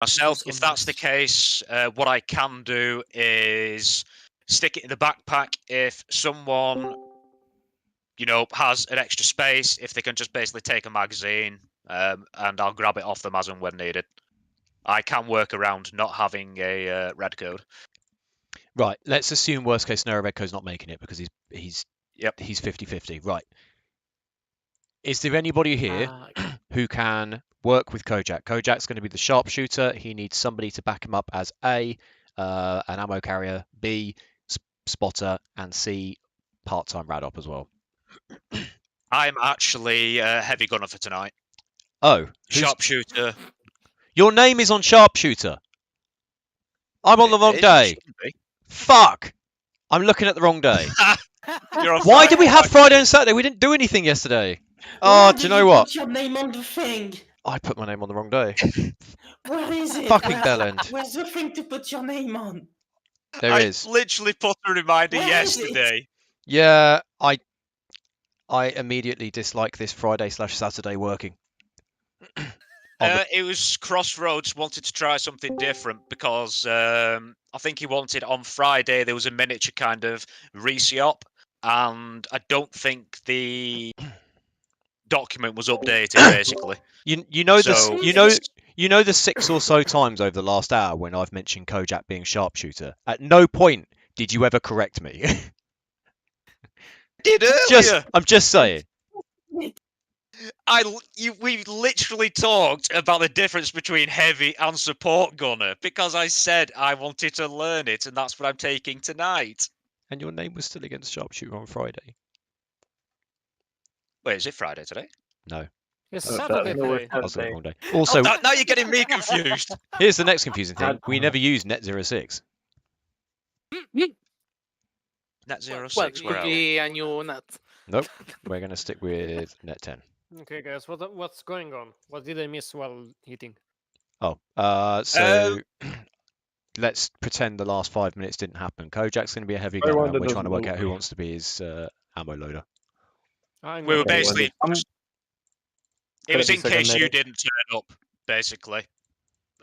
myself. If that's the case, what I can do is stick it in the backpack. If someone, has an extra space, if they can just basically take a magazine, and I'll grab it off them as and when needed. I can work around not having a red code. Right. Let's assume worst case scenario, red code's not making it because he's Yep. 50-50. Right. Is there anybody here who can work with Kojak? Kojak's going to be the sharpshooter. He needs somebody to back him up as A, an ammo carrier, B, spotter, and C, part-time rad-op as well. I'm actually a heavy gunner for tonight. Oh, sharpshooter. Your name is on sharpshooter. I'm on the wrong day. Fuck! I'm looking at the wrong day. Why did we have Friday and Saturday? We didn't do anything yesterday. Oh, do you know what? Put your name on the thing. I put my name on the wrong day. Where is it? Fucking bellend. Where's the thing to put your name on? There is. I literally put a reminder yesterday. Yeah, I immediately dislike this Friday/Saturday working. It was Crossroads wanted to try something different because I think he wanted on Friday there was a miniature kind of resi-op, and I don't think the document was updated basically. You know the 6 or so times over the last hour when I've mentioned Kojak being sharpshooter. At no point did you ever correct me. Did earlier. I'm just saying. We literally talked about the difference between heavy and support gunner because I said I wanted to learn it, and that's what I'm taking tonight. And your name was still against sharpshooter on Friday. Wait, is it Friday today? No. It's Saturday today. I was on the wrong day. Also, now you're getting me confused. Here's the next confusing thing: we never used Net 06. Net 06. Well, it could be a new net. Nope. We're gonna stick with Net 10. Okay, guys, what's going on? What did I miss while eating? Oh, so let's pretend the last 5 minutes didn't happen. Kojak's going to be a heavy gunner, and we're trying to work out who wants to be his ammo loader. We were basically... It was in case you didn't turn up, basically.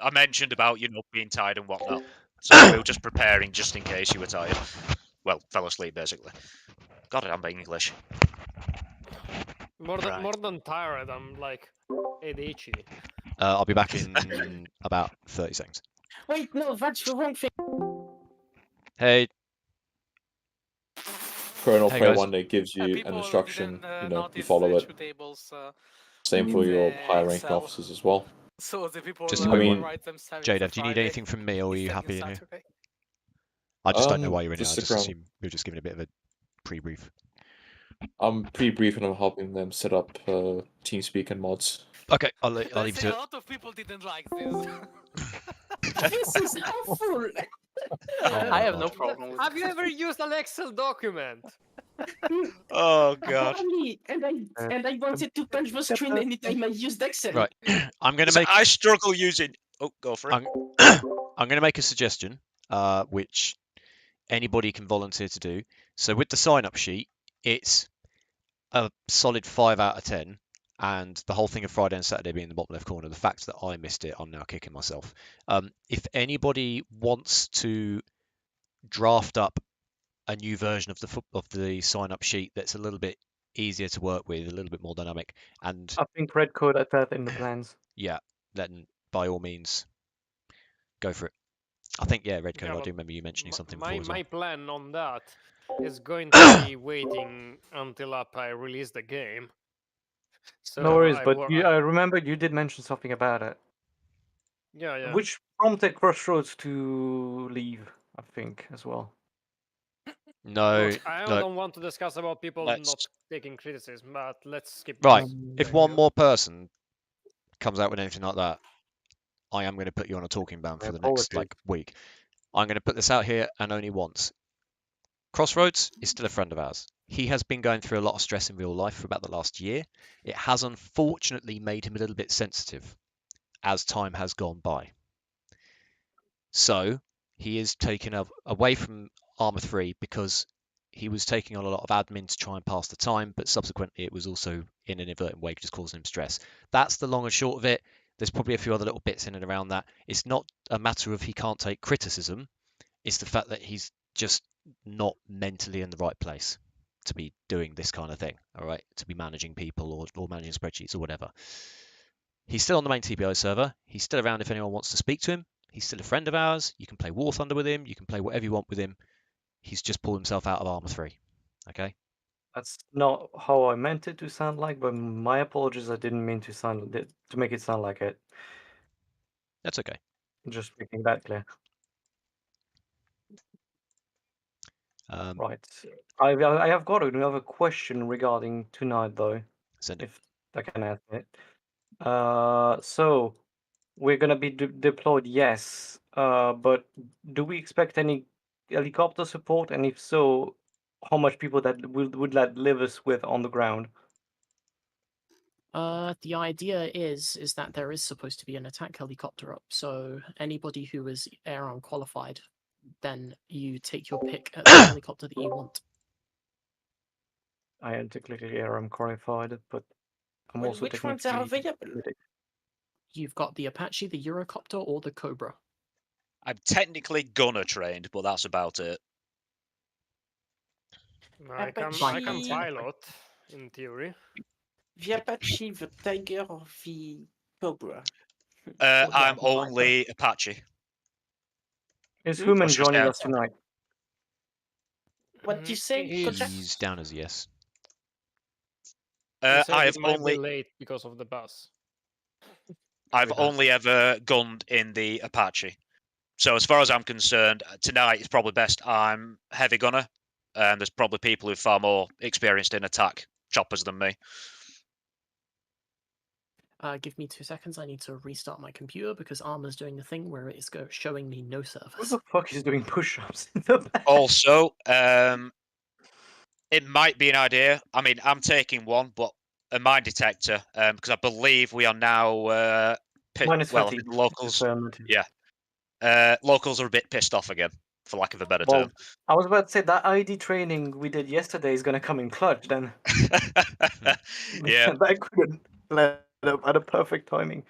I mentioned about, being tired and whatnot. So we were just preparing just in case you were tired. Well, fell asleep, basically. God, I'm English. More than tired, I'm like ADHD. I'll be back in about 30 seconds. Wait, no, that's the wrong thing. Hey. Colonel Preywinder gives you an instruction, you follow it. Same for your higher rank officers as well. So the people just Jada, do you need anything from me, or are you happy in here? I just don't know why you're in here. I just assume you're just giving a bit of a pre-brief. I'm pre-briefing and I'm helping them set up TeamSpeak and mods. Okay, I'll leave you to it. A lot of people didn't like this. This is awful. I have no problem with it. Have you ever used an Excel document? Oh god. And I wanted to punch the screen anytime I used Excel. Right. I'm gonna make. I struggle using. Oh, go for it. I'm gonna make a suggestion, which anybody can volunteer to do. So with the sign-up sheet, it's a solid 5 out of 10. And the whole thing of Friday and Saturday being in the bottom left corner, the fact that I missed it, I'm now kicking myself. If anybody wants to draft up a new version of the sign-up sheet that's a little bit easier to work with, a little bit more dynamic, and I think red code at that in the plans. Yeah, then by all means, go for it. I think red code. I do remember you mentioning something before as well. My plan on that is going to be waiting until I release the game. So no worries, but I remember you did mention something about it. Yeah. Which prompted Crossroads to leave, I think, as well. No, I don't want to discuss about people not taking criticism, but let's skip. Right, if one more person comes out with anything like that, I am going to put you on a talking ban for the next week. I'm going to put this out here, and only once. Crossroads is still a friend of ours. He has been going through a lot of stress in real life for about the last year. It has unfortunately made him a little bit sensitive as time has gone by. So he is taken away from Arma 3 because he was taking on a lot of admin to try and pass the time, but subsequently it was also in an inadvertent way just causing him stress. That's the long and short of it. There's probably a few other little bits in and around that. It's not a matter of he can't take criticism. It's the fact that he's just not mentally in the right place to be doing this kind of thing, all right? To be managing people or managing spreadsheets or whatever. He's still on the main TBO server. He's still around if anyone wants to speak to him. He's still a friend of ours. You can play War Thunder with him. You can play whatever you want with him. He's just pulled himself out of Arma 3, okay? That's not how I meant it to sound like, but my apologies. I didn't mean to make it sound like it. That's okay. Just making that clear. Right. I have got another question regarding tonight, though. Send it. If I can ask it. So we're gonna be deployed, yes. But do we expect any helicopter support? And if so, how much people that would that live us with on the ground? The idea is that there is supposed to be an attack helicopter up, so anybody who is air unqualified, then you take your pick at the helicopter that you want. I am technically air unqualified, but I'm Well, also which ones are technically available? You've got the Apache, the Eurocopter, or the Cobra. I'm technically gunner trained, but that's about it. I can Apache- pilot, in theory. The Apache, the Tiger, or the Cobra? I'm only Apache. Is Hmm? Human Let's just joining air us tonight? What do you say, Kojak? He's down as a yes. He said I it have might be only late because of the bus. I've Very bad. only ever gunned in the Apache. So as far as I'm concerned, tonight is probably best I'm heavy gunner, and there's probably people who are far more experienced in attack choppers than me. Give me 2 seconds. I need to restart my computer because Arma's doing the thing where it is showing me no Who servers. the fuck is doing push-ups in the back? Also, it might be an idea. I mean, I'm taking one, but a mine detector, because I believe we are now Minus well, I 50. think the locals. Affirmative. Yeah, locals are a bit pissed off again, for lack of a better Well, term. I was about to say that ID training we did yesterday is gonna come in clutch then. Yeah. That could have led up at a perfect timing.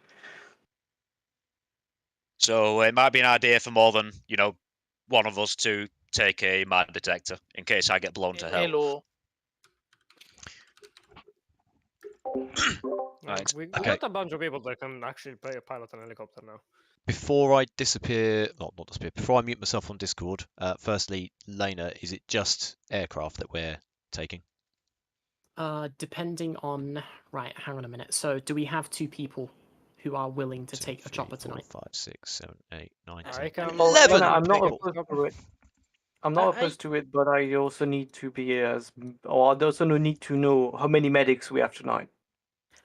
So it might be an idea for more than one of us to take a mine detector in case I get blown to hell. Hello. Right. We Okay. got a bunch of people that can actually play a pilot an helicopter now. Before I disappear, not disappear, before I mute myself on Discord, firstly, Lena, is it just aircraft that we're taking? Depending on... Right, hang on a minute. So, do we have 2 people who are willing to 2, take a 3, chopper 4, tonight? 5, 6, 7, 8, 9, I 10. can. Well, 11 I'm not people. opposed to it. I'm not opposed to it, but I also need to be or I also need to know how many medics we have tonight.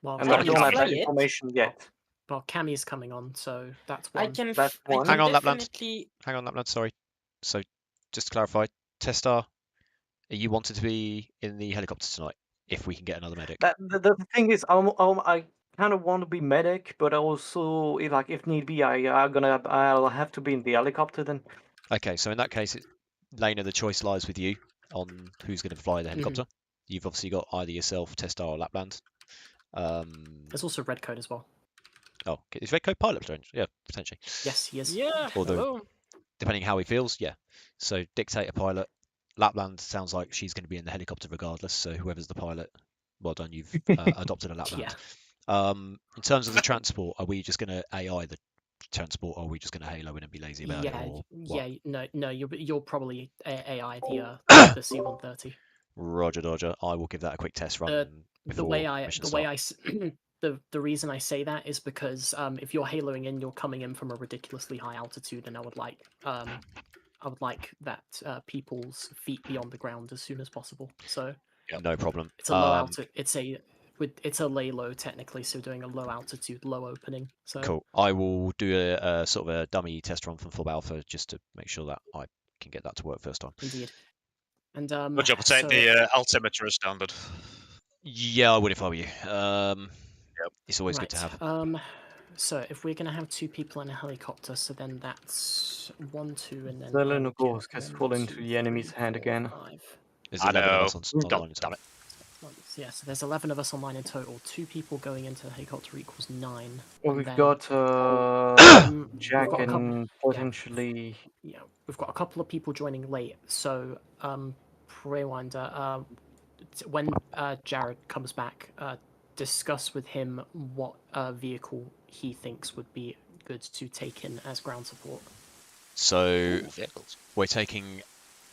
Well, And I Cami's don't have that fly it. information yet. Well, Cammy's coming on, so that's I one. can. That's one. Hang on, Lapland. definitely. Hang on, Lapland, sorry. So, just to clarify, Testar, are you wanted to be in the helicopter tonight if we can get another medic? The thing is, I kind of want to be medic, but also if need be, I'll have to be in the helicopter then. Okay, so in that case, Lena, the choice lies with you on who's going to fly the helicopter. You've obviously got either yourself, Testar, or Lapland. There's also Redcoat as well. Oh, is Redcoat pilot range? Yeah, potentially. Yes, he is. Yeah. Although- Hello. Depending how he feels, yeah. So Dictator pilot, Lapland sounds like she's going to be in the helicopter regardless. So whoever's the pilot, well done, you've adopted a Lapland. Yeah. In terms of the transport, are we just going to AI the transport, or are we just going to halo in and be lazy about it? Or what? No. You're probably AI the C-130. Roger, Dodger. I will give that a quick test run. The reason I say that is because if you're haloing in, you're coming in from a ridiculously high altitude, and I would like that people's feet be on the ground as soon as possible. So No problem. it's a low altitude. It's a lay low technically, so doing a low altitude, low opening. So Cool. I will do a sort of a dummy test run from Full Alpha just to make sure that I can get that to work first time. Indeed. And Good job. Take the altimeter as standard. Yeah, I would if I were you. It's always good to have. So if we're gonna have 2 people in a helicopter, so then that's 1, 2, and then Zelenogorsk has fallen into the enemy's hand again. There's I 11 of know. us on God line. damn it. So yeah, so there's 11 of us online in total. 2 people going into the helicopter equals 9. Well, and we've then, got Jack got a couple- and potentially. yeah, we've got a couple of people joining late. So Preywinder, when Jared comes back, discuss with him what vehicle he thinks would be good to take in as ground support. So Ooh, vehicles. we're taking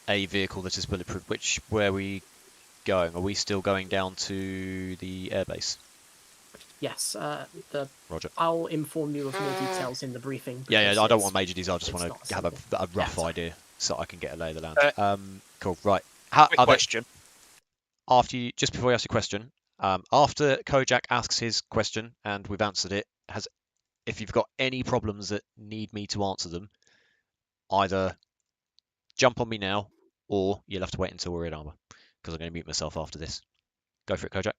a vehicle that is bulletproof. Where are we going? Are we still going down to the airbase? Yes, Roger. I'll inform you of more details in the briefing. Yeah, because I don't it's- want major details. I just it's want not to have simple. a rough Yeah, idea so I can get a lay of the land. Cool. Right. Quick question. Just before you ask your question, after Kojak asks his question and we've answered it, if you've got any problems that need me to answer them, either jump on me now or you'll have to wait until we're in Arma because I'm going to mute myself after this. Go for it, Kojak.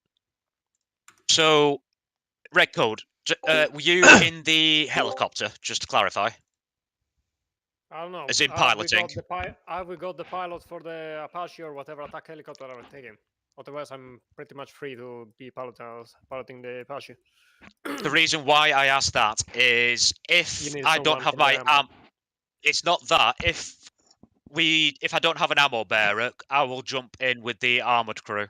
So, Red Code, were you in the helicopter, just to clarify? I don't know. As in piloting? We got the pilot for the Apache or whatever attack helicopter I'm taking. Otherwise, I'm pretty much free to be piloting the Apache. The reason why I asked that is if I don't have my it's not that. If I don't have an ammo bearer, I will jump in with the armored crew.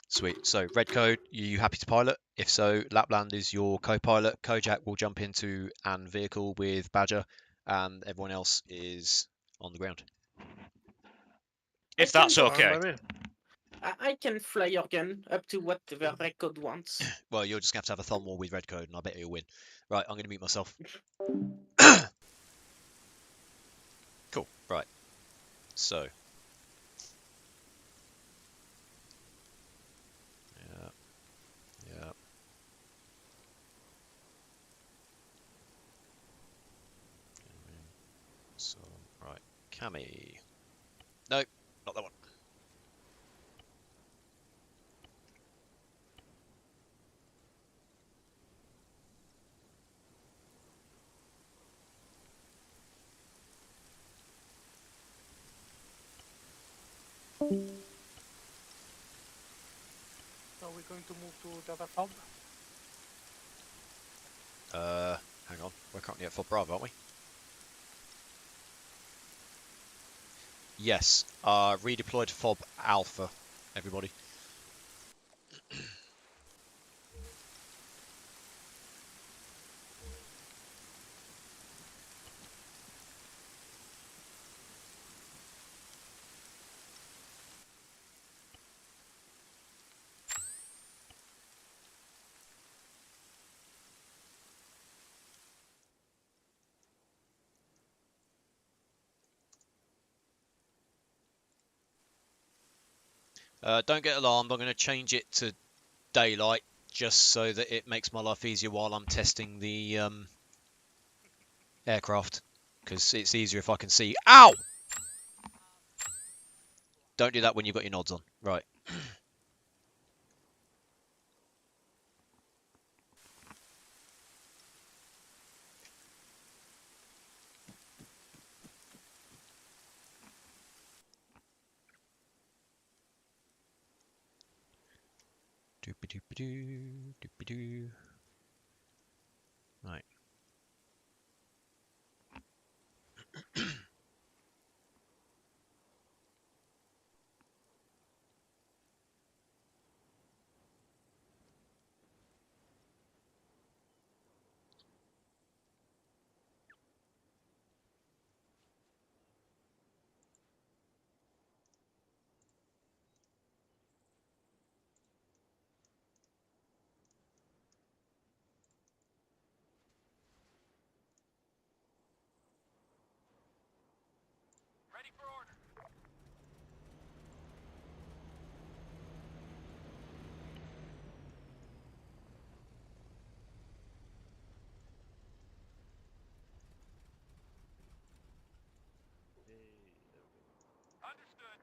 Sweet. So, Red Code, are you happy to pilot? If so, Lapland is your co-pilot. Kojak will jump into an vehicle with Badger, and everyone else is on the ground. If that's okay. I can fly your gun up to whatever Red Code wants. Well, you're just going to have a thumb war with Red Code, and I bet you'll win. Right, I'm going to mute myself. Cool. Right. So. Yeah. So, right. Cami. Nope, not that one. So we're going to move to the other fob. Hang on. We're currently at Fob Bravo, aren't we? Yes. Redeployed Fob Alpha, everybody. Don't get alarmed. I'm going to change it to daylight just so that it makes my life easier while I'm testing the aircraft. Because it's easier if I can see. Ow! Don't do that when you've got your nods on. Right. Doopy-doopy-doo, doopy-doo. Right. Ready for order. Understood.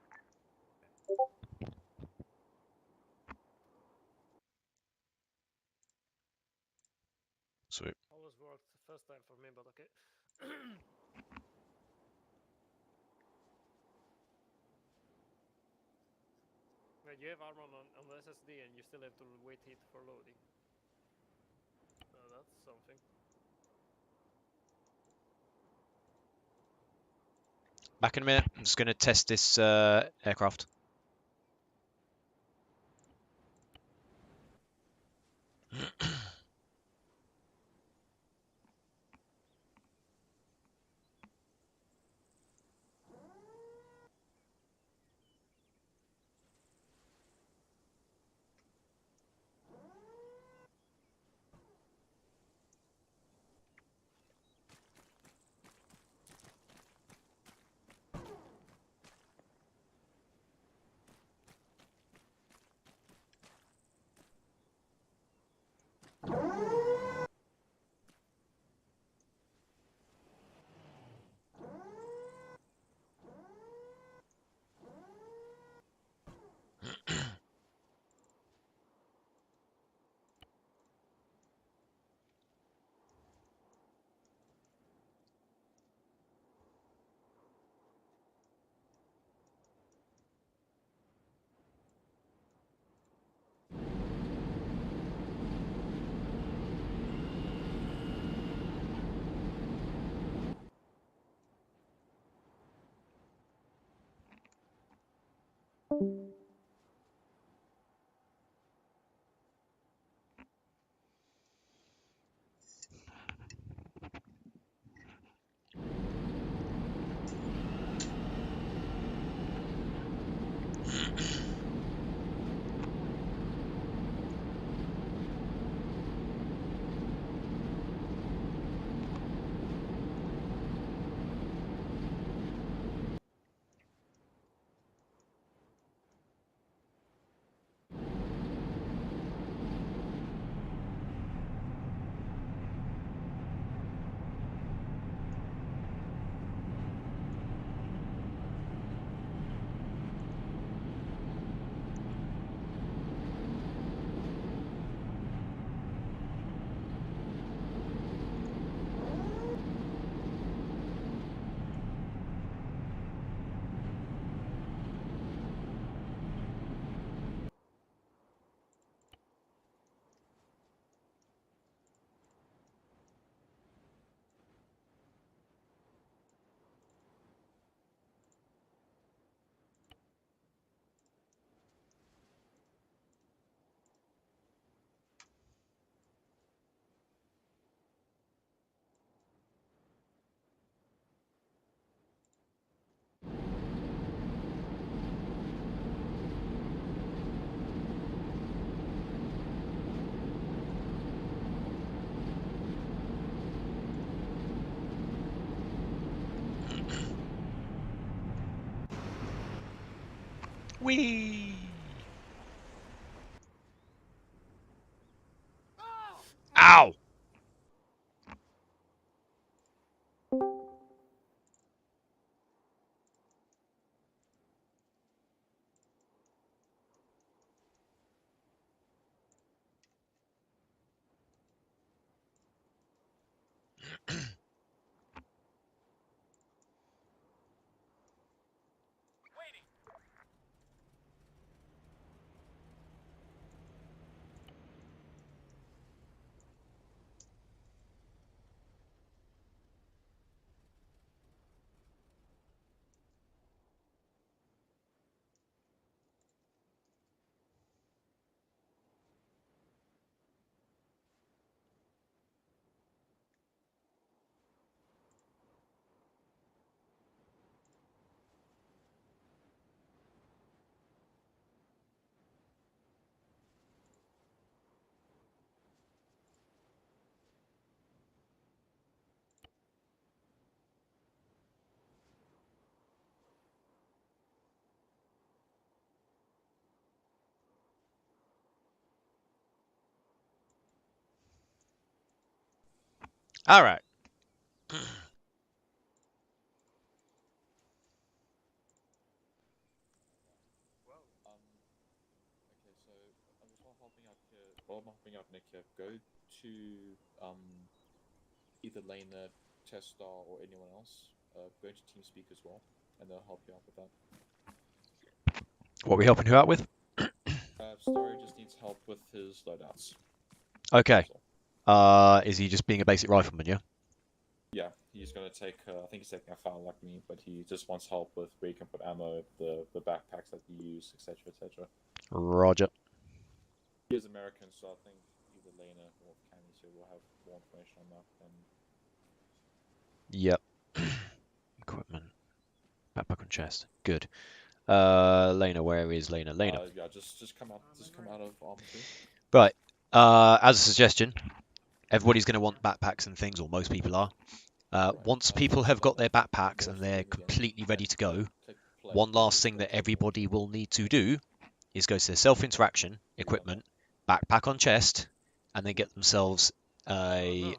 Sweet. Always worked the first time for me, but okay. Okay, you have armor on the SSD and you still have to wait it for loading. That's something. Back in a minute. I'm just going to test this aircraft. Whee! Ow! All right. Okay, so I was while helping out here. While I'm helping out Nick here, go to either Lena, Testar, or anyone else. Go to TeamSpeak as well, and they'll help you out with that. What are we helping you out with? Story just needs help with his loadouts. Okay. So, Is he just being a basic rifleman, yeah? yeah, he's gonna take. I think he's taking a file like me, but he just wants help with where you can put ammo, the backpacks that you use, etc., etc. Roger. He is American, so I think either Lena or Cammy so will have more information on that. Yep. Equipment. Backpack on chest. Good. Lena, where is Lena? Lena. Yeah, just come out of Arma 2. Right. As a suggestion, everybody's going to want backpacks and things, or most people are. Once people have got their backpacks and they're completely ready to go, one last thing that everybody will need to do is go to their self-interaction, equipment, backpack on chest, and then get themselves a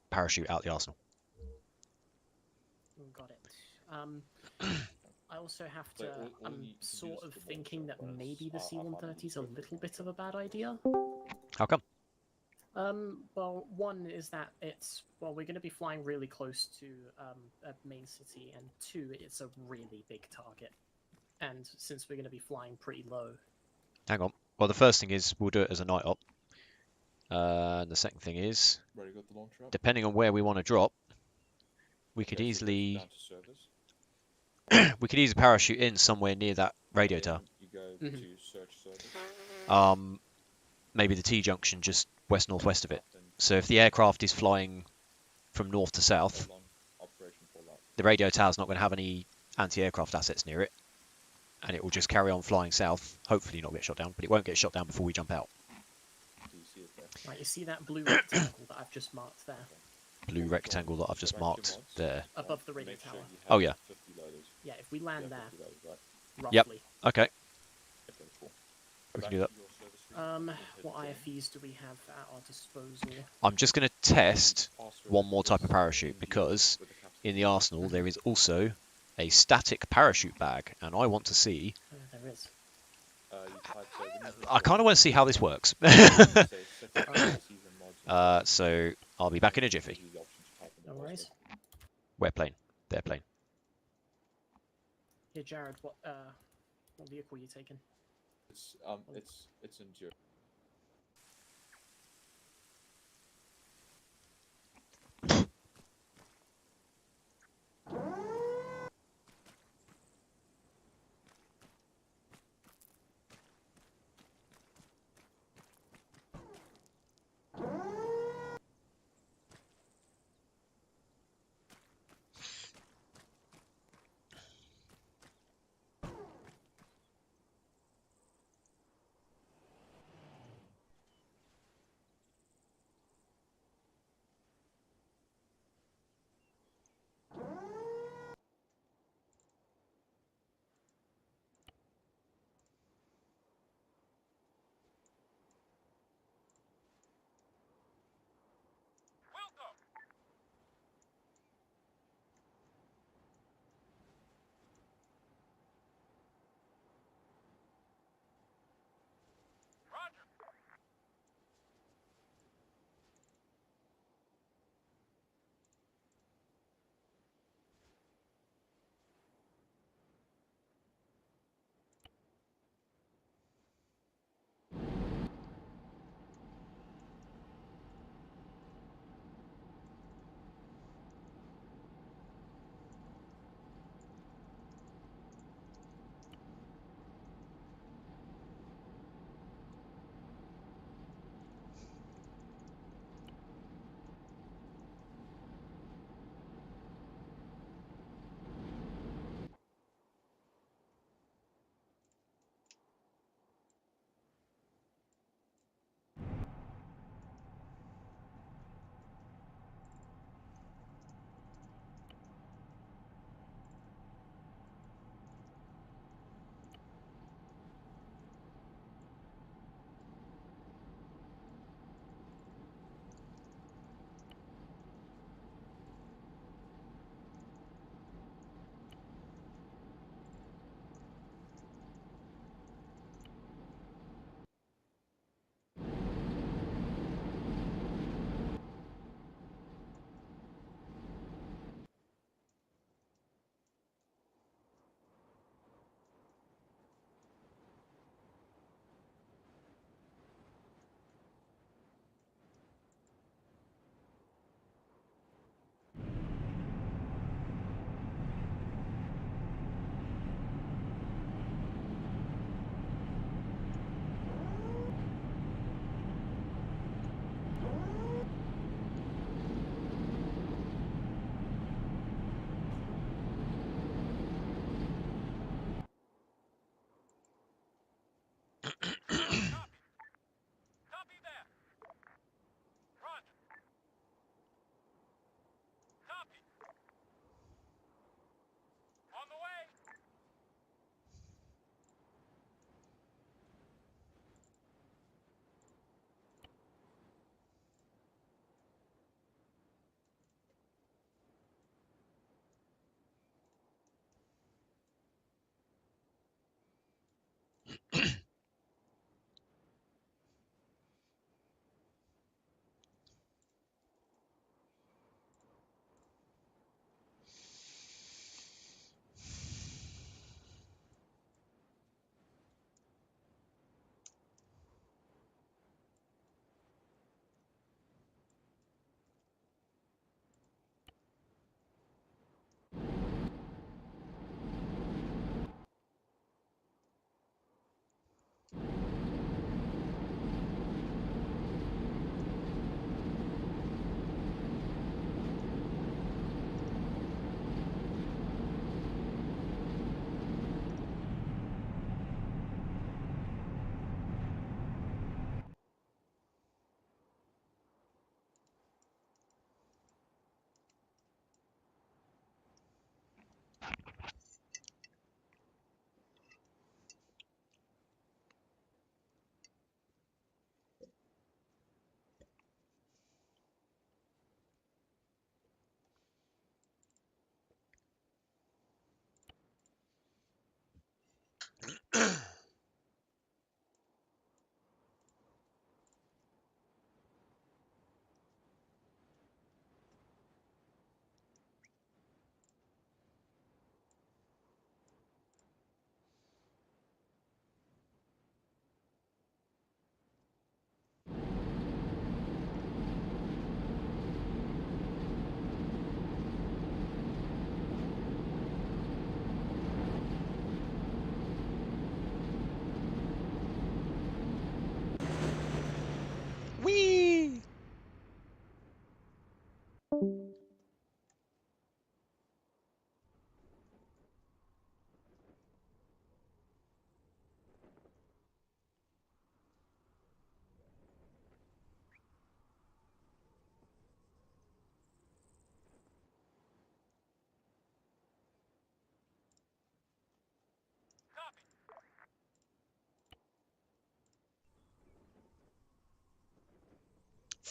parachute out the arsenal. Got it. I also have to. I'm sort of thinking that maybe the C-130 is a little bit of a bad idea. How come? Well, one is that we're going to be flying really close to a main city, and two, it's a really big target. And since we're going to be flying pretty low. Hang on. Well, the first thing is we'll do it as a night op. And the second thing is, depending on where we want to drop, we could easily parachute in somewhere near that radio tower. Maybe the T-junction just west-northwest of it. So if the aircraft is flying from north to south, the radio tower's not going to have any anti-aircraft assets near it, and it will just carry on flying south, hopefully not get shot down, but it won't get shot down before we jump out. Right, you see that blue rectangle that I've just marked there? Blue rectangle that I've just marked there. Above the radio tower. Oh, yeah. Yeah, if we land there, roughly. Yep. Okay. We can do that. What IFEs do we have at our disposal? I'm just going to test one more type of parachute, because in the arsenal there is also a static parachute bag, and I want to see... There is. I kind of want to see how this works. So I'll be back in a jiffy. No worries. Where plane? Their plane. Here, Jared, what vehicle are you taking? It's endure.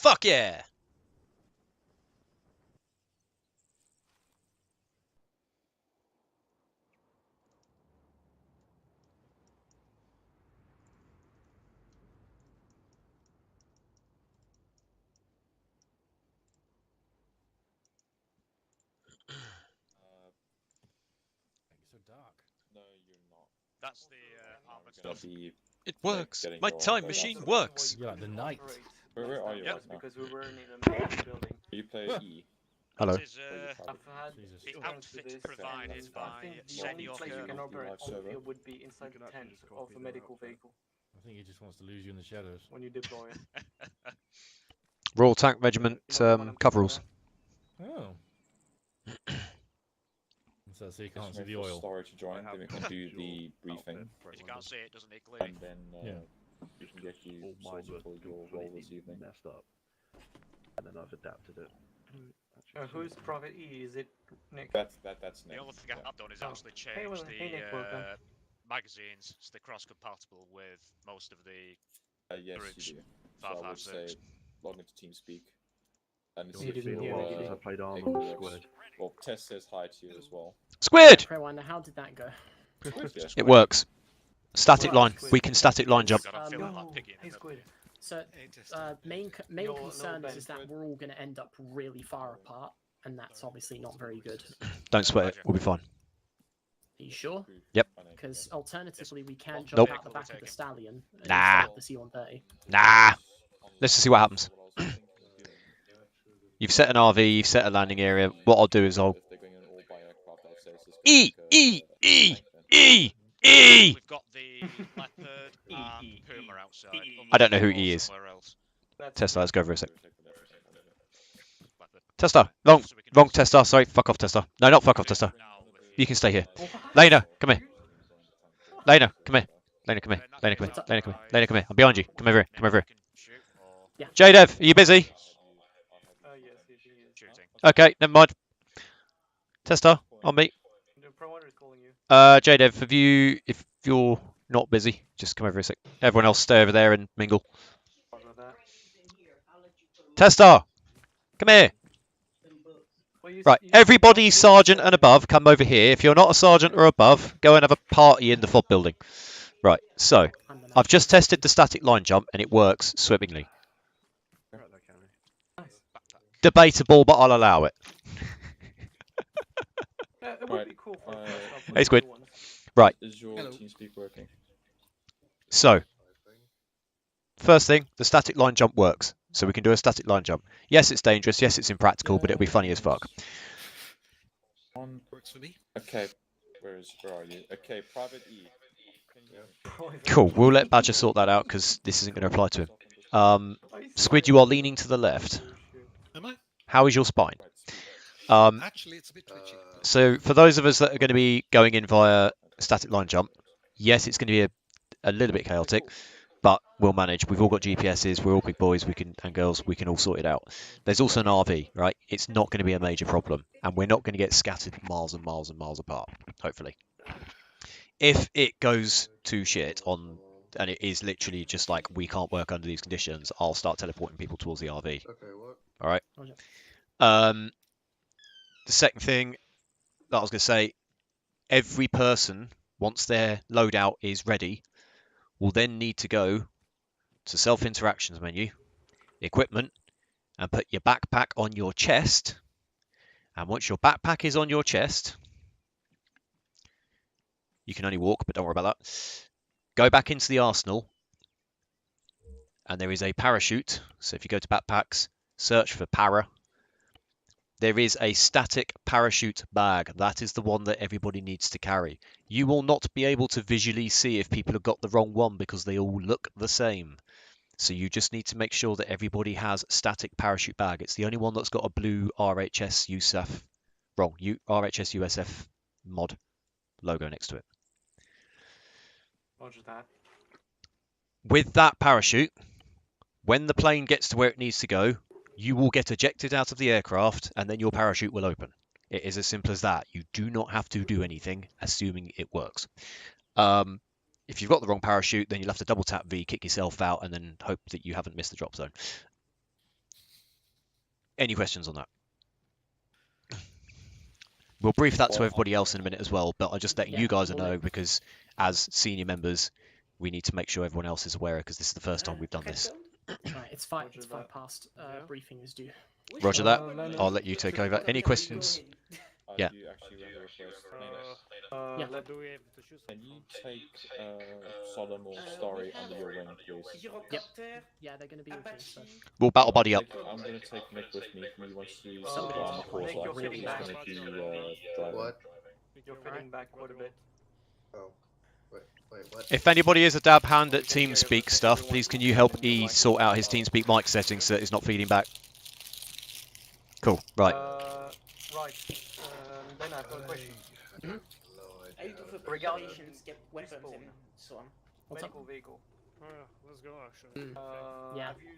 Fuck yeah! So dark. No, you're not. That's the armored Gonna stuff. be It works. getting My your time way machine out. works. Yeah, the night. Where are you Yep. right now? Because we were in a main building. You play E. Hello. It is, I've had Jesus. the experience with outfit this, provided and by I think the Senior only place you can Kerr. operate Live on server. field would be inside You the can actually tent just of copy a the medical outfit. vehicle I think he just wants to lose you in the shadows. when you deploy it. Royal Tank Regiment You know what I'm coveralls. talking Oh. So you can't Just see wait the for oil. Story to join, then we can do the briefing, If you can't see it, doesn't it glue? and then we can get you All mine sorted were for your role this completely evening. messed up, and then I've adapted it. Who's Private E? Is it Nick? That's The Nick. only thing I have done is Oh. actually change Hey, well, hey, Nick, welcome. magazines so they're cross-compatible with most of the Yes, groups. you do. So I would say 556. log into TeamSpeak and You'll see You if just see didn't the hear your me, did ones you? I played Arma paper with works. Squid. Well, Tess says hi to you as well. Squid! Preywinder, how did that go? Yeah. It works. Static Well, line. Squid. We can static line jump. God, I'm feeling like No, picking hey, it up. Squid. So, main Your concern little is that bench. we're all going to end up really far apart, and that's obviously not very good. Don't sweat it. We'll be fine. Are you sure? Yep. Because alternatively, we can jump Nope. out the back of the stallion and Nah. start the C-130. Nah. Let's just see what happens. You've set an RV, you've set a landing area. What I'll do is I'll... If they're going in all by aircraft, I'll say it's just E! gonna take a E! tank then. E! E! We've got the leopard and puma outside. I don't know who unless E you're is. somewhere else. Tesla, let's go for a sec. Leopard. Tester. Wrong. So we can Wrong just- tester. Sorry. Fuck off, tester. No, not fuck off, tester. Now with You the- can stay here. Lena, come here. Lena, come here. Lena, come here. in that Lena, case, come here. I'll Lena, come here. try Lena, come here. I'm behind you. Come over here. Come over here. you can shoot or J-Dev, are you busy? Yes, he is. shooting. Okay, never mind. Tester, on me. The Preywinder is calling you. J-Dev, if you're not busy, just come over a sec. Everyone else stay over there and mingle. Sorry about that. Tester, come here. Well, you- Right, you- everybody sergeant and above, come over here. If you're not a sergeant or above, go and have a party in the FOB building. Right, so I'm the I've just tested the static line jump and it works swimmingly. Debatable, but I'll allow it. It would Right, be cool for Hey, Squid. ones. Right, Is your Hello. TeamSpeak working? so first thing, the static line jump works. So we can do a static line jump. Yes, it's dangerous. Yes, it's impractical, but it'll be funny as fuck. Works for me. Okay, where are you? Okay, Private E. Can you- Cool, we'll let Badger sort that out because this isn't going to apply to him. Squid, you are leaning to the left. Am I? How is your spine? Right, sweet. Actually, it's a bit twitchy. So for those of us that are going to be going in via static line jump, yes, it's going to be a little bit chaotic, but we'll manage. We've all got GPSs. We're all big boys. We can and girls. We can all sort it out. There's also an RV, right? It's not going to be a major problem, and we're not going to get scattered miles and miles and miles apart. Hopefully, if it goes to shit on, and it is literally just like we can't work under these conditions, I'll start teleporting people towards the RV. Okay, what? All right. Roger. The second thing that I was going to say, every person, once their loadout is ready, will then need to go to self-interactions menu, equipment, and put your backpack on your chest. And once your backpack is on your chest, you can only walk, but don't worry about that. Go back into the arsenal, and there is a parachute. So if you go to backpacks, search for para. There is a static parachute bag. That is the one that everybody needs to carry. You will not be able to visually see if people have got the wrong one because they all look the same. So you just need to make sure that everybody has static parachute bag. It's the only one that's got a blue RHS USF, RHS USF mod logo next to it. Roger that. With that parachute, when the plane gets to where it needs to go, you will get ejected out of the aircraft and then your parachute will open. It is as simple as that. You do not have to do anything, assuming it works. If you've got the wrong parachute, then you'll have to double tap V, kick yourself out, and then hope that you haven't missed the drop zone. Any questions on that? We'll brief that to everybody else in a minute as well, but I'm just letting you guys know because as senior members, we need to make sure everyone else is aware because this is the first time we've done this. Right, it's 5 that. past. Briefing is due. Roger that. Lennon, I'll let you take over. Any questions? Yeah. Do you actually have a request? Yeah. Do we have to choose? Can you take Solemn or Story under your wing, please? Yep. Yeah, they're going to be with me. So. We'll battle buddy up. I'm going to take Nick with me. He wants to use Somebody the else. armor course, Nick, so you're I'm fitting just back. going to be driving. What? You're fitting back quite a bit. Oh. Wait, what? If anybody is a dab hand at TeamSpeak stuff, please can you help E sort out his TeamSpeak mic settings so that it's not feeding back? Cool. Right. Right. Then I've got a question. Lord. I do the preparations, get weapons and so on. What's up? Medical vehicle. Oh, yeah, let's go actually. Yeah. Have you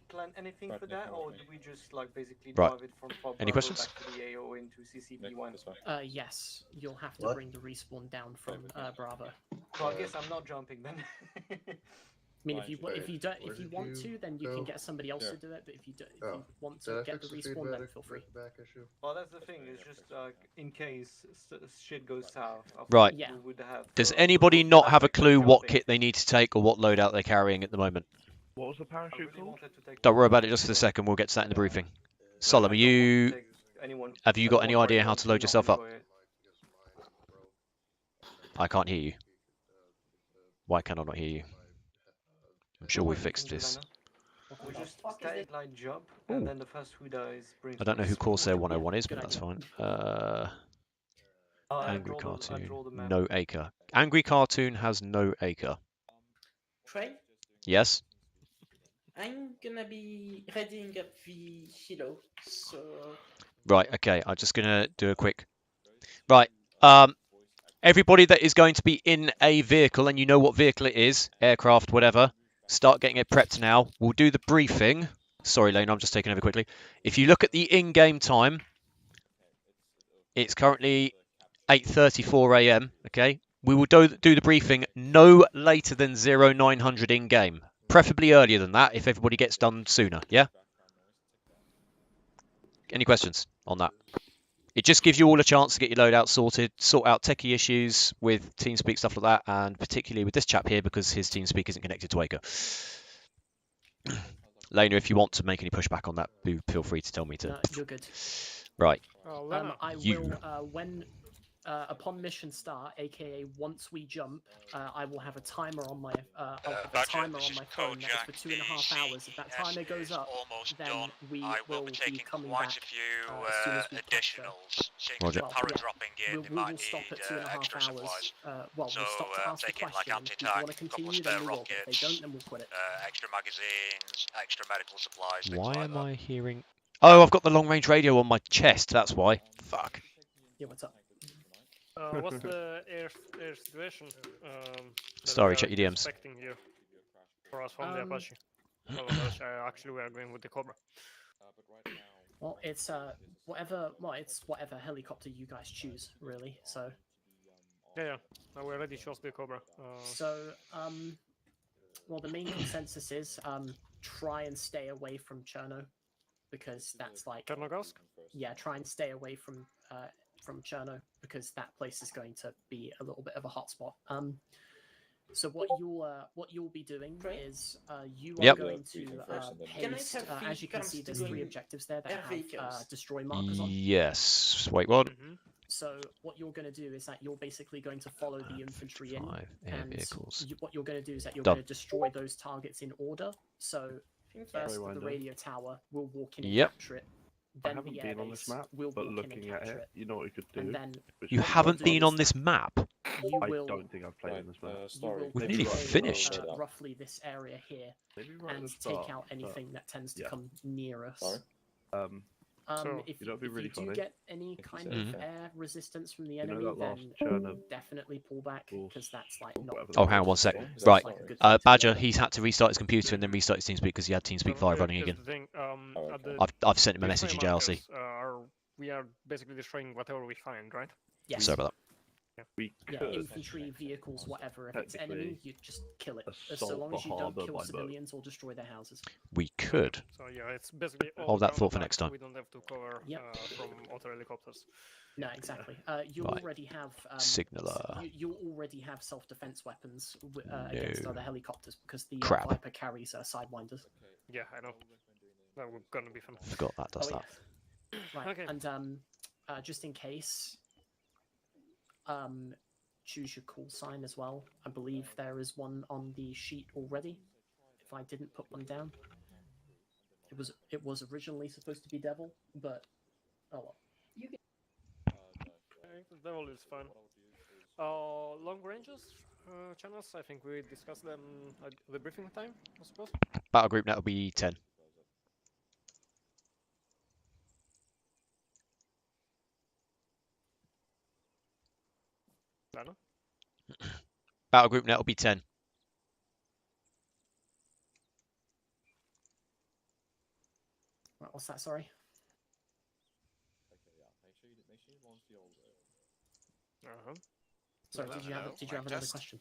planned anything Right, for Nick, that, come or with do me. we just like basically Right. drive it from Pub Any Bravo questions? back to the AO into Nick, CCP1? this way. Yes, you'll have to What? bring the respawn down from Bravo. So I guess I'm not jumping then. I mean, if you Fine. if you don't if you want to, then you can get somebody else Yeah. to do it. But if you do, if Oh. you want Did I to get fix the the respawn, then feedback, feel free. feedback issue? Well, that's the thing. It's just in case shit goes south. I Right. thought Yeah. we would have, Does we anybody would not have have a regular clue what jumping. kit they need to take or what loadout they're carrying at the moment? What was the I parachute really called? wanted to take Don't worry one, about but it just for a I second. We'll get to that in the briefing. don't Solemn, are want to you? take anyone- Have you I got don't any want idea how anyone to load not yourself up? enjoy it. I can't hear you. Why can I not hear you? I'm sure we What fixed can do, this. Lana? We just static line jump, and then the first who dies brings. I don't know who respawn. Corsair 101 is, Good but that's idea. fine. I Angry draw the Cartoon. map. No acre. Angry Cartoon has no acre. Trey, Yes? I'm gonna be readying up the silo, so Right, okay. I'm just going to do a quick... Right. Everybody that is going to be in a vehicle, and you know what vehicle it is, aircraft, whatever, start getting it prepped now. We'll do the briefing. Sorry, Lane, I'm just taking over quickly. If you look at the in-game time, it's currently 8:34 a.m., okay? We will do the briefing no later than 0900 in-game. Preferably earlier than that if everybody gets done sooner, yeah? Any questions on that? It just gives you all a chance to get your loadout sorted, sort out techie issues with TeamSpeak, stuff like that, and particularly with this chap here because his TeamSpeak isn't connected to Acre. Lena, if you want to make any pushback on that, do feel free to tell me to. No, you're good. Right. Oh, Lena. I You. will when upon mission start, aka once we jump, I will have a timer on my I'll have a Roger, timer this on is my phone that is for Kojak. 2.5 hours. If that timer goes is up, almost then done. we I will be be taking coming quite back a few as soon as we capture. additionals. Seeing as Roger. they're Well, para yeah. dropping in, We they will might stop need at 2.5 extra hours. supplies. Well, So, we'll stop to ask the taking, like, question. If you anti-tank, want to couple continue, of spare then we will. But if they rockets, don't, then we'll quit it. extra magazines, extra medical supplies, things Why like am that. I hearing... Oh, I've got the long-range radio on my chest, that's why. Fuck. Yeah, what's up? What's the air situation? that Sorry, we check are your DMs. expecting here for us from the Apache. Otherwise, actually, we are going with the Cobra. Well, it's whatever. Well, it's whatever helicopter you guys choose, really. So. Yeah. No, we already chose the Cobra. Well, the main consensus is try and stay away from Cherno, because that's like Chernogorsk? yeah, try and stay away from Cherno because that place is going to be a little bit of a hotspot. So what you'll be doing is you are Yep. going to Can I paste. have As you can see, there's 3 objectives there that have destroy markers on. Yes. Wait, what? So what you're going to do is that you're basically going to follow the infantry in, 5 air and vehicles. what you're going to do is that you're Done. going to destroy those targets in order. So first the Preywinder. radio tower will walk in and Yep. capture it. I Then haven't the been on this airbase map, will but walk in and looking at capture it, it. you know what you could do? And then which You is haven't do been is on this that map? you I will don't think I've played on this map. you will We've control, nearly finished. roughly this area here Maybe right at and the start, take out but, anything that tends to yeah. come near us. Sorry? So, If you know, it'd be if really you do funny get any if you kind said of that. air resistance from the You know enemy, that last then churn of definitely pull back Force, because that's like or not. whatever Oh, that hang on was. 1 sec. Is that Right. sorry? Like a good thing to Badger, do. he's had to restart his computer and then restart his TeamSpeak because he had TeamSpeak 5 running here's again. the thing, Oh, at okay. the I've sent him a destroy message in JLC. markers, we are basically destroying whatever we find, right? Yes. Sorry about We Yeah, could infantry, vehicles, whatever. If it's enemy, technically you just kill it. So assault long the as you don't harbour kill by boat. civilians or destroy their houses. We could. So yeah, it's basically all Hold that ground thought for attack, next so time. we don't have to cover Yep. from auto helicopters. No, exactly. You Right. already have Signaler. You already have self-defense weapons against No. other helicopters because the Crap. Viper carries sidewinders. Yeah, I know. That would gonna be fun. Forgot that does Oh, that. yes. Right, Okay. and just in case, choose your call sign as well. I believe there is one on the sheet already. If I didn't put one down, it was originally supposed to be Devil, but oh well. You can... Okay, the devil is fine. Long ranges channels. I think we discussed them at the briefing time, I suppose. Battle group net will be 10. Lana? Battle group net will be 10. Right, what's that? Sorry. Okay, yeah. Make sure you launch the old. Sorry. Hello, Did you have hello, Did you have another test. question?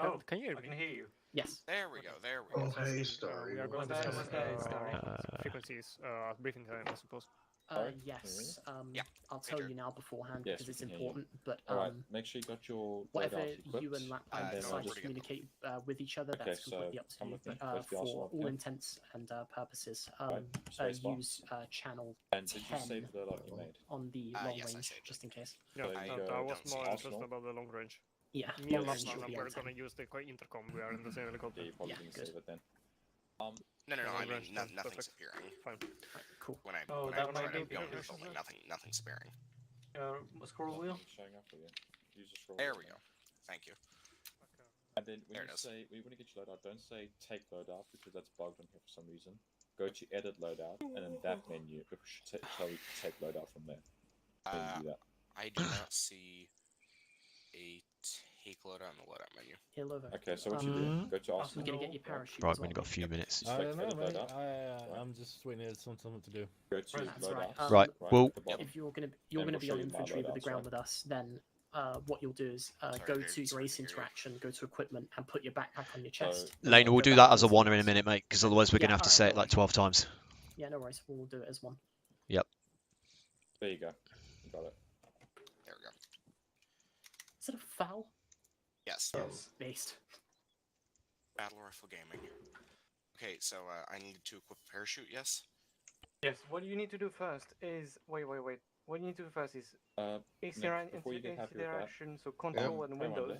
Oh, can you hear I me? can hear you. Yes. There we go. There we Oh, go. hey, We Starry. are going to What's discuss that, Starry? frequencies at briefing time, I suppose. Sorry, Yes. Yeah, I'll tell Peter. you now beforehand Yes, because we it's can hear you. important. But Alright, make sure you got your whatever loadout equipped. you and and then decide I'll to just communicate with each other, Okay, that's completely so up to come you. with me. But Where's the for arsenal all here? intents and purposes, spacebar. use channel And did you 10 save the loadout you made? on the long yes, I range, saved it. just in case. Yeah, So I you I go was don't see more it. interested Arsenal. about the long range. Yeah, Me and long range Lachlan should be were on 10. gonna use the intercom. We are in the same helicopter. Yeah, you probably Yeah, didn't good. save it then. No, Yeah, I long mean, range, then, nothing's perfect. appearing. Fine. Right, cool. When I Oh, when that I'm might trying to be go into the different. building, nothing's sparing. Scroll wheel. Nothing's showing up for you. Use the scroll There wheel we then. go. Thank you. And then when There you it is. say when you get your loadout, don't say take loadout because that's bugged on here for some reason. Go to edit loadout and in that menu it should tell you to take loadout from there. Then you do that. I do not see a take loadout in the loadout menu. Here, Lovo. Okay, so what you do? Go to You're Arsenal. gonna get your parachute. Right, as we've only well. got a few minutes. Just I click don't know, edit mate. loadout. I'm just waiting for something to do. Go to That's right. loadout. Right, Right well- at the bottom. If you're gonna And be we'll on show you my infantry with the loadouts, ground right? with us, then what you'll do is Sorry, go dude, to it's your hard ace to hear you. interaction, go to equipment, and put your backpack on your chest. and Lena, then we'll go do back that as a into one the in a bus. minute, mate, because otherwise we're Yeah, going to have to alright, say no it like worries. 12 times. Yeah, no worries. We'll do it as one. There you go. You got it. There we go. Is it a foul? Yes. Based. Battle Rifle Gaming. Okay, so I need to equip a parachute. Yes. Yes. What you need to do first is wait. What you need to do first is Nick, before you get happy with that, interaction, so control and Preywinder, Windows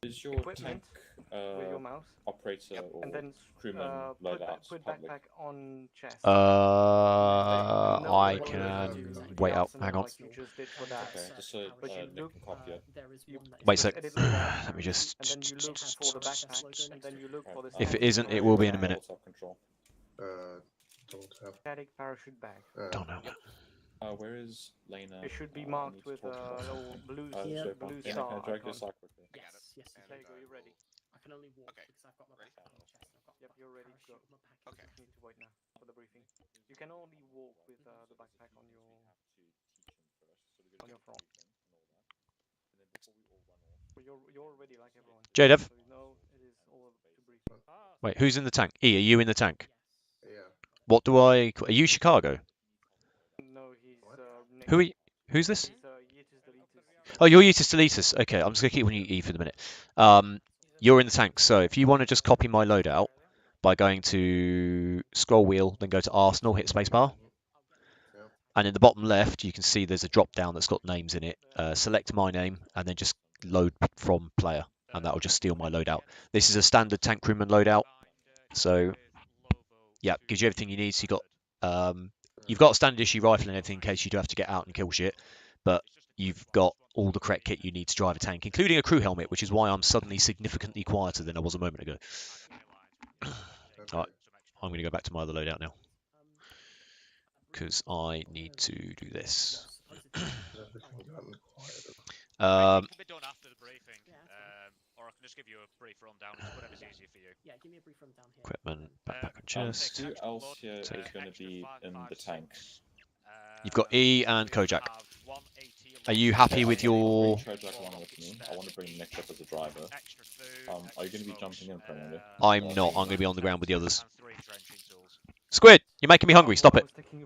is your equipment tank with your mouse. operator Yep, or and then crewman put loadouts put public? backpack on chest. I what you're can gonna do is actually wait out. arsenal Hang on. like you just did for that. Okay, just so But you Nick look, can copy it. There is You one that is Wait a just sec. edit loadout, Let me just. and then you look has for the the chest backpack, logo and next then to you it. look for the. If it static isn't, it parachute will be in a bag. minute. Control. Don't have. Static parachute bag. Don't know. Where is Lena? It should be I marked need to with talk a about little blue, Yeah, so blue Lena, star can I drag icon. your side quickly? I got it. Yes, yes. And, There you go. You're ready. I can only walk Okay. because I've got my Ready? backpack on my chest. And I've got Yep, you're ready to go. parachute on my back. Okay. You need to wait now for the briefing. You can only walk with the backpack on your front. But you're already like everyone. JDev. So you know it is all to brief. Wait, who's in the tank? E, are you in the tank? Yeah. What do I... Are you Chicago? No, he's Nick. Who are you... Who's this? He's Yetis Deletus. Oh, you're Eutis Deletus. Okay, I'm just going to keep calling you E for the minute. You're in the tank, so if you want to just copy my loadout by going to scroll wheel, then go to Arsenal, hit spacebar. Yep. And in the bottom left, you can see there's a drop down that's got names in it. Select my name and then just load from player, and that will just steal my loadout. This is a standard tank crewman loadout, so yeah, gives you everything you need. So you've got a standard issue rifle and everything in case you do have to get out and kill shit, but you've got all the correct kit you need to drive a tank, including a crew helmet, which is why I'm suddenly significantly quieter than I was a moment ago. Okay. Alright, I'm going to go back to my other loadout now, because I need to do this. Everything gotten quieter. It can be done after the briefing, Yeah, that's or I can just give you a brief rundown. It's whatever's easier for you. Yeah, give me a brief rundown here. Equipment, backpack and chest. Who else here is going to be in the tank? You've got E and Kojak. Have one AT Are you happy with your... Bring Trojack along with me. I want to bring Nick up as a driver. Extra food. Are you going to be jumping in, Preywinder? I'm not. I'm going to be on the ground with the others. Squid, you're making me hungry. Stop it. So if we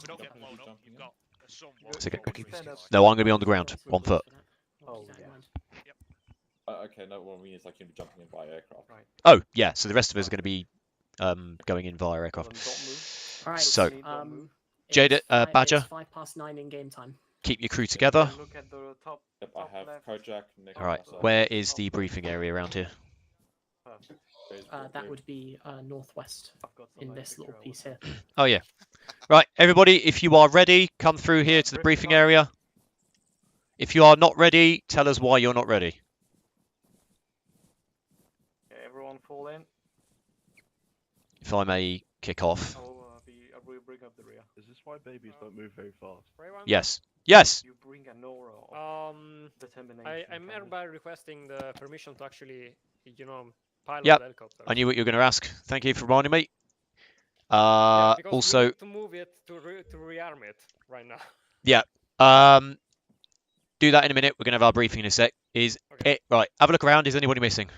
don't get blown up, you've got a somewhat. It's okay. No, I'm going to be on the ground, on foot. Oh, yeah. Okay, no, what I mean is like you're going to be jumping in by aircraft. Right. Oh, yeah. So the rest of us are going to be going in via aircraft. Don't move. All right. So, Jade, Jada, Badger? It's 9:05 in game time. Keep your crew together. Look at the top. Yep, I have left. Kojak, Nick, All right. myself. Where is the briefing area around here? That would be northwest I've got some in idea this little control. piece here. Oh, yeah. Right, everybody, if you are ready, come through here to the briefing area. If you are not ready, tell us why you're not ready. Okay, everyone fall in. If I may kick off. I will bring up the rear. Is this why babies don't move very fast? Preywinder? Yes. Yes! You bring an aura of determination. I'm can you? hereby requesting the permission to actually, pilot Yep. the helicopter. I knew what you were going to ask. Thank you for reminding me. Yeah, because we Also, need to move it to rearm it right now. do that in a minute. We're going to have our briefing in a sec. Right, have a look around. Is anybody missing?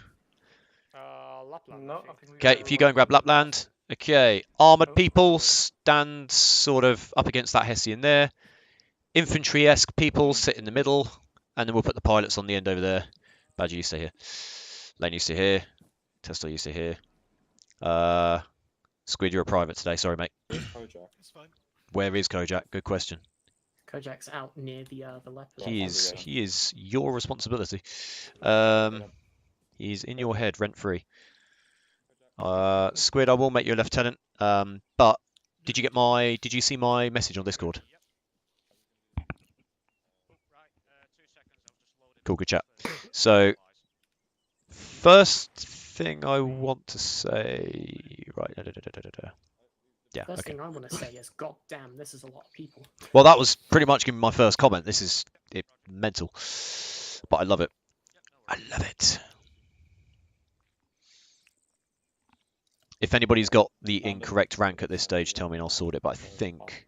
Lapland. No, I I think. think we Okay, got if you go and grab Lapland. Okay, armoured people stand sort of up against that Hessian there. Infantry-esque people sit in the middle. And then we'll put the pilots on the end over there. Badger, you stay here. Lane, you stay here. Tesla, you stay here. Squid, you're a private today. Sorry, mate. Where's Kojak? It's fine. Where is Kojak? Good question. Kojak's out near the leopard. He is your responsibility. He's in your head, rent-free. Squid, I will make you a lieutenant. But did you see my message on Discord? Cool, good chat. So, first thing I want to say, right? Yeah. First Okay. thing I want to say is, God damn, this is a lot of people. Well, that was pretty much my first comment. This is mental, but I love it. I love it. If anybody's got the incorrect rank at this stage, tell me and I'll sort it. But I think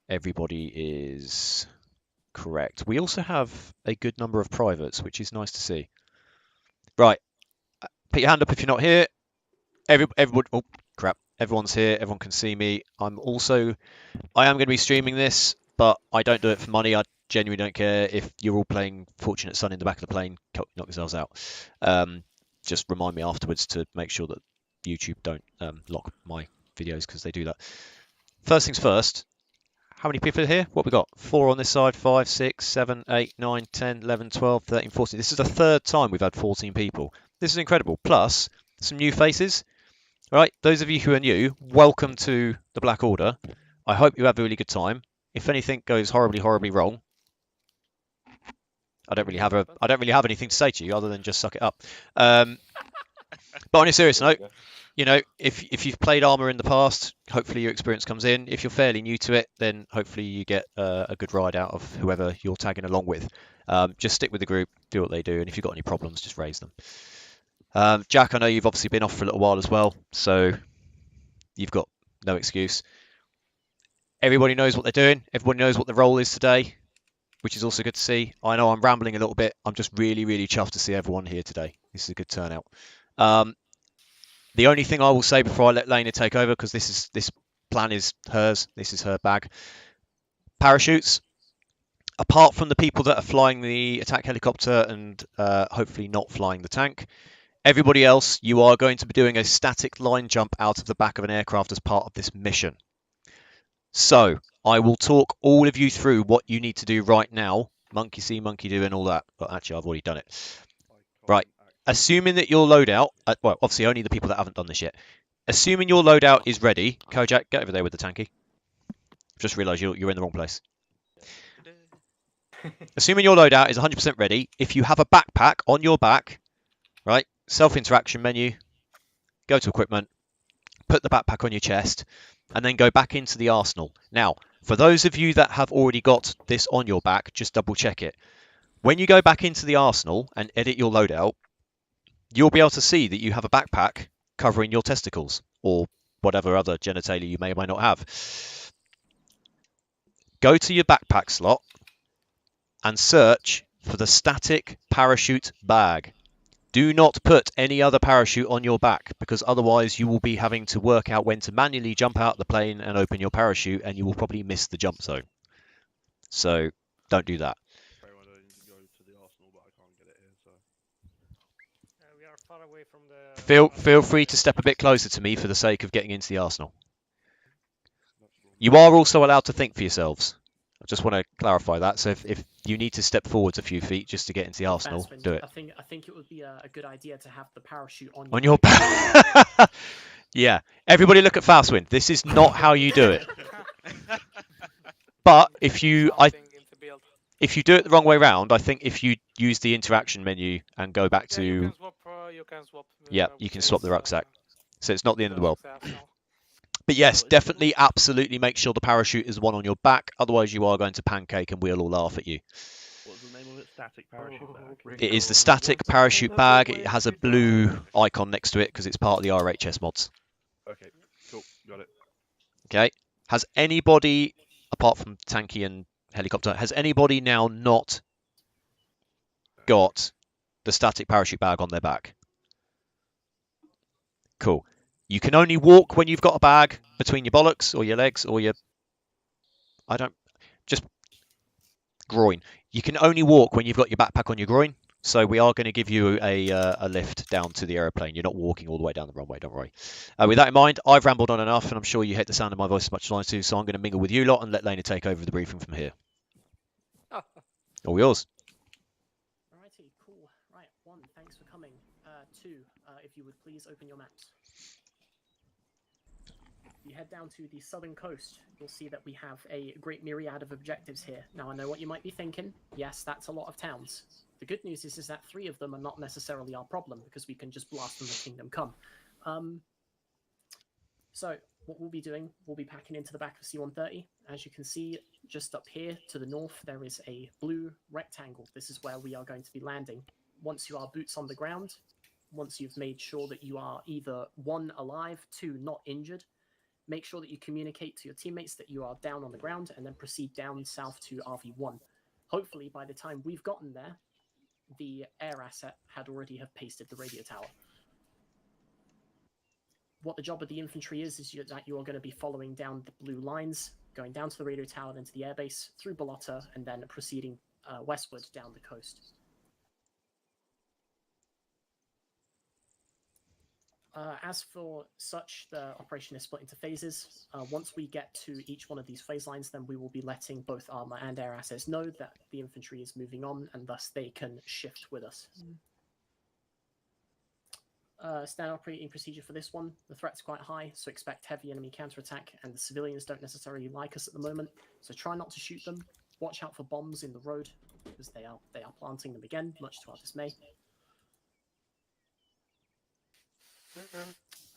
everybody is correct. We also have a good number of privates, which is nice to see. Right, put your hand up if you're not here. Everyone, oh crap, everyone's here. Everyone can see me. I am going to be streaming this, but I don't do it for money. I genuinely don't care if you're all playing Fortunate Son in the back of the plane. Knock yourselves out. Just remind me afterwards to make sure that YouTube don't lock my videos because they do that. First things first. How many people are here? What we got? 4 on this side, 5, 6, 7, 8, 9, 10, 11, 12, 13, 14. This is the third time we've had 14 people. This is incredible. Plus, some new faces. All right, those of you who are new, welcome to the Black Order. I hope you have a really good time. If anything goes horribly, horribly wrong, I don't really have anything to say to you other than just suck it up. But on a serious note, you know, if you've played Arma in the past, hopefully your experience comes in. If you're fairly new to it, then hopefully you get a good ride out of whoever you're tagging along with. Just stick with the group, do what they do, and if you've got any problems, just raise them. Jack, I know you've obviously been off for a little while as well, so you've got no excuse. Everybody knows what they're doing. Everybody knows what the role is today, which is also good to see. I know I'm rambling a little bit. I'm just really, really chuffed to see everyone here today. This is a good turnout. The only thing I will say before I let Lena take over, because this plan is hers, this is her bag. Parachutes. Apart from the people that are flying the attack helicopter and hopefully not flying the tank, everybody else, you are going to be doing a static line jump out of the back of an aircraft as part of this mission. So, I will talk all of you through what you need to do right now. Monkey see, monkey do, and all that. But actually, I've already done it. Right. Assuming that your loadout, well, obviously only the people that haven't done this yet. Assuming your loadout is ready, Kojak, get over there with the tanky. Just realised you're in the wrong place. Assuming your loadout is 100% ready, if you have a backpack on your back, right, self-interaction menu, go to equipment, put the backpack on your chest, and then go back into the arsenal. Now, for those of you that have already got this on your back, just double check it. When you go back into the arsenal and edit your loadout, you'll be able to see that you have a backpack covering your testicles or whatever other genitalia you may or may not have. Go to your backpack slot, and search for the static parachute bag. Do not put any other parachute on your back, because otherwise you will be having to work out when to manually jump out the plane and open your parachute, and you will probably miss the jump zone. So don't do that. Preywinder needs to go to the arsenal, but I can't get it here, so. We are far away from the. Feel free to step a bit closer to me for the sake of getting into the arsenal. You are also allowed to think for yourselves. I just want to clarify that. So if you need to step forwards a few feet just to get into the arsenal, Farswind, do it. I think it would be a good idea to have the parachute on On your back. Yeah. Everybody look at Farswind. This is not how you do it. But if you do it the wrong way round, I think if you use the interaction menu and go back to... You can swap. Yeah, you can swap the rucksack. So it's not the end of the world. Arsenal. But yes, definitely, absolutely make sure the parachute is the one on your back. Otherwise, you are going to pancake and we'll all laugh at you. What's the name of it? Static parachute bag. It is the static parachute bag. It has a blue icon next to it because it's part of the RHS mods. Okay, cool, got it. Okay. Has anybody, apart from Tanky and Helicopter, has anybody now not got the static parachute bag on their back? Cool. You can only walk when you've got a bag between your bollocks or your legs or your... Just groin. You can only walk when you've got your backpack on your groin. So we are going to give you a lift down to the aeroplane. You're not walking all the way down the runway, don't worry. With that in mind, I've rambled on enough, and I'm sure you hate the sound of my voice as much as I do, so I'm going to mingle with you lot and let Lena take over the briefing from here. All yours. Alrighty, cool. Right, 1, thanks for coming. 2, if you would please open your maps. You head down to the southern coast, you'll see that we have a great myriad of objectives here. Now, I know what you might be thinking. Yes, that's a lot of towns. The good news is that 3 of them are not necessarily our problem, because we can just blast them with Kingdom Come. So, what we'll be doing, we'll be packing into the back of C-130. As you can see, just up here to the north, there is a blue rectangle. This is where we are going to be landing. Once you are boots on the ground, once you've made sure that you are either 1, alive, 2, not injured, make sure that you communicate to your teammates that you are down on the ground, and then proceed down south to RV1. Hopefully, by the time we've gotten there, the air asset had already have pasted the radio tower. What the job of the infantry is that you are going to be following down the blue lines, going down to the radio tower, into the airbase, through Balota, and then proceeding westward down the coast. As for such, the operation is split into phases. Once we get to each one of these phase lines, then we will be letting both Arma and air assets know that the infantry is moving on, and thus they can shift with us. Standard operating procedure for this one. The threat's quite high, so expect heavy enemy counterattack, and the civilians don't necessarily like us at the moment, so try not to shoot them. Watch out for bombs in the road, because they are planting them again, much to our dismay.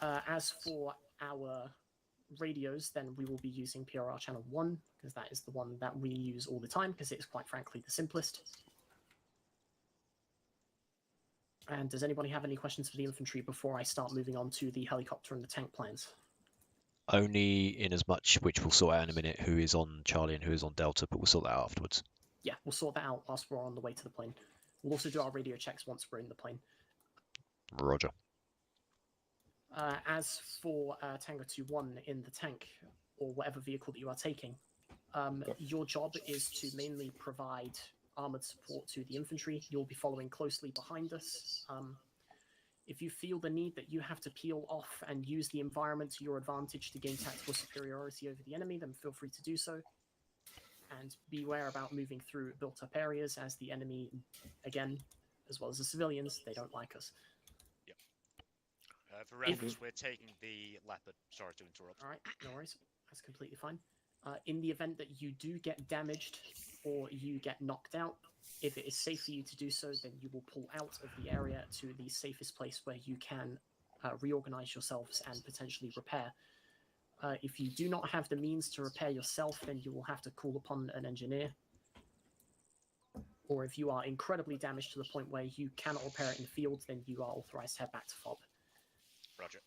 As for our radios, then we will be using PRR channel 1, because that is the one that we use all the time, because it is quite frankly the simplest. And does anybody have any questions for the infantry before I start moving on to the helicopter and the tank plans? Only in as much, which we'll sort out in a minute, who is on Charlie and who is on Delta, but we'll sort that out afterwards. Yeah, we'll sort that out whilst we're on the way to the plane. We'll also do our radio checks once we're in the plane. Roger. As for Tango 2-1 in the tank, or whatever vehicle that you are taking, your job is to mainly provide armored support to the infantry. You'll be following closely behind us. If you feel the need that you have to peel off and use the environment to your advantage to gain tactical superiority over the enemy, then feel free to do so. And beware about moving through built-up areas, as the enemy, again, as well as the civilians, they don't like us. For reference, we're taking the Leopard. Sorry to interrupt. All right, no worries. That's completely fine. In the event that you do get damaged or you get knocked out, if it is safe for you to do so, then you will pull out of the area to the safest place where you can reorganize yourselves and potentially repair. If you do not have the means to repair yourself, then you will have to call upon an engineer. Or if you are incredibly damaged to the point where you cannot repair it in the field, then you are authorized to head back to FOB. Roger.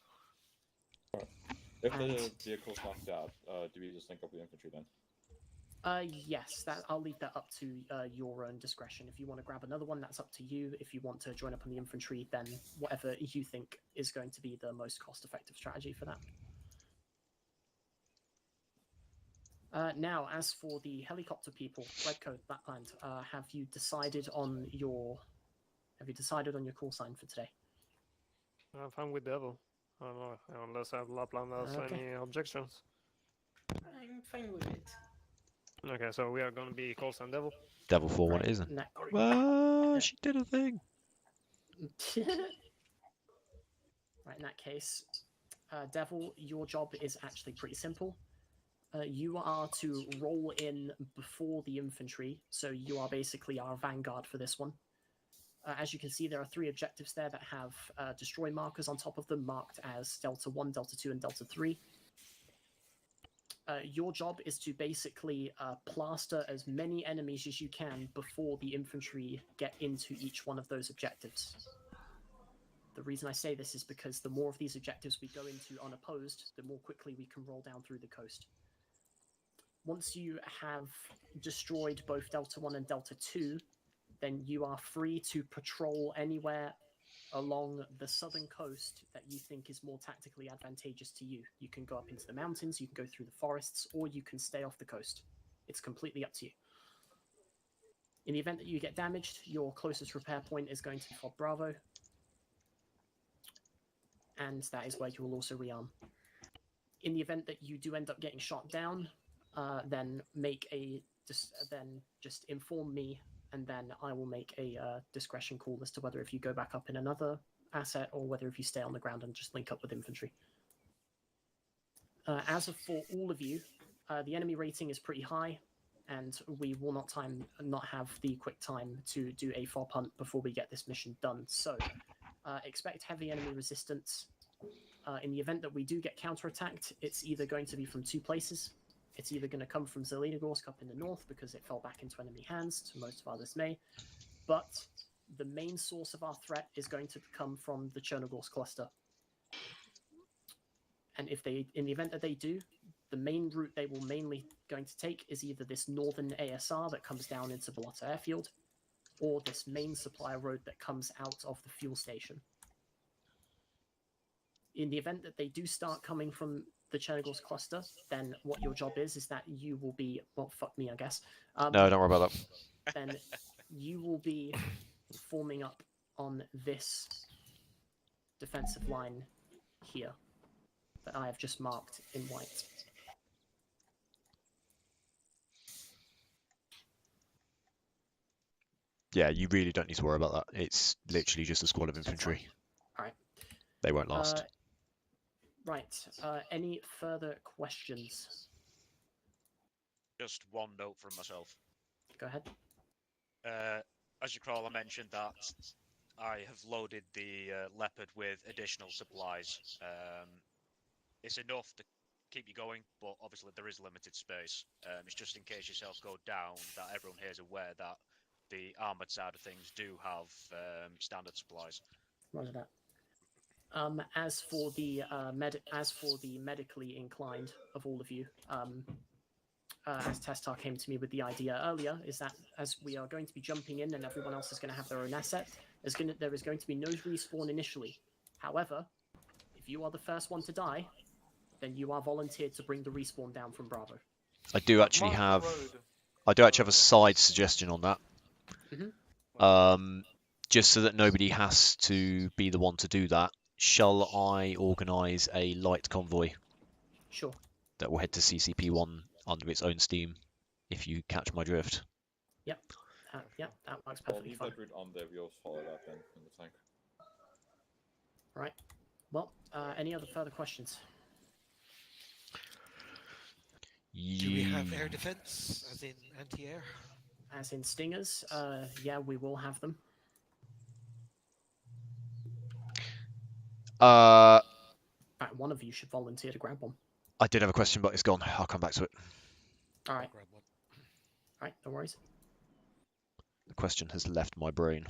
If the vehicle's knocked out, do we just link up with the infantry then? Yes, that I'll leave that up to your own discretion. If you want to grab another one, that's up to you. If you want to join up on the infantry, then whatever you think is going to be the most cost-effective strategy for that. Now, as for the helicopter people, Redcoat, Lapland, have you decided on your call sign for today? I'm fine with Devil. I don't know, unless Lapland has any objections. I'm fine with it. Okay, so we are going to be call sign Devil. Devil 4-1 it isn't. She did a thing. Right, in that case, Devil, your job is actually pretty simple. You are to roll in before the infantry, so you are basically our vanguard for this one. As you can see, there are 3 objectives there that have destroy markers on top of them, marked as Delta 1, Delta 2, and Delta 3. Your job is to basically plaster as many enemies as you can before the infantry get into each one of those objectives. The reason I say this is because the more of these objectives we go into unopposed, the more quickly we can roll down through the coast. Once you have destroyed both Delta 1 and Delta 2, then you are free to patrol anywhere along the southern coast that you think is more tactically advantageous to you. You can go up into the mountains, you can go through the forests, or you can stay off the coast. It's completely up to you. In the event that you get damaged, your closest repair point is going to be Fort Bravo, and that is where you will also rearm. In the event that you do end up getting shot down, then just inform me, and then I will make a discretion call as to whether if you go back up in another asset or whether if you stay on the ground and just link up with infantry. As for all of you, the enemy rating is pretty high, and we will not have the quick time to do a FOB hunt before we get this mission done. So expect heavy enemy resistance. In the event that we do get counterattacked, it's either going to be from 2 places. It's either going to come from Zelenogorsk up in the north because it fell back into enemy hands, to most of our dismay, but the main source of our threat is going to come from the Chernogorsk cluster. And in the event that they do, the main route they will mainly going to take is either this northern ASR that comes down into Balota Airfield, or this main supply road that comes out of the fuel station. In the event that they do start coming from the Chernogorsk cluster, then what your job is that you will be, well, fuck me, I guess. No, don't worry about that. Then you will be forming up on this defensive line here that I have just marked in white. Yeah, you really don't need to worry about that. It's literally just a squad of infantry. All right. They won't last. Right. Any further questions? Just one note from myself. Go ahead. As you call, I mentioned that I have loaded the Leopard with additional supplies. It's enough to keep you going, but obviously there is limited space. It's just in case yourself go down that everyone here is aware that the armored side of things do have standard supplies. Roger that. As for the medically inclined of all of you, as Testar came to me with the idea earlier, is that as we are going to be jumping in and everyone else is going to have their own asset, there is going to be no respawn initially. However, if you are the first one to die, then you are volunteered to bring the respawn down from Bravo. I do actually have a side suggestion on that. Mm-hmm. Just so that nobody has to be the one to do that. Shall I organise a light convoy? Sure. That will head to CCP1 under its own steam, if you catch my drift. Yep. Yep, that works perfectly fine. Leave that route on there, we also follow that then in the tank. Right. Well, any other further questions? Do we have air defense, as in anti-air? As in stingers? Yeah, we will have them. In fact, one of you should volunteer to grab one. I did have a question, but it's gone. I'll come back to it. All right. All right, no worries. The question has left my brain.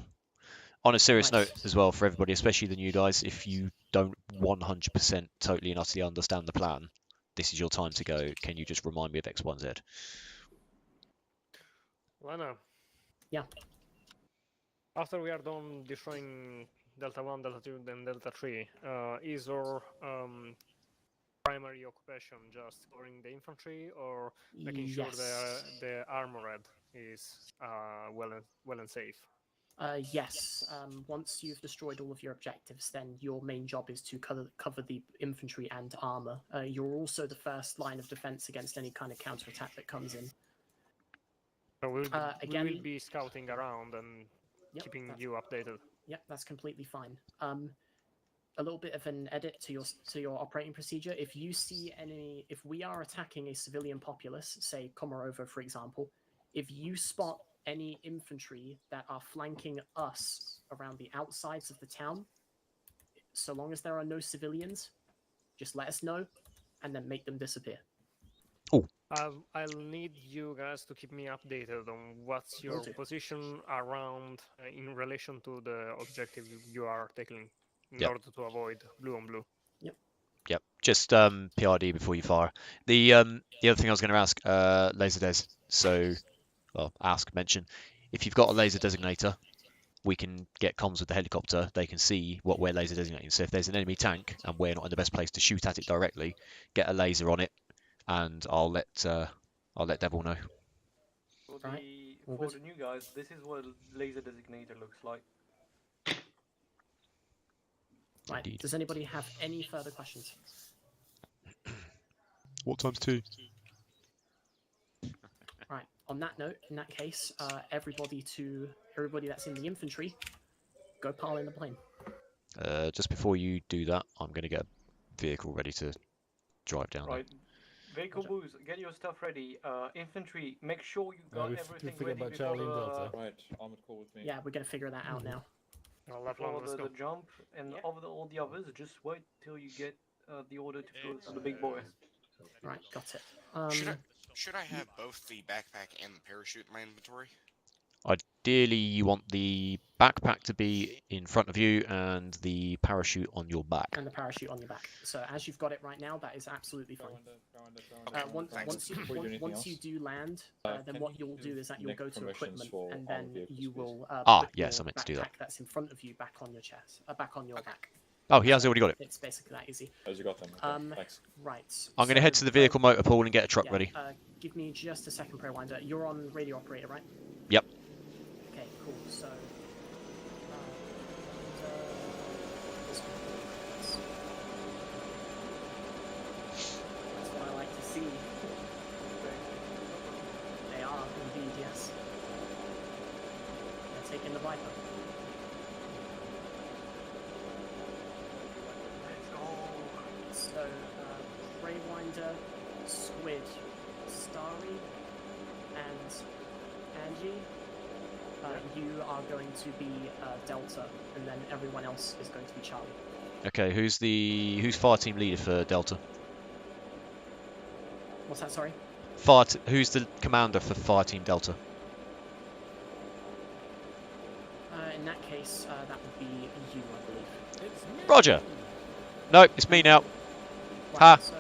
On a serious note as well, for everybody, especially the new guys, if you don't 100% totally and utterly understand the plan, this is your time to go. Can you just remind me of X, Y, and Z? Lana. Yeah. After we are done destroying Delta 1, Delta 2, then Delta 3, is our primary occupation just covering the infantry or making sure the armored is well and safe? Yes. Once you've destroyed all of your objectives, then your main job is to cover the infantry and armor. You're also the first line of defense against any kind of counterattack that comes in. So we again, will be scouting around and keeping you updated. Yep, that's completely fine. A little bit of an edit to your operating procedure. If you see if we are attacking a civilian populace, say Komarova, for example, if you spot any infantry that are flanking us around the outsides of the town, so long as there are no civilians, just let us know and then make them disappear. Oh. I'll need you guys to keep me updated on what's your position around in relation to the objective you are taking in order to avoid blue on blue. Yep. Just PRD before you fire. The other thing I was going to ask, laser des. So, well, mention. If you've got a laser designator, we can get comms with the helicopter. They can see what we're laser designating. So if there's an enemy tank and we're not in the best place to shoot at it directly, get a laser on it, and I'll let Devil know. For the new guys, this is what a laser designator looks like. Right. Indeed. Does anybody have any further questions? What time's 2? Right. On that note, in that case, everybody that's in the infantry, go pile in the plane. Just before you do that, I'm going to get a vehicle ready to drive down. Right. Vehicle booze, get your stuff ready. Infantry, make sure you got everything ready before the... Right, armored core with me. Yeah, we're going to figure that out now. Before the jump, and all the others, just wait till you get the order to go to the big boy. Right, got it. Should I have both the backpack and the parachute in my inventory? Ideally, you want the backpack to be in front of you and the parachute on your back. And the parachute on your back. So as you've got it right now, that is absolutely fine. Once you do land, then what you'll do is that you'll go to equipment, and then you will put yes, I meant to do that. That's in front of you back on your chest, back on your back. Oh, he has already got it. It's basically that easy. As you got them. Thanks. Right. I'm going to head to the vehicle motor pool and get a truck ready. Give me just a second, Preywinder. You're on radio operator, right? Yep. Okay, cool. So. That's what I like to see. They are indeed, yes. They're taking the Viper. So, Preywinder, Squid, Starry, and Angie, you are going to be Delta, and then everyone else is going to be Charlie. Okay, who's fire team leader for Delta? What's that? Sorry. Who's the commander for fire team Delta? In that case, that would be you, I believe. Roger. No, it's me now. Right, Ha. so,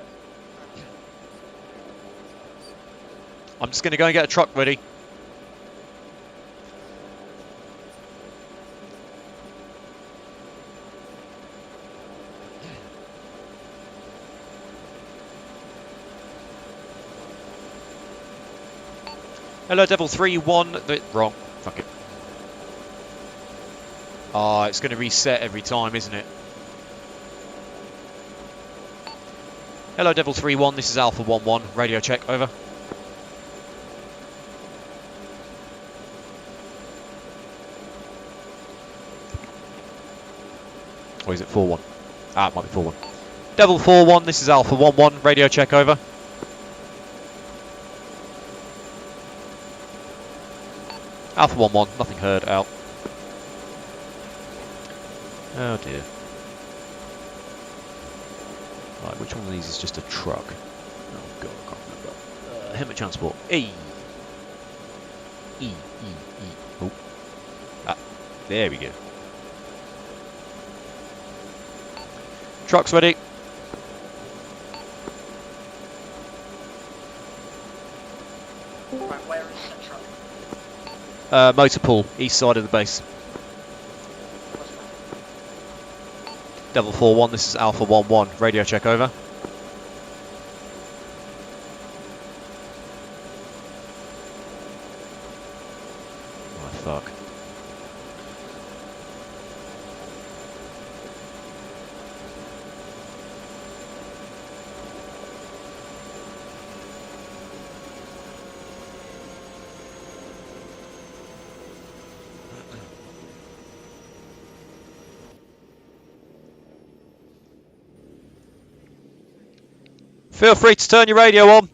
I'm just going to go and get a truck ready. Hello, Devil 3-1. Wrong. Fuck it. Ah, it's going to reset every time, isn't it? Hello, Devil 3-1. This is Alpha 1-1. Radio check. Over. Or is it 4-1? Ah, it might be 4-1. Devil 4-1. This is Alpha 1-1. Radio check. Over. Alpha 1-1. Nothing heard. Out. Oh dear. Right, which one of these is just a truck? Oh god, I can't remember. Helmet transport. E. Oh. Ah, there we go. Truck's ready. right, where is that truck? Motor pool, east side of the base. Devil 4-1, this is Alpha 1-1. Radio check over. Oh, fuck. Feel free to turn your radio on.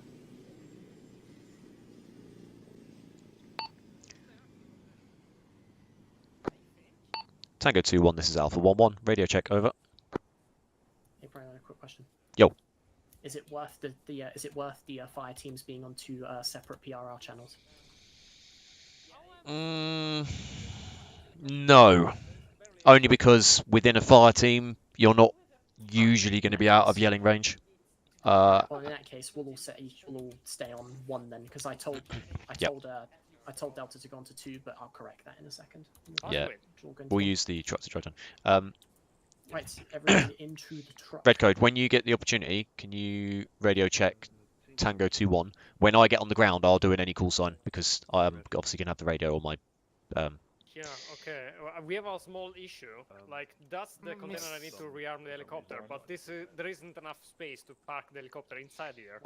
Tango 2-1, this is Alpha 1-1. Radio check over. Hey Brian, a quick question. Yo. Is it worth the fire teams being on two separate PRR channels? No. Only because within a fire team, you're not usually going to be out of yelling range. Well, in that case, we'll all stay on one then, because I told Delta to go on to two, but I'll correct that in a second. Yeah, we'll use the truck to try to. Right, everyone into the truck. Red Code, when you get the opportunity, can you radio check Tango 2-1? When I get on the ground, I'll do an any call sign, because I'm obviously going to have the radio on my... Yeah, okay. We have a small issue. Like, that's the container I need to rearm the helicopter, but there isn't enough space to park the helicopter inside here.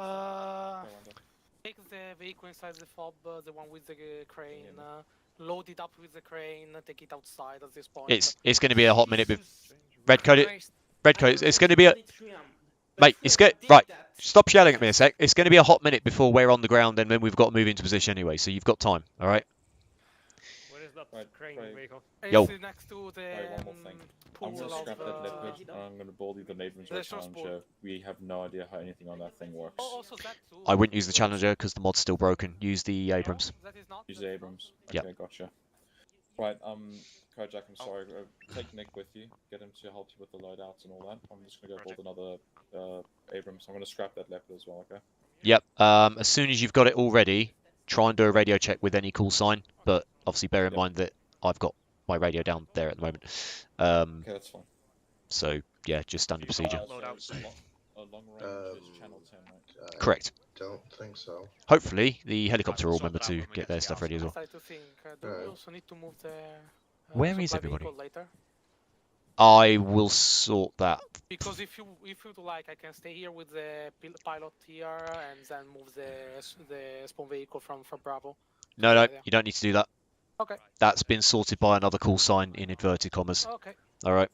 Take the vehicle inside the fob, the one with the crane, load it up with the crane, take it outside at this point. It's going to be a hot minute. Red Code, it's going to be a... Mate, it's good. Right, stop yelling at me a sec. It's going to be a hot minute before we're on the ground, and then we've got to move into position anyway, so you've got time, all right? Crane vehicle. Yo. Next to the one more thing. I'm going to scrap that leopard and I'm going to bold the Maidens or Challenger. We have no idea how anything on that thing works. I wouldn't use the Challenger because the mod's still broken. Use the Abrams. Use the Abrams. Okay, yep. Gotcha. Right, Kojak, I'm sorry. Take Nick with you. Get him to help you with the loadouts and all that. I'm just going to go build another Abrams. I'm going to scrap that leopard as well, okay? Yep. As soon as you've got it all ready, try and do a radio check with any call sign, but obviously bear in mind that I've got my radio down there at the moment. Okay, that's fine. So, yeah, just standard procedure. Long range is channel 10, right? Correct. Don't think so. Hopefully, the helicopter will remember to get their stuff ready as well. We also need to move the where is everybody? Later. I will sort that. Because if you like, I can stay here with the pilot here and then move the spawn vehicle from Bravo. No, you don't need to do that. Okay. That's been sorted by another call sign in inverted commas. Okay. All right.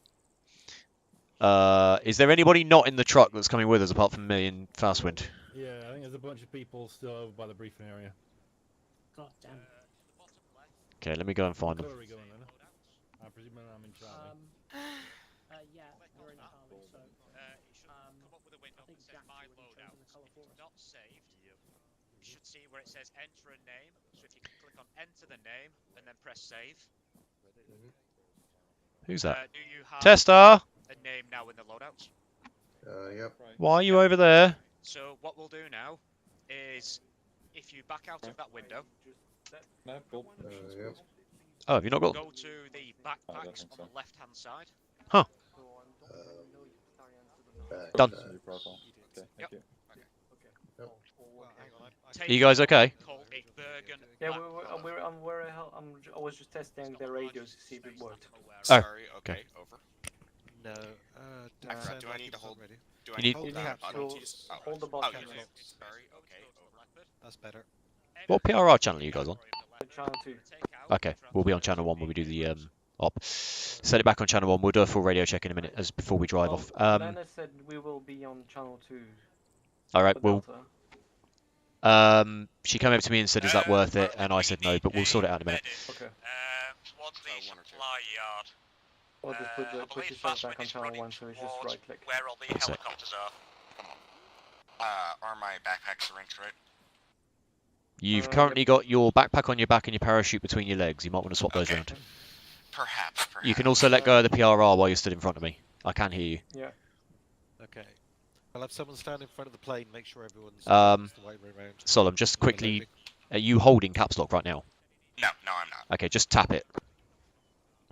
Is there anybody not in the truck that's coming with us apart from me and Fastwind? Yeah, I think there's a bunch of people still over by the briefing area. God damn. Okay, let me go and find them. Where are we going then? I presume I'm in Charlie. Yeah, we're in Charlie, so I think Jack's already chosen the colour for us. Not saved. You should see where it says enter a name. So if you can click on enter the name and then press save. Who's that? Do you have Tester! a name now in the loadouts? Yep. Why are you over there? So what we'll do now is if you back out of that window. Yep. Oh, have you not got... Go to the backpacks on the left hand side. Huh. Done. Okay, thank you. Are you guys okay? Yeah, I was just testing the radios to see if it worked. Sorry, okay, over. No, Do I need to hold? Do I You need need- to hold that button to use? Oh, hold the oh, button. you do. Sorry, okay, over. that's better. What PRR channel are you guys on? Channel 2. Okay, we'll be on channel 1 when we do the op. Set it back on channel 1. We'll do a full radio check in a minute as before we drive off. Lana said we will be on channel 2. All right, for we'll... Delta. She came over to me and said, is that worth it? And I said no, but we'll sort it out in a minute. Okay. Towards the supply yard. I'll just put yourself back on channel 1, so it's just right click. Where all the That's it. helicopters are. Come on. Are my backpacks linked, right? You've currently got your backpack on your back and your parachute between your legs. You might want to swap those around. Perhaps. You can also let go of the PRR while you're stood in front of me. I can hear you. Yeah. Okay. I'll have someone stand in front of the plane, make sure everyone's Um, the right way around. Solemn, just quickly, are you holding caps lock right now? No, I'm not. Okay, just tap it.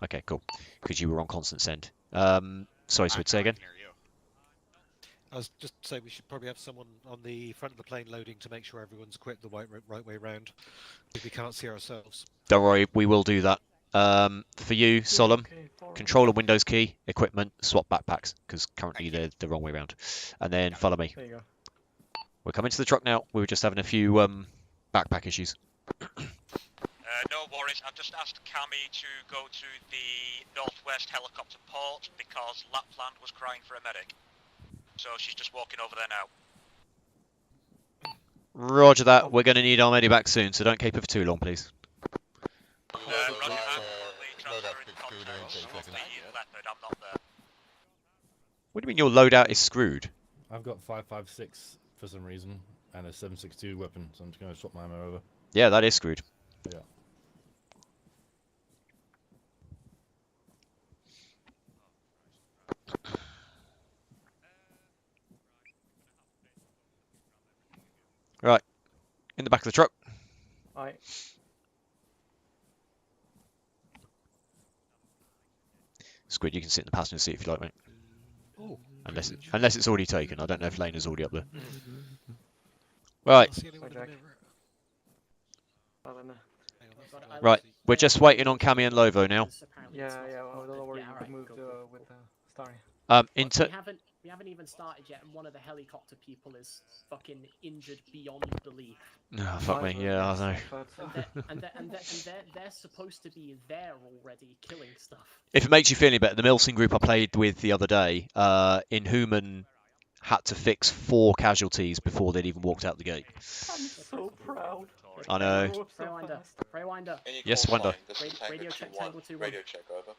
Okay, cool. Because you were on constant send. Sorry, Swid, say again. I was just saying we should probably have someone on the front of the plane loading to make sure everyone's equipped the right way round. If we can't see ourselves. Don't worry, we will do that. For you, Solemn, controller Windows key, equipment, swap backpacks, because currently they're the wrong way around. And then follow me. There you go. We're coming to the truck now. We were just having a few backpack issues. No worries, I've just asked Cammy to go to the northwest helicopter port because Lapland was crying for a medic. So she's just walking over there now. Roger that. We're going to need our medivac soon, so don't keep it for too long, please. Roger, absolutely transferring contacts of the Leopard, I'm not there. What do you mean your loadout is screwed? I've got 5.56 for some reason, and a 7.62 weapon, so I'm just going to swap my ammo over. Yeah, that is screwed. Yeah. Right. In the back of the truck. Aye. Squid, you can sit in the passenger seat if you like, mate. Oh. Unless it's already taken. I don't know if Lena's already up there. Right. Right. We're just waiting on Cammy and Lovo now. Yeah, I don't know where you moved with Starry. We haven't even started yet, and one of the helicopter people is fucking injured beyond belief. Oh, fuck me. Yeah, I know. And they're supposed to be there already, killing stuff. If it makes you feel any better, the Milsing group I played with the other day, Inhuman had to fix 4 casualties before they'd even walked out the gate. I'm so proud. I know. Preywinder. Yes, Winder. Radio check, Tango 2-1. Radio check, over.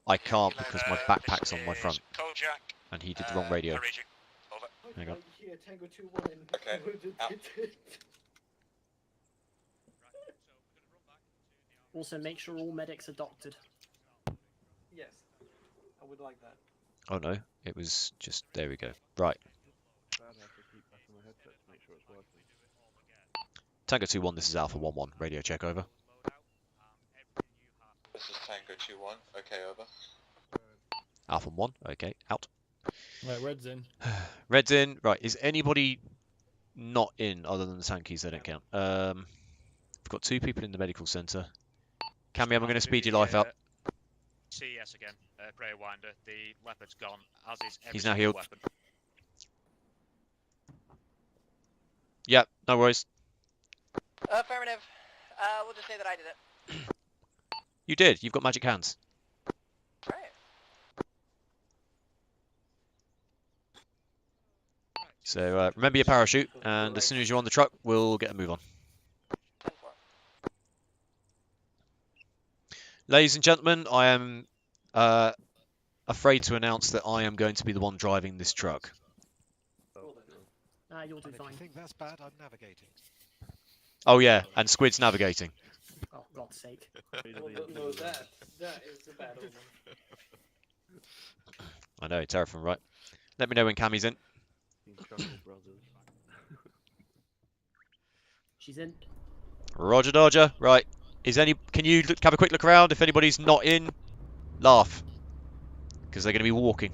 I can't because my backpack's on my front. And he did the wrong radio. Hang on. Okay. Out. Also, make sure all medics are doctored. Yes, I would like that. Oh no, it was just, there we go. Right. Tango 2-1, this is Alpha 1-1. Radio check, over. This is Tango 2-1. Okay, over. Alpha 1, okay, out. Right, Red's in. Red's in. Right, is anybody not in other than the tankies? They don't count. We've got 2 people in the medical centre. Cammy, I'm going to speed your life up. CS again, Preywinder. The Leopard's gone, as is every He's now single healed. weapon. Yep, no worries. Affirmative. We'll just say that I did it. You did. You've got magic hands. Right. So remember your parachute, and as soon as you're on the truck, we'll get a move on. Ladies and gentlemen, I am afraid to announce that I am going to be the one driving this truck. You'll do If fine. you think that's bad, I'm navigating. Oh yeah, and Squid's navigating. Oh, God's sake. No, that is a bad omen. I know, terrifying, right? Let me know when Cammy's in. She's in. Roger Dodger. Right. Can you have a quick look around? If anybody's not in, laugh. Because they're going to be walking.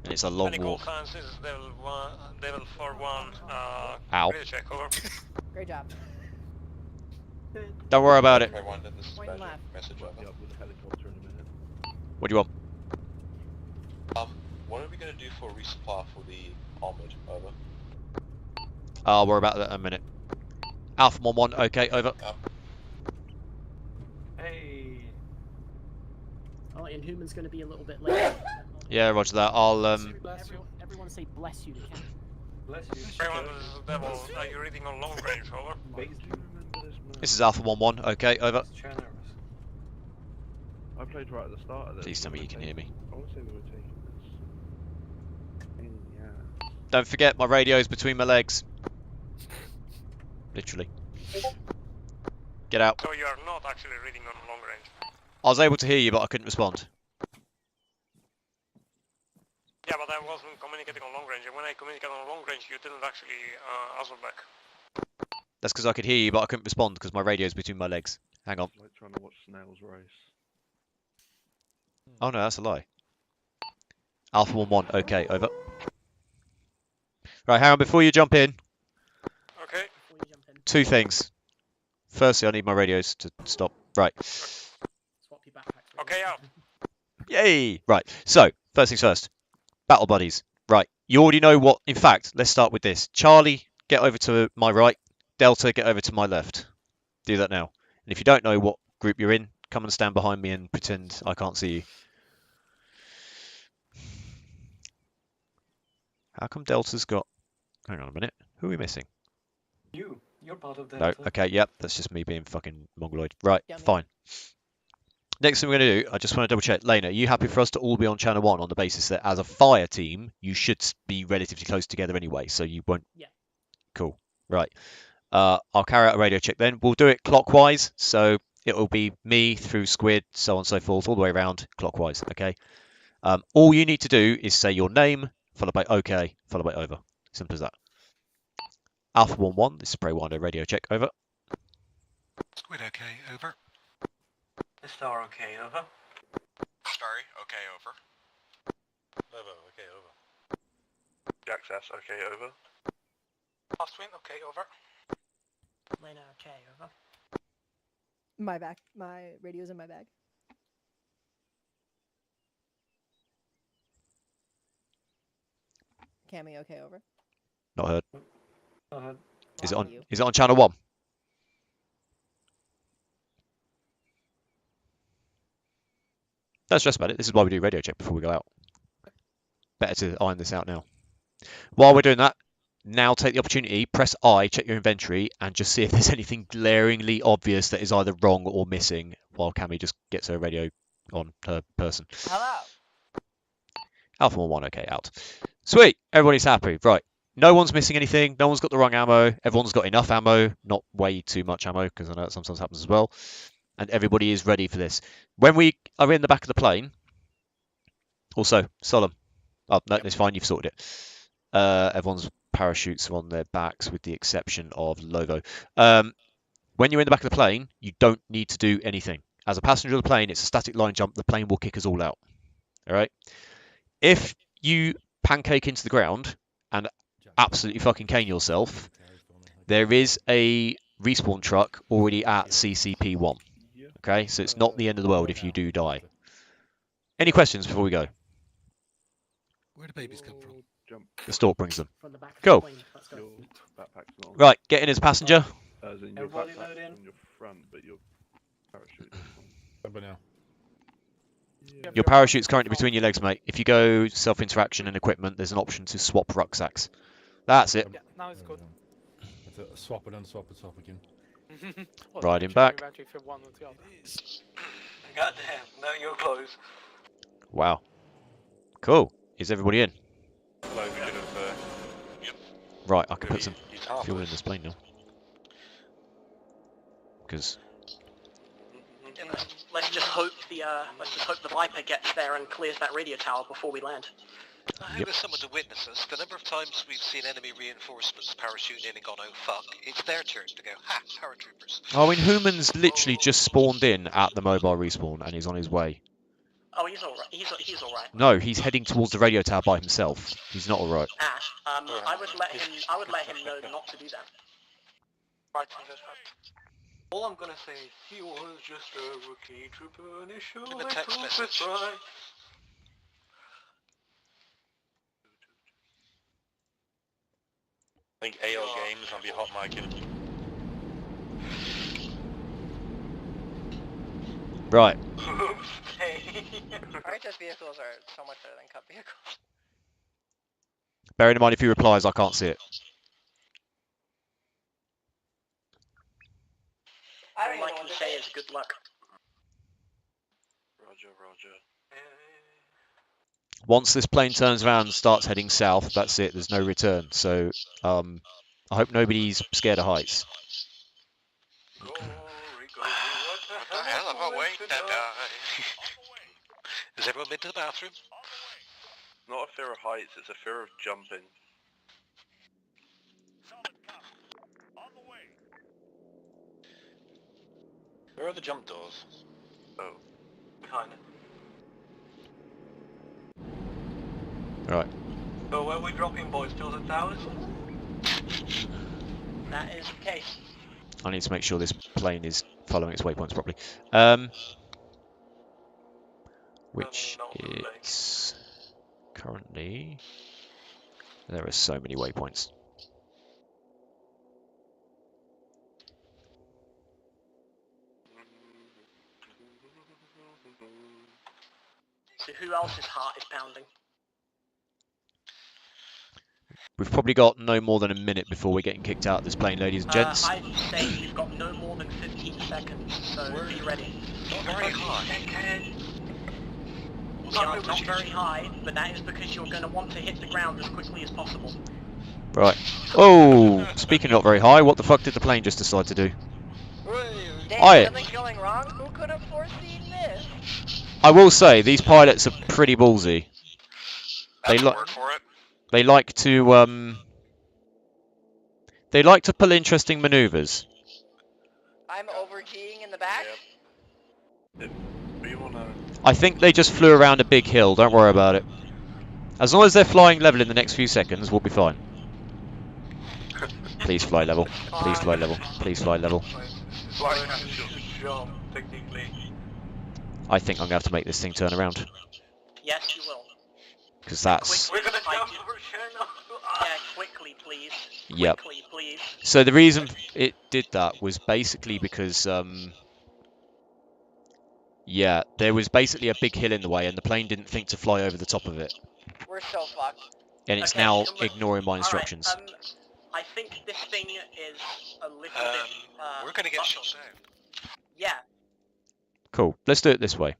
And it's a long walk. This is level 4-1. Ow. Radio check, over. Great job. Don't worry about it. Preywinder, this is Point Badger. left. Message, over. What do you want? What are we going to do for resupply for the armored, over? I'll worry about that in a minute. Alpha 1-1, okay, over. Hey. Oh, Inhuman's going to be a little bit late. Yeah, roger that. I'll Everyone say bless you to Cam. Bless you. Devil, are you reading on long range, over? This is Alpha 1-1, okay, over. I played right at the start of this. Please tell me you can hear me. I want to say we were taking this. Yeah. Don't forget, my radio's between my legs. Literally. Get out. So you are not actually reading on long range. I was able to hear you, but I couldn't respond. Yeah, but I wasn't communicating on long range, and when I communicated on long range, you didn't actually answer back. That's because I could hear you, but I couldn't respond because my radio's between my legs. Hang on. It's like trying to watch snails race. Oh no, that's a lie. Alpha 1-1. Okay, over. Right, hang on. Before you jump in, Okay. two things. Firstly, I need my radios to stop. Right. Swap your backpacks. Okay, out. Yay! Right. So, first things first. Battle buddies. Right. You already know what. In fact, let's start with this. Charlie, get over to my right. Delta, get over to my left. Do that now. And if you don't know what group you're in, come and stand behind me and pretend I can't see you. How come Delta's got... Hang on a minute. Who are we missing? You're part of that. No. Okay, yep. That's just me being fucking mongoloid. Right, Yummy. fine. Next thing we're going to do, I just want to double check. Lena, are you happy for us to all be on channel 1 on the basis that as a fire team, you should be relatively close together anyway, so you won't... Yeah. Cool. Right. I'll carry out a radio check then. We'll do it clockwise, so it will be me through Squid, so on and so forth, all the way around clockwise, okay? All you need to do is say your name, followed by OK, followed by over. Simple as that. Alpha 1-1, this is Preywinder radio check, over. Squid, okay, over. Star, okay, over. Starry, okay, over. Lobo, okay, over. Jacksass, okay, over. Ostwin, okay, over. Lena, okay, over. My radio's in my bag. Cammy, okay, over. Not heard. Not heard. Is it on channel 1? Don't stress about it. This is why we do radio check before we go out. Better to iron this out now. While we're doing that, now take the opportunity, press I, check your inventory, and just see if there's anything glaringly obvious that is either wrong or missing while Cammy just gets her radio on her person. Hello. Alpha 1-1, okay, out. Sweet, everybody's happy. Right, no one's missing anything, no one's got the wrong ammo, everyone's got enough ammo, not way too much ammo, because I know that sometimes happens as well. And everybody is ready for this. When we are in the back of the plane, also, Solemn. Oh, no, it's fine, you've sorted it. Everyone's parachutes are on their backs with the exception of Lovo. When you're in the back of the plane, you don't need to do anything. As a passenger of the plane, it's a static line jump. The plane will kick us all out. All right? If you pancake into the ground and absolutely fucking cane yourself, there is a respawn truck already at CCP1. Okay? So it's not the end of the world if you do die. Any questions before we go? Where do babies come from? The stork brings them. From the back of Cool. the plane. Let's go. Right, get in as a passenger. As in your Everybody backpack load in. on your front, but your parachute. Over now. Your parachute's currently between your legs, mate. If you go self-interaction and equipment, there's an option to swap rucksacks. That's it. Yeah, now it's good. That's it. Swap and unswap and swap again. Well, Riding check back. eventually if you're one or the other. Goddamn, now you're close. Wow. Cool. Is everybody in? Lobo could have, Right, I can put some he's half fuel in us. this plane now. Because And let's just hope the Viper gets there and clears that radio tower before we land. How is someone to witness us? The number of times we've seen enemy reinforcements parachuting in and gone, oh fuck, it's their turn to go, ha, paratroopers. I mean, Human's literally just spawned in at the mobile respawn and he's on his way. Oh, he's alright. He's alright. No, he's heading towards the radio tower by himself. He's not alright. I would let him know not to do that. Right. All I'm gonna say is he was just a rookie trooper and he sure Give him a text message. I think AL Games might be hot micing. Right. RHS vehicles are so much better than Cup vehicles. Bearing in mind if he replies, I can't see it. All I can say is good luck. Roger, roger. Once this plane turns around and starts heading south, that's it. There's no return. So, I hope nobody's scared of heights. What the hell am I waiting to die? Has everyone been to the bathroom? Not a fear of heights, it's a fear of jumping. Where are the jump doors? Oh. Behind it. Right. So where are we dropping, boys? To the towers? That is the case. I need to make sure this plane is following its waypoints properly. Which it's currently... There are so many waypoints. So who else's heart is pounding? We've probably got no more than a minute before we're getting kicked out of this plane, ladies and gents. I'd say we've got no more than 15 seconds, so be ready. Not very high. Yeah, not very high, but that is because you're going to want to hit the ground as quickly as possible. Right. Oh, speaking of not very high, what the fuck did the plane just decide to do? There's something going wrong? Who could have foreseen this? I will say, these pilots are pretty ballsy. They like to pull interesting maneuvers. I'm overheating in the back. I think they just flew around a big hill, don't worry about it. As long as they're flying level in the next few seconds, we'll be fine. Please fly level. Please fly level. Please fly level. I think I'm going to have to make this thing turn around. Yes, you will. Because that's... We're going to jump over Yeah, quickly, please. Yep. Quickly, please. So the reason it did that was basically because... yeah, there was basically a big hill in the way and the plane didn't think to fly over the top of it. We're so fucked. And it's now ignoring my instructions. Right, I think this thing is a little bit... we're going to get shot down. Yeah. Cool. Let's do it this way.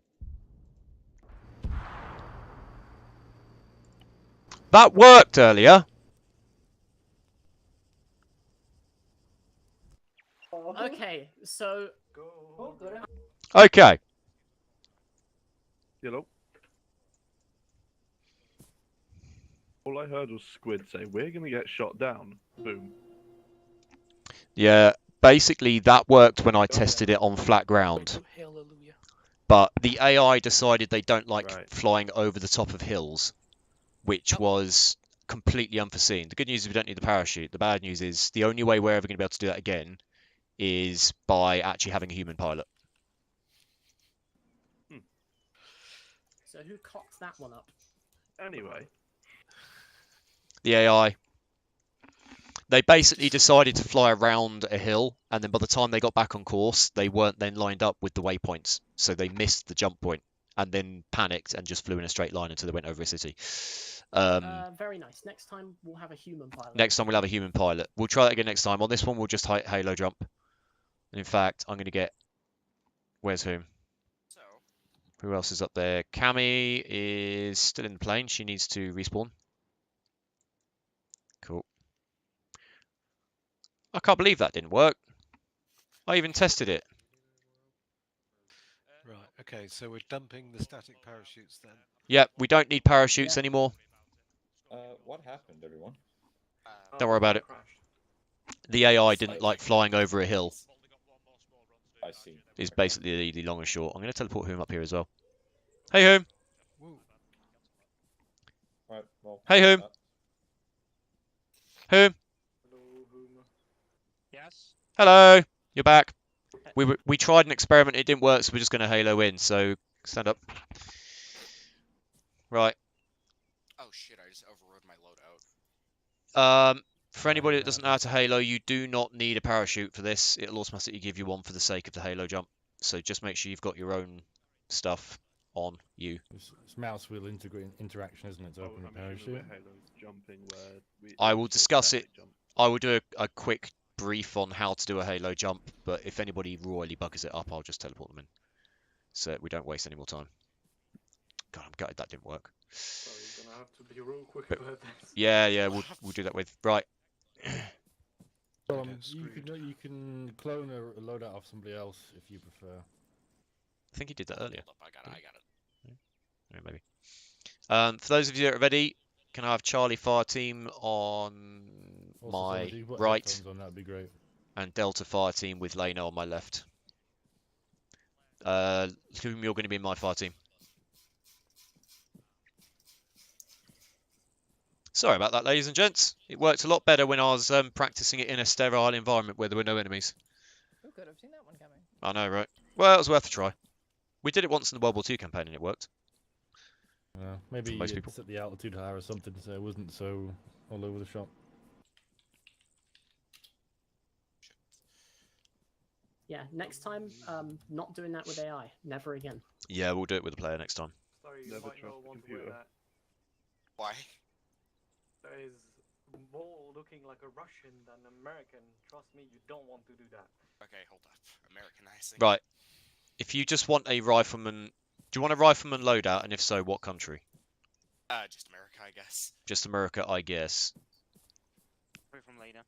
That worked earlier. Okay, so... Okay. Hello. All I heard was Squid say, "We're gonna get shot down." Boom. Yeah, basically that worked when I tested it on flat ground. But the AI decided they don't like flying over the top of hills, which was completely unforeseen. The good news is we don't need the parachute. The bad news is the only way we're ever going to be able to do that again is by actually having a human pilot. So who cocked that one up? Anyway. The AI. They basically decided to fly around a hill, and then by the time they got back on course, they weren't then lined up with the waypoints. So they missed the jump point, and then panicked and just flew in a straight line until they went over a city. Very nice. Next time we'll have a human pilot. Next time we'll have a human pilot. We'll try that again next time. On this one, we'll just halo jump. In fact, I'm going to get... Where's whom? Who else is up there? Cammy is still in the plane. She needs to respawn. Cool. I can't believe that didn't work. I even tested it. Right, okay, so we're dumping the static parachutes then. Yep, we don't need parachutes anymore. What happened, everyone? Don't worry about it. The AI didn't like flying over a hill. I see. Is basically the long and short. I'm going to teleport Whom up here as well. Hey, Whom. Right, well, hey, Whom. Whom. Yes. Hello. You're back. We tried an experiment. It didn't work, so we're just going to halo in. So stand up. Right. Oh shit! I just overrode my loadout. For anybody that doesn't know how to halo, you do not need a parachute for this. It'll automatically give you one for the sake of the halo jump. So just make sure you've got your own stuff on you. It's mouse wheel interaction, isn't it, to open the parachute? I will discuss it. I will do a quick brief on how to do a halo jump, but if anybody royally buggers it up, I'll just teleport them in. So we don't waste any more time. God, I'm gutted that didn't work. So you're gonna have to be real quick But, about this. yeah, we'll do that with right. You can clone a loadout off somebody else if you prefer. I think he did that earlier. I got it. Yeah, maybe. For those of you that are ready, can I have Charlie Fire Team on my right, on, that'd be great. and Delta Fire Team with Lena on my left? whom you're going to be in my fire team. Sorry about that, ladies and gents. It worked a lot better when I was practicing it in a sterile environment where there were no enemies. Who could have seen that one coming? I know, right? Well, it was worth a try. We did it once in the World War II campaign and it worked. Maybe most people. it's at the altitude higher or something, so it wasn't so all over the shop. Yeah, next time, not doing that with AI. Never again. Yeah, we'll do it with a player next time. Sorry, you Never might trust not the want to wear computer. that. Why? That is more looking like a Russian than American. Trust me, you don't want to do that. Okay, hold up. Americanizing. Right. If you just want a rifleman... Do you want a rifleman loadout? And if so, what country? Just America, I guess. Just America, I guess. Probably from later.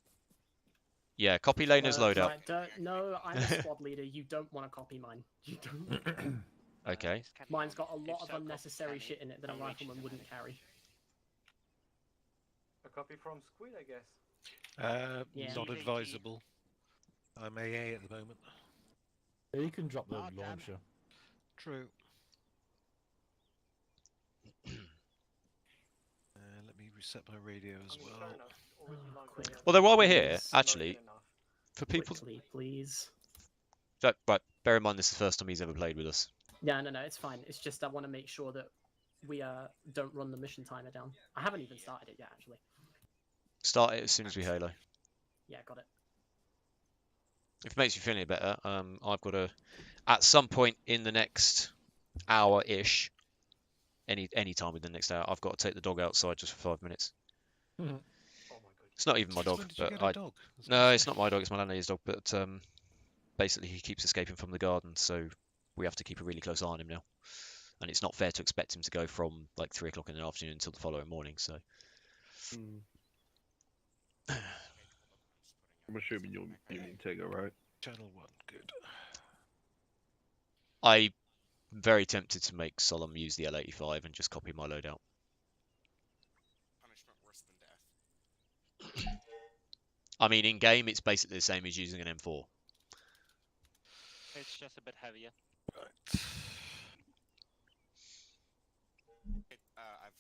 Yeah, copy Lena's loadout. No, I'm a squad leader. You don't want to copy mine. You don't. Okay. Mine's got a lot of unnecessary shit in it that a rifleman wouldn't carry. A copy from Squid, I guess. Yeah. Not advisable. I'm AA at the moment. Yeah, you can drop the launcher. True. Let me reset my radio as well. Although while we're here, actually, for people... Quickly, please. Right, bear in mind this is the first time he's ever played with us. Yeah, no, it's fine. It's just I want to make sure that we don't run the mission timer down. I haven't even started it yet, actually. Start it as soon as we halo. Yeah, got it. If it makes you feel any better, I've got to... At some point in the next hour-ish, any time in the next hour, I've got to take the dog outside just for 5 minutes. It's not even my dog, but no, it's not my dog. It's my landlady's dog. But basically, he keeps escaping from the garden, so we have to keep a really close eye on him now. And it's not fair to expect him to go from like 3 o'clock in the afternoon until the following morning. So. I'm assuming you mean Tigger, right? Channel 1, good. I'm very tempted to make Solemn use the L85 and just copy my loadout. Punishment worse than death. I mean, in game, it's basically the same as using an M4. It's just a bit heavier. Right. I've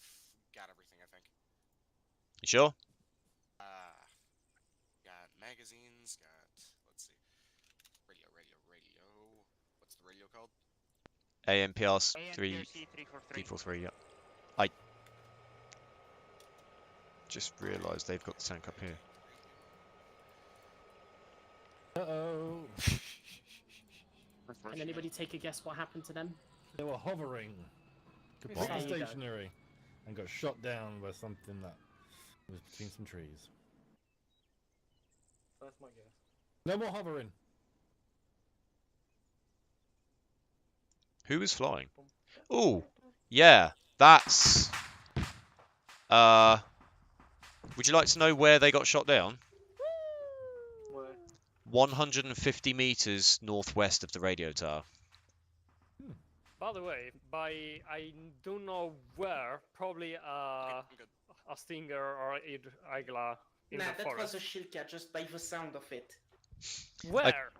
got everything, I think. You sure? Got magazines, let's see. Radio. What's the radio called? AMPRs 343, yeah. I just realised they've got the tank up here. Uh-oh. Can anybody take a guess what happened to them? They were hovering, completely stationary, and got shot down by something that was between some trees. That's my guess. No more hovering. Who was flying? Oh, yeah, that's... would you like to know where they got shot down? Where? 150 meters northwest of the radio tower. By the way, I don't know where, probably a stinger or a Igla in Nah, the that forest. was a Shilka just by the sound of it. Where?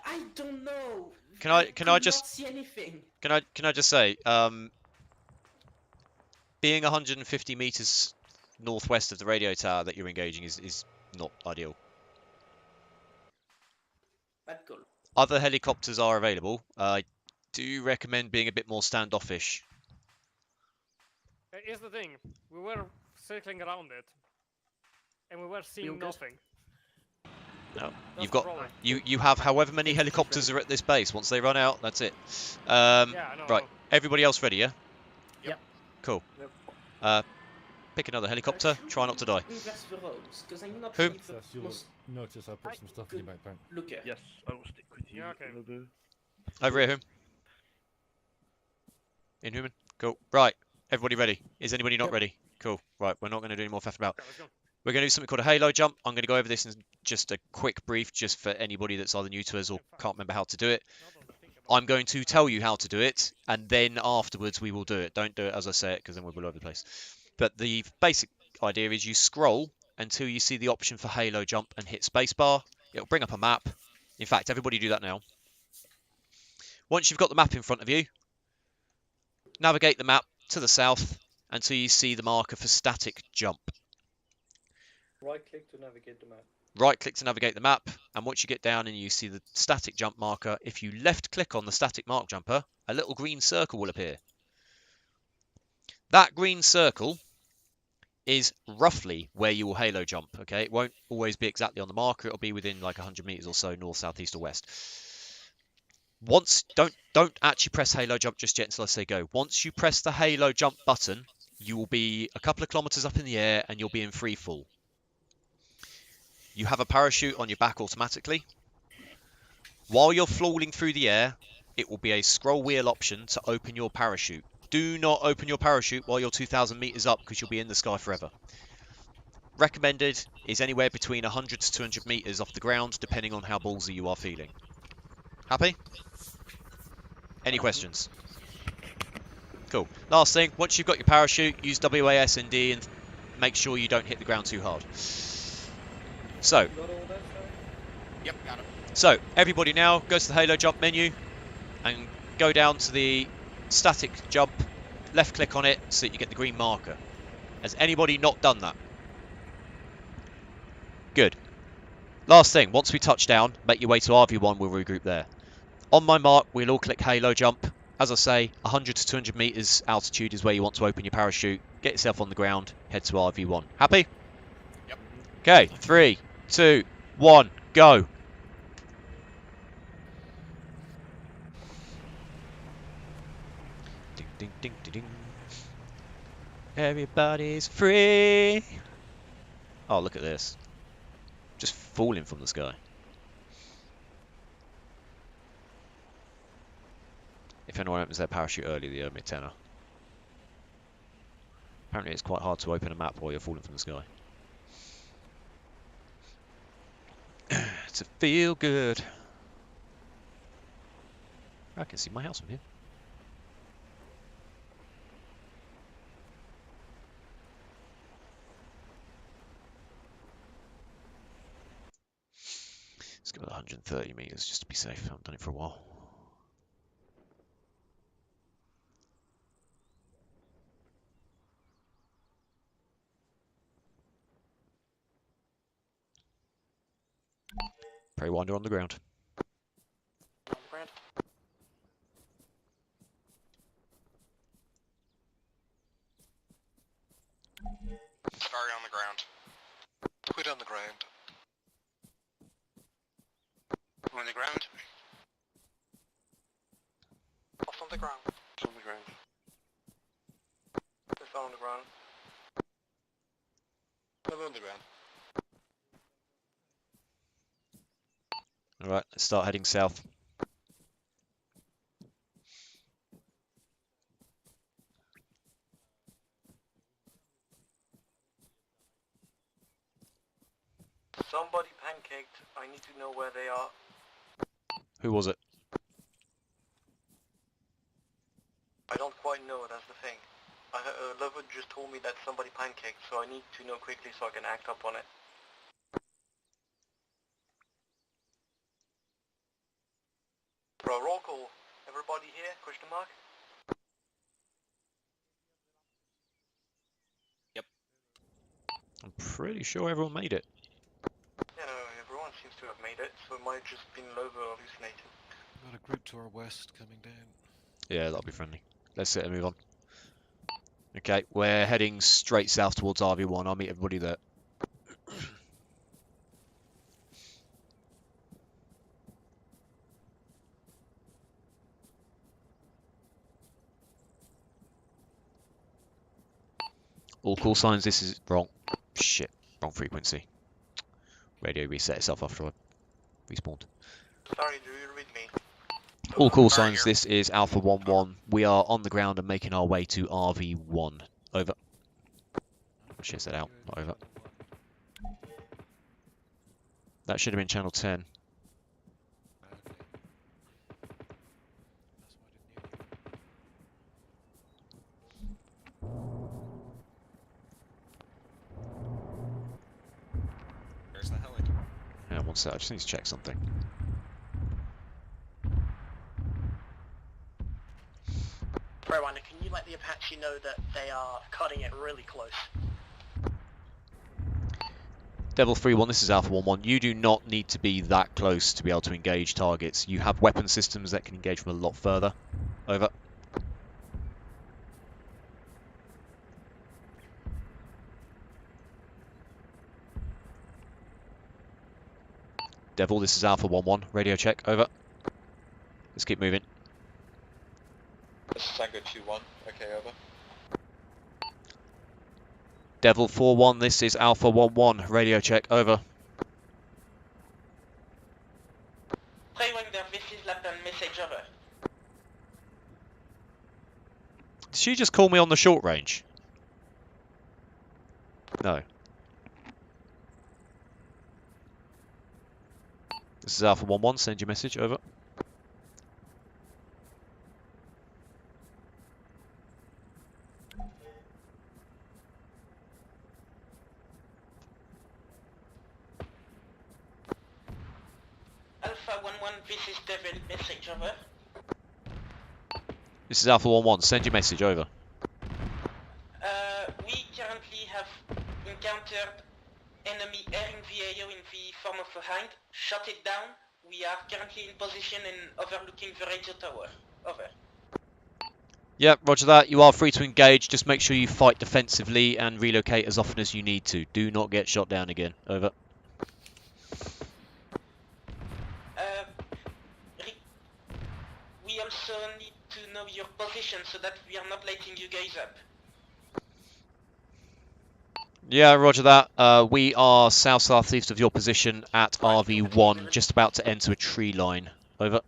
I don't know. Can I could just not see anything. Can I just say, being 150 meters northwest of the radio tower that you're engaging is not ideal. But cool. Other helicopters are available. I do recommend being a bit more standoffish. Here's the thing, we were circling around it, and we were seeing nothing. No, That's you've the got problem. you have however many helicopters are at this base. Once they run out, that's it. I know. Right, everybody else ready? Yeah. Yep. Cool. Pick another helicopter. Try not to die. Inverse the roads, because I'm not Who? really the You'll most... notice I put some stuff in your backpack. Look here. Yes, I will stick with you. Yeah, okay. Over here, whom? Inhuman. Cool. Right. Everybody ready? Is anybody not ready? Cool. Right. We're not going to do any more faff about. We're going to do something called a halo jump. I'm going to go over this in just a quick brief, just for anybody that's either new to us or can't remember how to do it. I'm going to tell you how to do it, and then afterwards we will do it. Don't do it as I say it, because then we'll be all over the place. But the basic idea is you scroll until you see the option for halo jump and hit spacebar. It'll bring up a map. In fact, everybody do that now. Once you've got the map in front of you, navigate the map to the south until you see the marker for static jump. Right-click to navigate the map. Right-click to navigate the map, and once you get down and you see the static jump marker, if you left-click on the static mark jumper, a little green circle will appear. That green circle is roughly where you will halo jump, okay? It won't always be exactly on the marker. It'll be within like 100 meters or so, north, south, east, or west. Don't actually press halo jump just yet until I say go. Once you press the halo jump button, you will be a couple of kilometers up in the air and you'll be in free fall. You have a parachute on your back automatically. While you're falling through the air, it will be a scroll wheel option to open your parachute. Do not open your parachute while you're 2,000 meters up because you'll be in the sky forever. Recommended is anywhere between 100 to 200 meters off the ground, depending on how ballsy you are feeling. Happy? Any questions? Cool. Last thing, once you've got your parachute, use WASD and make sure you don't hit the ground too hard. So, Yep, got it. so everybody now go to the halo jump menu and go down to the static jump, left click on it so that you get the green marker. Has anybody not done that? Good. Last thing, once we touch down, make your way to RV1, we'll regroup there. On my mark, we'll all click halo jump. As I say, 100 to 200 meters altitude is where you want to open your parachute. Get yourself on the ground, head to RV1. Happy? Yep. Okay, 3, 2, 1, go. Ding, ding, ding, ding, ding. Everybody's free. Oh, look at this. Just falling from the sky. If anyone opens their parachute early, they owe me a tenner. Apparently it's quite hard to open a map while you're falling from the sky. To feel good. I can see my house from here. Let's go with 130 meters just to be safe. I haven't done it for a while. Preywinder on the ground. Starry on the ground. Quit on the ground. On the ground. Off on the ground. On the ground. Just on the ground. On the ground. Alright, let's start heading south. Somebody pancaked. I need to know where they are. Who was it? I don't quite know, that's the thing. Lover just told me that somebody pancaked, so I need to know quickly so I can act up on it. Bro, roll call. Everybody here? Question mark? Yep. I'm pretty sure everyone made it. Yeah, no, everyone seems to have made it, so it might have just been Lover hallucinating. Got a group to our west coming down. Yeah, that'll be friendly. Let's sit and move on. Okay, we're heading straight south towards RV1. I'll meet everybody there. All call signs, this is wrong. Shit, wrong frequency. Radio reset itself after I respawned. Sorry, do you read me? All call signs, this is Alpha 1-1. We are on the ground and making our way to RV1. Over. Shit said out, not over. That should have been channel 10. There's the heli. Yeah, one sec, I just need to check something. Preywinder, can you let the Apache know that they are cutting it really close? Devil 3-1, this is Alpha 1-1. You do not need to be that close to be able to engage targets. You have weapon systems that can engage from a lot further. Over. Devil, this is Alpha 1-1. Radio check. Over. Let's keep moving. This is Tango 2-1. Okay, over. Devil 4-1, this is Alpha 1-1. Radio check. Over. Preywinder, this is Latin, message over. Did she just call me on the short range? No. This is Alpha 1-1, send your message, over. Alpha 1-1, this is Devil, message over. This is Alpha 1-1, send your message, over. We currently have encountered enemy airing VAO in the form of a hind. Shut it down. We are currently in position and overlooking the radio tower. Over. Yep, roger that. You are free to engage. Just make sure you fight defensively and relocate as often as you need to. Do not get shot down again. Over. We also need to know your position so that we are not lighting you guys up. Yeah, roger that. We are south-southeast of your position at RV1, just about to enter a tree line. Over.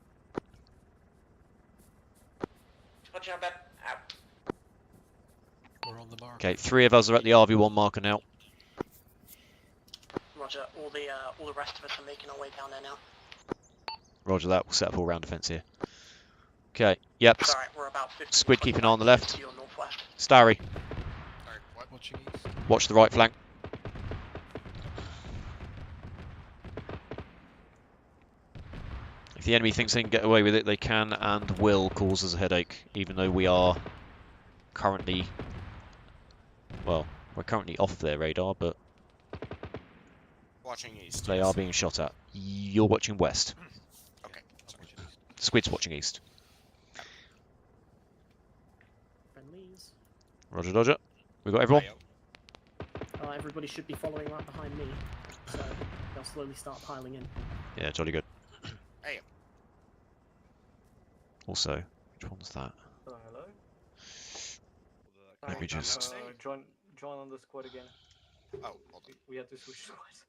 Roger that. Out. We're on the mark. Okay, 3 of us are at the RV1 marker now. Roger, all the rest of us are making our way down there now. Roger that. We'll set up all round defence here. Okay, yep. It's alright, we're about 50 Squid keep an eye on the left. to your northwest. Starry, Alright, what? Watching east. watch the right flank. If the enemy thinks they can get away with it, they can and will cause us a headache, even though we are currently, well, we're currently off their radar, but Watching east. they are being shot at. You're watching west. Okay. Sorry. Squid's watching east. Friendlies. Roger, Dodger. We got everyone? Everybody should be following right behind me, so they'll slowly start piling in. Yeah, jolly good. Hey. Also, which one's that? Hello. Let me just... Join on the squad again. Oh, hold on. We had to switch squads.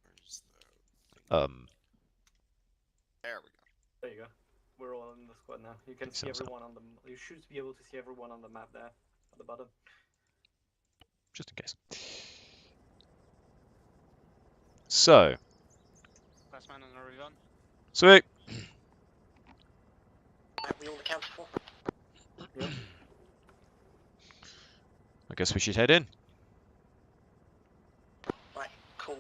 Where's the... There we go. There you go. We're all in the squad now. You can see everyone on the. You should be able to see everyone on the map there at the bottom. Just in case. So. Last man on the rerun. Sweet. We all accounted for. I guess we should head in. Right, cool.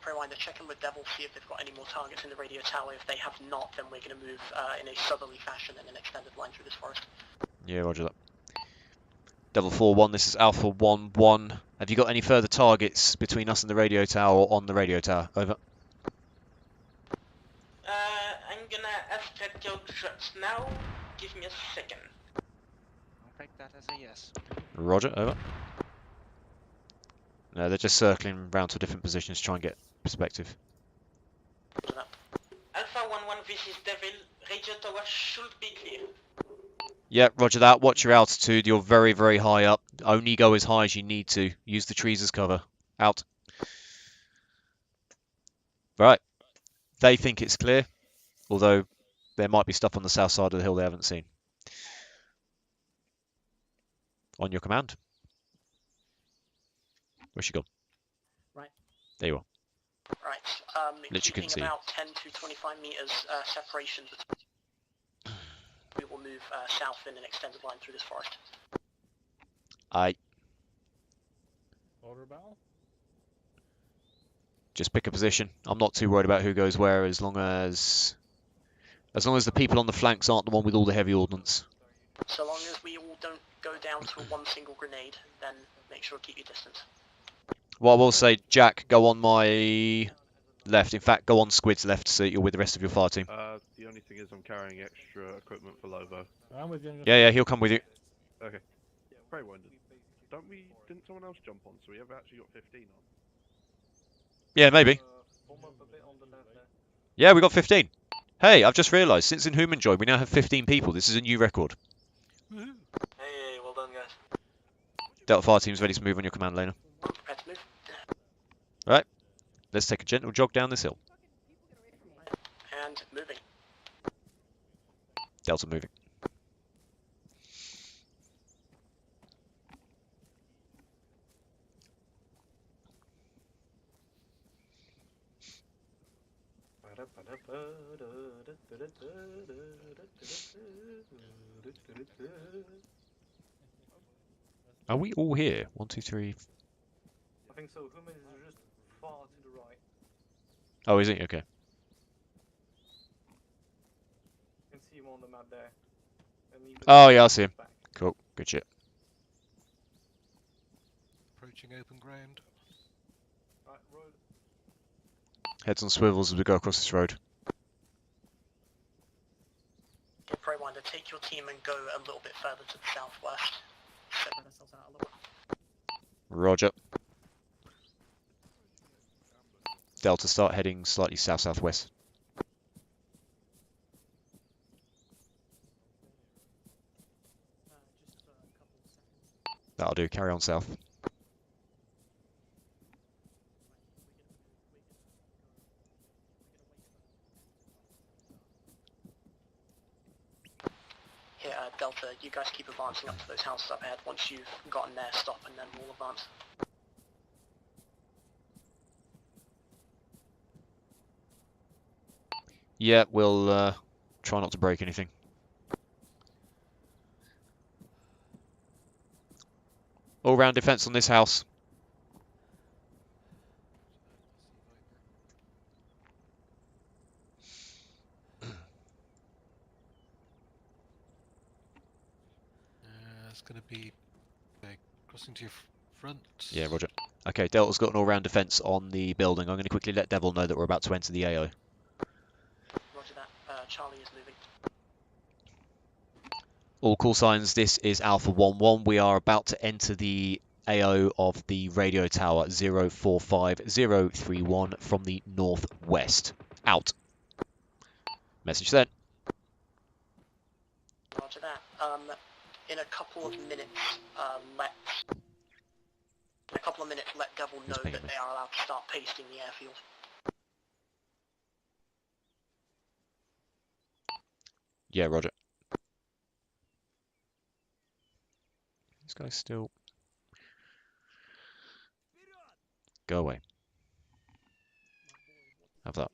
Preywinder, check in with Devil, see if they've got any more targets in the radio tower. If they have not, then we're going to move in a southerly fashion in an extended line through this forest. Yeah, roger that. Devil 4-1, this is Alpha 1-1. Have you got any further targets between us and the radio tower or on the radio tower? Over. I'm gonna ask that your shots now. Give me a second. I'll take that as a yes. Roger, over. No, they're just circling around to different positions to try and get perspective. Alpha 1-1, this is Devil. Radio tower should be clear. Yep, roger that. Watch your altitude. You're very, very high up. Only go as high as you need to. Use the trees as cover. Out. Right. They think it's clear, although there might be stuff on the south side of the hill they haven't seen. On your command. Where's she gone? Right. There you are. Right. Literally Keeping couldn't see. about 10 to 25 meters separation. We will move south in an extended line through this forest. Aye. Order battle? Just pick a position. I'm not too worried about who goes where as long as the people on the flanks aren't the one with all the heavy ordnance. So long as we all don't go down to one single grenade, then make sure to keep your distance. What I will say, Jack, go on my left. In fact, go on Squid's left so you're with the rest of your fire team. The only thing is I'm carrying extra equipment for Lovo. I'm with you. Yeah, he'll come with you. Okay. Preywinder, didn't someone else jump on, so we have actually got 15 on? Yeah, maybe. Yeah, we got 15. Hey, I've just realised, since in Human Joy, we now have 15 people. This is a new record. Hey, well done, guys. Delta fire team's ready to move on your command, Lena. Prepared to move. Right, let's take a gentle jog down this hill. And moving. Delta moving. Are we all here? 1, 2, 3. I think so. Human is just far to the right. Oh, is he? Okay. You can see him on the map there. Oh, yeah, I see him. Cool. Good shit. Approaching open ground. Right, road. Heads on swivels as we go across this road. Okay, Preywinder, take your team and go a little bit further to the southwest. Separate ourselves out a little. Roger. Delta, start heading slightly south-southwest. That'll do. Carry on south. Here, Delta, you guys keep advancing up to those houses up ahead. Once you've gotten there, stop and then we'll advance. Yeah, we'll try not to break anything. All-round defense on this house. It's going to be crossing to your front. Yeah, roger. Okay, Delta's got an all-round defense on the building. I'm going to quickly let Devil know that we're about to enter the AO. Roger that. Charlie is moving. All call signs, this is Alpha 1-1. We are about to enter the AO of the radio tower 045031 from the northwest. Out. Message sent. Roger that. In a couple of minutes, let Devil know that they are allowed to start pasting the airfield. Yeah, roger. This guy's still... Go away. Have that.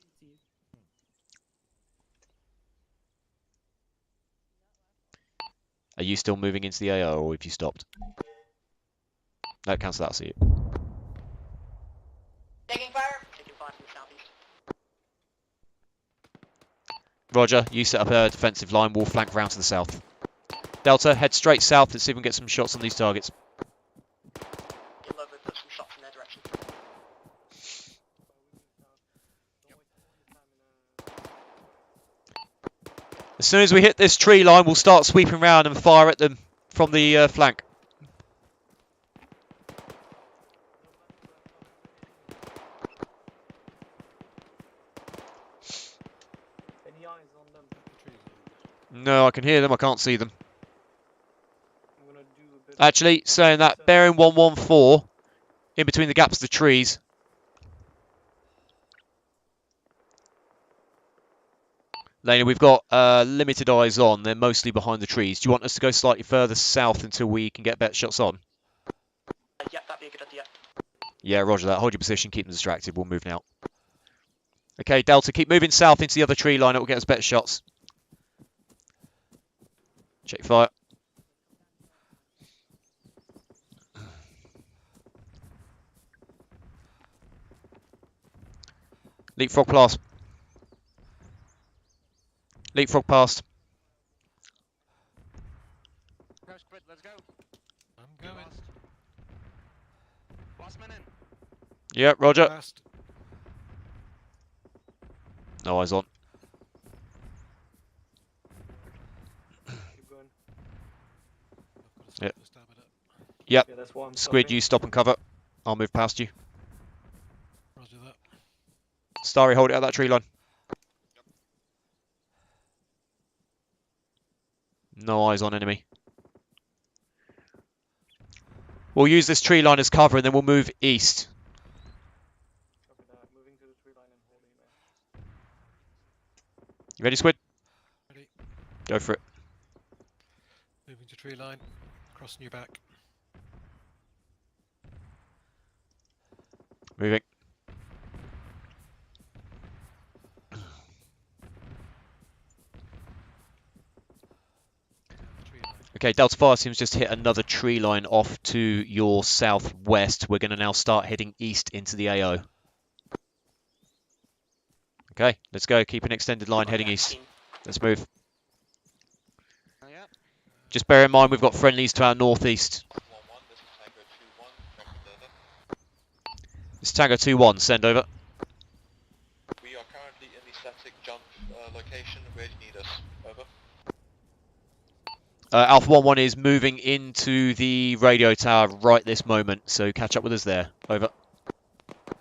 Are you still moving into the AO, or have you stopped? No, cancel that, I'll see you. Taking fire! Taking fire from the southeast. Roger, you set up a defensive line, we'll flank round to the south. Delta, head straight south, let's see if we can get some shots on these targets. Get Lobo, put some shots in their direction. As soon as we hit this tree line, we'll start sweeping round and fire at them from the flank. Any eyes on them? No, I can hear them, I can't see them. Actually, saying that, bearing 114 in between the gaps of the trees. Lena, we've got limited eyes on. They're mostly behind the trees. Do you want us to go slightly further south until we can get better shots on? Yeah, that'd be a good idea. Yeah, roger that. Hold your position, keep them distracted. We'll move now. Okay, Delta, keep moving south into the other tree line. It will get us better shots. Check fire. Leapfrog past. Leapfrog past. let's go. I'm going. Last man in. Yep, roger. Last. No eyes on. Keep going. Yep. Yeah, Yep. that's why I'm Squid, stopping. you stop and cover. I'll move past you. Roger that. Starry, hold it at that tree line. No eyes on enemy. We'll use this tree line as cover and then we'll move east. Moving to the tree line and holding there. You ready, Squid? Ready. Go for it. Moving to tree line. Crossing your back. Moving. Okay, Delta Fire Team's just hit another tree line off to your southwest. We're going to now start heading east into the AO. Okay, let's go. Keep an extended line heading east. Let's move. Just bear in mind we've got friendlies to our northeast. It's Tango 2-1, send over. We are currently in the static jump location. Where do you need us? Over. Alpha 1-1 is moving into the radio tower right this moment, so catch up with us there. Over.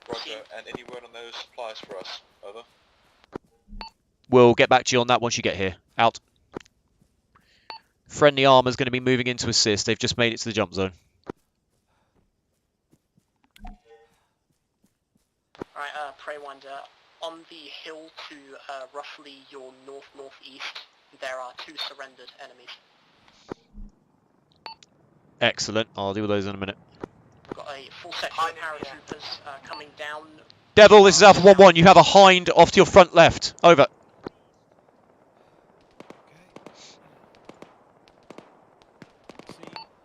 Roger, and any word on those supplies for us? Over. We'll get back to you on that once you get here. Out. Friendly Arma's going to be moving in to assist. They've just made it to the jump zone. Alright, Preywinder, on the hill to roughly your north-northeast, there are 2 surrendered enemies. Excellent. I'll deal with those in a minute. Got a full section of paratroopers coming down. Devil, this is Alpha 1-1. You have a hind off to your front left. Over.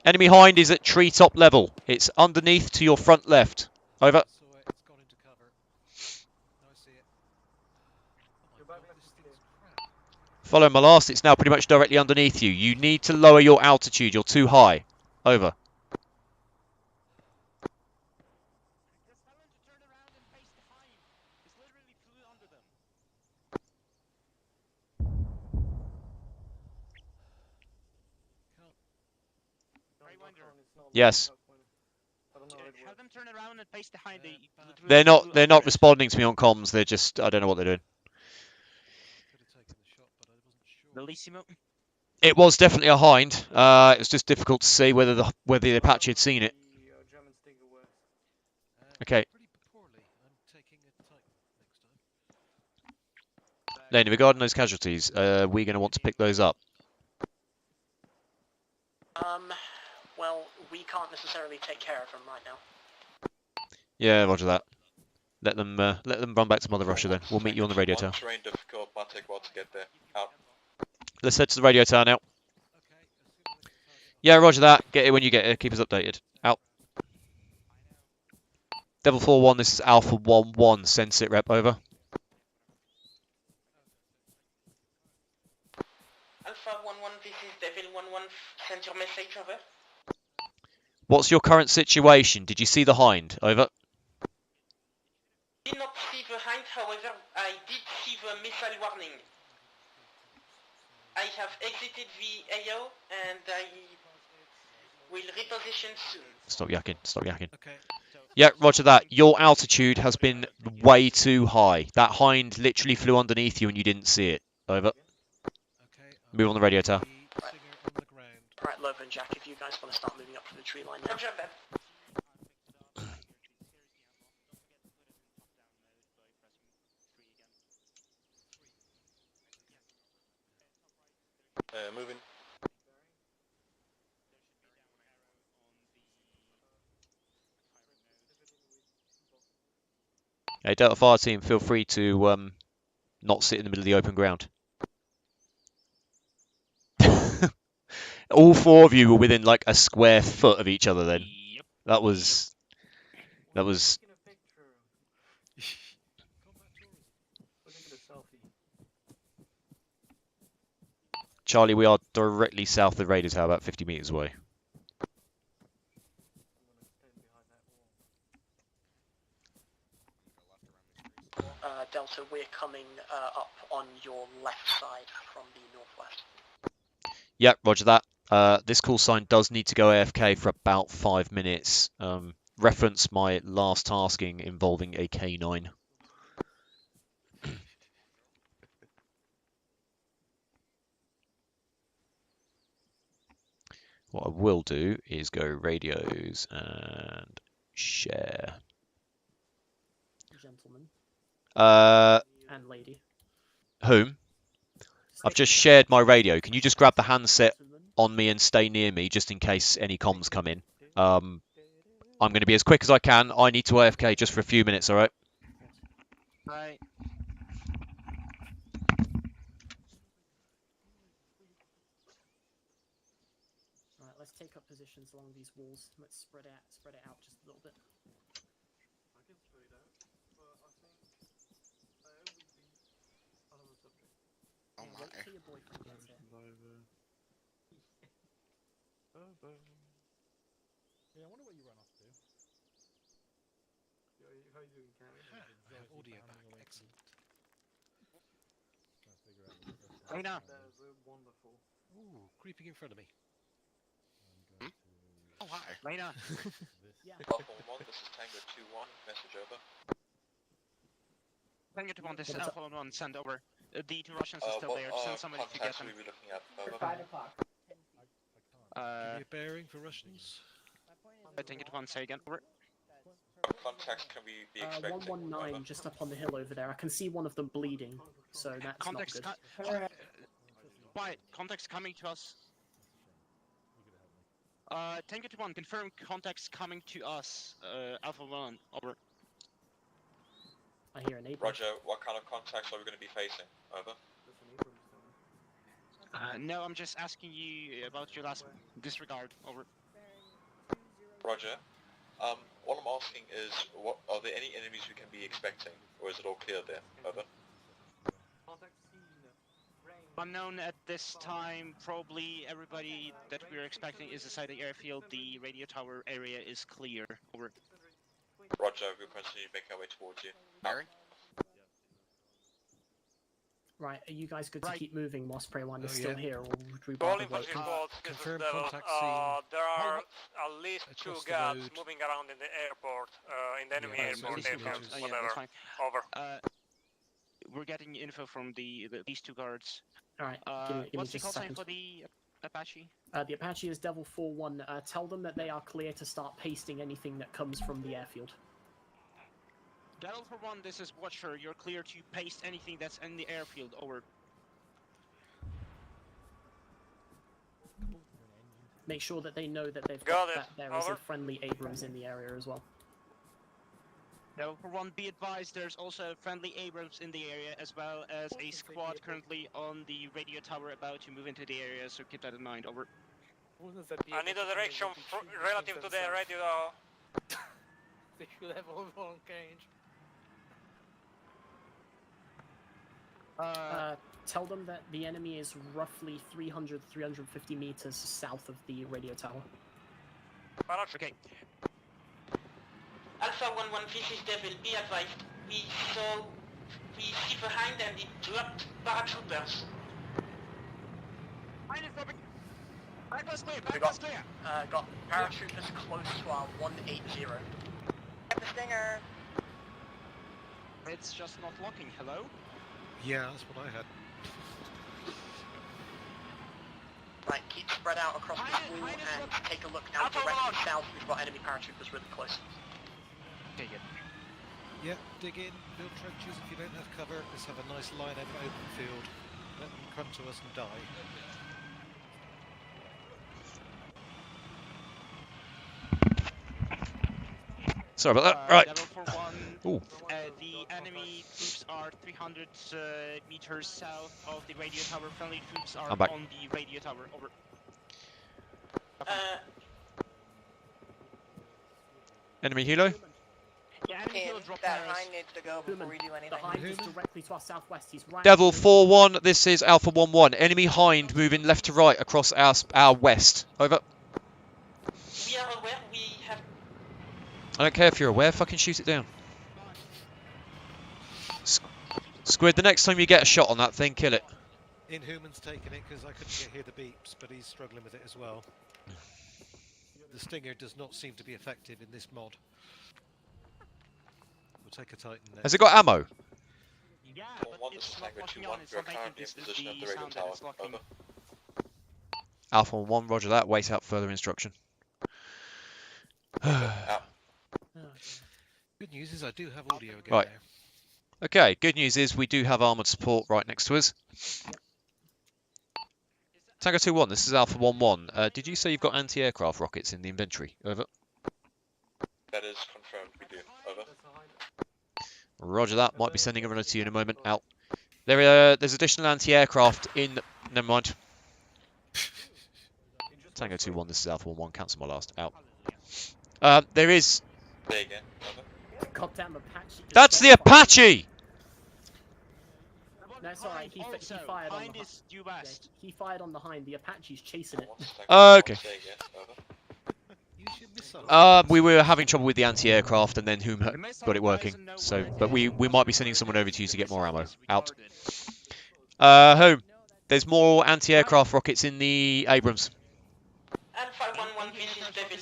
Enemy hind is at treetop level. It's underneath to your front left. Over. Follow my last. It's now pretty much directly underneath you. You need to lower your altitude. You're too high. Over. Yes. Have them turn around and face behind the. They're not responding to me on comms. They're just, I don't know what they're doing. Bellissimo. It was definitely a hind. It was just difficult to see whether the Apache had seen it. Okay. Lane, regarding those casualties, we're going to want to pick those up. Well, we can't necessarily take care of them right now. Yeah, roger that. Let them run back to Mother Russia then. We'll meet you on the radio tower. Terrain difficult, might take a while to get there. Out. Let's head to the radio tower now. Yeah, roger that. Get here when you get here. Keep us updated. Out. Devil 4-1, this is Alpha 1-1. Send sit rep, over. Alpha 1-1, this is Devil 1-1, send your message, over. What's your current situation? Did you see the hind? Over. Did not see the hind, however, I did see the missile warning. I have exited the AO and I will reposition soon. Stop yakking. Stop yakking. Yeah, roger that. Your altitude has been way too high. That hind literally flew underneath you and you didn't see it. Over. Move on the radio tower. Right, Lover and Jack, if you guys want to start moving up to the tree line now. Roger that. Moving. Hey, Delta Fire Team, feel free to not sit in the middle of the open ground. All 4 of you were within like a square foot of each other then. Yep. That was... Charlie, we are directly south of the radio tower, about 50 meters away. Yep, roger that. This call sign does need to go AFK for about 5 minutes. Reference my last tasking involving a K9. What I will do is go radios and share. Gentlemen. And lady. Whom? I've just shared my radio. Can you just grab the handset on me and stay near me just in case any comms come in? I'm going to be as quick as I can. I need to AFK just for a few minutes, alright? Right. Alright, let's take up positions along these walls. Let's spread it out just a little bit. I can spread it out, but I think I would be another subject. Oh my. Wait till your boyfriend gets here. Yeah, I wonder what you run off to. How you doing, Karen? I have audio back. Excellent. Lena! That is wonderful. Ooh, creeping in front of me. Oh, hi. Lena! Yeah. Alpha 1, this is Tango 2-1, message over. Tango 2-1, this is Alpha 1, send over. The 2 Russians are still What there, send somebody to get contacts them. will we be looking at? Over. 5 o'clock. Give me a bearing for Russians. Tango 2-1, say again, over. What contacts can we be expecting? 119 just up on the hill over there. I can see one of them bleeding, so that's Context not good. Quiet, context coming to us. Tango 2-1, confirm contacts coming to us. Alpha 1, over. I hear an Abrams. Roger, what kind of contacts are we going to be facing? Over. No, I'm just asking you about your last disregard, over. Roger. What I'm asking is, what are there any enemies we can be expecting, or is it all clear there? Over. Unknown at this time, probably everybody that we're expecting is inside the airfield. The radio tower area is clear, over. Roger, we'll continue making our way towards you. Bearing? Right, are you guys good to keep moving whilst Preywinder is Oh, still yeah. here, or would we All rather wait? infantry squads, this is confirm Devil. contact scene. There are at least 2 across the guards road. moving around in the airport, in the enemy Yeah, so airport, these airfield, meters. Yeah, whatever. that's fine. Over. We're getting info from these 2 guards. Alright, give me What's the just call a sign second. for the Apache? The Apache is Devil 4-1. Tell them that they are clear to start pasting anything that comes from the airfield. Devil 4-1, this is Watcher. You're clear to paste anything that's in the airfield, over. Make sure that they know that they've Got got it. that there is Over. a friendly Abrams in the area as well. Devil 4-1, be advised, there's also friendly Abrams in the area, as well as a squad currently on the radio tower about to move into the area, so keep that in mind, over. I need a direction relative to the radio. They should have all on range. Tell them that the enemy is roughly 300-350 meters south of the radio tower. Okay. Alpha 1-1, this is Devil, be advised. We see behind and it dropped paratroopers. Backpass clear, We backpass clear! got paratroopers close to our 180. Get the stinger. It's just not locking, hello? Yeah, that's what I had. Right, keep spread out across the wall and take a look now directly south. We've got enemy paratroopers really close. Okay, good. Yeah, dig in, build trenches if you don't have cover. Let's have a nice line over open field. Let them come to us and die. Sorry about that. Right. Devil 4-1, Ooh. the enemy troops are 300 meters south of the radio tower. Friendly troops are I'm back. on the radio tower, over. Enemy helo? Yeah, enemy Ian, helo drop that arrows. Hind needs to go before we do The anything. Hind is directly to our southwest. He's right. Devil 4-1, this is Alpha 1-1. Enemy Hind moving left to right across our west. Over. We are aware, we have... I don't care if you're aware, fucking shoot it down. Squid, the next time you get a shot on that thing, kill it. Inhuman's taking it because I couldn't hear the beeps, but he's struggling with it as well. The Stinger does not seem to be effective in this mod. We'll take a Titan next. Has it got ammo? Yeah, Well, but this it's is not Tango locking 2-1. on. It's We are not making currently in this position at the the radio sound that tower. it's locking. Over. Alpha 1, roger that. Wait out further instruction. Out. Good news is I do have audio again Right. now. Okay, good news is we do have armoured support right next to us. Tango 2-1, this is Alpha 1-1. Did you say you've got anti-aircraft rockets in the inventory? Over. That is confirmed, we do. Over. Roger that. Might be sending a runner to you in a moment. Out. There's additional anti-aircraft in... Never mind. Tango 2-1, this is Alpha 1-1. Cancel my last. Out. There is... There again. Over. Goddamn Apache. That's the Apache! No, it's alright. He fired on the is due west. Yeah, he fired on the hind. The Apache's chasing it. Okay. Say again. Over. We were having trouble with the anti-aircraft, and then Whom got it working. So, but we might be sending someone over to you to get more ammo. Out. Home. There's more anti-aircraft rockets in the Abrams. Alpha 1-1, this is Devil.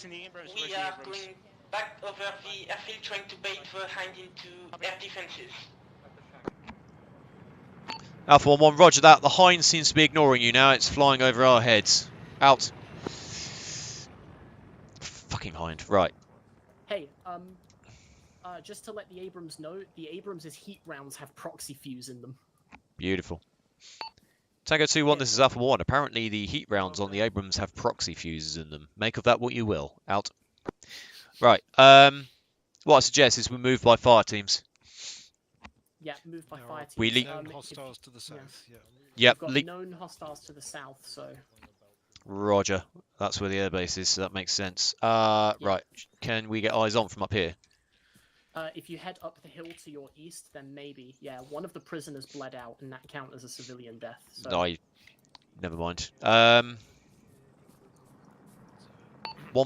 We are going back over the airfield trying to bait the hind into air defenses. Alpha 1-1, roger that. The Hind seems to be ignoring you now. It's flying over our heads. Out. Fucking Hind. Right. Hey, just to let the Abrams know, the Abrams' heat rounds have proxy fuse in them. Beautiful. Tango 2-1, this is Alpha 1. Apparently the heat rounds on the Abrams have proxy fuses in them. Make of that what you will. Out. Right. What I suggest is we move by fire teams. Yeah, move by fire teams. We known hostiles to the south. Yeah. Yep. We've got known hostiles to the south, so. Roger. That's where the airbase is, so that makes sense. Right. Can we get eyes on from up here? If you head up the hill to your east, then maybe. Yeah, one of the prisoners bled out, and that counts as a civilian death. So. Never mind. One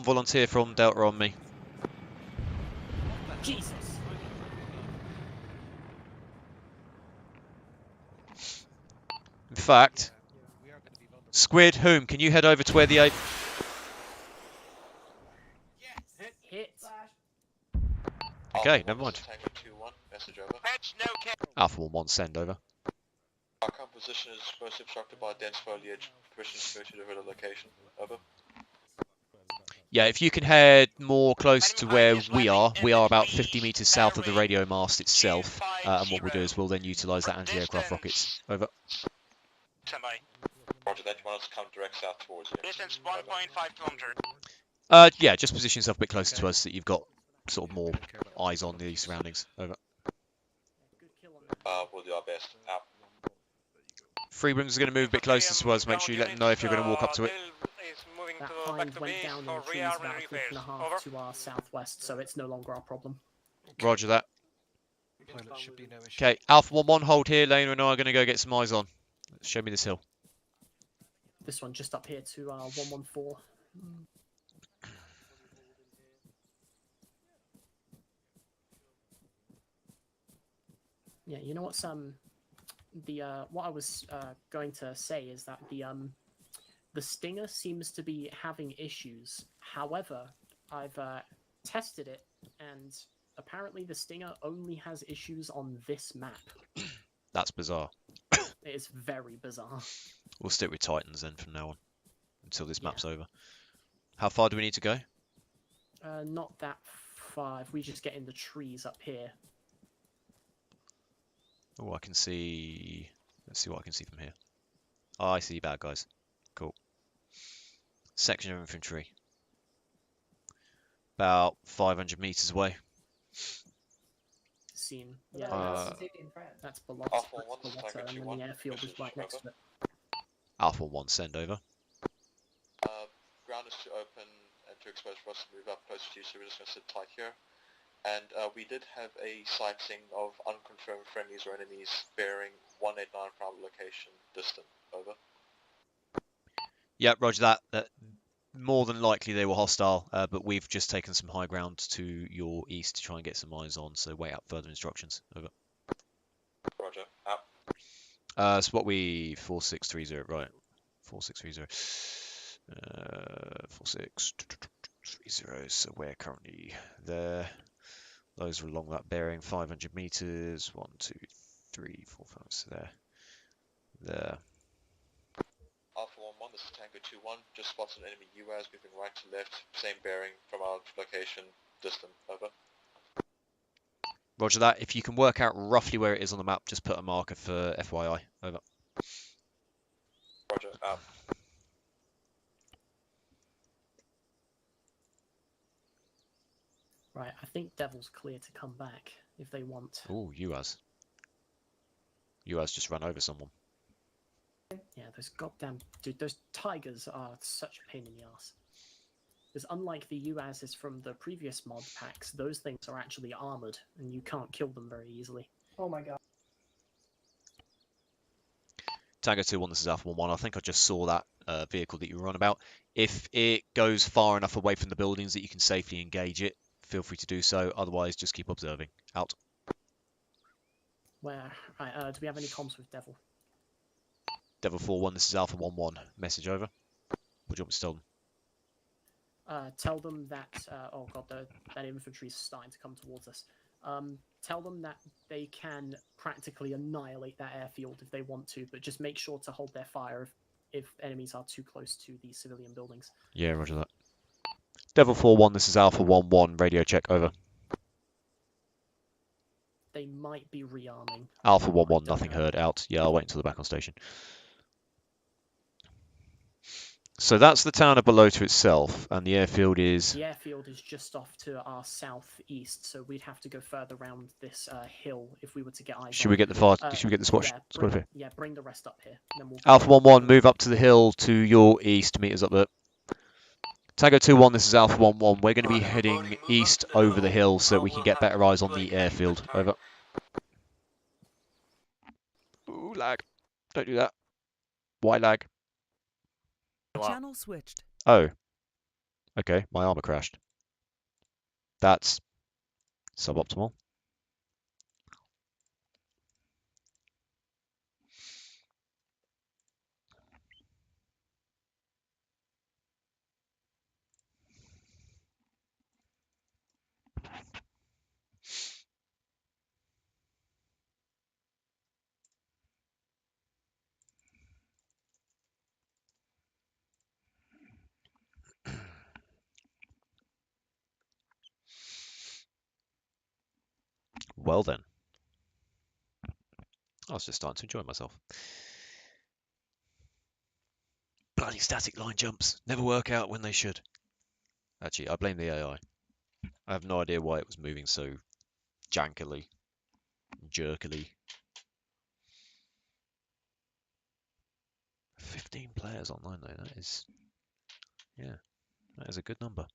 volunteer from Delta on me. Jesus. In fact, Squid, Whom, can you head over to where the Hit. Okay, never mind. Tango 2-1, message over. Alpha 1-1, send over. Our composition is mostly obstructed by dense foliage. Permission to go to the river location. Over. Yeah, if you can head more close to where we are about 50 meters south of the radio mast itself, and what we'll do is we'll then utilize that anti-aircraft rockets. Over. Standby. Roger that, you want us to come direct south towards you. Distance 1.5 kilometer. Yeah, just position yourself a bit closer to us so that you've got sort of more eyes on the surroundings. Over. We'll do our best. Out. Freebrings is going to move a bit closer to us. Make sure you let them know if you're going to walk up to it. That hind went down in the trees about a click and a half to our southwest, so it's no longer our problem. Roger that. Pilot should be no issue. Okay, Alpha 1-1, hold here. Lena and I are going to go get some eyes on. Show me this hill. This one just up here to 114. Yeah, you know what's what I was going to say is that the Stinger seems to be having issues. However, I've tested it, and apparently the Stinger only has issues on this map. That's bizarre. It is very bizarre. We'll stick with Titans then from now on, until this map's over. How far do we need to go? Not that far. If we just get in the trees up here. Oh, I can see... Let's see what I can see from here. Oh, I see bad guys. Cool. Section of infantry. About 500 meters away. Seen. Yeah, that's Balota, and then the airfield is right next to it. Alpha 1, send over. Ground is too open and too exposed for us to move up closer to you, so we're just going to sit tight here. And we did have a sighting of unconfirmed friendlies or enemies bearing 189 from our location distant. Over. Yep, roger that. More than likely they were hostile, but we've just taken some high ground to your east to try and get some eyes on, so wait out further instructions. Over. Roger. Out. So what we 4630, right? 4630. 4630. So we're currently there. Those are along that bearing, 500 meters. 1, 2, 3, 4, 5. So there. There. Alpha 1-1, this is Tango 2-1. Just spotted an enemy UAS moving right to left, same bearing from our location, distant. Over. Roger that. If you can work out roughly where it is on the map, just put a marker for FYI. Over. Roger, out. Right, I think Devil's clear to come back if they want. Oh, UAS. UAS just run over someone. Yeah, those goddamn... Dude, those tigers are such a pain in the ass. Because unlike the UASs from the previous mod packs, those things are actually armored, and you can't kill them very easily. Oh my god. Tango 2-1, this is Alpha 1-1. I think I just saw that vehicle that you were on about. If it goes far enough away from the buildings that you can safely engage it, feel free to do so. Otherwise, just keep observing. Out. Where? Right, do we have any comms with Devil? Devil 4-1, this is Alpha 1-1. Message over. What do you want me to tell them? Tell them that... oh god, that infantry's starting to come towards us. Tell them that they can practically annihilate that airfield if they want to, but just make sure to hold their fire if enemies are too close to the civilian buildings. Yeah, roger that. Devil 4-1, this is Alpha 1-1. Radio check, over. They might be rearming. Alpha 1-1, nothing heard, out. Yeah, I'll wait until they're back on station. So that's the town of Balota itself, and the airfield is... The airfield is just off to our southeast, so we'd have to go further around this hill if we were to get eyes Should we get the should we get the squad? Yeah, here? Yeah, bring the rest up here. Then we'll Alpha 1-1, move up to the hill to your east, meet us up there. Tango 2-1, this is Alpha 1-1. We're going to be heading east over the hill so that we can get better eyes on the airfield. Over. Ooh, lag. Don't do that. Why lag? Channel switched. Oh. Okay, my armor crashed. That's suboptimal. Well then. I was just starting to enjoy myself. Bloody static line jumps. Never work out when they should. Actually, I blame the AI. I have no idea why it was moving so jankily, jerkily. 15 players online though, that is... Yeah, that is a good number.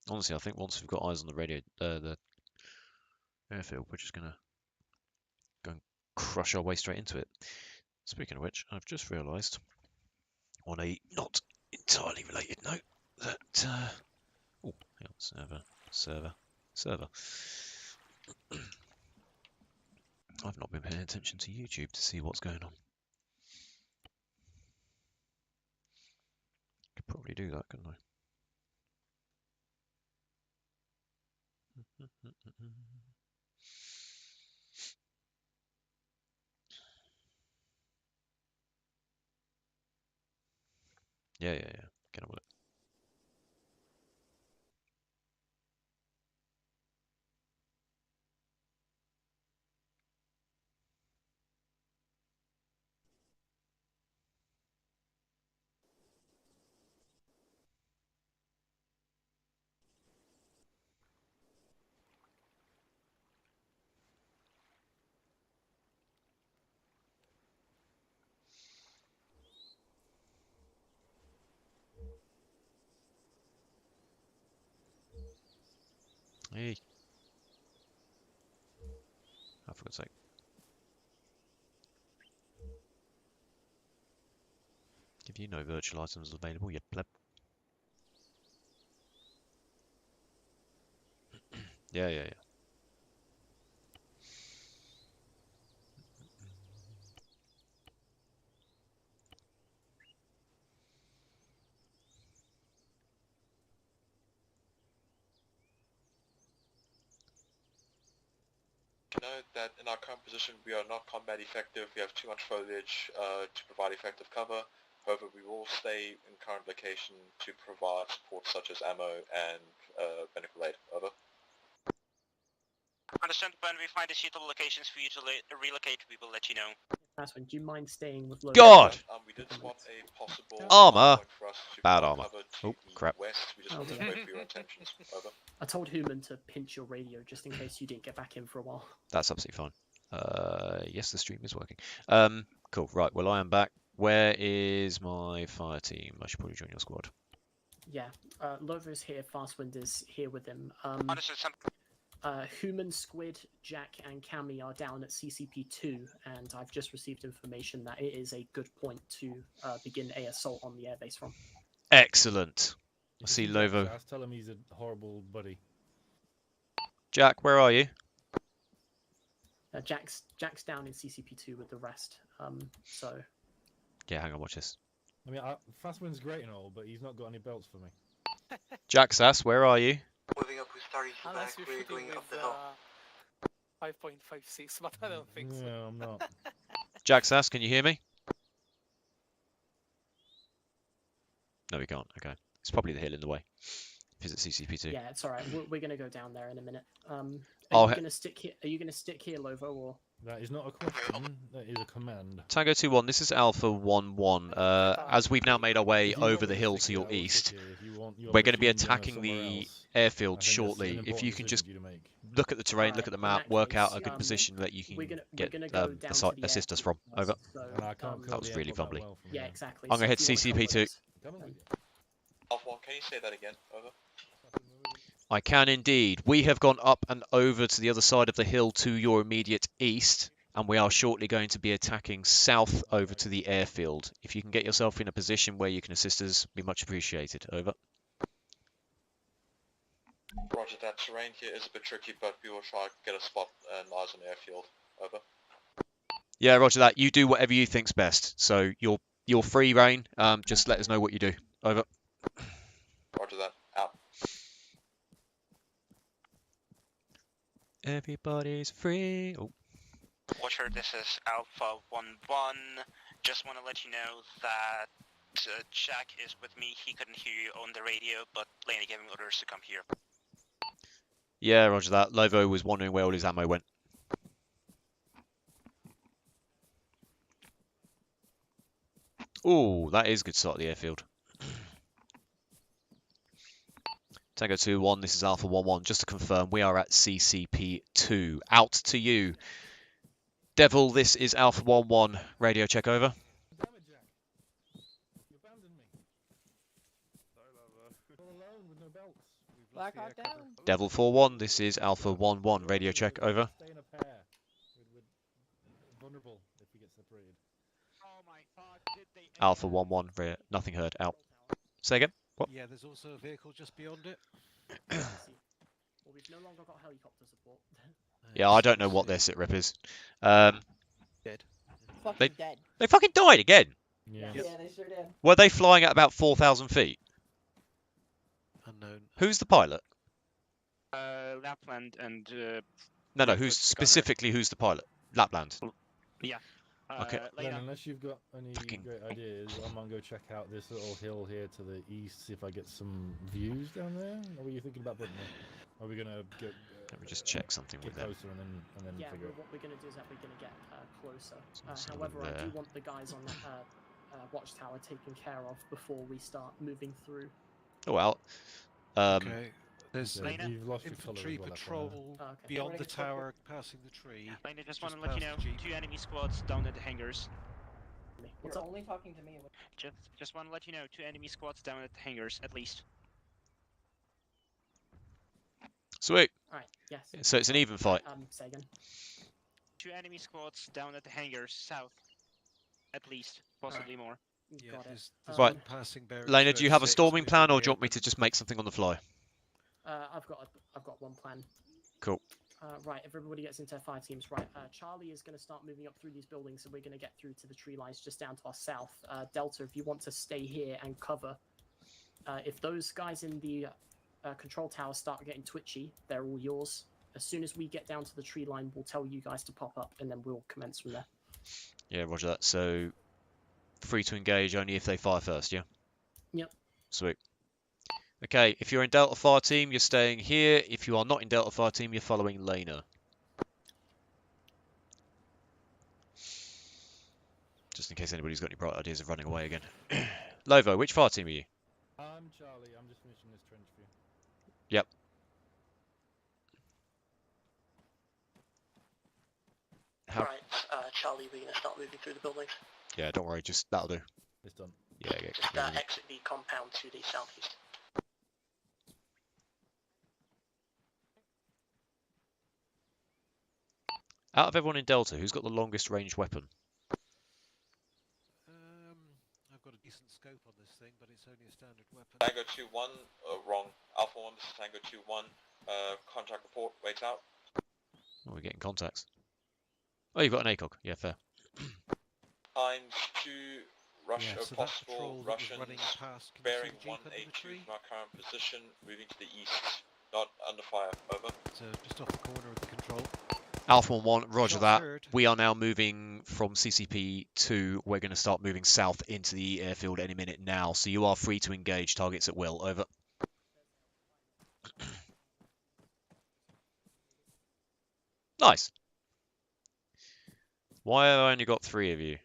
Honestly, I think once we've got eyes on the radio, the airfield, we're just gonna go and crush our way straight into it. Speaking of which, I've just realised, on a not entirely related note, that oh, hang on, server. I've not been paying attention to YouTube to see what's going on. Could probably do that, couldn't I? Yeah. Get on with it. Hey. Oh, for God's sake. Give you no virtual items available, you pleb. Yeah, yeah, yeah. Note that in our current position we are not combat effective. We have too much foliage to provide effective cover. However, we will stay in current location to provide support such as ammo and medical aid. Over. Understand. When we find the suitable locations for you to relocate, we will let you know. That's one. Do you mind staying with low? God! We did spot a possible Armor. point for us to Bad provide armor. cover to Oh, the crap. west. We just wanted to wait for your intentions. Over. I told Human to pinch your radio just in case you didn't get back in for a while. That's absolutely fine. Yes, the stream is working. Cool. Right. Well, I am back. Where is my fire team? I should probably join your squad. Yeah, Lover's here. Fastwind is here with him. Understood. Human, Squid, Jack, and Cammy are down at CCP2, and I've just received information that it is a good point to begin a assault on the airbase from. Excellent. I see Lovo. Just tell him he's a horrible buddy. Jack, where are you? Jack's down in CCP2 with the rest. So. Yeah, hang on, watch this. I mean, Fastwind's great and all, but he's not got any belts for me. Jack Sass, where are you? Moving up with Starry Unless back, you're we're shooting going up with the hill. 5.56, but I don't think so. No, I'm not. Jack Sass, can you hear me? No, we can't. Okay. It's probably the hill in the way. Is it CCP2? Yeah, it's all right. We're going to go down there in a minute. Are Oh, you going to stick here? Are you going to stick here, Lovo, or? That is not a question. That is a command. Tango 2-1, this is Alpha 1-1. As we've now made our way over the hill to your east, we're going to be attacking the airfield shortly. If you can just look at the terrain, look at the map, work out a good position that you can get assist us from. Over. That was really fumbly. Yeah, exactly. I'm going to hit CCP2. Alpha 1, can you say that again? Over. I can indeed. We have gone up and over to the other side of the hill to your immediate east, and we are shortly going to be attacking south over to the airfield. If you can get yourself in a position where you can assist us, be much appreciated. Over. Roger that. Terrain here is a bit tricky, but we will try to get a spot and eyes on the airfield. Over. Yeah, roger that. You do whatever you think's best. So you're free reign. Just let us know what you do. Over. Roger that. Out. Everybody's free. Oh. Watcher, this is Alpha 1-1. Just want to let you know that Jack is with me. He couldn't hear you on the radio, but Laney gave him orders to come here. Yeah, roger that. Lovo was wondering where all his ammo went. Oh, that is a good start of the airfield. Tango 2-1, this is Alpha 1-1. Just to confirm, we are at CCP2. Out to you. Devil, this is Alpha 1-1. Radio check over. Damn it, Jack. You abandoned me. All alone with no belts. Blackhawk down. Devil 4-1, this is Alpha 1-1. Radio check over. Stay in a pair. We're vulnerable if we get separated. Oh my fuck, did they... Alpha 1-1, nothing heard. Out. Say again? What? Yeah, there's also a vehicle just beyond it. Well, we've no longer got helicopter support. Yeah, I don't know what their sit rep is. Dead. Fucking dead. They fucking died again. Yeah. Yeah, they sure did. Were they flying at about 4,000 feet? Unknown. Who's the pilot? Lapland and... No, who's specifically who's the pilot? Lapland. Yeah. Okay. Then, unless you've got any great ideas, I might go check out this little hill here to the east, see if I get some views down there. Or were you thinking about putting them? Are we gonna get? Let me just check something with them. Closer and then Yeah, figure well, what we're going to do is that we're going to get closer. Some However, I there. do want the guys on that watchtower taken care of before we start moving through. Oh well. Okay. There's Yeah, you've lost your infantry colour as well, patrol Oh, okay. beyond the tower, passing the tree. Laney, just want to Just let you know, past the jeep. 2 enemy squads down at the hangars. What's You're up? only talking to me. Just want to let you know, 2 enemy squads down at the hangars, at least. Sweet. Alright, yes. So it's an even fight. Say again. 2 enemy squads down at the hangars, south. At least, possibly more. Yeah, Got it. there's Right. one passing bearing Lena, do you have a 36, storming which plan, will or be do you want me open. to just make something on the fly? I've got one plan. Cool. Right, everybody gets into their fire teams. Right, Charlie is going to start moving up through these buildings, and we're going to get through to the tree lines just down to our south. Delta, if you want to stay here and cover, if those guys in the control tower start getting twitchy, they're all yours. As soon as we get down to the tree line, we'll tell you guys to pop up, and then we'll commence from there. Yeah, roger that. So, free to engage only if they fire first, yeah? Yep. Sweet. Okay, if you're in Delta Fire Team, you're staying here. If you are not in Delta Fire Team, you're following Lena. Just in case anybody's got any bright ideas of running away again. Lovo, which fire team are you? I'm Charlie. I'm just finishing this trench view. Yep. How... Right, Charlie, we're going to start moving through the buildings. Yeah, don't worry, just that'll do. It's done. Yeah, yeah. Just exit the compound to the southeast. Out of everyone in Delta, who's got the longest range weapon? I've got a decent scope on this thing, but it's only a standard weapon. Tango 2-1, wrong. Alpha 1, this is Tango 2-1. Contact report, wait out. Oh, we're getting contacts. Oh, you've got an ACOG. Yeah, fair. Times 2, rush Yeah, of so that possible patrol that was Russians, running past, can you bearing see the Jeep under the 182 tree? from our current position, moving to the east. Not under fire, over. So just off the corner of the control. Alpha 1-1, roger Shot that. heard. We are now moving from CCP2. We're going to start moving south into the airfield any minute now. So you are free to engage targets at will. Over. Nice. Why have I only got 3 of you?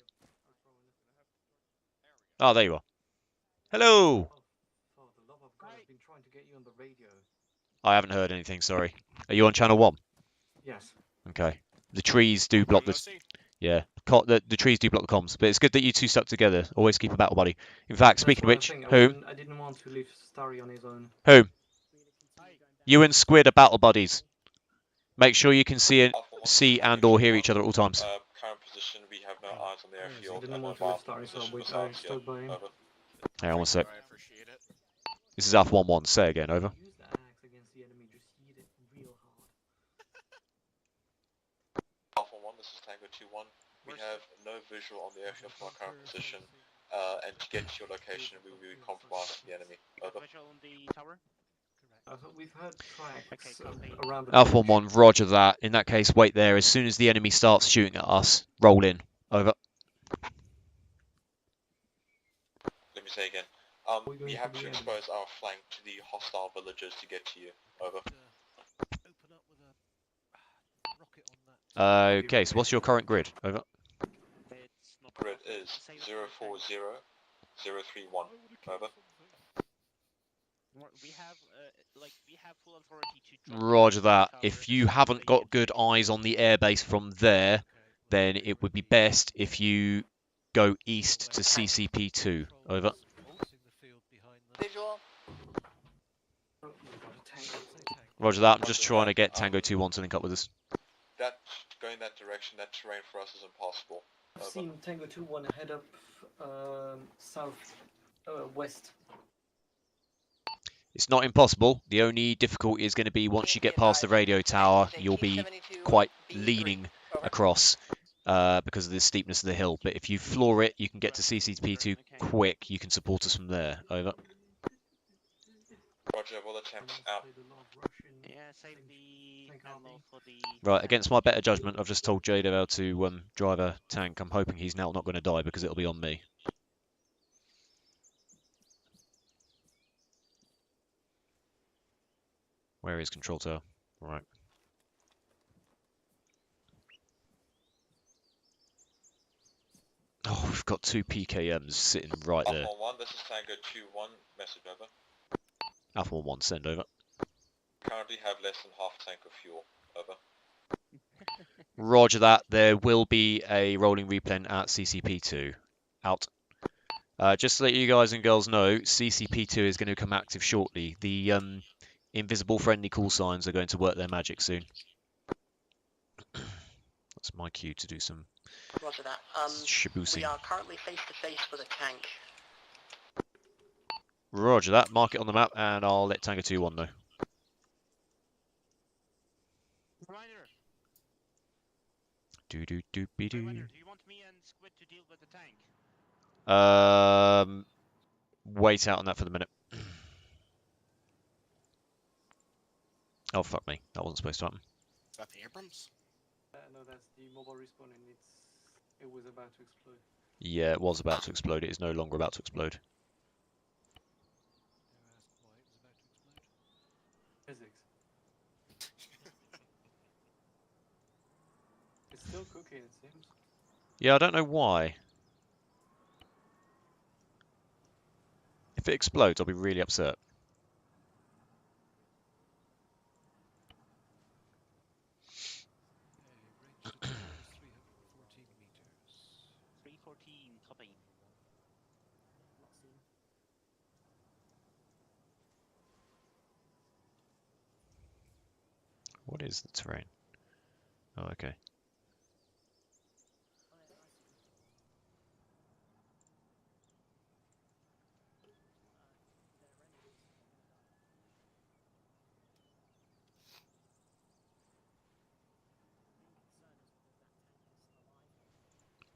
Oh, there you are. Hello! For the love of God, I've been trying to get you on the radio. I haven't heard anything, sorry. Are you on channel 1? Yes. Okay. The trees do block the... Yeah, the trees do block the comms, but it's good that you two stuck together. Always keep a battle buddy. In fact, speaking of which, who? I didn't want to leave Starry on his own. Who? You and Squid are battle buddies. Make sure you can see and or hear each other at all times. Current position, we have no eyes on the airfield. I didn't want to leave Starry, so I stood by him. Hang on one sec. This is Alpha 1-1. Say again, over. Use the axe against the enemy, just hit it real hard. Alpha 1, this is Tango 2-1. We have no visual on the airfield from our current position, and to get to your location, we will be compromised the enemy. Over. Visual on the tower? We've heard tracks around the Alpha 1-1, roger that. In that case, wait there. As soon as the enemy starts shooting at us, roll in. Over. Let me say again. We have to expose our flank to the hostile villagers to get to you. Over. Okay, so what's your current grid? Over. Grid is 040031. Over. We have full authority to drop Roger that. If you haven't got good eyes on the airbase from there, then it would be best if you go east to CCP2. Over. Visual. Roger that. I'm just trying to get Tango 2-1 to link up with us. That going that direction, that terrain for us is impossible. I've seen Tango 2-1 head up west. It's not impossible. The only difficulty is going to be once you get past the radio tower, you'll be quite leaning across because of the steepness of the hill. But if you floor it, you can get to CCP2 quick. You can support us from there. Over. Roger, we'll attempt out. Yeah, save the ammo for the... Right, against my better judgment, I've just told Jade how to drive a tank. I'm hoping he's now not going to die because it'll be on me. Where is control tower? Right. Oh, we've got 2 PKMs sitting right there. Alpha 1, this is Tango 2-1, message over. Alpha 1-1, send over. Currently have less than half tank of fuel, over. Roger that. There will be a rolling replen at CCP2. Out. Just to let you guys and girls know, CCP2 is going to become active shortly. The invisible friendly call signs are going to work their magic soon. That's my cue to do some Roger that. shaboosing. We are currently face to face with a tank. Roger that. Mark it on the map and I'll let Tango 2-1 know. Do do do be do. Do you want me and Squid to deal with the tank? Wait out on that for the minute. Oh fuck me, that wasn't supposed to happen. Is that the Abrams? No, that's the mobile respawn, and it was about to explode. Yeah, it was about to explode. It is no longer about to explode. Physics. It's still cooking, it seems. Yeah, I don't know why. If it explodes, I'll be really upset. Range to 314 meters. 314, copy. What is the terrain? Oh, okay.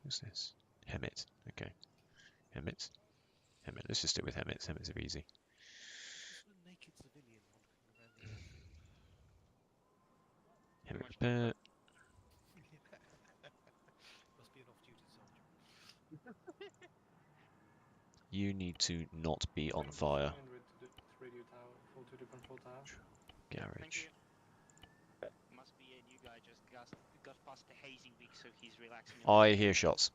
Who's this? Hemet. Okay. Hemet. Hemet. Let's just stick with Hemet. Hemets are easy. Naked civilian wandering around the Hemet repair. Must be an off-duty soldier. You need to not be on fire. Radio tower, full to the control tower. Garage. Must be a new guy just got past the hazing week, so he's relaxing. I hear shots.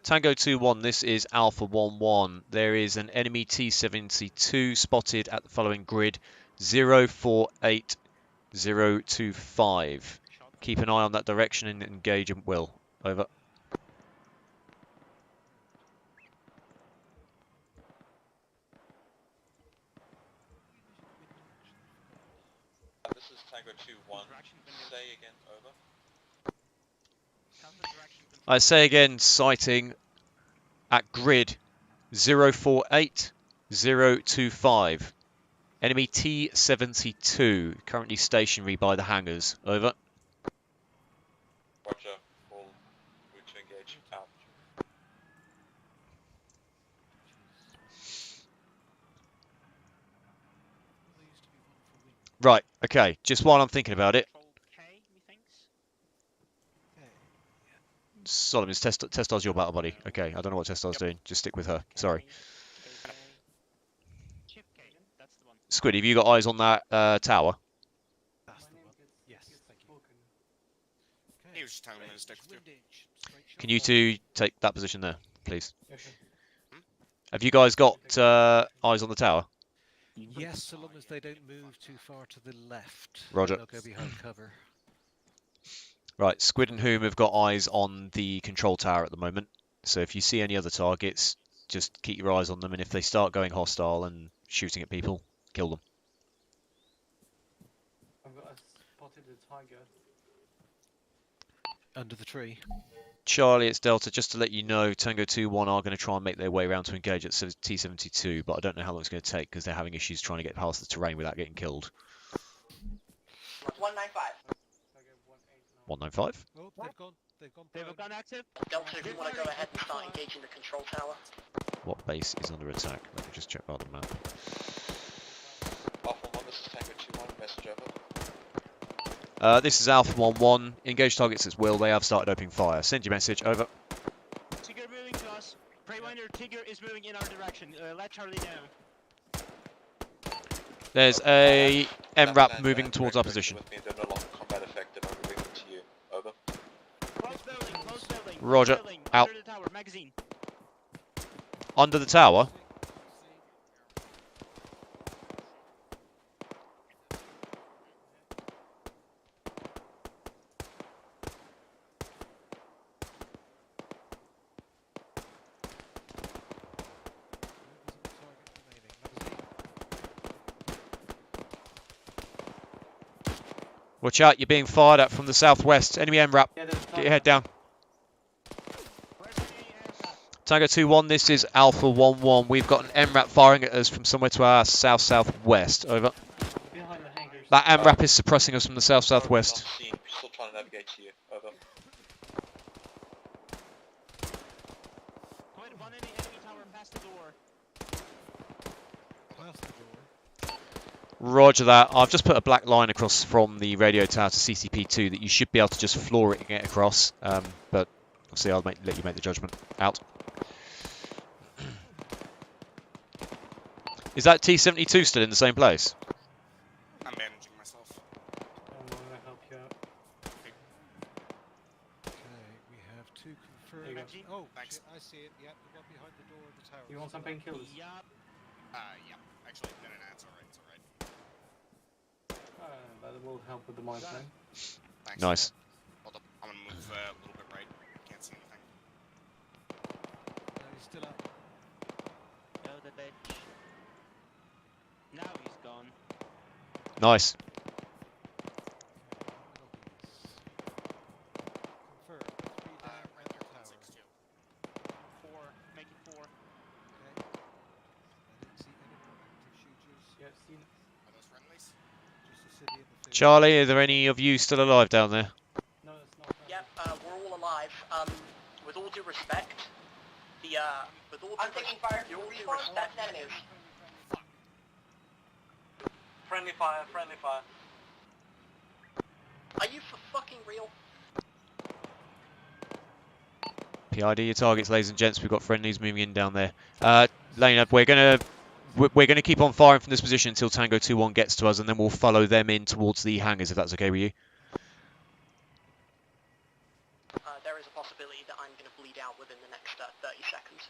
Tango 2-1, this is Alpha 1-1. There is an enemy T-72 spotted at the following grid, 048025. Keep an eye on that direction and engage at will. Over. This is Tango 2-1. Say again, over. I say again, sighting at grid 048025. Enemy T-72, currently stationary by the hangars. Over. Roger, full route to engage, out. Right, okay, just while I'm thinking about it. Solomon, is Testar's your battle buddy? Okay, I don't know what Testar's doing. Just stick with her. Sorry. Squid, have you got eyes on that tower? That's the one. Yes, thank you. He was just telling me to stick with you. Can you two take that position there, please? Have you guys got eyes on the tower? Yes, so long as they don't move too far to the left. Roger. They'll go behind cover. Right, Squid and Whom have got eyes on the control tower at the moment. So if you see any other targets, just keep your eyes on them, and if they start going hostile and shooting at people, kill them. I've spotted a tiger. Under the tree. Charlie, it's Delta. Just to let you know, Tango 2-1 are going to try and make their way around to engage at T-72, but I don't know how long it's going to take because they're having issues trying to get past the terrain without getting killed. 195. 195? Oh, they've gone active. Delta, if you want to go ahead and start engaging the control tower. What base is under attack? Let me just check out the map. Alpha 1, this is Tango 2-1, message Uh, over. this is Alpha 1-1. Engage targets as will. They have started opening fire. Send your message. Over. Tigger moving to us. Preywinder, Tigger is moving in our direction. Let Charlie know. There's a MRAP moving towards our position. With me, they're no longer combat effective. I'm moving them to you. Over. Close building, close building. Roger. Building, Out. under the tower, magazine. Under the tower? Watch out, you're being fired at from the southwest. Enemy MRAP. Get your head down. Tango 2-1, this is Alpha 1-1. We've got an MRAP firing at us from somewhere to our south-southwest. Over. That AMRAP is suppressing us from the south-southwest. We're still trying to navigate to you. Over. One enemy tower past the door. Past the door. Roger that. I've just put a black line across from the radio tower to CCP2 that you should be able to just floor it and get across. But obviously I'll let you make the judgment. Out. Is that T-72 still in the same place? I'm managing myself. I'm gonna help you out. Okay, we have two confirmed. Oh, thanks. shit, I see it. Yep, the one behind the door of the tower. You want some painkillers? Yup. Yeah. Actually, no, it's alright, it's alright. That will help with the mind flame. Thanks. Nice. Hold up, I'm gonna move a little bit right. Can't see anything. No, he's still up. Go the bitch. Now he's gone. Nice. Confirmed. 3 down at the tower. 4. Make it 4. Okay. I didn't see any more active shooters. Yeah, seen it. Are those friendlies? Just a city in the field. Charlie, are there any of you still alive down there? No, it's not. Yep, we're all alive. With all due respect, with all due respect, enemies. Friendly fire, friendly fire. Are you for fucking real? PID your targets, ladies and gents. We've got friendlies moving in down there. Lena, we're gonna keep on firing from this position until Tango 2-1 gets to us, and then we'll follow them in towards the hangars, if that's okay with you. There is a possibility that I'm going to bleed out within the next 30 seconds.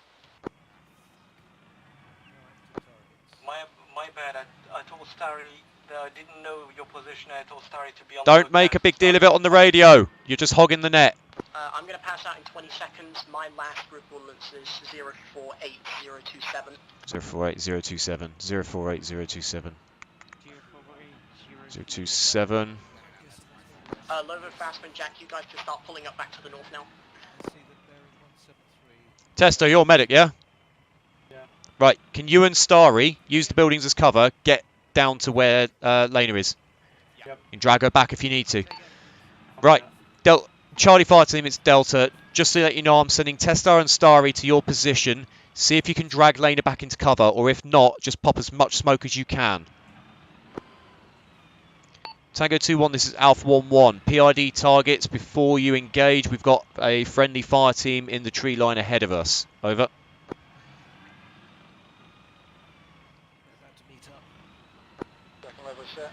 My bad, I told Starry that I didn't know your position. I told Starry to be on Don't make a big deal of it on the radio. You're just hogging the net. I'm going to pass out in 20 seconds. My last group ordinance is 048027. 048027. 048027. 027. Lovo, Fastman, Jack, you guys can start pulling up back to the north now. I see that they're in 173. Tester, you're medic, yeah? Yeah. Right, can you and Starry use the buildings as cover, get down to where Lena is? Yep. You can drag her back if you need to. Right, Charlie Fire Team, it's Delta. Just to let you know, I'm sending Testar and Starry to your position. See if you can drag Lena back into cover, or if not, just pop as much smoke as you can. Tango 2-1, this is Alpha 1-1. PID targets before you engage. We've got a friendly fire team in the tree line ahead of us. Over. About to meet up. Second level set.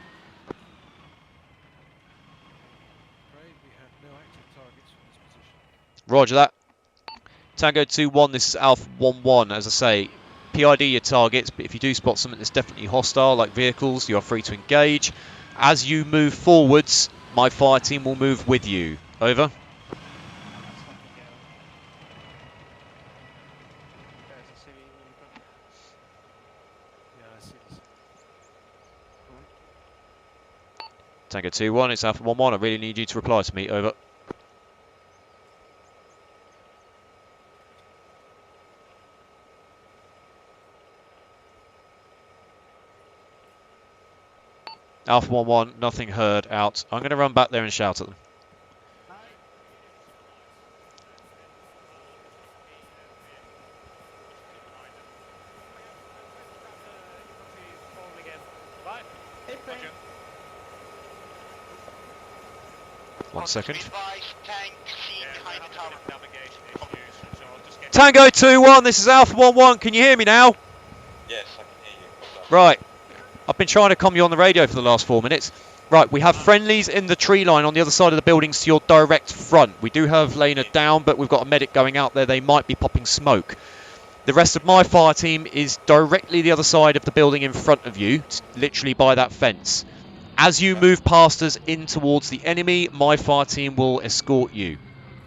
Right, we have no active targets from this position. Roger that. Tango 2-1, this is Alpha 1-1. As I say, PID your targets, but if you do spot something that's definitely hostile, like vehicles, you are free to engage. As you move forwards, my fire team will move with you. Over. Yeah, I see this. Tango 2-1, it's Alpha 1-1. I really need you to reply to me. Over. Alpha 1-1, nothing heard, out. I'm going to run back there and shout at them. Hey, Frank. 1 second. Tank seen behind the tower. Tango 2-1, this is Alpha 1-1. Can you hear me now? Yes, I can hear you. Right. I've been trying to calm you on the radio for the last 4 minutes. Right, we have friendlies in the tree line on the other side of the buildings to your direct front. We do have Lena down, but we've got a medic going out there. They might be popping smoke. The rest of my fire team is directly the other side of the building in front of you, literally by that fence. As you move past us in towards the enemy, my fire team will escort you.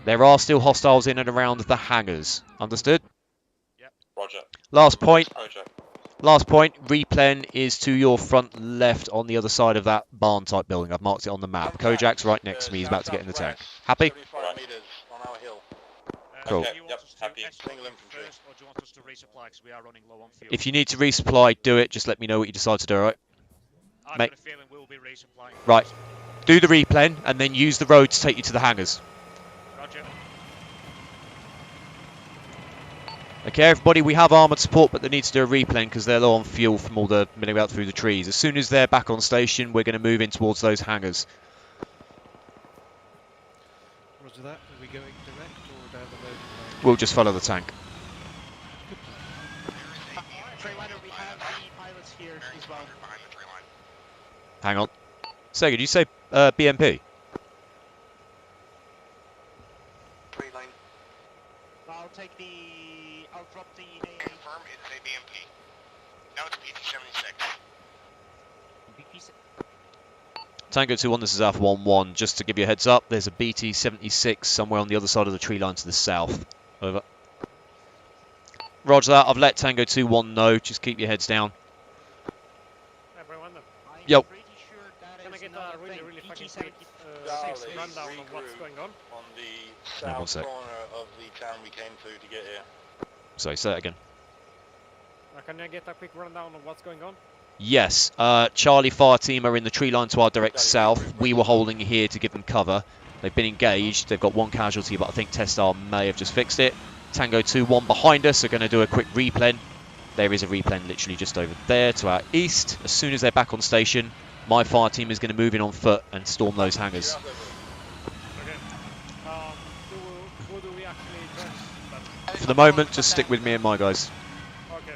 There are still hostiles in and around the hangars. Understood? Yep. Roger. Last point. Roger. Last point, replen is to your front left on the other side of that barn type building. I've marked it on the map. Kojak's right next to me. He's about to get in the tank. Happy? 75 meters on our hill. Cool. Okay, yep, happy. Single infantry. Or do you want us to resupply because we are running low on fuel? If you need to resupply, do it. Just let me know what you decide to do, alright? I've Mate. got a feeling we'll be resupplying. Right. Do the replen and then use the road to take you to the hangars. Roger. Okay, everybody, we have armoured support, but they need to do a replen because they're low on fuel from all the milling out through the trees. As soon as they're back on station, we're going to move in towards those hangars. Roger that. Are we going direct or down the road? We'll just follow the tank. Preywinder, we have the pilots here as well. Hang on. Sega, did you say BMP? I'll take the... I'll drop the... Confirm it's a BMP. Now it's PT-76. Tango 2-1, this is Alpha 1-1. Just to give you a heads up, there's a BT-76 somewhere on the other side of the tree line to the south. Over. Roger that, I've let Tango 2-1 know. Just keep your heads down. Everyone, Yo. can I get a really fucking quick rundown of what's going on? On the Yeah, one south sec. corner of the town we came to get here. Sorry, say that again. Can I get a quick rundown of what's going on? Yes, Charlie fire team are in the tree line to our direct south. We were holding here to give them cover. They've been engaged. They've got one casualty, but I think Testar may have just fixed it. Tango 2-1 behind us are going to do a quick replen. There is a replen literally just over there to our east. As soon as they're back on station, my fire team is going to move in on foot and storm those hangars. Okay. Who do we actually trust? For the moment, just stick with me and my guys. Okay.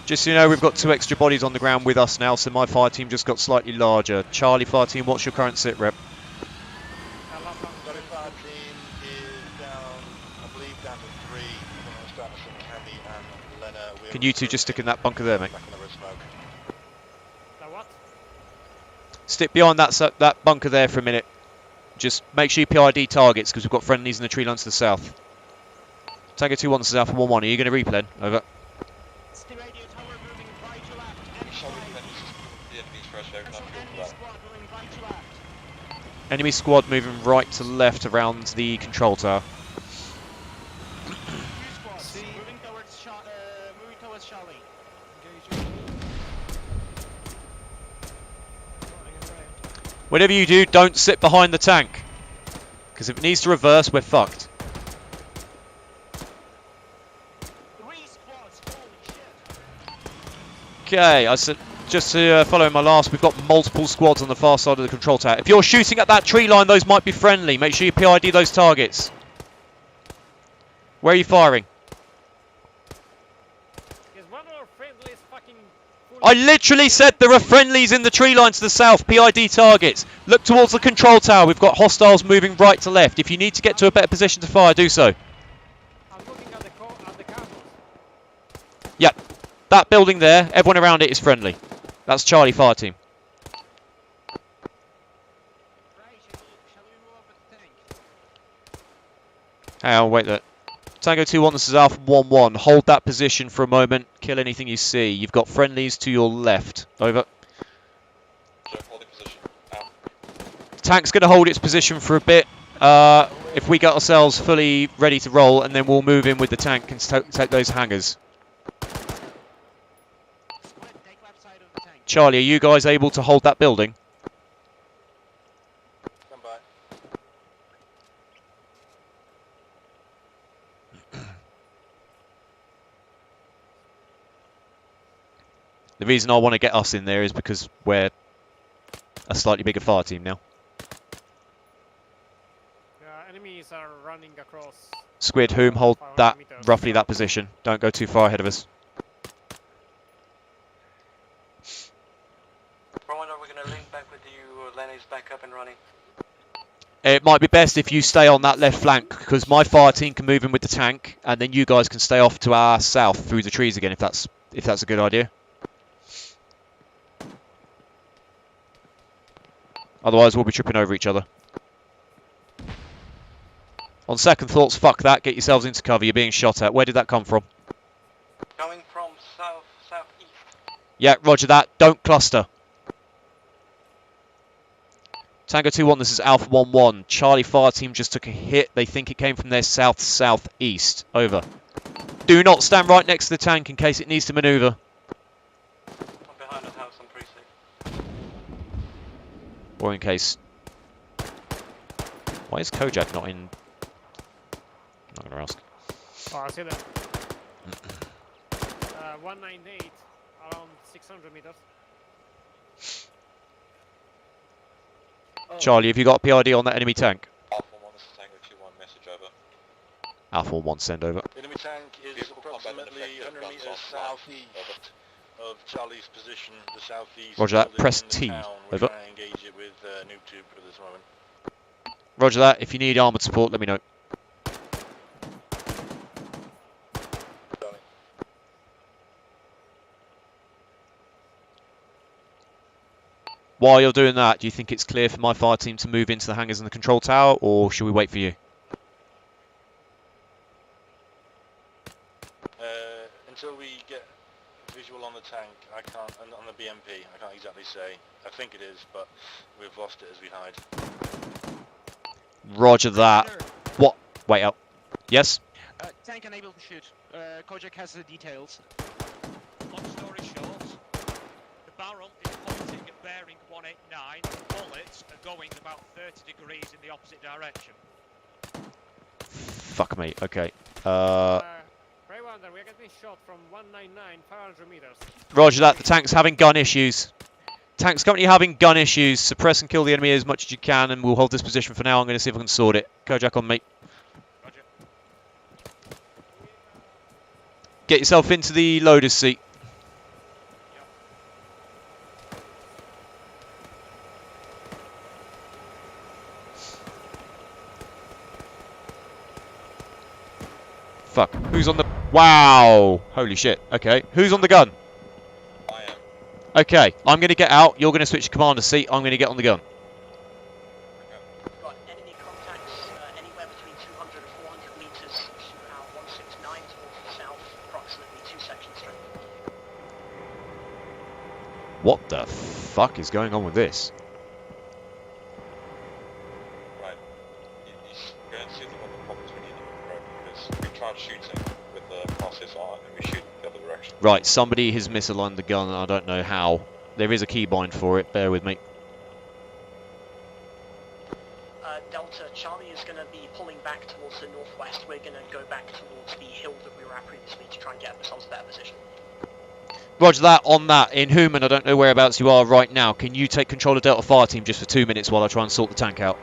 Just so you know, we've got 2 extra bodies on the ground with us now, so my fire team just got slightly larger. Charlie fire team, what's your current sit rep? Charlie fire team is down, I believe, down to 3. I'm starting to see Cammy and Lena. Can you two just stick in that bunker there, mate? Back on the red smoke. What? Stick behind that bunker there for a minute. Just make sure you PID targets, because we've got friendlies in the tree line to the south. Tango 2-1, this is Alpha 1-1. Are you going to replen? Over. It's the radio tower moving right to left. Enemy squad moving right to left around the control tower. Moving towards Charlie. Whatever you do, don't sit behind the tank. Because if it needs to reverse, we're fucked. Okay, I said, just to follow my last, we've got multiple squads on the far side of the control tower. If you're shooting at that tree line, those might be friendly. Make sure you PID those targets. Where are you firing? I literally said there are friendlies in the tree line to the south. PID targets. Look towards the control tower. We've got hostiles moving right to left. If you need to get to a better position to fire, do so. Yep. That building there, everyone around it is friendly. That's Charlie fire team. Hang on, wait there. Tango 2-1, this is Alpha 1-1. Hold that position for a moment. Kill anything you see. You've got friendlies to your left. Over. Tank's going to hold its position for a bit. If we get ourselves fully ready to roll, and then we'll move in with the tank and take those hangars. Charlie, are you guys able to hold that building? Come by. The reason I want to get us in there is because we're a slightly bigger fire team now. Enemies are running across. Squid, whom hold that roughly that position. Don't go too far ahead of us. Preywinder, we're going to link back with you. Lenny's back up and running. It might be best if you stay on that left flank, because my fire team can move in with the tank, and then you guys can stay off to our south through the trees again, if that's a good idea. Otherwise, we'll be tripping over each other. On second thoughts, fuck that. Get yourselves into cover. You're being shot at. Where did that come from? Coming from southeast. Yeah, roger that. Don't cluster. Tango 2-1, this is Alpha 1-1. Charlie fire team just took a hit. They think it came from their south-southeast. Over. Do not stand right next to the tank in case it needs to maneuver. I'm behind the house, I'm pretty safe. Or in case... Why is Kojak not in... I'm not going to ask. Oh, I see that. 198, around 600 meters. Charlie, have you got a PID on that enemy tank? Alpha 1, this is Tango 2-1, message over. Alpha 1, send over. Enemy tank is approximately 100 meters southeast of Charlie's position, the southeast. Roger that. building Press in the T. town. We're Over. trying to engage it with noob tube at this moment. Roger that. If you need armoured support, let me know. While you're doing that, do you think it's clear for my fire team to move into the hangars and the control tower, or should we wait for you? Until we get visual on the tank, I can't, and on the BMP, I can't exactly say. I think it is, but we've lost it as we hide. Roger that. What? Wait up. Yes? Tank unable to shoot. Kojak has the details. Long story short, the barrel is pointing at bearing 189. The bullets are going about 30 degrees in the opposite direction. Fuck me. Okay. Preywinder, we're getting shot from 199, 500 meters. Roger that. The tank's having gun issues. Tank's currently having gun issues. Suppress and kill the enemy as much as you can, and we'll hold this position for now. I'm going to see if I can sort it. Kojak on me. Roger. Get yourself into the loader's seat. Fuck. Who's on the... Wow. Holy shit. Okay. Who's on the gun? I am. Okay. I'm going to get out. You're going to switch to commander's seat. I'm going to get on the gun. We've got enemy contacts anywhere between 200 and 400 meters to our 169 towards the south, approximately 2 sections straight. What the fuck is going on with this? Right. He's going to see the one of the problems we need to correct, because we tried shooting with the crosses on and we shoot the other direction. Right, somebody has misaligned the gun, and I don't know how. There is a keybind for it, bear with me. Delta, Charlie is going to be pulling back towards the northwest. We're going to go back towards the hill that we were at previously to try and get ourselves a better position. Roger that, on that. In Human, I don't know whereabouts you are right now. Can you take control of Delta Fire Team just for 2 minutes while I try and sort the tank out?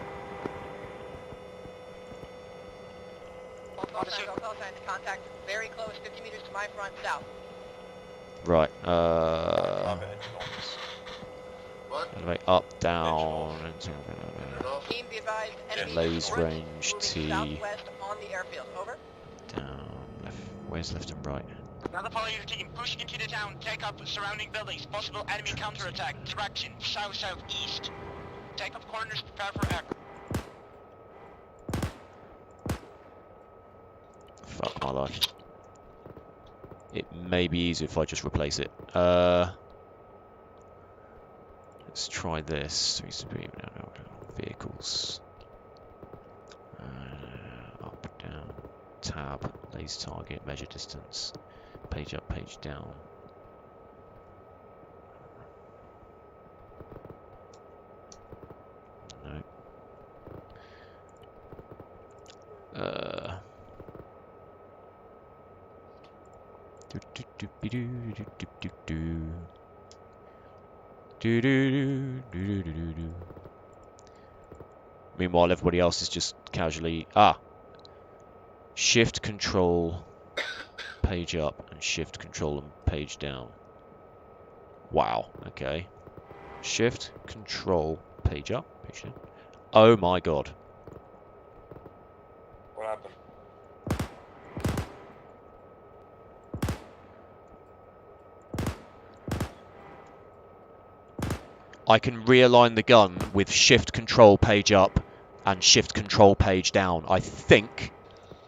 Contact very close, 50 meters to my front, south. Right, What? elevate up, down, Team be advised, enemy lays approach, range moving T, southwest on the airfield. Over. down, left, where's left and right? Another follow your team. Push into the town. Take up surrounding buildings. Possible enemy counterattack. Direction south-southeast. Take up corners. Prepare for air. Fuck my life. It may be easier if I just replace it. Let's try this. Vehicles. Up, down, tab, lays target, measure distance. Page up, page down. No. Meanwhile, everybody else is just casually... Shift, control, page up, and shift, control, and page down. Wow, okay. Shift, control, page up, page down. Oh my god. What happened? I can realign the gun with shift, control, page up, and shift, control, page down. I think...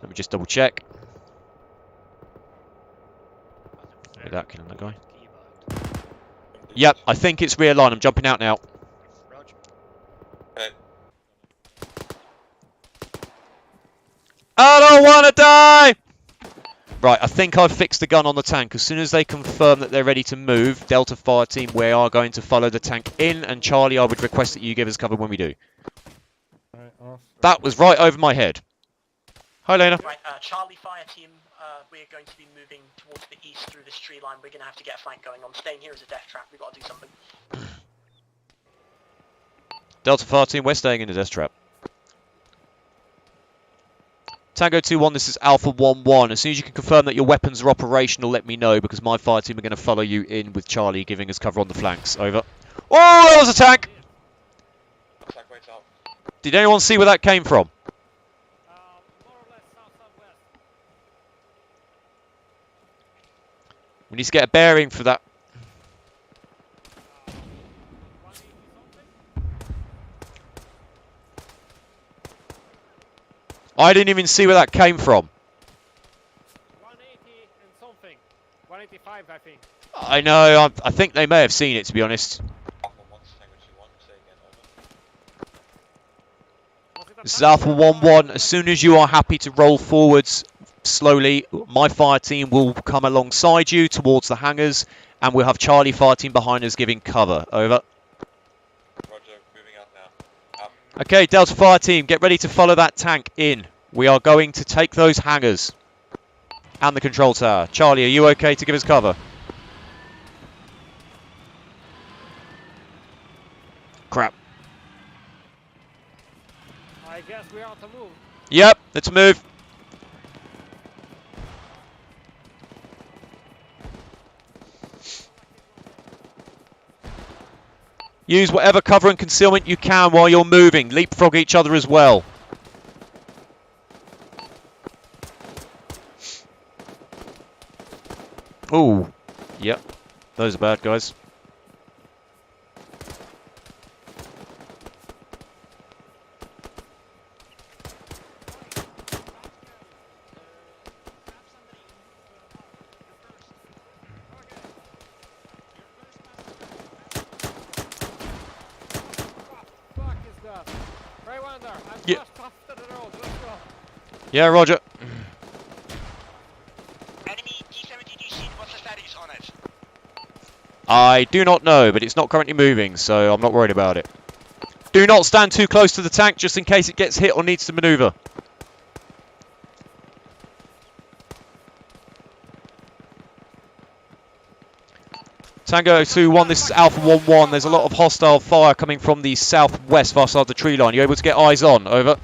Let me just double check. Without killing that guy. Yep, I think it's realigned. I'm jumping out now. Roger. Okay. I don't want to die! Right, I think I've fixed the gun on the tank. As soon as they confirm that they're ready to move, Delta Fire Team, we are going to follow the tank in, and Charlie, I would request that you give us cover when we do. Alright, off. That was right over my head. Hi, Lena. Right, Charlie Fire Team, we're going to be moving towards the east through this tree line. We're going to have to get a flank going on. Staying here is a death trap. We've got to do something. Delta Fire Team, we're staying in the death trap. Tango 2-1, this is Alpha 1-1. As soon as you can confirm that your weapons are operational, let me know, because my fire team are going to follow you in with Charlie giving us cover on the flanks. Over. Oh, there was a tank! Did anyone see where that came from? We need to get a bearing for that. I didn't even see where that came from. 180 and something. 185, I think. I know, I think they may have seen it, to be honest. This is Alpha 1-1. As soon as you are happy to roll forwards slowly, my fire team will come alongside you towards the hangars, and we'll have Charlie fire team behind us giving cover. Over. Okay, Delta Fire Team, get ready to follow that tank in. We are going to take those hangars and the control tower. Charlie, are you okay to give us cover? Crap. I guess we ought to move. Yep, let's move. Use whatever cover and concealment you can while you're moving. Leapfrog each other as well. Ooh. Yep. Those are bad guys. Preywinder, I'm Yeah. just after the road. Let's go. Yeah, roger. Enemy T-70 what's the status on it? I do not know, but it's not currently moving, so I'm not worried about it. Do not stand too close to the tank, just in case it gets hit or needs to maneuver. Tango 2-1, this is Alpha 1-1. There's a lot of hostile fire coming from the southwest, far side of the tree line. You able to get eyes on? Over.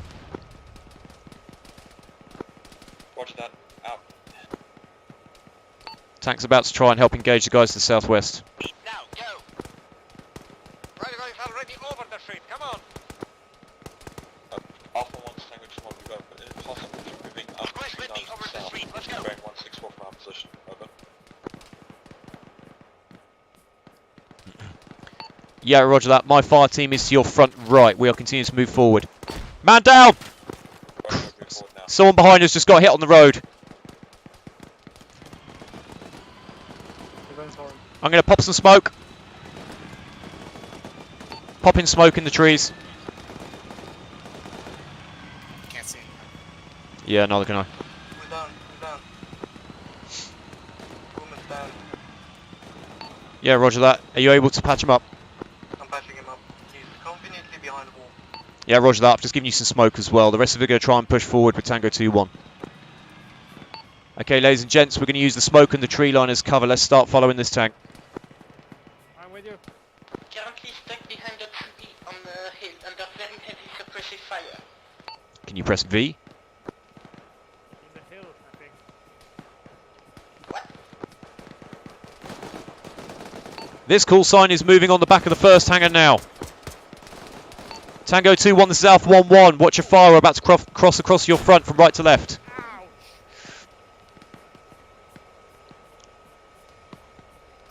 Roger that. Out. Tank's about to try and help engage the guys to the southwest. Now, go! Right away, already over the street, come on! Alpha 1 Tango 2-1, we've got an impossible moving up Squash with me over the street, let's go! bearing 164 from our position. Over. Yeah, roger that. My fire team is to your front right. We are continuing to move forward. Man down! Someone behind us just got hit on the road. I'm going to pop some smoke. Popping smoke in the trees. Can't see. Yeah, neither can I. We're down, we're down. Woman's down. Yeah, roger that. Are you able to patch him up? I'm patching him up. He's conveniently behind the wall. Yeah, roger that. I've just given you some smoke as well. The rest of it are going to try and push forward with Tango 2-1. Okay, ladies and gents, we're going to use the smoke and the tree line as cover. Let's start following this tank. I'm with you. Currently stuck behind a tree on the hill under very heavy suppressive fire. Can you press V? In the hill, I think. This call sign is moving on the back of the first hangar now. Tango 2-1, this is Alpha 1-1. Watch your fire. We're about to cross across your front from right to left.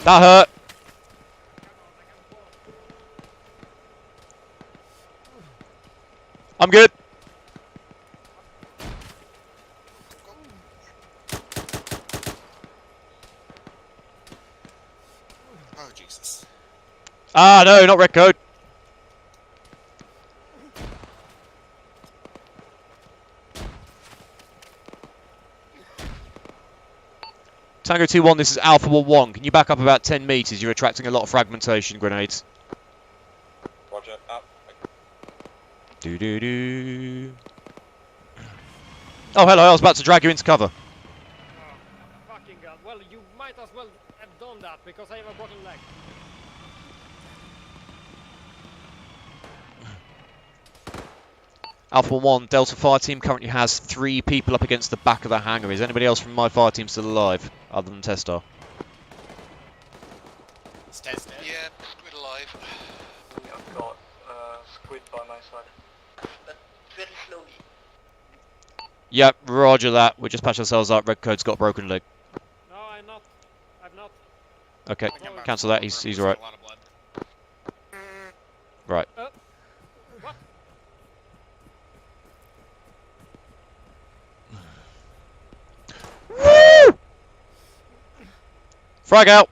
That hurt. I'm good. Oh, Jesus. Ah, no, not red code. Tango 2-1, this is Alpha 1-1. Can you back up about 10 meters? You're attracting a lot of fragmentation grenades. Roger, up. Do do do. Oh, hello, I was about to drag you into cover. Fucking god. Well, you might as well have done that because I have a broken leg. Alpha 1, Delta Fire Team currently has 3 people up against the back of the hangar. Is anybody else from my fire team still alive, other than Testar? Is Tez dead? Yeah, Squid alive. I've got Squid by my side. But very slowly. Yep, roger that. We just patched ourselves up. Red Code's got a broken leg. No, I'm not. I'm not. Okay, cancel that. He's alright. Right. What? Woo! Frag out!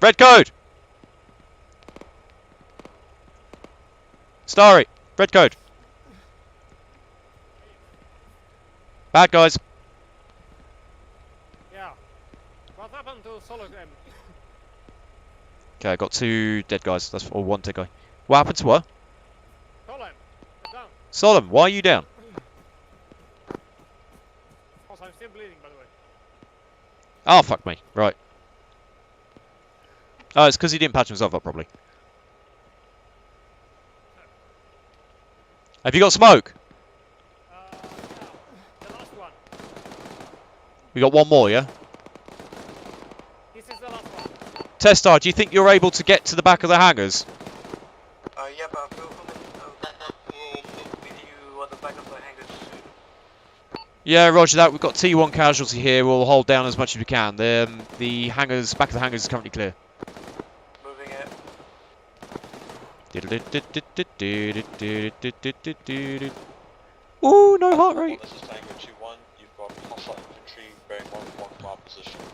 Red Code! Starry, red code. Bad guys. Yeah. What happened to Sologram? Okay, I got 2 dead guys. That's or 1 dead guy. What happened to what? Solem, down. Solom, why are you down? Also, I'm still bleeding, by the way. Oh, fuck me. Right. Oh, it's because he didn't patch himself up properly. Have you got smoke? The last one. We got 1 more, yeah? This is the last one. Testar, do you think you're able to get to the back of the hangars? Yeah, but we'll with you at the back of the hangars soon. Yeah, roger that. We've got T1 casualty here. We'll hold down as much as we can. The hangars, back of the hangars is currently clear. Moving it. Ooh, no heart rate. This is Tango 2-1. You've got hostile infantry bearing 1-1 from our position in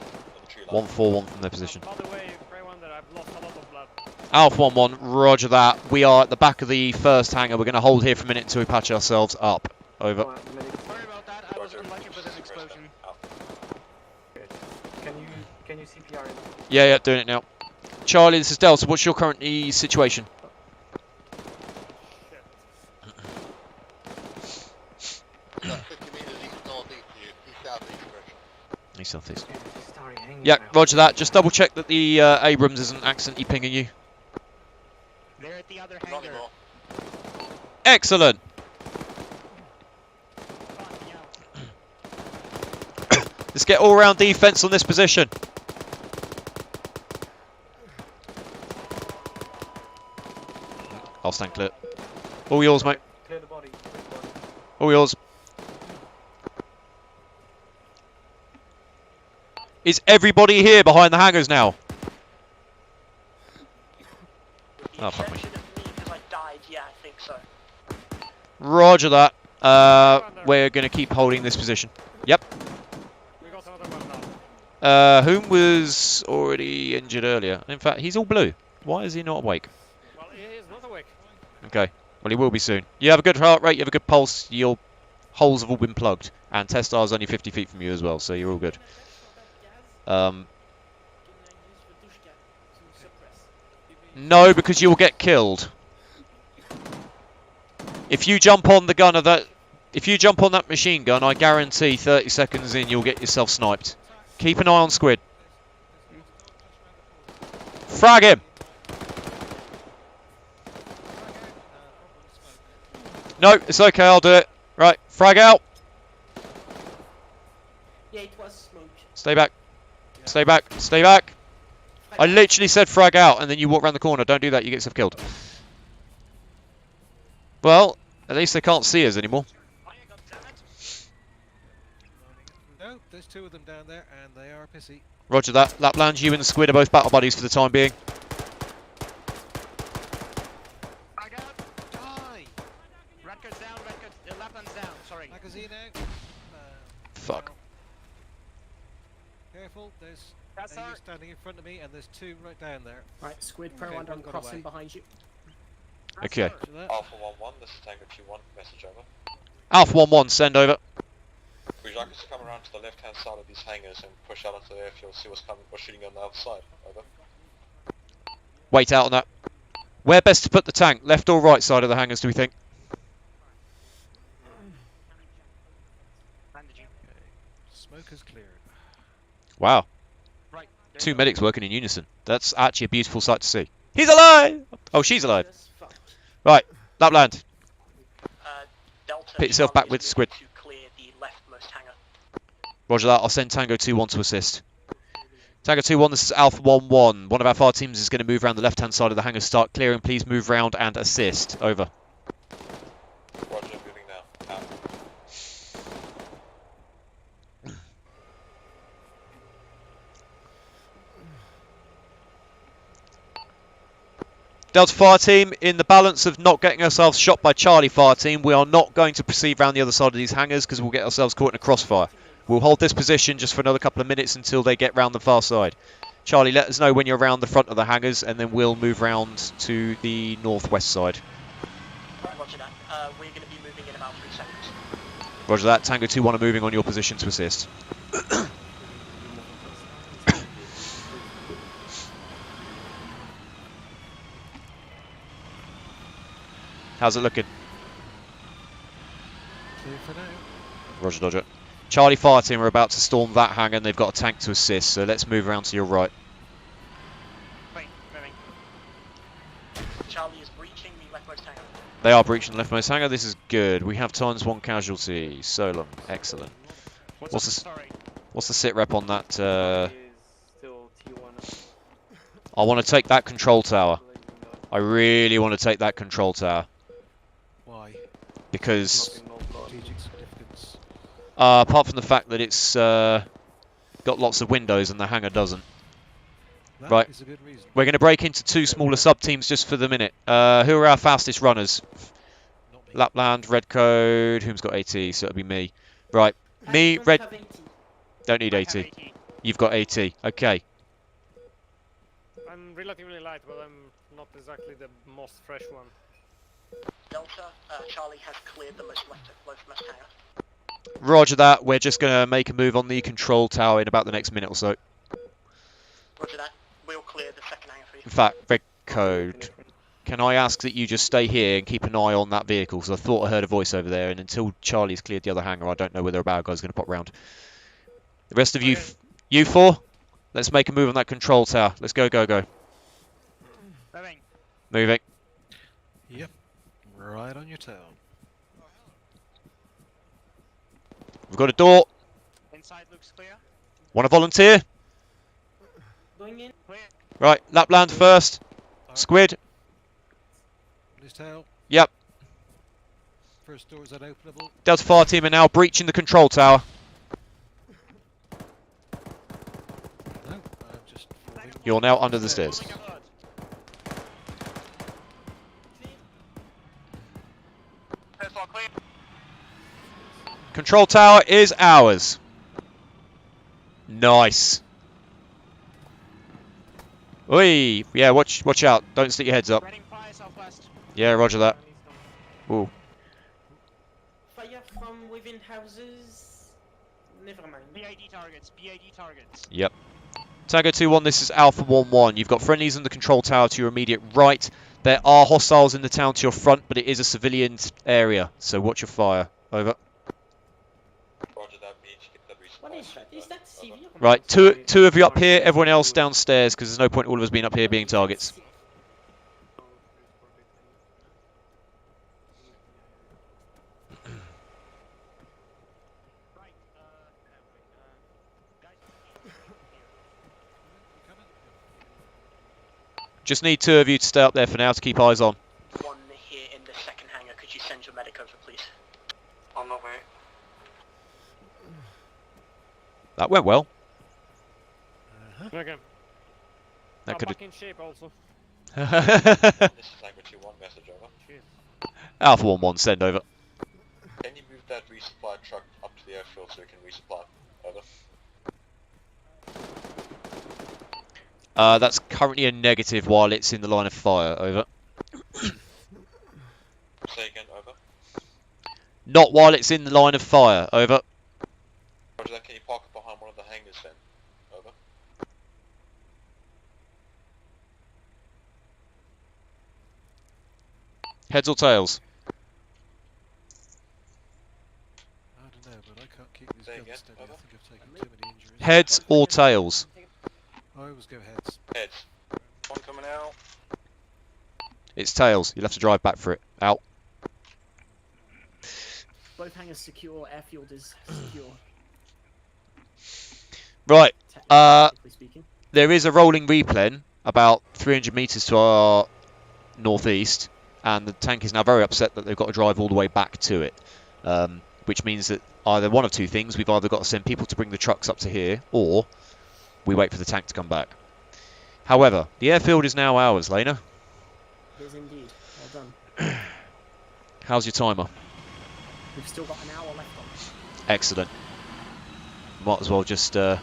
the tree line. 1-4-1 from their position. By the way, Preywinder, I've lost a lot of blood. Alpha 1-1, roger that. We are at the back of the first hangar. We're going to hold here for a minute until we patch ourselves up. Over. Sorry about that, I was unlucky with an explosion. Can you CPR in? Yeah, doing it now. Charlie, this is Delta. What's your current situation? East southeast. Yeah, roger that. Just double check that the Abrams isn't accidentally pinging you. They're at the other hangar. Excellent. Let's get all-round defense on this position. I'll stand clear. All yours, mate. Clear the body. All yours. Is everybody here behind the hangars now? Oh, fuck me. Because I died, yeah, I think so. Roger that. We're going to keep holding this position. Yep. We got another one now. Whom was already injured earlier? In fact, he's all blue. Why is he not awake? Well, he is not awake. Okay. Well, he will be soon. You have a good heart rate, you have a good pulse, your holes have all been plugged. And Testar's only 50 feet from you as well, so you're all good. No, because you will get killed. If you jump on the gun of that... If you jump on that machine gun, I guarantee 30 seconds in you'll get yourself sniped. Keep an eye on Squid. Frag him! No, it's okay, I'll do it. Right, frag out. Yeah, it was smoke. Stay back. Stay back. Stay back. I literally said frag out, and then you walk around the corner. Don't do that, you get yourself killed. Well, at least they can't see us anymore. No, there's 2 of them down there, and they are pissy. Roger that. Lapland, you and Squid are both battle buddies for the time being. Redcoat's down, Lapland's down, sorry. Magazine out. Fuck. Careful, there's a standing in front of me, and there's 2 right down there. Right, Squid, Okay, Preywinder, one I'm got crossing away. behind you. Okay. Alpha 1-1, this is Tango 2-1, message over. Alpha 1-1, send over. Would you like us to come around to the left-hand side of these hangars and push out onto the airfield, see what's coming, or shooting on the other side? Over. Wait out on that. Where best to put the tank? Left or right side of the hangars, do we think? Smoke is cleared. Wow. Right. Two medics working in unison. That's actually a beautiful sight to see. He's alive! Oh, she's alive. Right, Lapland. Delta, Put yourself back with Squid. to clear the leftmost hangar. Roger that. I'll send Tango 2-1 to assist. Tango 2-1, this is Alpha 1-1. One of our fire teams is going to move around the left-hand side of the hangar. Start clearing. Please move round and assist. Over. Roger, moving now. Out. Delta fire team, in the balance of not getting ourselves shot by Charlie fire team, we are not going to proceed round the other side of these hangars because we'll get ourselves caught in a crossfire. We'll hold this position just for another couple of minutes until they get round the far side. Charlie, let us know when you're around the front of the hangars and then we'll move round to the northwest side. Roger that. We're going to be moving in about 3 seconds. Roger that. Tango 2-1 are moving on your position to assist. How's it looking? Clear for now. Roger, Dodger. Charlie fire team are about to storm that hangar and they've got a tank to assist, so let's move around to your right. Charlie is breaching the leftmost hangar. They are breaching the leftmost hangar. This is good. We have ×1 casualty. Solum. Excellent. What's the sit rep on that? I want to take that control tower. I really want to take that control tower. Why? Because Strategic significance. apart from the fact that it's got lots of windows and the hangar doesn't. That Right. is a good reason. We're going to break into 2 smaller sub-teams just for the minute. Who are our fastest runners? Lapland, Red Code, who's got AT? So it'll be me. Right. Me, Red... Don't need AT. You've got AT. Okay. I'm relatively light, but I'm not exactly the most fresh one. Delta, Charlie has cleared the leftmost hangar. Roger that. We're just going to make a move on the control tower in about the next minute or so. Roger that. We'll clear the second hangar for you. In fact, Red Code, can I ask that you just stay here and keep an eye on that vehicle? Because I thought I heard a voice over there, and until Charlie's cleared the other hangar, I don't know whether a bad guy's going to pop round. The rest of you, you 4, let's make a move on that control tower. Let's go, go, go. Moving. Moving. Yep. Right on your tail. We've got a door. Inside looks clear. Want to volunteer? Going in. Clear. Right, Lapland first. Squid. On his tail. Yep. First door is unopenable. Delta fire team are now breaching the control tower. No, I'm just moving. You're now under the stairs. Pistol clear. Control tower is ours. Nice. Oi! Yeah, watch out. Don't stick your heads up. Spreading fire southwest. Yeah, roger that. Ooh. Fire from within houses. Never mind. BAD targets. BAD targets. Yep. Tango 2-1, this is Alpha 1-1. You've got friendlies in the control tower to your immediate right. There are hostiles in the town to your front, but it is a civilian area, so watch your fire. Over. Roger that, beach. Get that resupply. What is that? Is that civilian? Right, two of you up here, everyone else downstairs, because there's no point all of us being up here being targets. Just need 2 of you to stay up there for now to keep eyes on. One here in the second hangar. Could you send your medic over, please? On the way. That went well. Okay. That I'm could back in shape also. This is Tango 2-1, message over. Alpha 1-1, send over. Can you move that resupply truck up to the airfield so we can resupply? Over. That's currently a negative while it's in the line of fire. Over. Not while it's in the line of fire. Over. Roger that, can you park it behind one of the hangars then? Over. Heads or tails? I don't know, but I can't keep these guns steady. I think I've taken too many injuries. Heads or tails? I always go heads. Heads. One coming out. It's tails. You'll have to drive back for it. Out. Both hangars secure. Airfield is secure. Right. Technically speaking. There is a rolling replen about 300 metres to our northeast, and the tank is now very upset that they've got to drive all the way back to it. Which means that either one of two things: we've either got to send people to bring the trucks up to here, or we wait for the tank to come back. However, the airfield is now ours, Lena. It is indeed. Well done. How's your timer? We've still got an hour left on it. Excellent. Might as well just. Tango 2-1.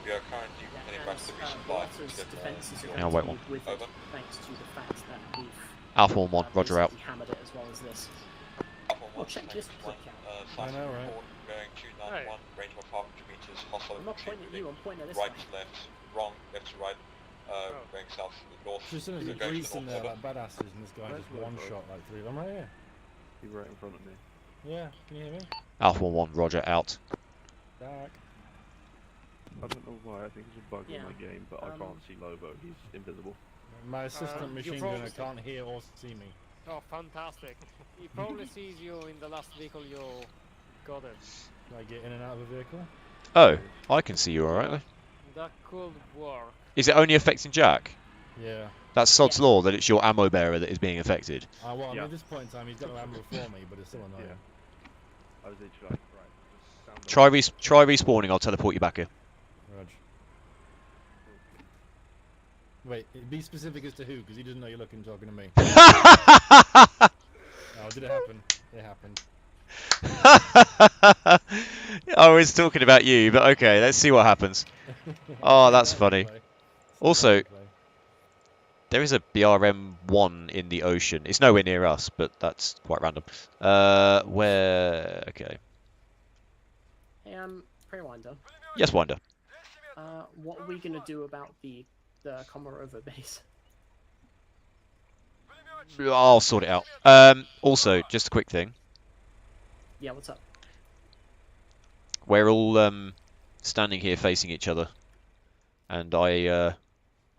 We are currently heading back to the resupply. Defences are Yeah, going wait to one. be with it, thanks to the fact that we've Alpha 1-1, Roger out. basically hammered it as well as this. Well, check this click out. I know, right? Going 291, range of 500 meters, hostile I'm not pointing at you, I'm pointing at this right way. to left, wrong, left to right, going south to the north. Just as soon as We're there's going to Greece the in north, there over. like badasses, and this guy just one shot like three of them right here. He's right in front of me. Yeah, can you hear me? Alpha 1-1, Roger out. Back. I don't know why, I think it's a bug Yeah. in my game, but I can't see Lobo, he's invisible. My assistant machine gunner can't hear or see me. Oh, fantastic. He probably sees you in the last vehicle you got him. Can I get in and out of a vehicle? Oh, I can see you alright. That could work. Is it only affecting Jack? Yeah. That's sod's law that it's your ammo bearer that is being affected. Well, I mean, Yeah. at this point in time, he's got no ammo for me, but it's still annoying. I was literally like, right, just stand up. Try respawning, I'll teleport you back here. Rog. Wait, be specific as to who, because he doesn't know you're looking talking to me. Oh, did it happen? It happened. I was talking about you, but okay, let's see what happens. Oh, that's funny. Also, there is a BRM-1 in the ocean. It's nowhere near us, but that's quite random. Where... Okay. Hey, Preywinder. Yes, Winder. What are we gonna do about the Komarova base? I'll sort it out. Also, just a quick thing. Yeah, what's up? We're all standing here facing each other, and I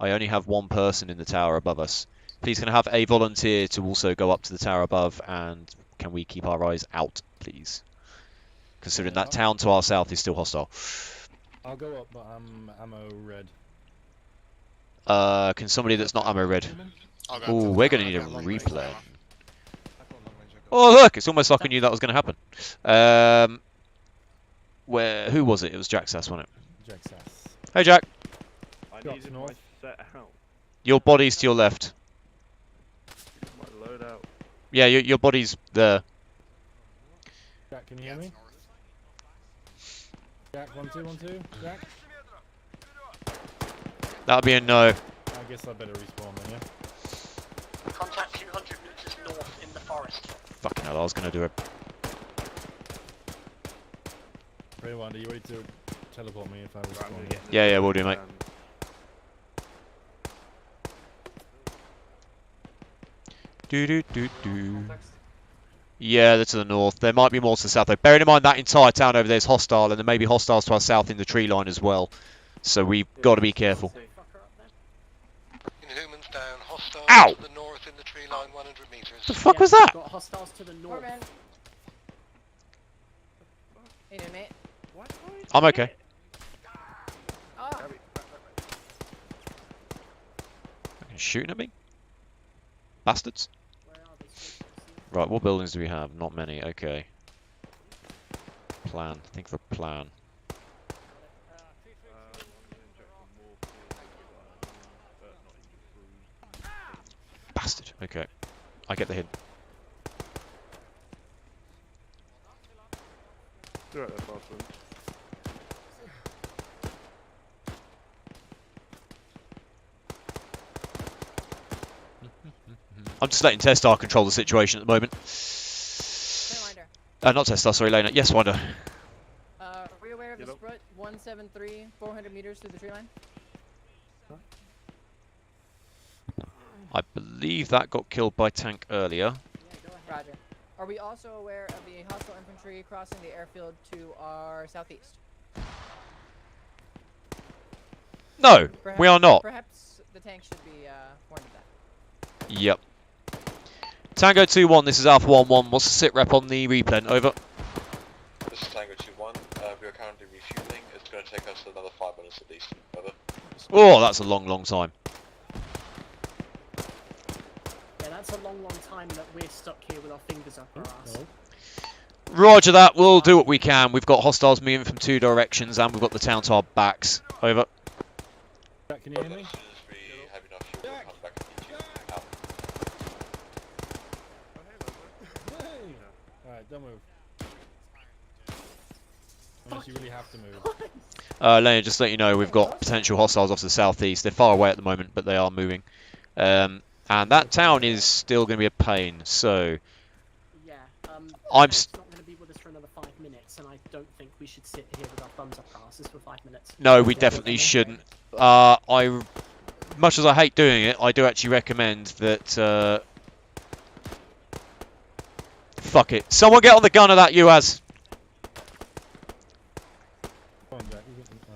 only have one person in the tower above us. Please can I have a volunteer to also go up to the tower above, and can we keep our eyes out, please? Considering that town to our south is still hostile. I'll go up, but I'm ammo red. Can somebody that's not ammo red? Oh, we're going to need a replan. Oh look, it's almost like I knew that was going to happen. Who was it? It was Jack Sass, wasn't it? Jack Sass. Hey Jack. I needed my set out. Your body's to your left. My load out. Yeah, your body's there. Jack, can you hear me? Jack, 1 2 1 2. Jack. That'll be a no. I guess I better respawn then, yeah. Contact 200 meters north in the forest. Fucking hell, I was going to do it. Preywinder, are you ready to teleport me if I respawn? Yeah, we'll do, mate. Do. Yeah, they're to the north. There might be more to the south, though. Bearing in mind that entire town over there is hostile, and there may be hostiles to our south in the tree line as well. So we've got to be careful. Inhumans down. Hostiles Ow! to the north in the tree line, 100 meters. The fuck was that? Got hostiles to the north. Hey there, mate. What? I'm okay. Oh. Shooting at me? Bastards. Right, what buildings do we have? Not many, okay. Plan. Think of a plan. Bastard. Okay. I get the hint. Right there, Boston. I'm just letting Testar control the situation at the moment. Not Tesla, sorry, Lena. Yes, Winder. Are we aware of the sprut? 173, 400 meters through the tree line? I believe that got killed by tank earlier. Roger. Are we also aware of the hostile infantry crossing the airfield to our southeast? No, we are not. Perhaps the tank should be warned of that. Yep. Tango 2-1, this is Alpha 1-1. What's the sit rep on the replay? Over. This is Tango 2-1. We are currently refueling. It's going to take us another 5 minutes at least. Over. Oh, that's a long, long time. Yeah, that's a long, long time that we're stuck here with our fingers up our ass. Roger that, we'll do what we can. We've got hostiles moving from 2 directions and we've got the town to our backs. Over. Jack, can you hear me? As soon as we have enough fuel, we'll come back and get you out. Alright, don't move. Unless you really have to move. Lena, just to let you know, we've got potential hostiles off to the southeast. They're far away at the moment, but they are moving. And that town is still going to be a pain, so... Yeah, I'm it's not going to be with us for another 5 minutes, and I don't think we should sit here with our thumbs up our asses for 5 minutes. No, we definitely shouldn't. Much as I hate doing it, I do actually recommend that... Fuck it. Someone get on the gun of that UAS.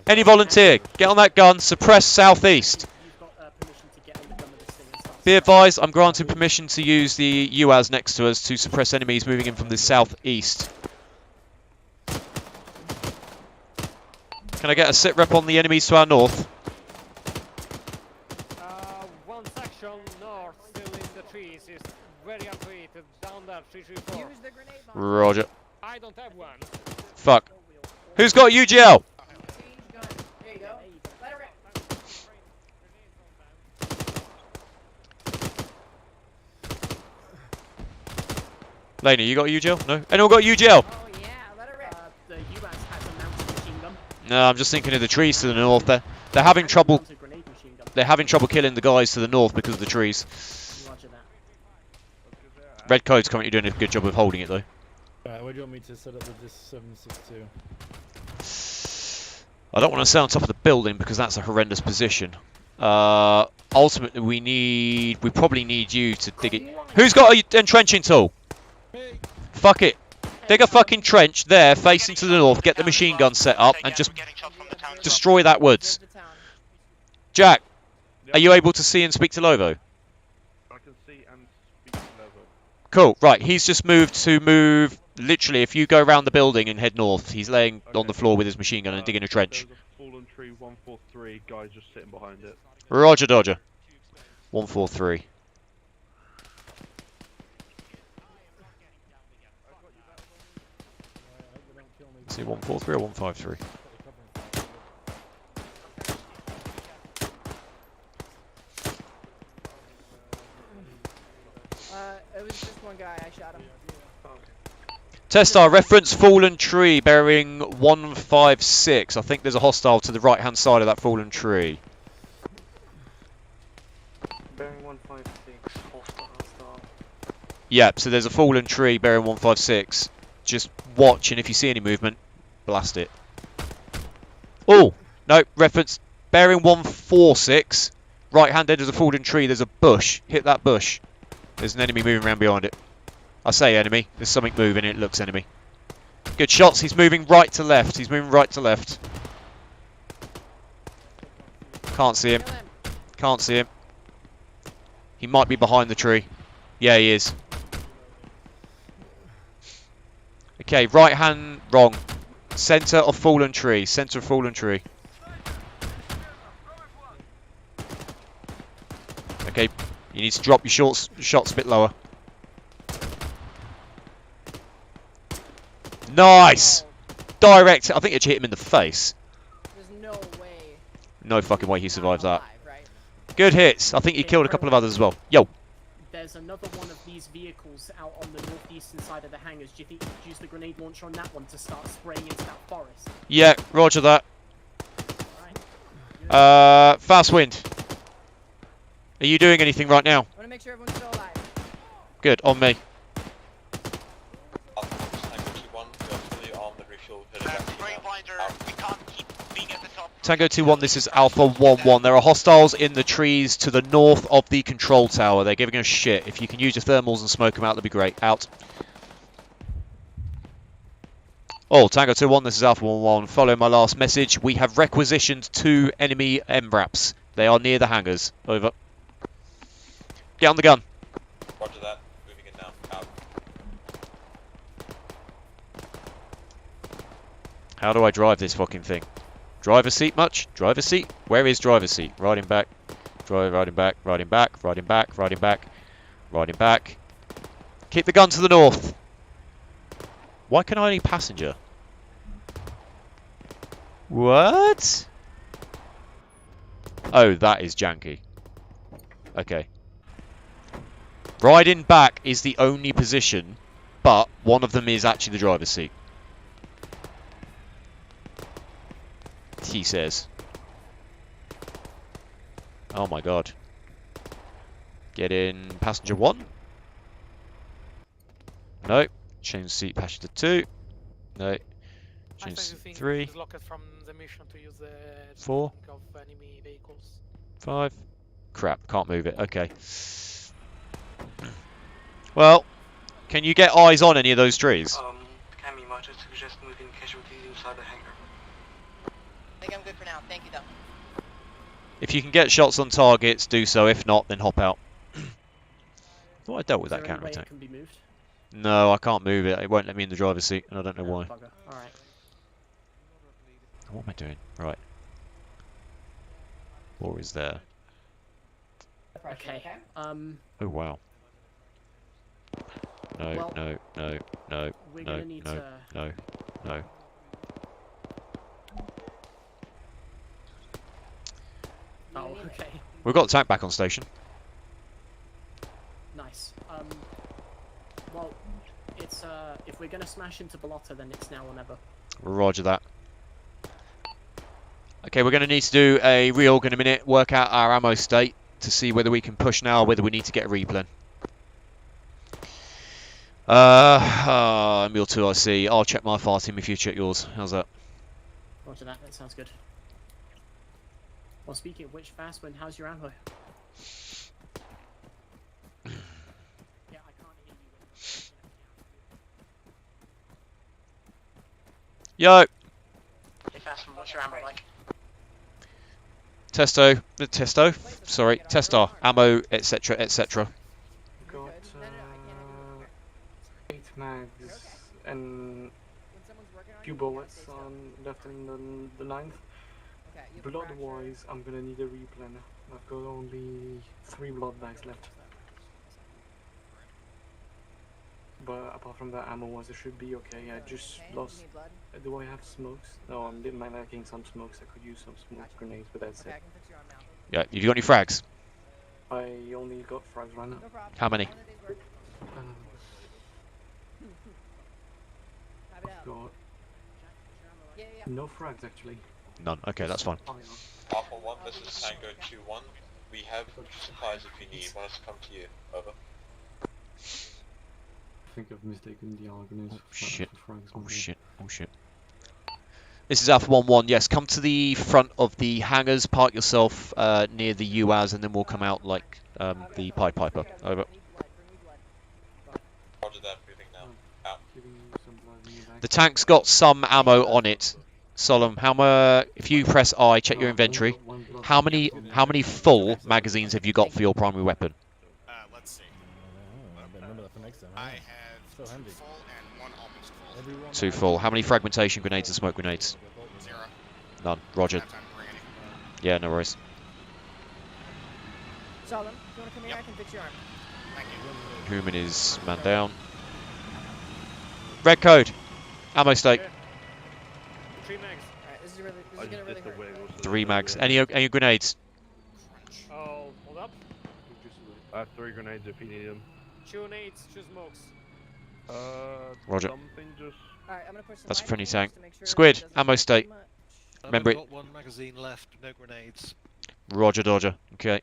Any volunteer, get on that gun, suppress southeast. Be advised, I'm granting permission to use the UAS next to us to suppress enemies moving in from the southeast. Can I get a sit rep on the enemies to our north? One section north, still in the trees, is very activated. Down there, 334. Use the grenade launcher. Roger. I don't have one. Fuck. Who's got UGL? There you go. Let it rip. Lena, you got UGL? No? Anyone got UGL? Oh yeah, let it rip. The US has a mounted machine gun. No, I'm just thinking of the trees to the north. They're having trouble. They're having trouble killing the guys to the north because of the trees. Roger that. Red Code's currently doing a good job of holding it though. Alright, where do you want me to set up with this 762? I don't want to stay on top of the building because that's a horrendous position. Ultimately, we probably need you to dig it. Who's got an entrenching tool? Fuck it. Dig a fucking trench there, facing to the north, get the machine gun set up, and just destroy that woods. Jack, are you able to see and speak to Lovo? I can see and speak to Lovo. Cool, right, he's just moved, literally, if you go around the building and head north, he's laying on the floor with his machine gun and digging a trench. There's a fallen tree 143, guy just sitting behind it. Roger Dodger. 143. Is it 143 or 153? It was just one guy, I shot him. Testar, reference fallen tree bearing 156. I think there's a hostile to the right hand side of that fallen tree. Bearing 156, hostile. Yep, so there's a fallen tree bearing 156. Just watch, and if you see any movement, blast it. Oh, no, reference bearing 146. Right hand end of the fallen tree, there's a bush. Hit that bush. There's an enemy moving around behind it. I say enemy, there's something moving, it looks enemy. Good shots, he's moving right to left. He's moving right to left. Can't see him. Can't see him. He might be behind the tree. Yeah, he is. Okay, right hand, wrong. Centre of fallen tree. Centre of fallen tree. Okay, you need to drop your shots a bit lower. Nice! Direct. I think it hit him in the face. There's no way. No fucking way he survived that. Good hits. I think he killed a couple of others as well. Yo. There's another one of these vehicles out on the northeastern side of the hangars. Do you think you could use the grenade launcher on that one to start spraying into that forest? Yeah, roger that. Fast wind. Are you doing anything right now? I want to make sure everyone's still alive. Good, on me. shall hit it back to you now. Preywinder, we can't keep being at the top. Tango 2-1, this is Alpha 1-1. There are hostiles in the trees to the north of the control tower. They're giving us shit. If you can use your thermals and smoke them out, that'd be great. Out. Oh, Tango 2-1, this is Alpha 1-1. Follow my last message. We have requisitioned 2 enemy MRAPs. They are near the hangars. Over. Get on the gun. Roger that. Moving in now. Out. How do I drive this fucking thing? Driver seat much? Driver seat? Where is driver seat? Riding back. Riding back. Riding back. Riding back. Riding back. Riding back. Keep the gun to the north. Why can I only passenger? What? Oh, that is janky. Okay. Riding back is the only position, but one of them is actually the driver's seat. He says. Oh my god. Get in passenger 1. No. Change seat passenger 2. No. Change seat 3. From the mission to use the 4. Of enemy vehicles. 5. Crap, can't move it. Okay. Well, can you get eyes on any of those trees? Cammy might just suggest moving casualties inside the hangar. I think I'm good for now. Thank you, though. If you can get shots on targets, do so. If not, then hop out. Thought I dealt with that counter attack. Can be moved? No, I can't move it. It won't let me in the driver's seat, and I don't know why. Alright. What am I doing? Right. War is there. Okay. Oh wow. No, Well, no, no, no, we're no, gonna need no, to- no, no. Oh, okay. We've got the tank back on station. Nice. Well, it's if we're gonna smash into Balota, then it's now or never. Roger that. Okay, we're going to need to do a reorg in a minute, work out our ammo state to see whether we can push now or whether we need to get a replan. I'm your 2 I see. I'll check my fire team if you check yours. How's that? Roger that, that sounds good. Well, speaking of which, Fastwind, how's your ammo? Yeah, I can't hear you. Yo! Hey Fastwind, what's your ammo like? Testo, sorry, Testar, ammo, etc, etc. Got 8 mags and few bullets left in the 9th. Blood-wise, I'm gonna need a replan. I've got only 3 blood bags left. But apart from that, ammo-wise, it should be okay. I just lost. Do I have smokes? No, I'm lacking some smokes. I could use some smoke grenades, but that's it. Yeah, have you got any frags? I only got frags right now. How many? I've got no frags actually. None. Okay, that's fine. Alpha 1, this is Tango 2-1. We have supplies if you need. Want us to come to you? Over. I think I've mistaken the arguments. Oh shit. Oh shit. Oh shit. This is Alpha 1-1. Yes, come to the front of the hangars, park yourself near the UAZ, and then we'll come out like the Pied Piper. Over. Roger that, moving now. Out. The tank's got some ammo on it. Solemn, if you press I, check your inventory. How many full magazines have you got for your primary weapon? Let's see. Remember that for next time. I have so 2 handy. full and 1 almost full. 2 full. How many fragmentation grenades and smoke grenades? 0. None. Roger. Have time to bring any. Yeah, no worries. Solemn, if you want to come here, I can fix your arm. Thank you. Human is man down. Red code. Ammo state. 3 mags. Alright, this is gonna really hurt. 3 mags. Any grenades? Oh, hold up. I have 3 grenades if you need them. 2 nades, 2 smokes. Roger. Something just... Alright, I'm gonna push That's a some friendly items tank. to make sure Squid, it doesn't ammo hurt too state. much. Remember I've it. got 1 magazine left, no grenades. Roger, Dodger. Okay.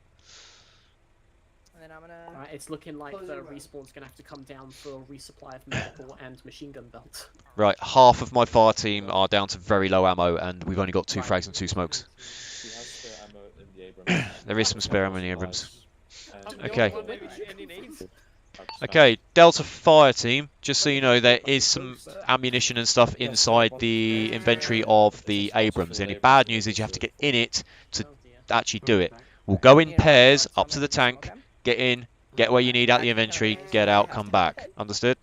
And then I'm gonna. It's looking like close the the road. respawn's gonna have to come down for a resupply of medical and machine gun belt. Right, half of my fire team are down to very low ammo, and we've only got 2 frags and 2 smokes. He has spare ammo in the Abrams. There is some spare ammo in the Abrams. And Okay. Any needs? Okay, Delta Fire Team, just so you know, there is some ammunition and stuff inside the inventory of the Abrams. The only bad news is you have to get in it to actually do it. We'll go in pairs up to the tank, get in, get where you need out the inventory, get out, come back. Understood?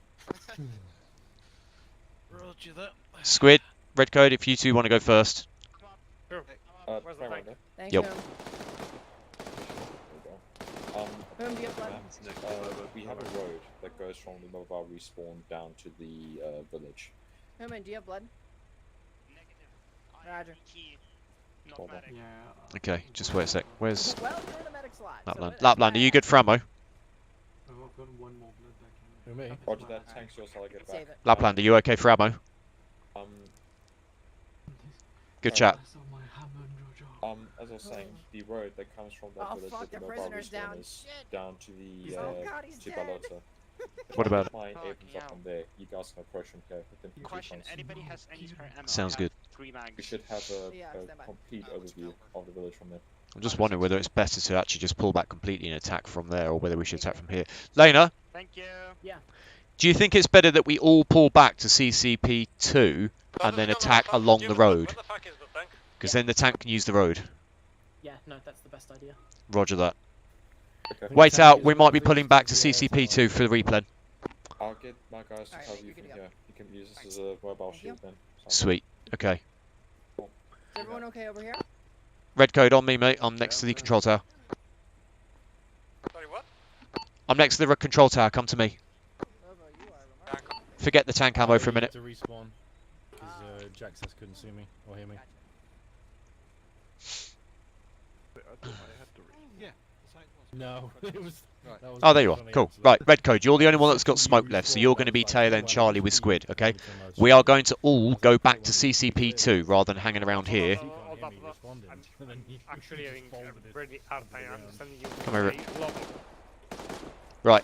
Roger that. Squid, Red Code, if you two want to go first. Sure. Where's the tank? Thanks, Yep. Boom. Boom, do you have blood? We have a road that goes from the mobile respawn down to the village. Boom, do you have blood? Roger. Yeah. Okay, just wait a sec. Where's Well, you're in a medic slot. Lapland? Lapland, are you good for ammo? I've got one more blood back in. Roger that, tank's yours, I'll get back. Lapland, are you okay for ammo? Good chat. As I was saying, the road that comes from that Oh, village fuck, with the the mobile prisoner's down. respawn is Shit. down to the Oh, God, he's to dead. Balota. What about it? My Abrams up from there. You guys can approach from here within 2 Question, points. anybody has any spare ammo? Sounds I good. have 3 mags. We should have a stand by. complete overview of the village from there. I'm just wondering whether it's better to actually just pull back completely and attack from there, or whether we should attack from here. Lena, Thank you. Yeah. do you think it's better that we all pull back to CCP2 and then attack along the road? Because then the tank can use the road. Yeah, no, that's the best idea. Roger that. Okay. Wait out, we might be pulling back to CCP2 for the replen. I'll get my guys to cover you from here. You can use this as a mobile shield then. Sweet. Okay. Is everyone okay over here? Red Code on me, mate. I'm next to the control tower. Sorry, what? I'm next to the control tower. Come to me. Forget the tank ammo for a minute. To respawn, because Jaxus couldn't see me or hear me. Yeah. No, it was. Oh, there you are. Cool. Right, Red Code, you're the only one that's got smoke left, so you're going to be tail end Charlie with Squid, okay? We are going to all go back to CCP2 rather than hanging around here. I'm actually having a pretty hard time understanding you. Come over. Right.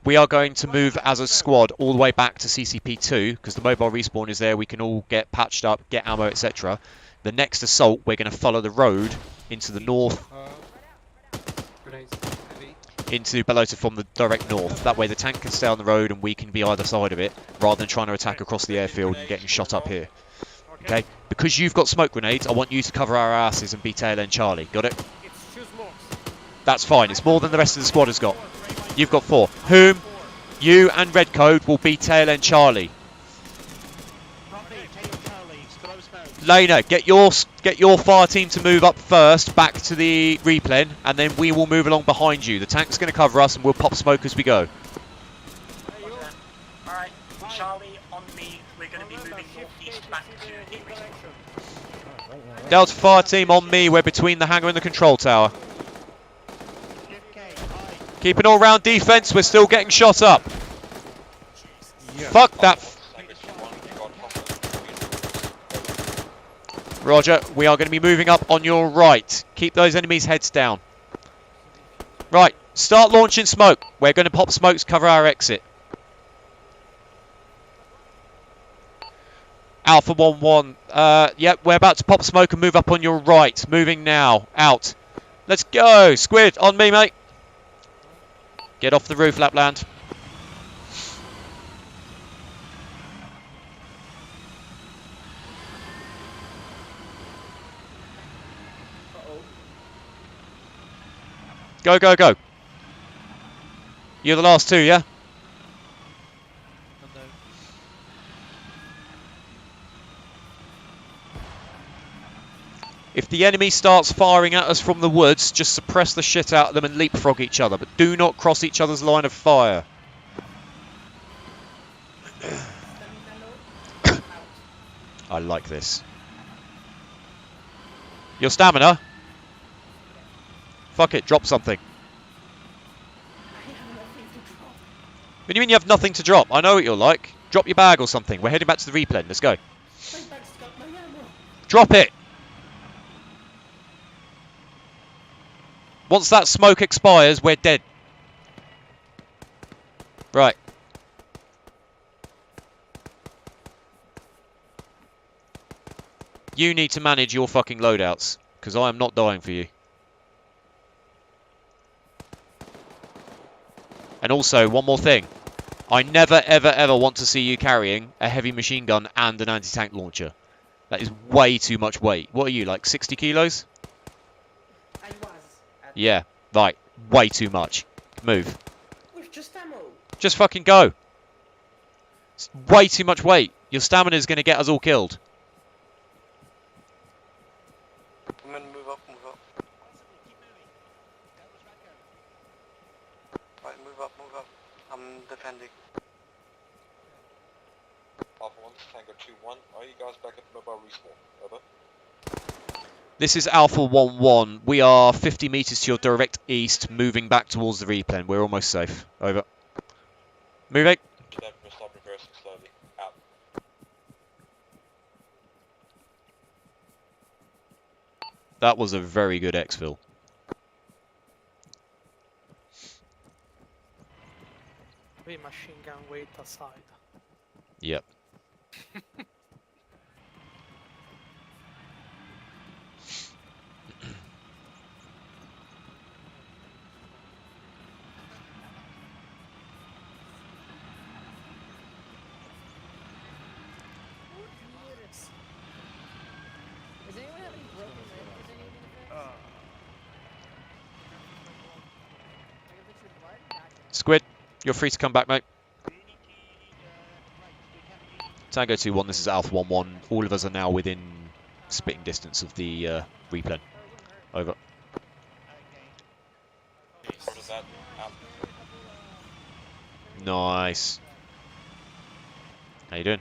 We are going to move as a squad all the way back to CCP2 because the mobile respawn is there. We can all get patched up, get ammo, etc. The next assault, we're going to follow the road into the north, into Balota from the direct north. That way the tank can stay on the road and we can be either side of it, rather than trying to attack across the airfield and getting shot up here. Okay? Because you've got smoke grenades, I want you to cover our asses and be tail end Charlie. Got it? That's fine. It's more than the rest of the squad has got. You've got 4. Whom? You and Red Code will be tail end Charlie. Lena, get your fire team to move up first, back to the replen, and then we will move along behind you. The tank's going to cover us, and we'll pop smoke as we go. Alright, Charlie, on me. We're going to be moving northeast back to the respawn. Delta fire team on me. We're between the hangar and the control tower. Keep an all-round defense. We're still getting shot up. Fuck that. Roger, we are going to be moving up on your right. Keep those enemies' heads down. Right, start launching smoke. We're going to pop smokes, cover our exit. Alpha 1-1. Yep, we're about to pop smoke and move up on your right. Moving now. Out. Let's go. Squid, on me, mate. Get off the roof, Lapland. Go, go, go. You're the last 2, yeah? If the enemy starts firing at us from the woods, just suppress the shit out of them and leapfrog each other, but do not cross each other's line of fire. I like this. Your stamina? Fuck it, drop something. What do you mean you have nothing to drop? I know what you're like. Drop your bag or something. We're heading back to the replen. Let's go. Drop it! Once that smoke expires, we're dead. Right. You need to manage your fucking loadouts, because I am not dying for you. And also, one more thing. I never, ever, ever want to see you carrying a heavy machine gun and an anti-tank launcher. That is way too much weight. What are you, like 60 kilos? I was. Yeah, right. Way too much. Move. With just ammo. Just fucking go. It's way too much weight. Your stamina is going to get us all killed. I'm gonna move up, move up. Right, move up, move up. I'm defending. Alpha 1 to Tango 2-1. Are you guys back at the mobile respawn? Over. This is Alpha 1-1. We are 50 meters to your direct east, moving back towards the replane. We're almost safe. Over. Moving. Stop reversing slowly. Out. That was a very good exfil. Maybe machine gun weight aside. Yep. Does anyone have any broken ribs they need to fix? Like if it's your blood, gotcha. Squid, you're free to come back, mate. Tango 2-1, this is Alpha 1-1. All of us are now within spitting distance of the replane. Over. Nice. How you doing?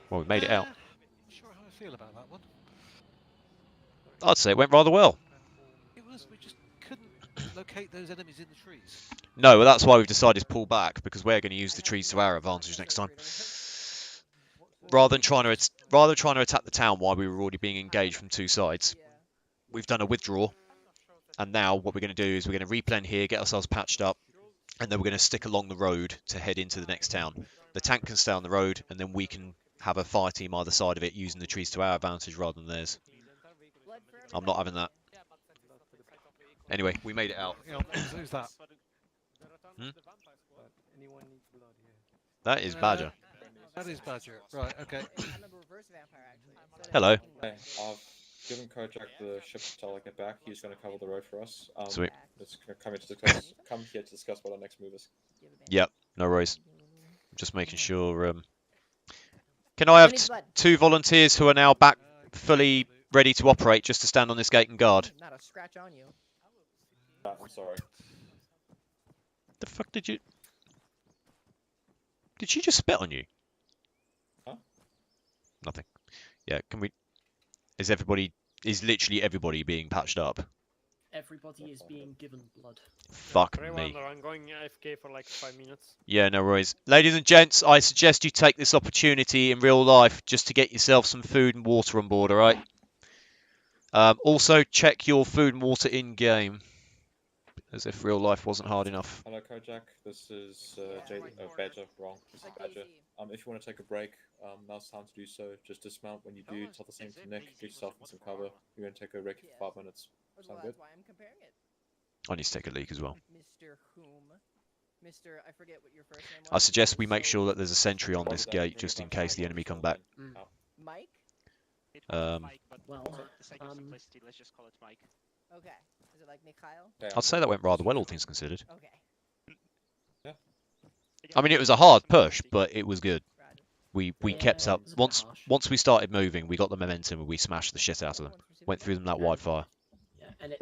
Well, we made it out. Sure how I feel about that one. I'd say it went rather well. It was, we just couldn't locate those enemies in the trees. No, well, that's why we've decided to pull back, because we're going to use the trees to our advantage next time. Rather than trying to attack the town while we were already being engaged from two sides, we've done a withdraw. And now what we're going to do is we're going to replane here, get ourselves patched up, and then we're going to stick along the road to head into the next town. The tank can stay on the road, and then we can have a fire team either side of it using the trees to our advantage rather than theirs. I'm not having that. Anyway, we made it out. Who's that? Hmm? Anyone needs blood here. That is Badger. That is Badger. Right, okay. I'm a reverse vampire actually. Hello. Hey, I've given Kojak the ship till I get back. He's going to cover the road for us. Sweet. It's going to come here to discuss what our next move is. Yep, no worries. Just making sure. Can I have two volunteers who are now back fully ready to operate just to stand on this gate and guard? Not a scratch on you. I'm sorry. The fuck did you... Did she just spit on you? Huh? Nothing. Yeah, can we... Is literally everybody being patched up? Everybody is being given blood. Fuck me. Preywinder, I'm going AFK for like 5 minutes. Yeah, no worries. Ladies and gents, I suggest you take this opportunity in real life just to get yourself some food and water on board, alright? Also, check your food and water in-game. As if real life wasn't hard enough. Hello, Kojak. This is Badger. Wrong. This is Badger. If you want to take a break, now's the time to do so. Just dismount. When you do, tell the same to Nick. Get yourself in some cover. You're going to take a break for 5 minutes. Sound good? That's why I'm comparing it. I need to take a leak as well. Mr. Whom? Mr. I forget what your first name was. I suggest we make sure that there's a sentry on this gate just in case the enemy come back. Mike? Well, for the sake of simplicity, let's just call it Mike. Okay. Is it like Mikhail? I'd say that went rather well, all things considered. Okay. Yeah. I mean, it was a hard push, but it was good. We kept up. Once we started moving, we got the momentum and we smashed the shit out of them. Went through them that wide fire. Yeah, and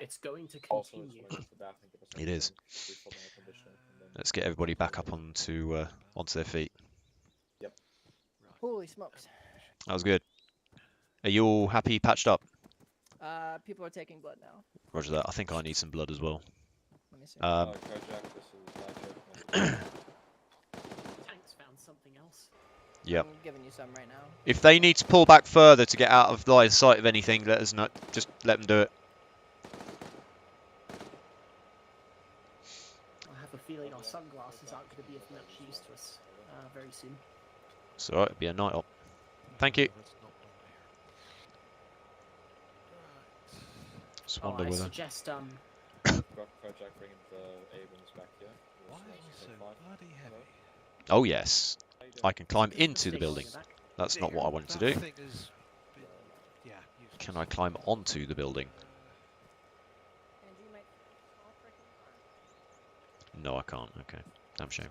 it's going to continue. It is. Let's get everybody back up onto their feet. Yep. Holy smokes. That was good. Are you all happy, patched up? People are taking blood now. Roger that. I think I need some blood as well. Let me see. Tank's found something else. Yep. I'm giving you some right now. If they need to pull back further to get out of line of sight of anything, let us know. Just let them do it. feeling our sunglasses aren't going to be of much use to us very soon. It's alright, it'll be a night op. Thank you. Just wonder I whether. suggest Got Kojak bringing the Abrams back here. Why are you so bloody heavy? Oh yes, I can climb into the building. That's not what I wanted to do. Can I climb onto the building? No, I can't. Okay, damn shame.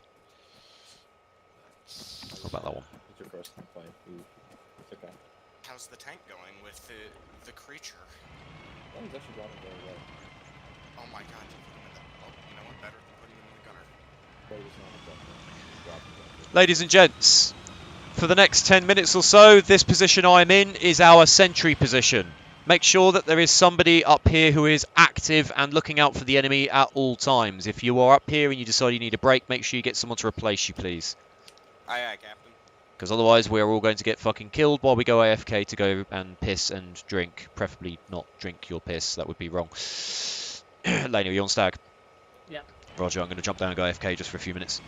What about that one? It's your first time playing. It's okay. How's the tank going with the creature? Oh, he's actually running very well. Oh my god, you put him in the... Oh, you know what? Better than putting him in the gunner. Well, he's not a gunner. Ladies and gents, for the next 10 minutes or so, this position I'm in is our sentry position. Make sure that there is somebody up here who is active and looking out for the enemy at all times. If you are up here and you decide you need a break, make sure you get someone to replace you, please. Aye, aye, Captain. Because otherwise we're all going to get fucking killed while we go AFK to go and piss and drink. Preferably not drink your piss, that would be wrong. Laney, are you on stag? Yeah. Roger, I'm going to jump down and go AFK just for a few minutes.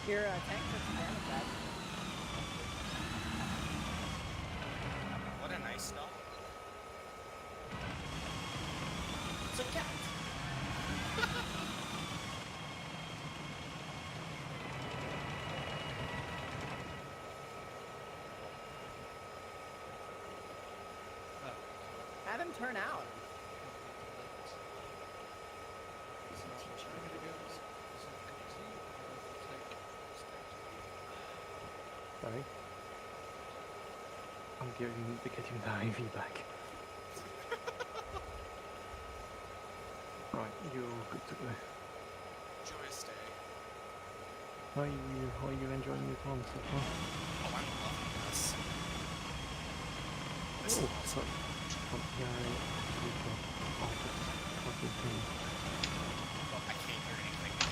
Your tank took some damage back. What a nice dog. It's a cat. Have him turn out. Sorry. I'm getting the IV back. Right, you're good to go. Joyous day. How are you enjoying your time so far? Oh, I'm loving this. This Oh, is awesome. yeah, I can't hear anything.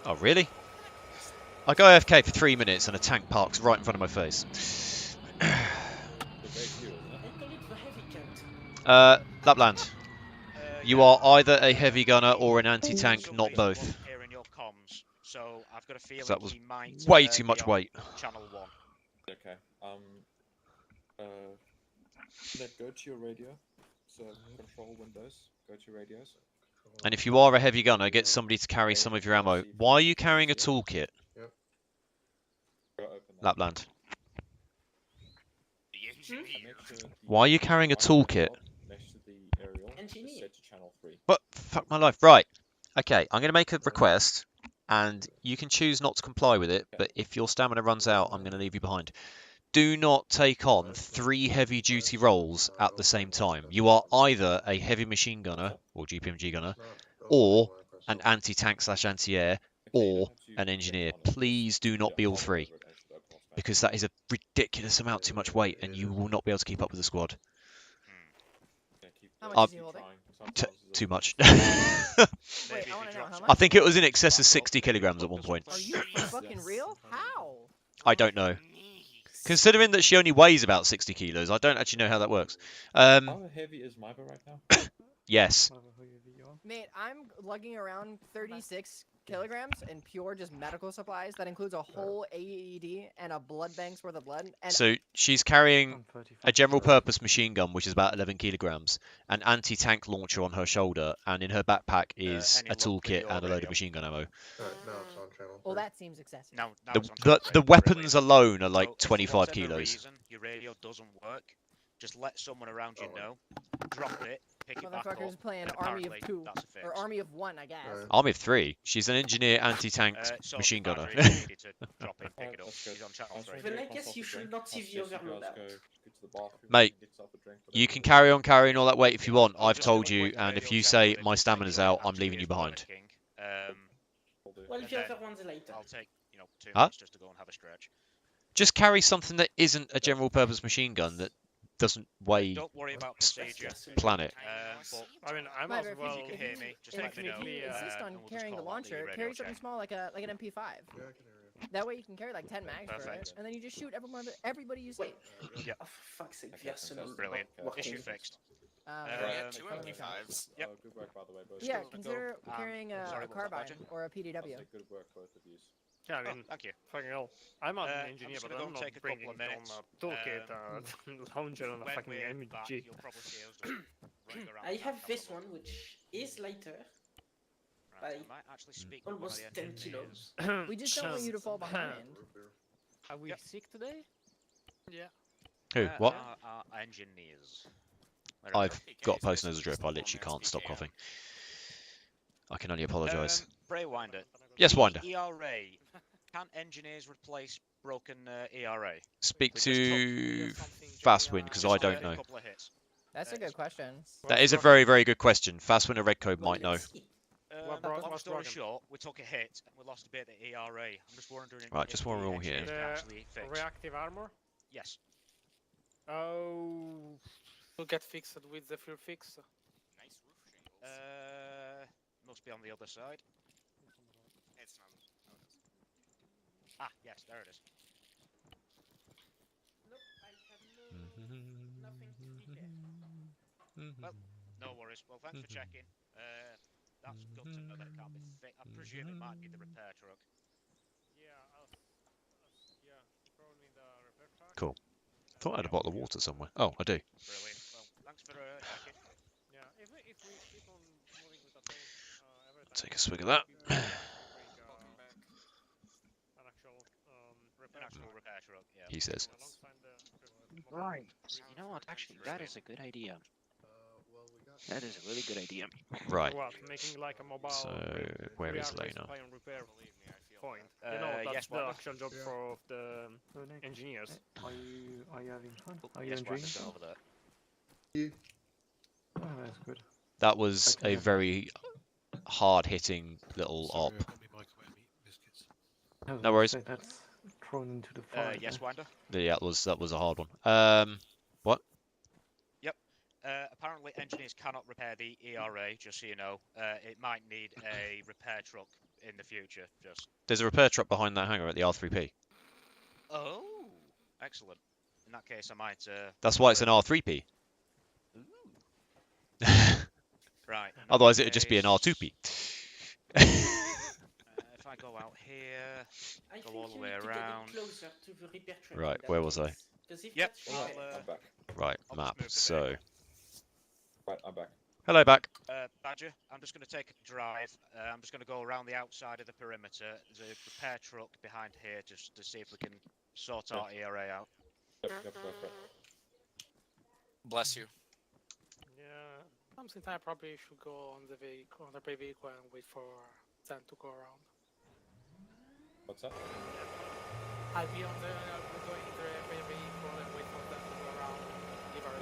Oh, really? I go AFK for 3 minutes and a tank parks right in front of my face. Lapland. You are either a heavy gunner or an anti-tank, not both. Here in your comms, so I've got a feeling That was he might way too be much on weight. Channel 1. Okay. Ned, go to your radio. So control windows. Go to radios. And if you are a heavy gunner, get somebody to carry some of your ammo. Why are you carrying a toolkit? Lapland. Why are you carrying a toolkit? But fuck my life. Right. Okay, I'm going to make a request, and you can choose not to comply with it, but if your stamina runs out, I'm going to leave you behind. Do not take on 3 heavy-duty roles at the same time. You are either a heavy machine gunner, or GPMG gunner, or an anti-tank / anti-air, or an engineer. Please do not be all 3, because that is a ridiculous amount too much weight, and you will not be able to keep up with the squad. How much is he holding? Too much. Wait, I want to know how much. I think it was in excess of 60 kilograms at one point. Are you fucking real? How? I don't know. Considering that she only weighs about 60 kilos, I don't actually know how that works. How heavy is Myba right now? Yes. Mate, I'm lugging around 36 kilograms in pure just medical supplies. That includes a whole AED and a blood bank's worth of blood. And So she's carrying a general purpose machine gun, which is about 11 kilograms, an anti-tank launcher on her shoulder, and in her backpack is a toolkit and a load of machine gun ammo. Now it's on channel. Well, that seems excessive. Now The it's on the, track, the right? weapons Brilliant. alone are So like if for 25 whatever kilos. reason your radio doesn't work, just let someone around you know, drop it, pick it back up, Motherfucker's playing and Army of apparently 2 that's a fix. or Army of 1, I guess. Army of 3. She's an engineer, anti-tank, So machine gunner. battery, if you needed to drop in, pick it up. He's on channel 3. Then I guess you should not see the overload out. Mate, you can carry on carrying all that weight if you want. I've told you, and if you say my stamina's out, I'm leaving you behind. Well, if you have ones later. I'll take 2 Huh? minutes just to go and have a stretch. Just carry something that isn't a general purpose machine gun that doesn't weigh Don't worry about procedure. planet. But I mean, I might However, as well. if you can hear me, just if let me know. you insist on and we'll just carrying the call that launcher, radio carry something check. small like an MP5. That way you can carry like 10 mags for it, Perfect. and then you just shoot everybody you see. Yeah. Oh, for fuck's sake, yes, and Brilliant. working. Issue fixed. Two MP5s. Yep. Good work, by the way, both. Yeah, Just gonna consider go, carrying a sorry, what was that, carbine Badger? or a PDW. Good work, both of you. Yeah, I mean, thank you. Fucking hell. I'm not an I'm engineer, just but gonna I'm go not take a couple bringing of minutes. on a toolkit, launcher, and a When fucking we're back, MG. you'll probably see us just running around. I have this one, which is lighter. Right, I By might actually speak with one of almost the 10 engineers. kilos. We just don't want you to fall behind. Are we sick today? Yeah. Who? What? Our engineers. I've got post-nasal drip. I literally can't stop coughing. I can only apologise. Preywinder. Yes, Winder. ERA. Can engineers replace broken ERA? Speak We just to took Fastwind, because I just don't a know. couple of hits. That's a good question. That is a very, very good question. Fastwind or Redcode might know. Long story short, we took a hit and we lost a bit of the ERA. I'm just wondering Right, if just the while we're all here. engineers can actually fix. Reactive armor? Yes. Oh. Will get fixed with the fuel fix. Nice roof shingles. Must be on the other side. It's not. Ah, yes, there it is. Well, no worries. Well, thanks for checking. That's good to know that it can't be fixed. I presume it might be the repair truck. Yeah, yeah, probably the repair truck. Cool. Thought I had a bottle of water somewhere. Oh, I do. Brilliant. Well, thanks for checking. Yeah, if we keep on moving with the pace, every time Take a swig of that. an actual repair truck, yeah. He says. Right. You know what? Actually, that is a good idea. That is a really good idea. Right. What, making like a mobile So, where is reactor Lena? supply and repair point. You know, that's yes, the Wanda? actual job for the engineers. Are you having fun? Are you Yes, enjoying Wanda's yourself? over there. Oh, that's good. That was a very hard-hitting little op. No worries. That's thrown into the fire. Yes, Winder? Yeah, that was a hard one. What? Yep. Apparently, engineers cannot repair the ERA, just so you know. It might need a repair truck in the future, just... There's a repair truck behind that hangar at the R3P. Oh! Excellent. In that case, I might... That's why it's an R3P. Right. Otherwise, it would just be an R2P. If I go out here, go all the way around... Right, where was I? Yep. I'm back. Right, map. So, Right, I'm back. hello, back. Badger, I'm just going to take a drive. I'm just going to go around the outside of the perimeter. There's a repair truck behind here just to see if we can sort our ERA out. Yep, go for it. Bless you. Yeah. Something I probably should go on the vehicle, on the vehicle, and wait for them to go around. What's that? I'll be on the we'll go into the vehicle and wait for them to go around. Give our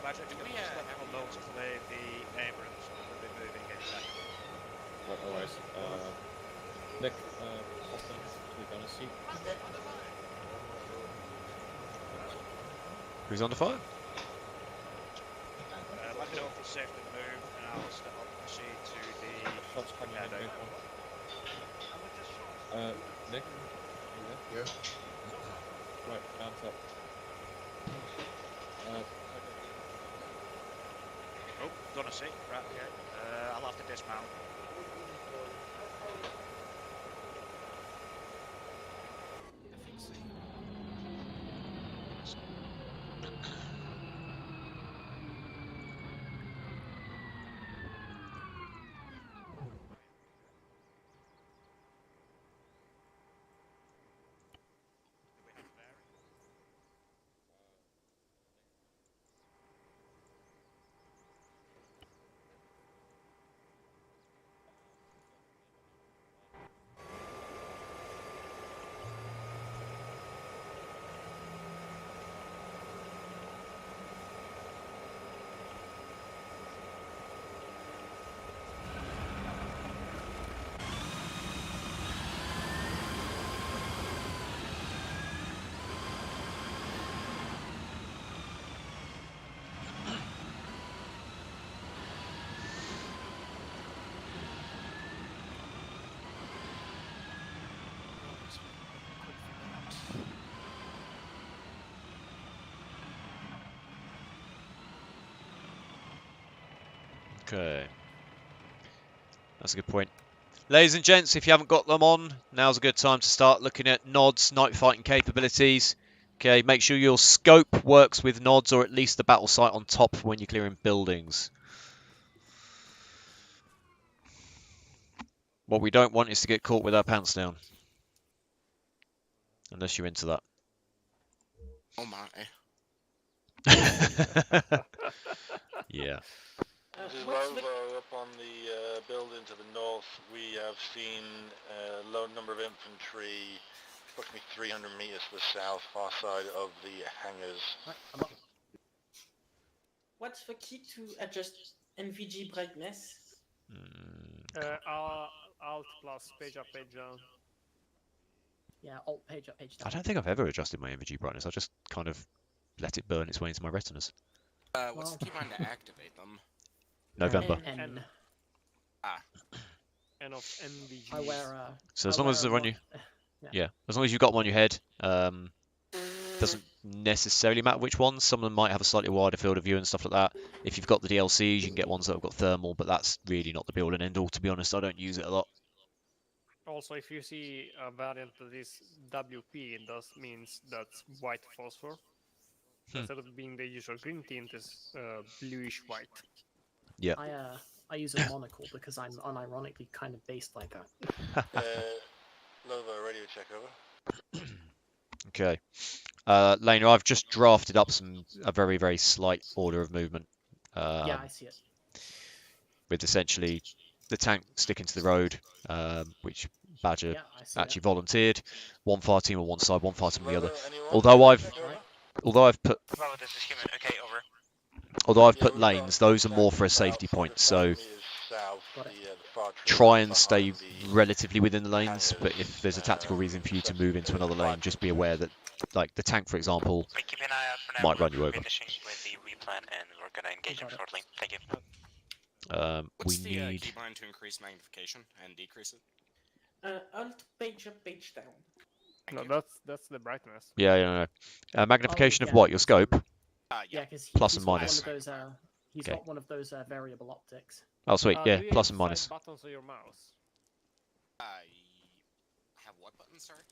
Badger, do we just let people know to play the Abrams? We'll be moving in a second. Right, no worries. Nick, hop in to the gunner seat. Who's under fire? Let me know if it's safe to move, and I'll step up and proceed to the Shots coming in. repair Nick. depot. Nick? Yeah. Right, hands up. Oh, gonna see. Right, okay. I'll have to dismount. Okay. That's a good point. Ladies and gents, if you haven't got them on, now's a good time to start looking at nods, night fighting capabilities. Okay, make sure your scope works with nods, or at least the battle sight on top for when you're clearing buildings. What we don't want is to get caught with our pants down. Unless you're into that. Oh my. Yeah. This is Volvo up on the building to the north. We have seen a low number of infantry, approximately 300 meters to the south, far side of the hangars. What's the key to adjust NVG brightness? Alt plus page up, page down. Yeah, alt page up, page down. I don't think I've ever adjusted my NVG brightness. I just kind of let it burn its way into my retinas. What's the keybind to activate them? November. N. N of NVG. I wear So as long as they're on you, yeah, as long as you've got them on your head, doesn't necessarily matter which ones. Some of them might have a slightly wider field of view and stuff like that. If you've got the DLCs, you can get ones that have got thermal, but that's really not the be all and end all. To be honest, I don't use it a lot. Also, if you see a variant that is WP, it does means that's white phosphor. Instead of being the usual green tint, is bluish white. Yeah. I use a monocle because I'm unironically kind of based like that. Nova, radio check over. Okay. Lena, I've just drafted up a very, very slight order of movement. Yeah, I see it. With essentially the tank sticking to the road, which Badger actually volunteered. One fire team on one side, one fire team on the other. Although I've put This is human. Okay, over. Although I've put lanes, those are more for a safety point, so try and stay relatively within the lanes, but if there's a tactical reason for you to move into another lane, just be aware that, like, the tank, for example, Keep an eye out for now. might run you over. Finishing with the replan and we're gonna engage him shortly. Thank you. What's we the need... keybind to increase magnification and decrease it? Alt page up, page down. No, that's the brightness. Yeah. Magnification of what? Your scope? Yeah, because plus and minus. He's got one of those variable optics. Oh, sweet. Yeah, Do you plus use and minus. side buttons on your mouse? I have what buttons, sorry?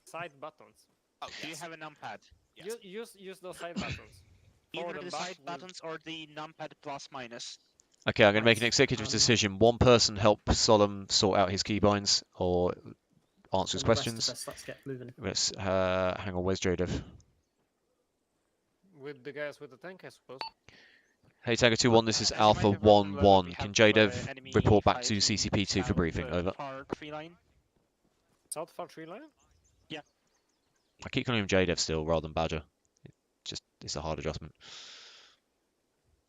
Side buttons. Oh, Do you have a numpad? Yes. Use those side buttons. Either the side buttons or the numpad plus minus. Okay, I'm going to make an executive decision. One person help Solemn sort out his keybinds or answer his questions. Let's get moving. Let's hang on. Where's Jodev? With the guys with the tank, I suppose. Hey, Tango 2-1, this is Alpha 1-1. Can Jodev report back to CCP2 for briefing? Over. South far tree line? Yeah. I keep calling him Jodev still rather than Badger. It's a hard adjustment.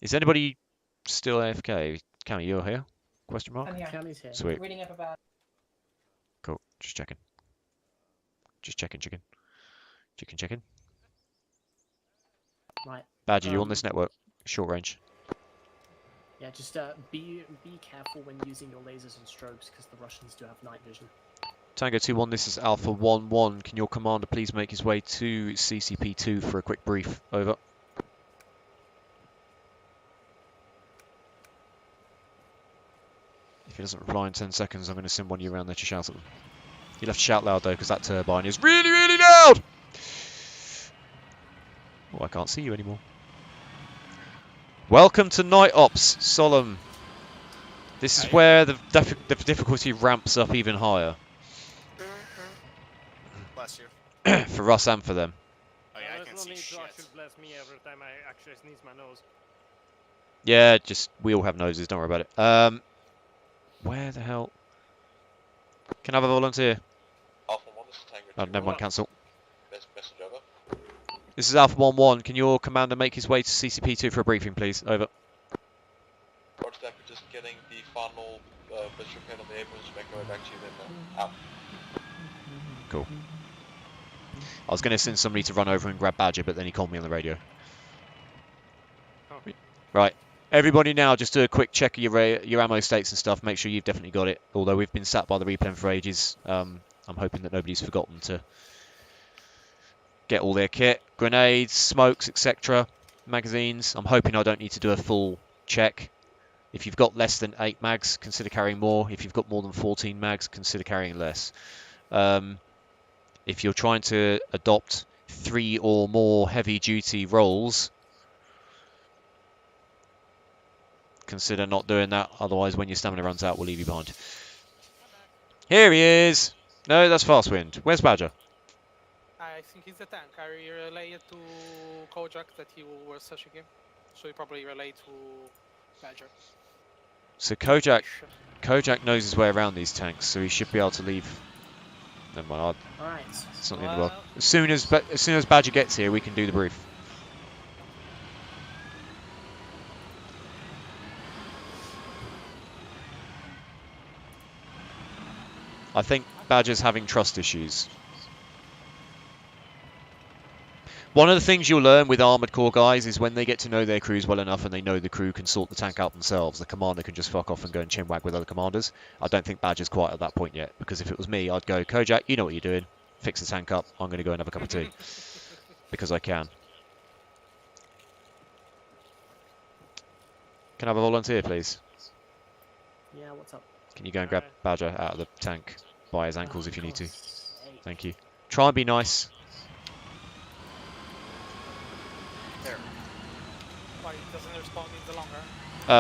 Is anybody still AFK? Cammy, you're here? Question mark? I'm here. Cammy's here. Sweet. Reading up about. Cool. Just checking. Chicken. Right. Badger, you on this network? Short range. Yeah, just be careful when using your lasers and strobes because the Russians do have night vision. Tango 2-1, this is Alpha 1-1. Can your commander please make his way to CCP2 for a quick brief? Over. If he doesn't reply in 10 seconds, I'm going to send one of you around there to shout at them. You'll have to shout loud though, because that turbine is really, really loud! Oh, I can't see you anymore. Welcome to Night Ops, Solemn. This is where the difficulty ramps up even higher. Bless you. For us and for them. Oh yeah, I can There's no see need shit. to actually bless me every time I actually sneeze my nose. Yeah, we all have noses, don't worry about it. Where the hell? Can I have a volunteer? Alpha 1, this is Tango 2. Oh, never mind, cancel. Message over. This is Alpha 1-1. Can your commander make his way to CCP2 for a briefing, please? Over. Roger that, we're just getting the final bits repaired on the airborne, just make our way back to you then. Out. Cool. I was going to send somebody to run over and grab Badger, but then he called me on the radio. Oh. Right. Everybody now, just do a quick check of your ammo states and stuff. Make sure you've definitely got it. Although we've been sat by the replen for ages, I'm hoping that nobody's forgotten to get all their kit, grenades, smokes, etc. Magazines. I'm hoping I don't need to do a full check. If you've got less than 8 mags, consider carrying more. If you've got more than 14 mags, consider carrying less. If you're trying to adopt 3 or more heavy-duty rolls, consider not doing that. Otherwise, when your stamina runs out, we'll leave you behind. Here he is! No, that's Fast Wind. Where's Badger? I think he's a tank. I relayed to Kojak that you were searching him. So he probably relayed to Badger. So Kojak knows his way around these tanks, so he should be able to leave. Never mind. Alright. It's not the end of the world. As soon as Badger gets here, we can do the brief. I think Badger's having trust issues. One of the things you'll learn with Armoured Corps guys is when they get to know their crews well enough and they know the crew can sort the tank out themselves, the commander can just fuck off and go and chinwag with other commanders. I don't think Badger's quite at that point yet, because if it was me, I'd go, Kojak, you know what you're doing. Fix the tank up. I'm going to go and have a cup of tea. Because I can. Can I have a volunteer, please? Yeah, what's up? Can you go and grab Badger out of the tank by his ankles if you need to? Thank you. Try and be nice. There. Why he doesn't respond any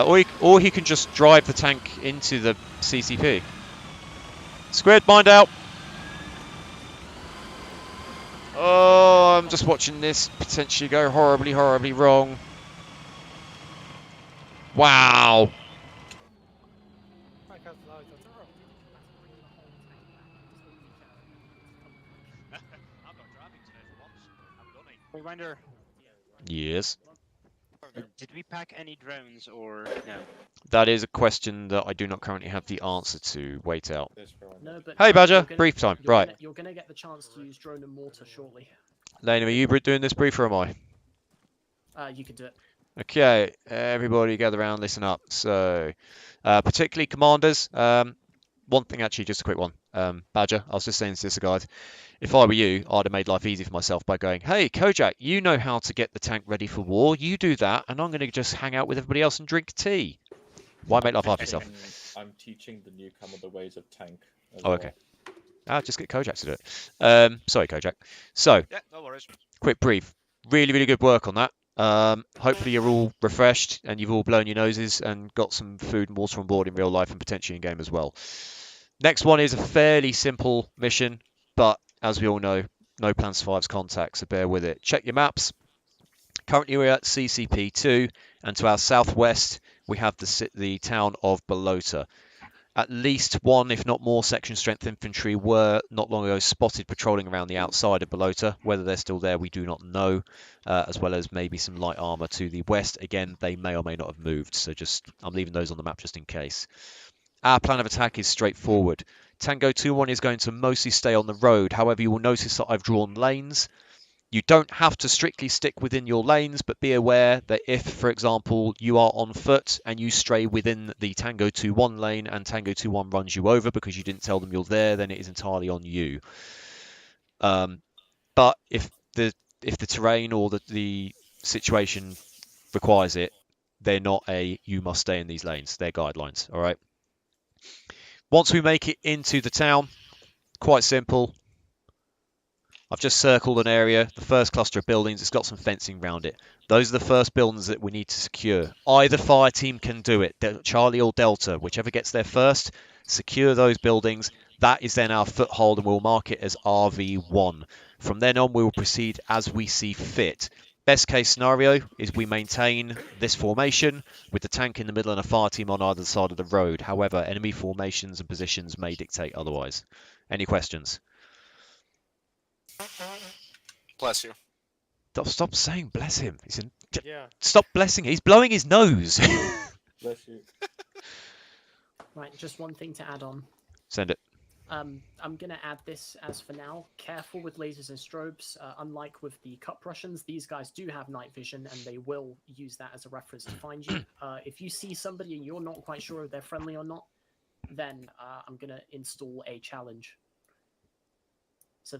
longer? Or he can just drive the tank into the CCP. Squid, mind out! Oh, I'm just watching this potentially go horribly, horribly wrong. Wow! Preywinder, Yes. did we pack any drones or no? That is a question that I do not currently have the answer to. Wait out. No, but Hey Badger, gonna, brief time. Right. You're gonna get the chance to use drone and mortar shortly. Lane, are you doing this brief or am I? You can do it. Okay, everybody gather around, listen up. So, particularly commanders, one thing actually, just a quick one. Badger, I was just saying to this guy, if I were you, I'd have made life easy for myself by going, hey, Kojak, you know how to get the tank ready for war. You do that, and I'm going to just hang out with everybody else and drink tea. Why make life hard for yourself? I'm teaching the newcomer the ways of tank. Oh, okay. Just get Kojak to do it. Sorry, Kojak. So, yeah, no worries. Quick brief. Really, really good work on that. Hopefully you're all refreshed and you've all blown your noses and got some food and water on board in real life and potentially in game as well. Next one is a fairly simple mission, but as we all know, no plan survives contact, so bear with it. Check your maps. Currently we're at CCP2, and to our southwest we have the town of Balota. At least one, if not more, section strength infantry were not long ago spotted patrolling around the outside of Balota. Whether they're still there, we do not know, as well as maybe some light armour to the west. Again, they may or may not have moved, so I'm leaving those on the map just in case. Our plan of attack is straightforward. Tango 2-1 is going to mostly stay on the road. However, you will notice that I've drawn lanes. You don't have to strictly stick within your lanes, but be aware that if, for example, you are on foot and you stray within the Tango 2-1 lane and Tango 2-1 runs you over because you didn't tell them you're there, then it is entirely on you. But if the terrain or the situation requires it, they're not you must stay in these lanes. They're guidelines, all right? Once we make it into the town, quite simple. I've just circled an area, the first cluster of buildings, it's got some fencing around it. Those are the first buildings that we need to secure. Either fire team can do it, Charlie or Delta, whichever gets there first, secure those buildings. That is then our foothold and we'll mark it as RV1. From then on, we will proceed as we see fit. Best case scenario is we maintain this formation with the tank in the middle and a fire team on either side of the road. However, enemy formations and positions may dictate otherwise. Any questions? Bless you. Stop saying bless him. Yeah. Stop blessing. He's blowing his nose. Bless you. Right, just one thing to add on. Send it. I'm going to add this as for now. Careful with lasers and strobes. Unlike with the Cup Russians, these guys do have night vision and they will use that as a reference to find you. If you see somebody and you're not quite sure if they're friendly or not, then I'm going to install a challenge. So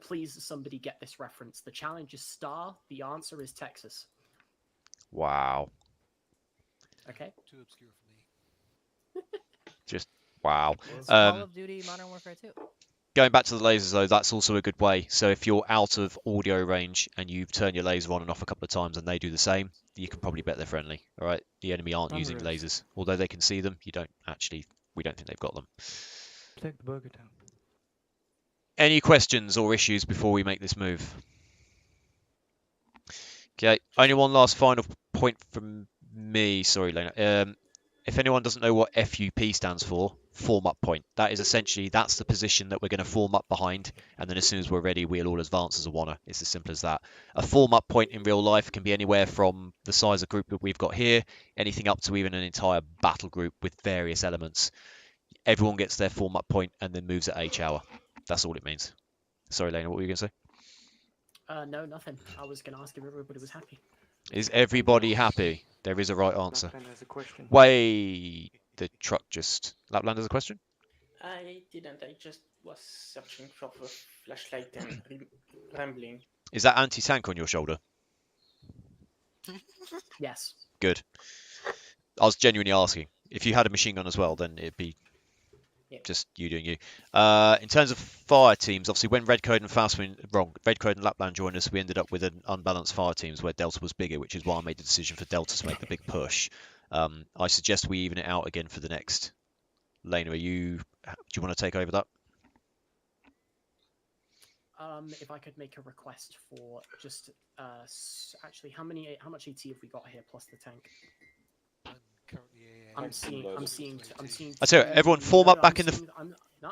please somebody get this reference. The challenge is star. The answer is Texas. Wow. Okay. Too obscure for me. Just wow. It's Call of Duty Modern Warfare 2. Going back to the lasers though, that's also a good way. So if you're out of audio range and you turn your laser on and off a couple of times and they do the same, you can probably bet they're friendly. All right, the enemy aren't using lasers, although they can see them. You don't actually. We don't think they've got them. Take the burger town. Any questions or issues before we make this move? Okay, only one last final point from me. Sorry, Lena. If anyone doesn't know what FUP stands for, form up point. That is essentially, that's the position that we're going to form up behind, and then as soon as we're ready, we'll all advance as a wanna. It's as simple as that. A form up point in real life can be anywhere from the size of group that we've got here, anything up to even an entire battle group with various elements. Everyone gets their form up point and then moves at H hour. That's all it means. Sorry, Lena, what were you going to say? No, nothing. I was going to ask if everybody was happy. Is everybody happy? There is a right answer. Lapland has a question. Wait, the truck just... Lapland has a question? I didn't. I just was searching for the flashlight and rambling. Is that anti-tank on your shoulder? Yes. Good. I was genuinely asking. If you had a machine gun as well, then it'd be just you doing you. In terms of fire teams, obviously when Red Code and Lapland joined us, we ended up with an unbalanced fire teams where Delta was bigger, which is why I made the decision for Delta to make the big push. I suggest we even it out again for the next. Lena, do you want to take over that? If I could make a request for just actually, how much ET have we got here plus the tank? I'm seeing. I tell you, everyone form up back in the.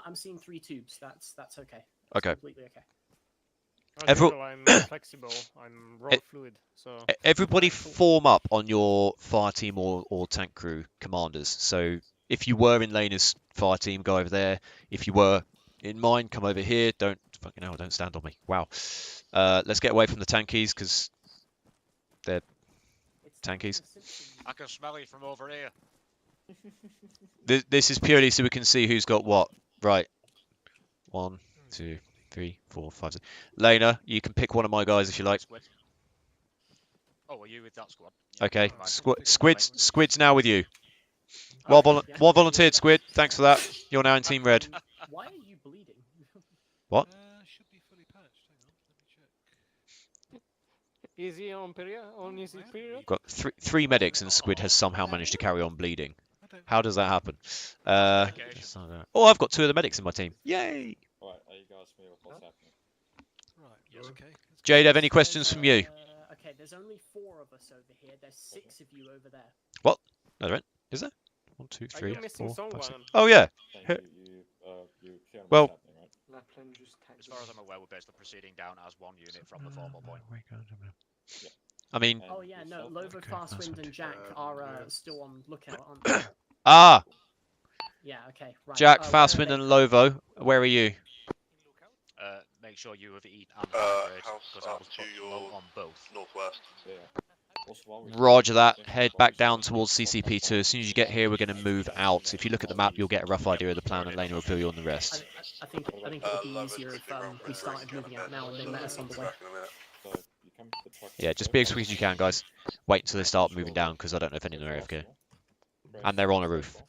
I'm seeing 3 tubes. That's okay. Okay. Completely okay. I'm flexible. I'm raw fluid. So everybody form up on your fire team or tank crew commanders. So if you were in Lena's fire team, go over there. If you were in mine, come over here. Don't fucking hell, don't stand on me. Wow. Let's get away from the tankies because they're tankies. I can smell you from over here. This is purely so we can see who's got what. Right. 1, 2, 3, 4, 5, 6. Lena, you can pick one of my guys if you like. Oh, are you with that squad? Okay. Squid's now with you. Well volunteered, Squid. Thanks for that. You're now in Team Red. Why are you bleeding? What? Should be fully patched. Hang on, let me check. Easy on period. On easy period. We've got three medics, and Squid has somehow managed to carry on bleeding. How does that happen? Oh, I've got 2 of the medics in my team. Yay! Right, are you guys familiar with what's happening? Right. Yes. Okay. Jade, have any questions from you? Okay, there's only 4 of us over here. There's 6 of you over there. What? No, there ain't. Is there? 1, 2, 3, Are you missing 4, 5, 6. someone? Oh yeah. Thank you. You clear on Well. what's happening, right? Lapland just As far as I'm aware, we're basically proceeding down as one unit from the formal point. Yeah. I mean. Oh yeah, no, Lovo, Fastwind, and Jack are still on lookout, aren't they? Ah! Yeah, okay, right. Jack, where are Fastwind, they? and Lovo, where are you? Make sure you have eaten and hydrated, because I was put low on both. Northwest. Yeah. Also, while we're Roger that. Head back down towards CCP2. As soon as you get here, we're going to move out. If you look at the map, you'll get a rough idea of the plan, and Lena will fill you on the rest. I think it would be easier if we started moving out now and they met us on the way. So you come to the truck. Yeah, just be as quick as you can, guys. Wait until they start moving down, because I don't know if any of them are AFK. And they're on a roof.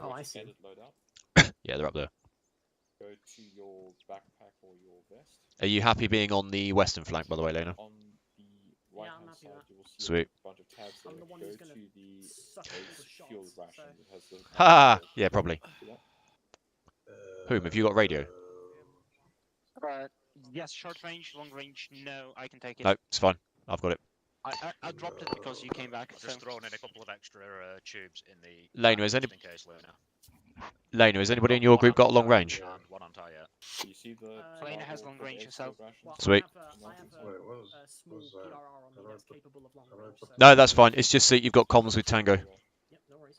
Oh, I see. Yeah, they're up there. Go to your backpack or your vest. Are you happy being on the western flank, by the way, Lena? On the right-hand side, you will see Sweet. a bunch of tabs there. Go to the fuel ration. It has the Ha! Yeah, probably. Whom? Have you got radio? Yes, short range, long range, no, I can take it. No, it's fine. I've got it. I dropped it because you came back. Just thrown in a couple of extra tubes in the. Lena, has Lena, has anybody in your group got a long range? And one on tire. You see the Lena has long range herself. Sweet. I have a small PRR on me that's capable of long range. So... No, that's fine. It's just that you've got comms with Tango. Yep, no worries.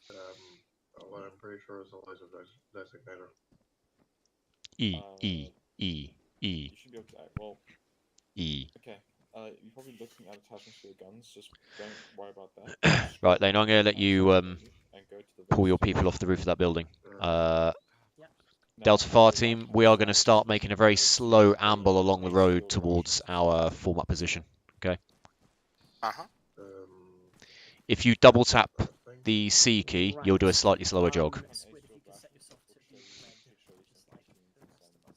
What I'm pretty sure is a laser designator. E. You should be able to. Well. E. Okay. You're probably looking at attachments for your guns. Just don't worry about that. Right, Lena, I'm going to let you and go to the pull your people off the roof of that building. Delta Fire Team, we are going to start making a very slow amble along the road towards our form-up position. Okay. Uh-huh. If you double tap the C key, you'll do a slightly slower jog. Squid, if you could set yourself to the red, just like the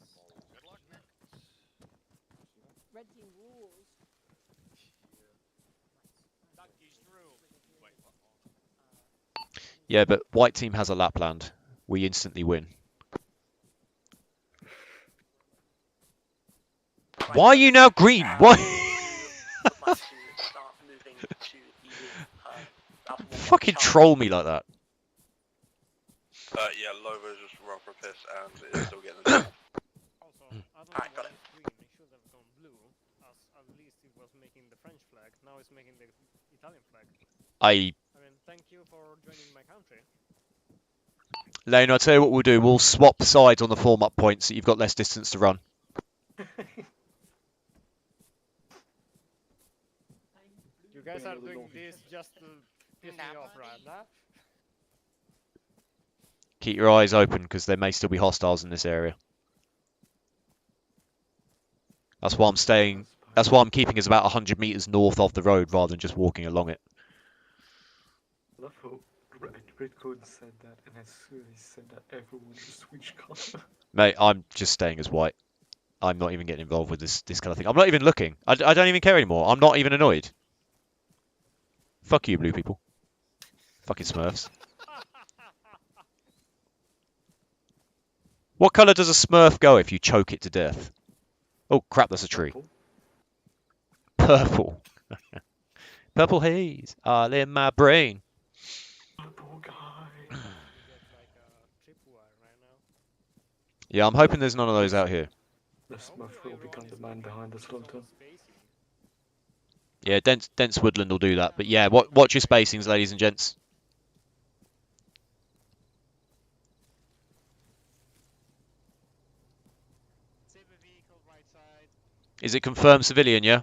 rest of us. Red team rules. Yeah, but white team has a Lapland. We instantly win. Why are you now green? Why? Fucking troll me like that. Yeah, Lova's just run for a piss and is still getting the Alright, got it. Green, it should have gone blue, as at least it was making the French flag, now it's making the Italian flag. I mean, thank you for joining my country. Lane, I'll tell you what we'll do. We'll swap sides on the form-up points so you've got less distance to run. You guys are doing this just to piss me off, right now? Keep your eyes open because there may still be hostiles in this area. That's why I'm staying. That's why I'm keeping us about 100 meters north of the road rather than just walking along it. I love how Red Code said that, and as soon as he said that, everyone just switched color. Mate, I'm just staying as white. I'm not even getting involved with this kind of thing. I'm not even looking. I don't even care anymore. I'm not even annoyed. Fuck you, blue people. Fucking Smurfs. What colour does a Smurf go if you choke it to death? Oh crap, that's a tree. Purple. Purple haze all in my brain. Purple guy. Yeah, I'm hoping there's none of those out here. The Smurf will become the man behind the slaughter. Yeah, dense woodland will do that. But yeah, watch your spacings, ladies and gents. Is it confirmed civilian, yeah?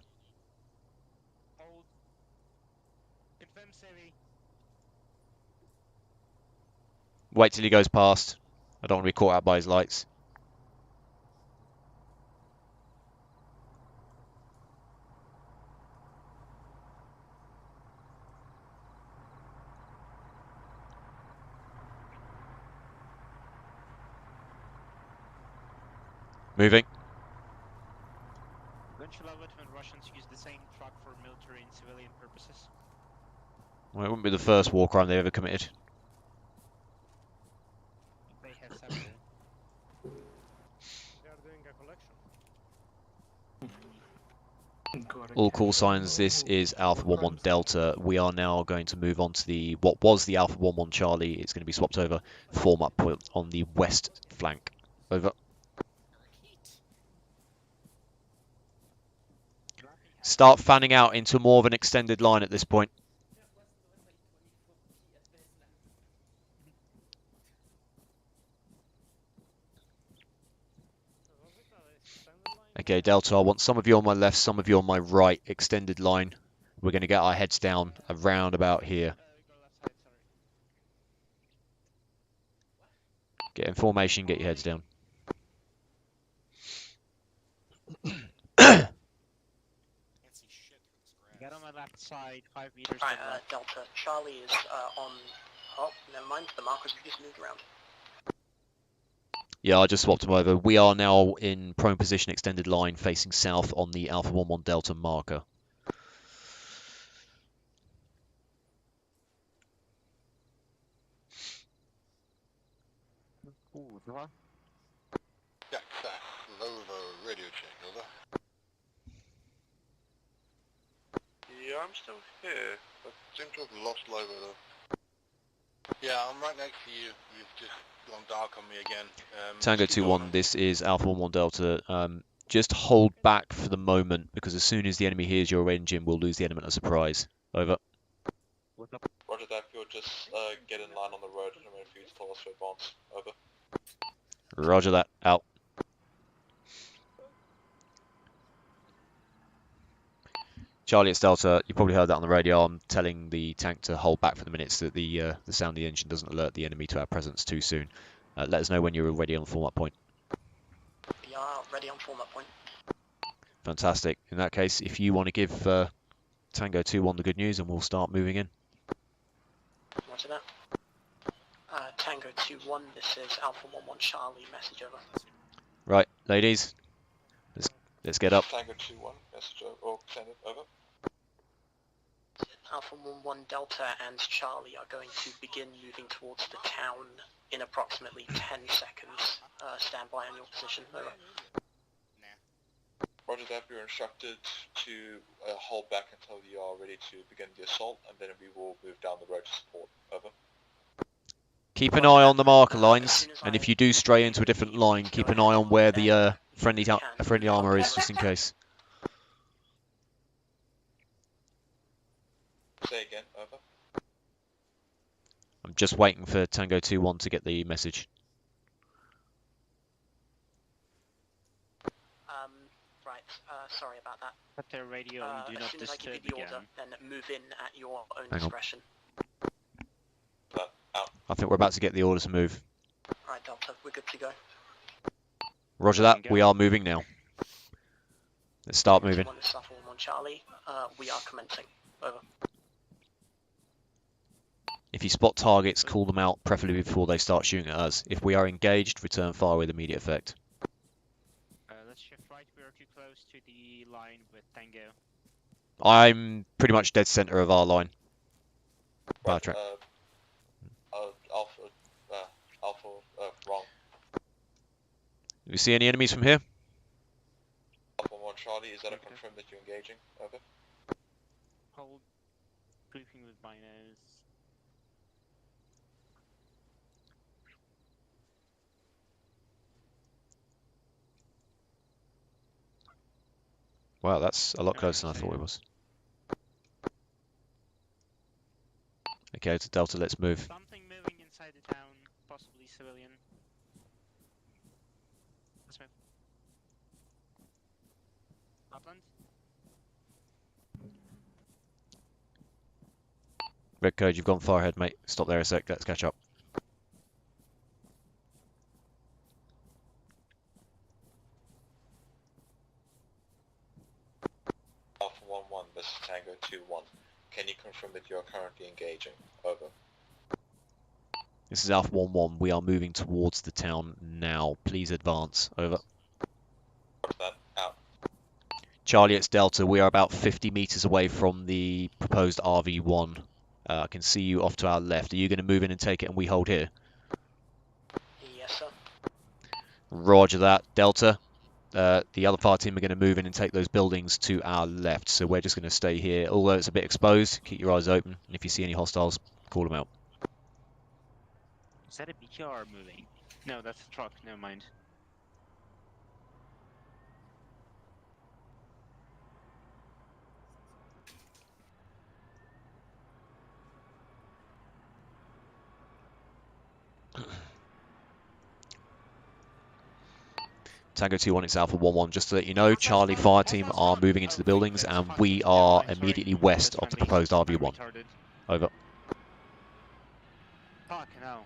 Wait till he goes past. I don't want to be caught out by his lights. Moving. Eventually, I would when Russians use the same truck for military and civilian purposes. Well, it wouldn't be the first war crime they ever committed. They have several. They are doing a collection. All call signs, this is Alpha 11 Delta. We are now going to move on to what was the Alpha 11 Charlie. It's going to be swapped over. Form up point on the west flank. Over. Start fanning out into more of an extended line at this point. Okay, Delta, I want some of you on my left, some of you on my right, extended line. We're going to get our heads down around about here. Get in formation, get your heads down. Get on my left side, 5 meters. Right, Delta. Charlie is on. Oh, never mind. The markers have just moved around. Yeah, I just swapped them over. We are now in prone position, extended line, facing south on the Alpha 11 Delta marker. Jack, Lova, radio check, over. Yeah, I'm still here. I seem to have lost Lova though. Yeah, I'm right next to you. You've just gone dark on me again. Tango 2-1, this is Alpha 11 Delta. Just hold back for the moment, because as soon as the enemy hears your engine, we'll lose the element of surprise. Over. Roger that, you'll just get in line on the road and wait for you to tell us to advance. Over. Roger that. Out. Charlie, it's Delta. You probably heard that on the radio. I'm telling the tank to hold back for the minute so that the sound of the engine doesn't alert the enemy to our presence too soon. Let us know when you're ready on the form-up point. We are ready on form-up point. Fantastic. In that case, if you want to give Tango 2-1 the good news, and we'll start moving in. Roger that. Tango 2-1, this is Alpha 1-1 Charlie, message over. Right, ladies, let's get up. Tango 2-1, message over, or send it over. Alpha 1-1 Delta and Charlie are going to begin moving towards the town in approximately 10 seconds. Stand by on your position, over. Roger that, we are instructed to hold back until you are ready to begin the assault, and then we will move down the road to support, over. Keep an eye on the marker lines, and if you do stray into a different line, keep an eye on where the friendly armor is, just in case. Say again, over. I'm just waiting for Tango 2-1 to get the message. Right, sorry about that. At their radio, do not as soon as I give you disturb the again. order, then move in at your own Hang on. discretion. I think we're about to get the order to move. Alright, Delta, we're good to go. Roger that, we are moving now. Let's start moving. This is Alpha 1-1 Charlie, we are commencing. Over. If you spot targets, call them out, preferably before they start shooting at us. If we are engaged, return fire with immediate effect. Let's shift right, we are too close to the line with Tango. I'm pretty much dead center of our line. Power track. Alpha, wrong. Do we see any enemies from here? Alpha 1 Charlie, is that a confirm that you're engaging? Over. Hold. Briefing with binos. Wow, that's a lot closer than I thought it was. Okay, to Delta, let's move. Something moving inside the town, possibly civilian. Let's move. Upland. Red Code, you've gone far ahead, mate. Stop there a sec, let's catch up. Alpha 1-1, this is Tango 2-1. Can you confirm that you are currently engaging? Over. This is Alpha 1-1. We are moving towards the town now. Please advance. Over. That out. Charlie, it's Delta. We are about 50 meters away from the proposed RV1. I can see you off to our left. Are you going to move in and take it and we hold here? Yes, sir. Roger that. Delta. The other fire team are going to move in and take those buildings to our left. So we're just going to stay here. Although it's a bit exposed, keep your eyes open. And if you see any hostiles, call them out. Is that a BTR moving? No, that's a truck. Never mind. Tango 2-1, it's Alpha 1-1. Just to let you know, Charlie fire team are moving into the buildings and we are immediately west of the proposed RV1. Over. Fuck, no.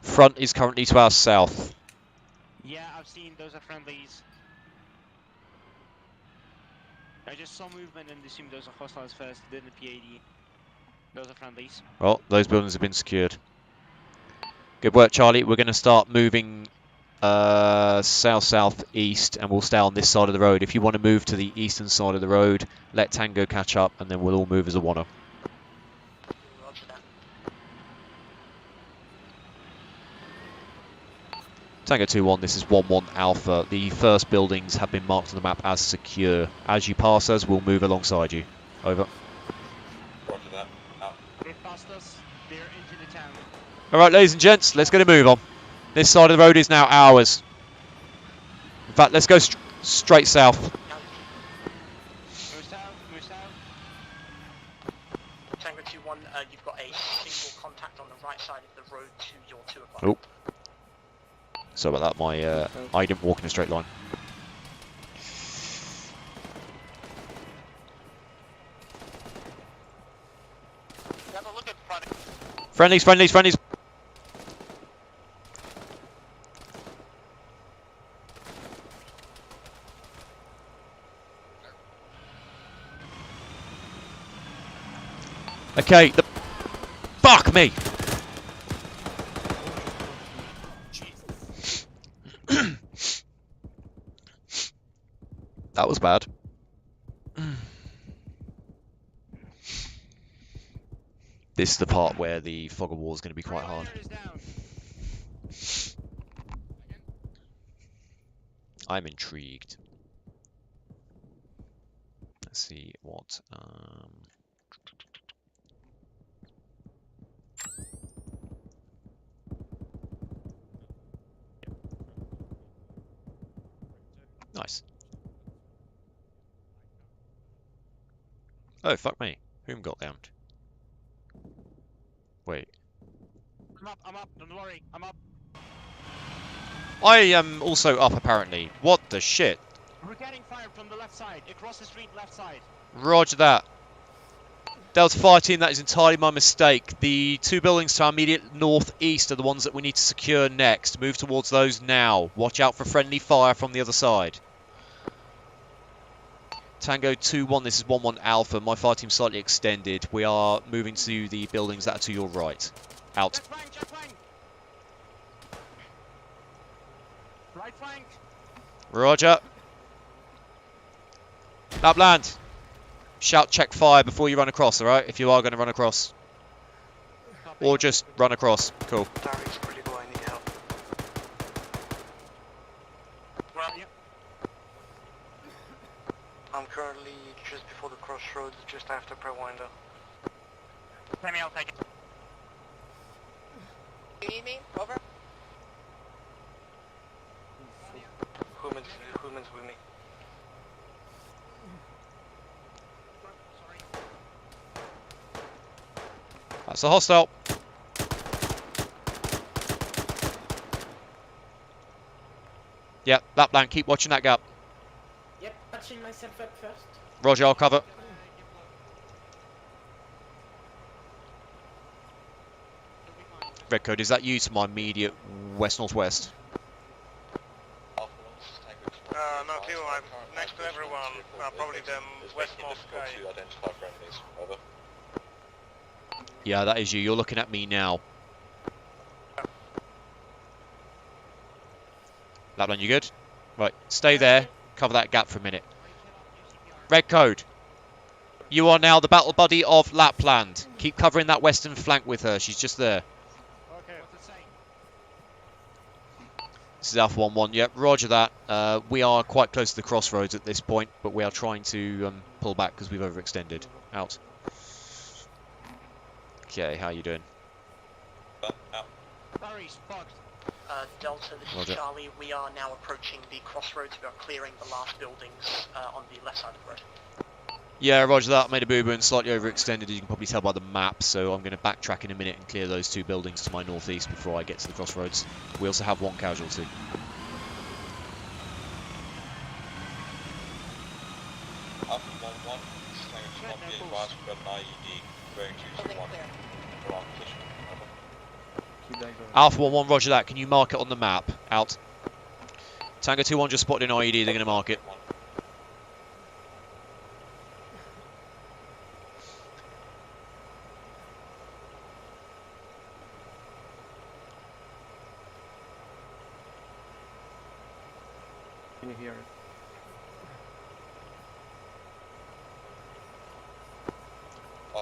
Front is currently to our south. Yeah, I've seen those are friendlies. I just saw movement and assumed those are hostiles first, then the PAD. Those are friendlies. Well, those buildings have been secured. Good work, Charlie. We're going to start moving south-southeast, and we'll stay on this side of the road. If you want to move to the eastern side of the road, let Tango catch up, and then we'll all move as a one-up. Tango 2-1, this is 1-1 Alpha. The first buildings have been marked on the map as secure. As you pass us, we'll move alongside you. Over. Roger that. Out. They passed us. They're into the town. Alright, ladies and gents, let's get a move on. This side of the road is now ours. In fact, let's go straight south. Move south, move south. Tango 2-1, you've got a single contact on the right side of the road to your 2 o'clock. Oh. Sorry about that, I didn't walk in a straight line. Have a look at front. Friendlies, friendlies, friendlies. Okay, fuck me! That was bad. This is the part where the fog of war is going to be quite hard. I'm intrigued. Let's see what. Nice. Oh, fuck me. Whom got downed? Wait. I'm up, don't worry, I'm up. I am also up, apparently. What the shit? We're getting fired from the left side, across the street, left side. Roger that. Delta Fire Team, that is entirely my mistake. The two buildings to our immediate northeast are the ones that we need to secure next. Move towards those now. Watch out for friendly fire from the other side. Tango 2-1, this is 1-1 Alpha. My fire team slightly extended. We are moving to the buildings that are to your right. Out. Jet flank. Right flank. Roger. Lapland. Shout check fire before you run across, alright? If you are going to run across. Or just run across. Cool. Darius, critical, I need help. I'm currently just before the crossroads, just after Preywinder. Let me, I'll take it. You need me? Over. Human's with me. That's a hostile. Yep, Lapland, keep watching that gap. Yep, patching myself up first. Roger, I'll cover. Red code, is that you to my immediate west-northwest? No, Cleo, I'm next to everyone, probably the west-north sky. Yeah, that is you. You're looking at me now. Lapland, you good? Right, stay there. Cover that gap for a minute. Red code. You are now the battle buddy of Lapland. Keep covering that western flank with her. She's just there. Okay, what's it saying? This is Alpha 1-1. Yep, roger that. We are quite close to the crossroads at this point, but we are trying to pull back because we've overextended. Out. Okay, how you doing? Barry's fucked. Delta, this Roger. is Charlie. We are now approaching the crossroads. We are clearing the last buildings on the left side of the road. Yeah, roger that. I made a boo-boo and slightly overextended, as you can probably tell by the map, so I'm going to backtrack in a minute and clear those two buildings to my northeast before I get to the crossroads. We also have one casualty. Alpha 1-1, Tango 2-1, be advised, we've got an IED going to 1. We're on position. Alpha 1-1, roger that. Can you mark it on the map? Out. Tango 2-1 just spotted an IED, they're going to mark it. Can you hear it?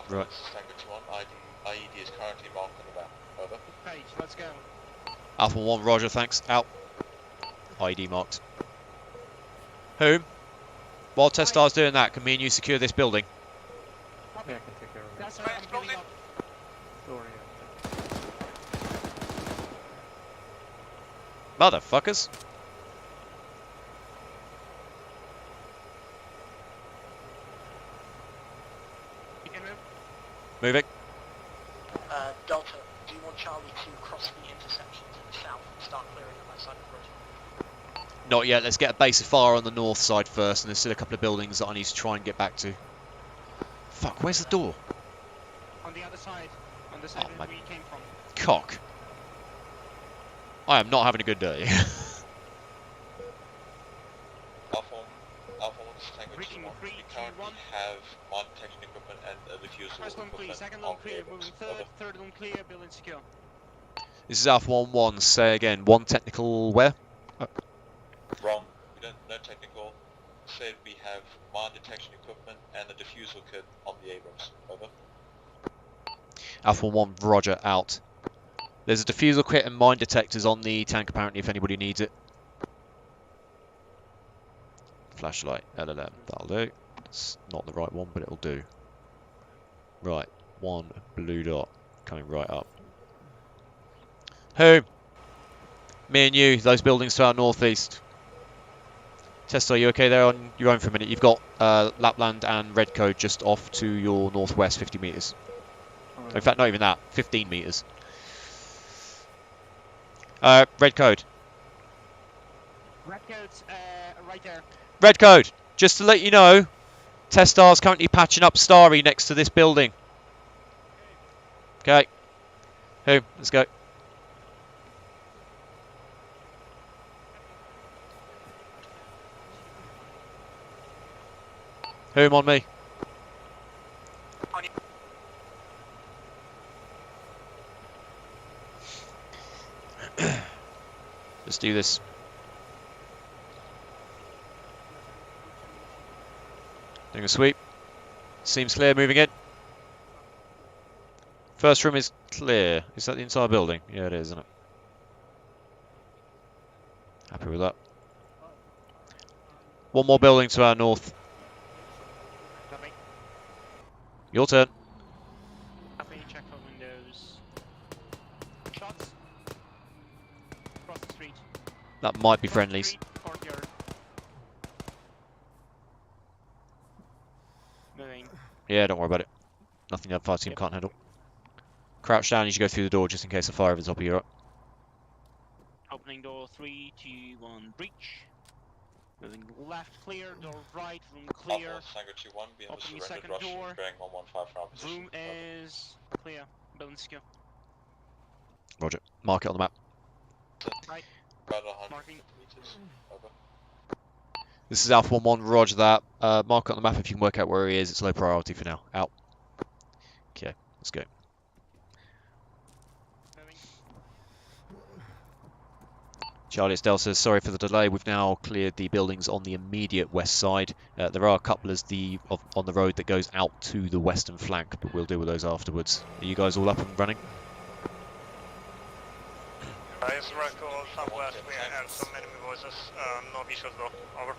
Right. Tango 2-1, IED is currently marked on the map. Over. Page, let's go. Alpha 1, roger, thanks. Out. IED marked. Whom? While Testar's doing that, can me and you secure this building? Yeah, I can take care of it. That's right, I'm building up. Motherfuckers. You can move. Moving. Delta, do you want Charlie to cross the intersection to the south and start clearing the left side of the road? Not yet. Let's get a base of fire on the north side first, and there's still a couple of buildings that I need to try and get back to. Fuck, where's the door? On the other side. On the side Oh, where my we came from. Cock. I am not having a good day. Alpha 1, Tango 2-1, Reaching we 3, 2, currently 1. have modern equipment and diffuser First one clear, equipment second on one clear, vehicles. moving Over. third one clear, building secure. This is Alpha 1-1. Say again. One technical where? Wrong. We don't know technical. Say it'd be mine detection equipment and the diffusal kit on the Abrams. Over. Alpha 1, roger, out. There's a diffusal kit and mine detectors on the tank apparently if anybody needs it. Flashlight, LLM, that'll do. It's not the right one, but it'll do. Right, 1 blue dot coming right up. Who? Me and you, those buildings to our northeast. Test, are you okay there on your own for a minute? You've got Lapland and Red Code just off to your northwest 50 metres. In fact, not even that, 15 metres. Red Code. Red Code's right there. Red Code, just to let you know, Testar's currently patching up Starry next to this building. Okay. Who? Let's go. Whom on me? Let's do this. Doing a sweep. Seems clear, moving in. First room is clear. Is that the entire building? Yeah, it is, isn't it? Happy with that. One more building to our north. Your turn. Copy, check for windows. Shots. Across the street. That might be friendlies. Courtyard. Moving. Yeah, don't worry about it. Nothing the fire team can't handle. Crouch down as you go through the door just in case of fire over the top of you. Opening door 3, 2, 1, breach. Moving left clear, door right, room clear. Opening second door. Room is clear. Building secure. Roger. Mark it on the map. Right. Marking. This is Alpha 1-1, roger that. Mark it on the map if you can work out where he is. It's low priority for now. Out. Okay, let's go. Charlie, it's Delta. Sorry for the delay. We've now cleared the buildings on the immediate west side. There are a couple on the road that goes out to the western flank, but we'll deal with those afterwards. Are you guys all up and running? Yes, record southwest. We have some enemy voices. No visuals though. Over.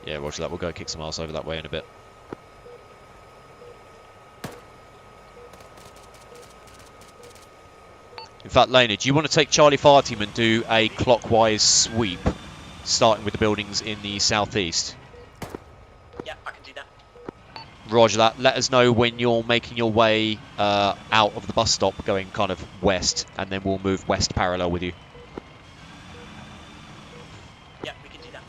Yeah, roger that. We'll go kick some ass over that way in a bit. In fact, Lena, do you want to take Charlie Fire Team and do a clockwise sweep, starting with the buildings in the southeast? Yeah, I can do that. Roger that. Let us know when you're making your way out of the bus stop, going kind of west, and then we'll move west parallel with you. Yeah, we can do that.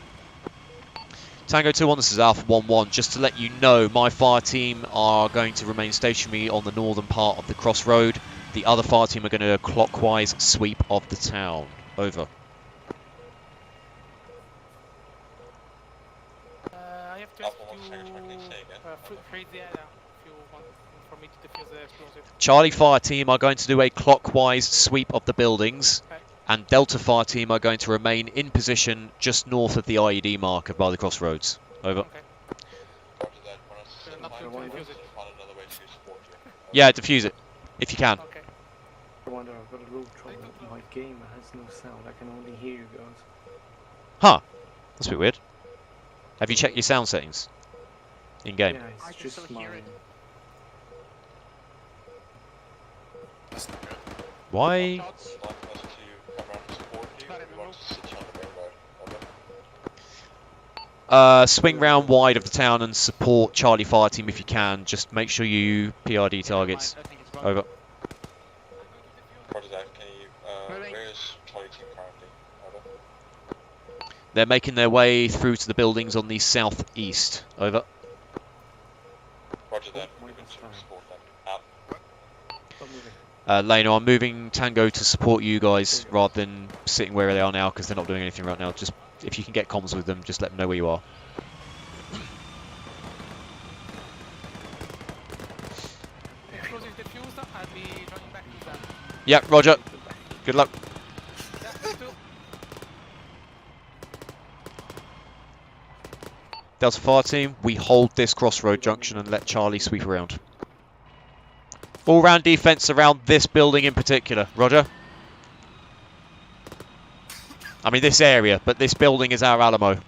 Tango 2-1, this is Alpha 1-1. Just to let you know, my fire team are going to remain stationary on the northern part of the crossroad. The other fire team are going to do a clockwise sweep of the town. Over. I have to ask you freeze the area if you want for me to defuse the explosive. Charlie Fire Team are going to do a clockwise sweep of the buildings, and Delta Fire Team are going to remain in position just north of the IED marker by the crossroads. Over. Okay. Yeah, defuse it, if you can. Okay. I wonder, I've got a little trouble. My game has no sound. I can only hear you guys. Huh. That's a bit weird. Have you checked your sound settings? In-game? Yeah, it's just my... Why? Swing round wide of the town and support Charlie Fire Team if you can. Just make sure you PRD targets. Over. Roger that. Can you, where is Charlie Team currently? Over. They're making their way through to the buildings on the southeast. Over. Roger that. Moving to support them. Out. Leno, I'm moving Tango to support you guys rather than sitting where they are now because they're not doing anything right now. Just if you can get comms with them, just let them know where you are. Explosive diffuser, I'll be running back to them. Yeah, roger. Good luck. Delta Fire Team, we hold this crossroad junction and let Charlie sweep around. All-round defense around this building in particular. Roger. I mean this area, but this building is our Alamo.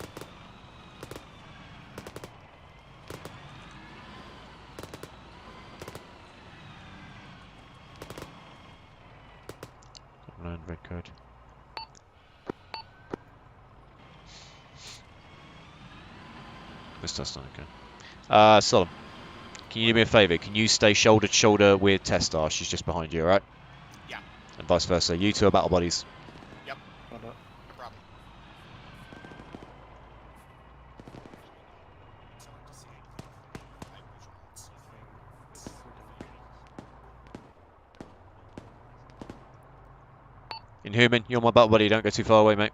Red code. That's not okay. Solomon, can you do me a favour? Can you stay shoulder to shoulder with Testar? She's just behind you, alright? Yeah. And vice versa. You two are battle buddies. Yep. No problem. Inhuman, you're my battle buddy. Don't go too far away, mate.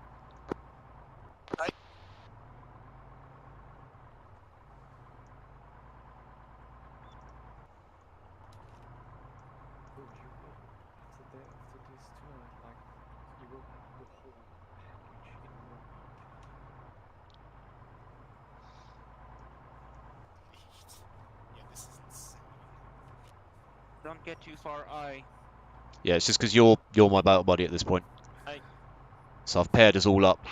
Don't get too far, aye. Yeah, it's just because you're my battle buddy at this point. Aye. So I've paired us all up.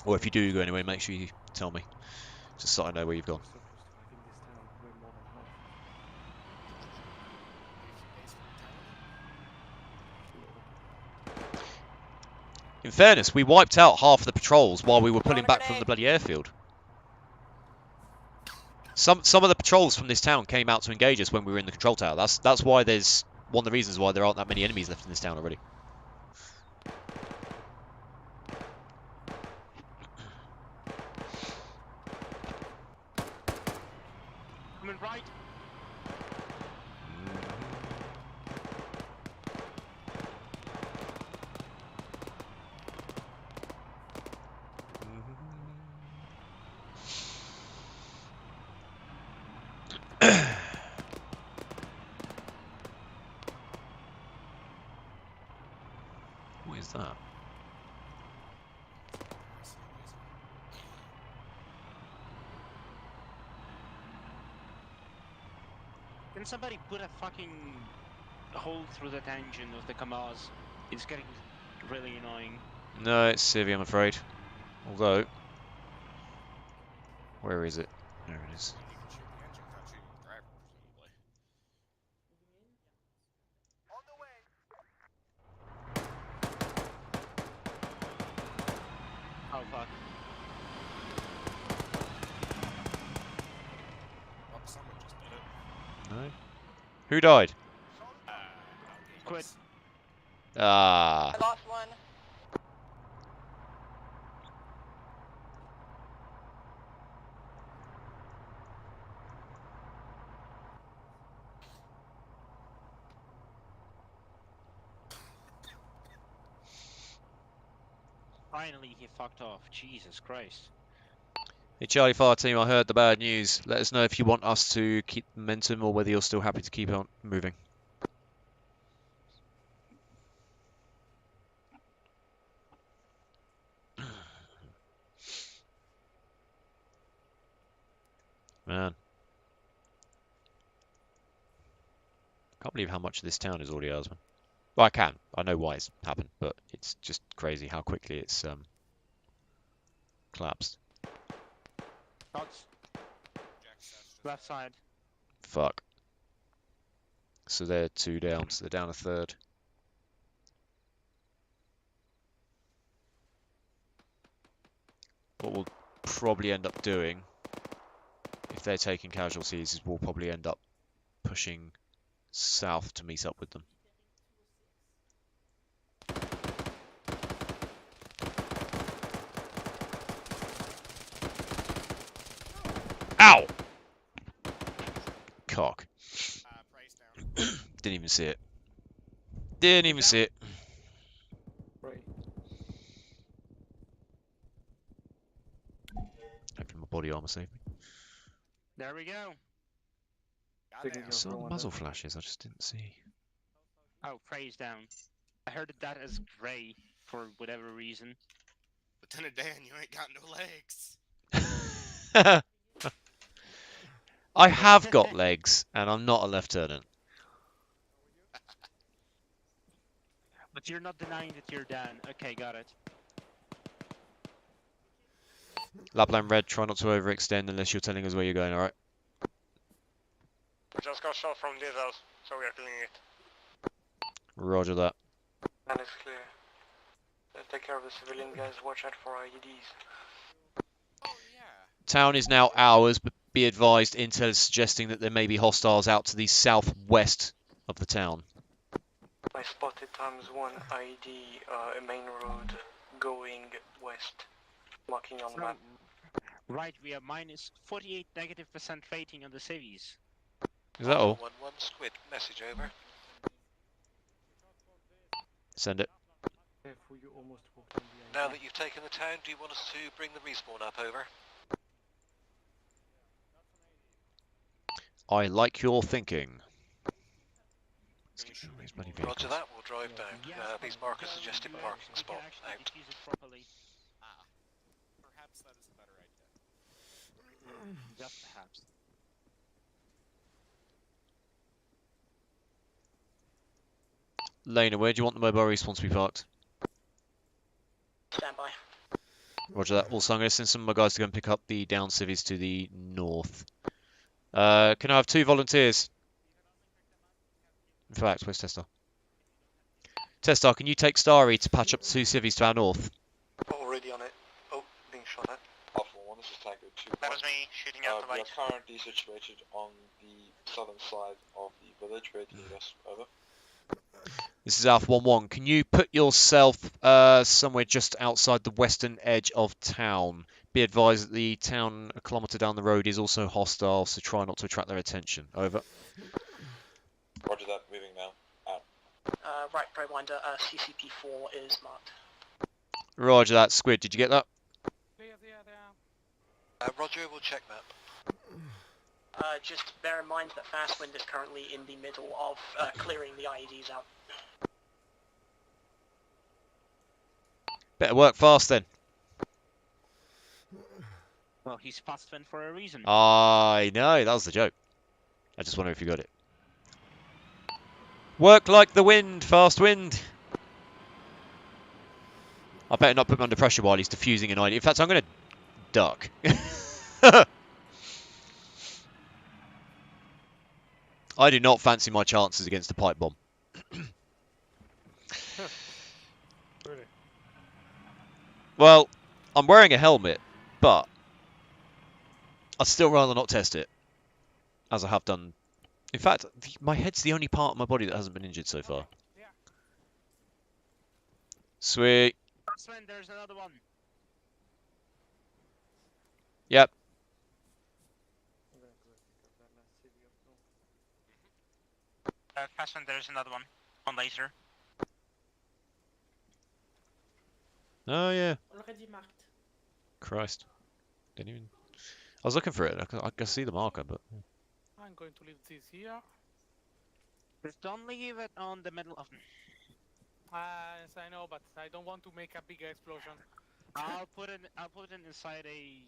Or if you do go anyway, make sure you tell me. Just so I know where you've gone. In fairness, we wiped out half the patrols while we were pulling back from the bloody airfield. Some of the patrols from this town came out to engage us when we were in the control tower. That's why there's one of the reasons why there aren't that many enemies left in this town already. Coming right. What is that? Can somebody put a fucking hole through that engine of the Kamaz? It's getting really annoying. No, it's Civvy, I'm afraid. Although, where is it? There it is. Oh fuck. No. Who died? Quit. Ah. I lost one. Finally he fucked off. Jesus Christ. Hey Charlie Fire Team, I heard the bad news. Let us know if you want us to keep momentum or whether you're still happy to keep on moving. Man. Can't believe how much of this town is already ours, man. Well, I can. I know why it's happened, but it's just crazy how quickly it's collapsed. Shots. Left side. Fuck. So they're 2 down, so they're down a third. What we'll probably end up doing, if they're taking casualties, is we'll probably end up pushing south to meet up with them. Ow! Cock. Didn't even see it. Didn't even see it. Hopefully my body armor saved me. There we go. I saw the muzzle flashes, I just didn't see. Oh, Prey's down. I heard that as grey for whatever reason. Lieutenant Dan, you ain't got no legs. I have got legs, and I'm not a lieutenant. But you're not denying that you're Dan. Okay, got it. Lapland Red, try not to overextend unless you're telling us where you're going, alright? We just got shot from this house, so we are cleaning it. Roger that. And it's clear. Take care of the civilian guys, watch out for IEDs. Town is now ours, but be advised, intel is suggesting that there may be hostiles out to the southwest of the town. I spotted ×1 IED, a main road going west, marking on the map. Right, we have minus 48 -% rating on the cities. Is that all? 1-1 Squid, message over. Send it. Now that you've taken the town, do you want us to bring the respawn up over? I like your thinking. Roger that, we'll drive down. These markers suggest a parking spot. Out. Perhaps that is a better idea. Just perhaps. Lena, where do you want the mobile respawn to be parked? Stand by. Roger that. Also, I'm going to send some of my guys to go and pick up the down civvies to the north. Can I have 2 volunteers? In fact, where's Testar? Testar, can you take Starry to patch up the 2 civvies to our north? Already on it. Oh, being shot at. Alpha 1, this is Tango 2. That was me shooting out the We light. are currently situated on the southern side of the village, ready to us. Over. This is Alpha 1-1. Can you put yourself somewhere just outside the western edge of town? Be advised that the town a kilometre down the road is also hostile, so try not to attract their attention. Over. Roger that, moving now. Out. Right, Preywinder, CCP4 is marked. Roger that. Squid, did you get that? Roger, we'll check map. Just bear in mind that Fast Wind is currently in the middle of clearing the IEDs out. Better work fast then. Well, he's fast wind for a reason. I know, that was the joke. I just wonder if you got it. Work like the wind, Fast Wind. I better not put him under pressure while he's defusing an ID. In fact, I'm going to duck. I do not fancy my chances against a pipe bomb. Really? Well, I'm wearing a helmet, but I'd still rather not test it, as I have done. In fact, my head's the only part of my body that hasn't been injured so far. Sweet. Sven, there's another one. Yep. Fast one, there's another one. On laser. Oh, yeah. Already marked. Christ. Didn't even... I was looking for it. I can see the marker, but... I'm going to leave this here. Just don't leave it on the middle of... Yes, I know, but I don't want to make a big explosion. I'll put it inside a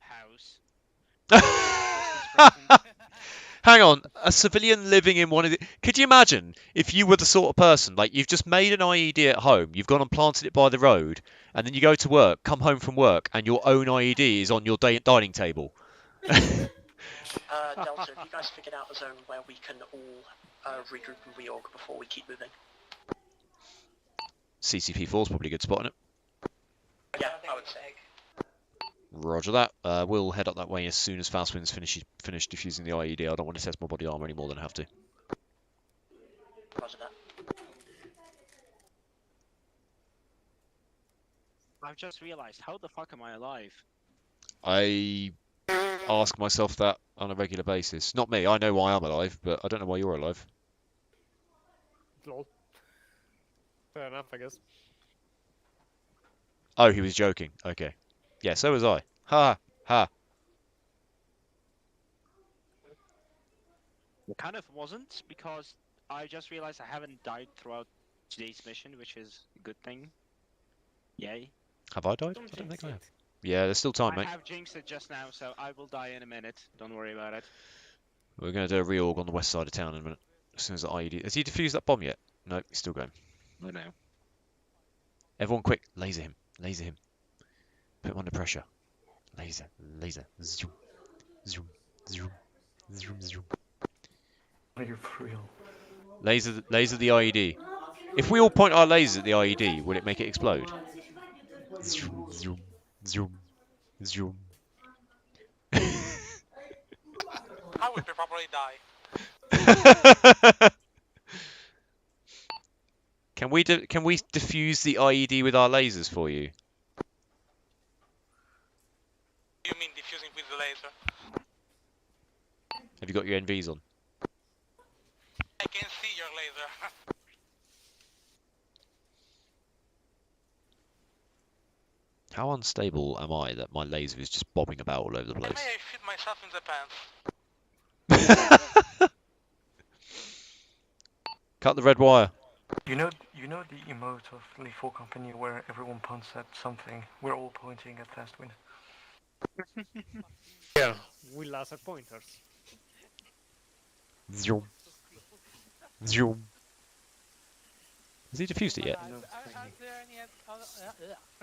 house. Hang on, a civilian living in one of the... Could you imagine if you were the sort of person, like you've just made an IED at home, you've gone and planted it by the road, and then you go to work, come home from work, and your own IED is on your dining table? Delta, have you guys figured out a zone where we can all regroup and reorg before we keep moving? CCP4 is probably a good spot on it. Yeah, I would say. Roger that. We'll head up that way as soon as Fast Wind's finished defusing the IED. I don't want to test my body armor any more than I have to. Roger that. I've just realized, how the fuck am I alive? I ask myself that on a regular basis. Not me, I know why I'm alive, but I don't know why you're alive. Lol. Fair enough, I guess. Oh, he was joking. Okay. Yeah, so was I. Ha! Ha! It kind of wasn't, because I just realized I haven't died throughout today's mission, which is a good thing. Yay. Have I died? I don't think I have. Yeah, there's still time, I mate. have jinxed it just now, so I will die in a minute. Don't worry about it. We're going to do a reorg on the west side of town in a minute. As soon as the IED... Has he defused that bomb yet? No, he's still going. I know. Everyone quick. Laser him. Laser him. Put him under pressure. Laser. Laser. Zoom. Zoom. Zoom. Zoom. Zoom. Are you for real? Laser the IED. If we all point our lasers at the IED, will it make it explode? Zoom. Zoom. Zoom. Zoom. I would probably die. Can we defuse the IED with our lasers for you? You mean diffusing with the laser? Have you got your NVs on? I can see your laser. How unstable am I that my laser is just bobbing about all over the place? May I fit myself in the pants? Cut the red wire. You know the emote of Lethal Company where everyone points at something. We're all pointing at Fastwind. Yeah, we laser pointers. Zoom. Zoom. Has he defused it yet?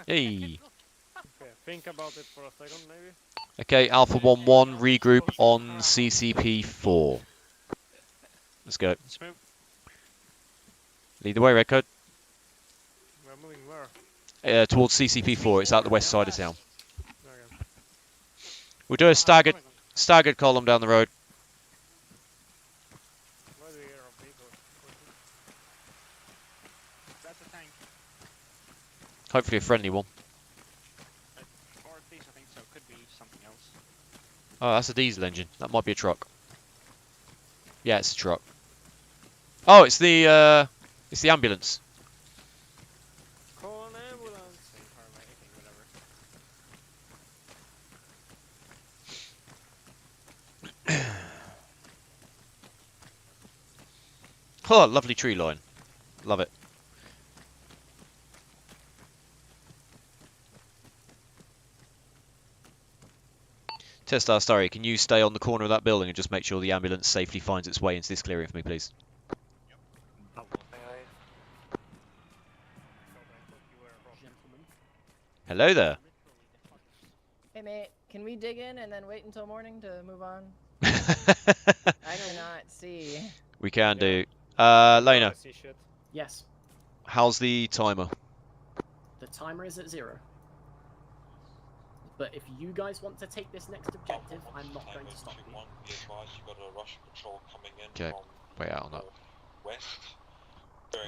Hey. Okay, think about it for a second, maybe. Okay, Alpha 1-1, regroup on CCP-4. Let's go. Let's move. Lead the way, Red Code. We're moving where? Towards CCP-4. It's out the west side of town. Okay. We'll do a staggered column down the road. Where do we hear of vehicles? That's a tank. Hopefully a friendly one. Or at least I think so. Could be something else. Oh, that's a diesel engine. That might be a truck. Yeah, it's a truck. Oh, it's the ambulance. Call an ambulance. Oh, lovely tree line. Love it. Testar Starry, can you stay on the corner of that building and just make sure the ambulance safely finds its way into this clearing for me, please? Hello there. Hey mate, can we dig in and then wait until morning to move on? I cannot see. We can do. Lena. Yes. How's the timer? The timer is at 0. But if you guys want to take this next objective, I'm not going to stop you. Okay, way out on that.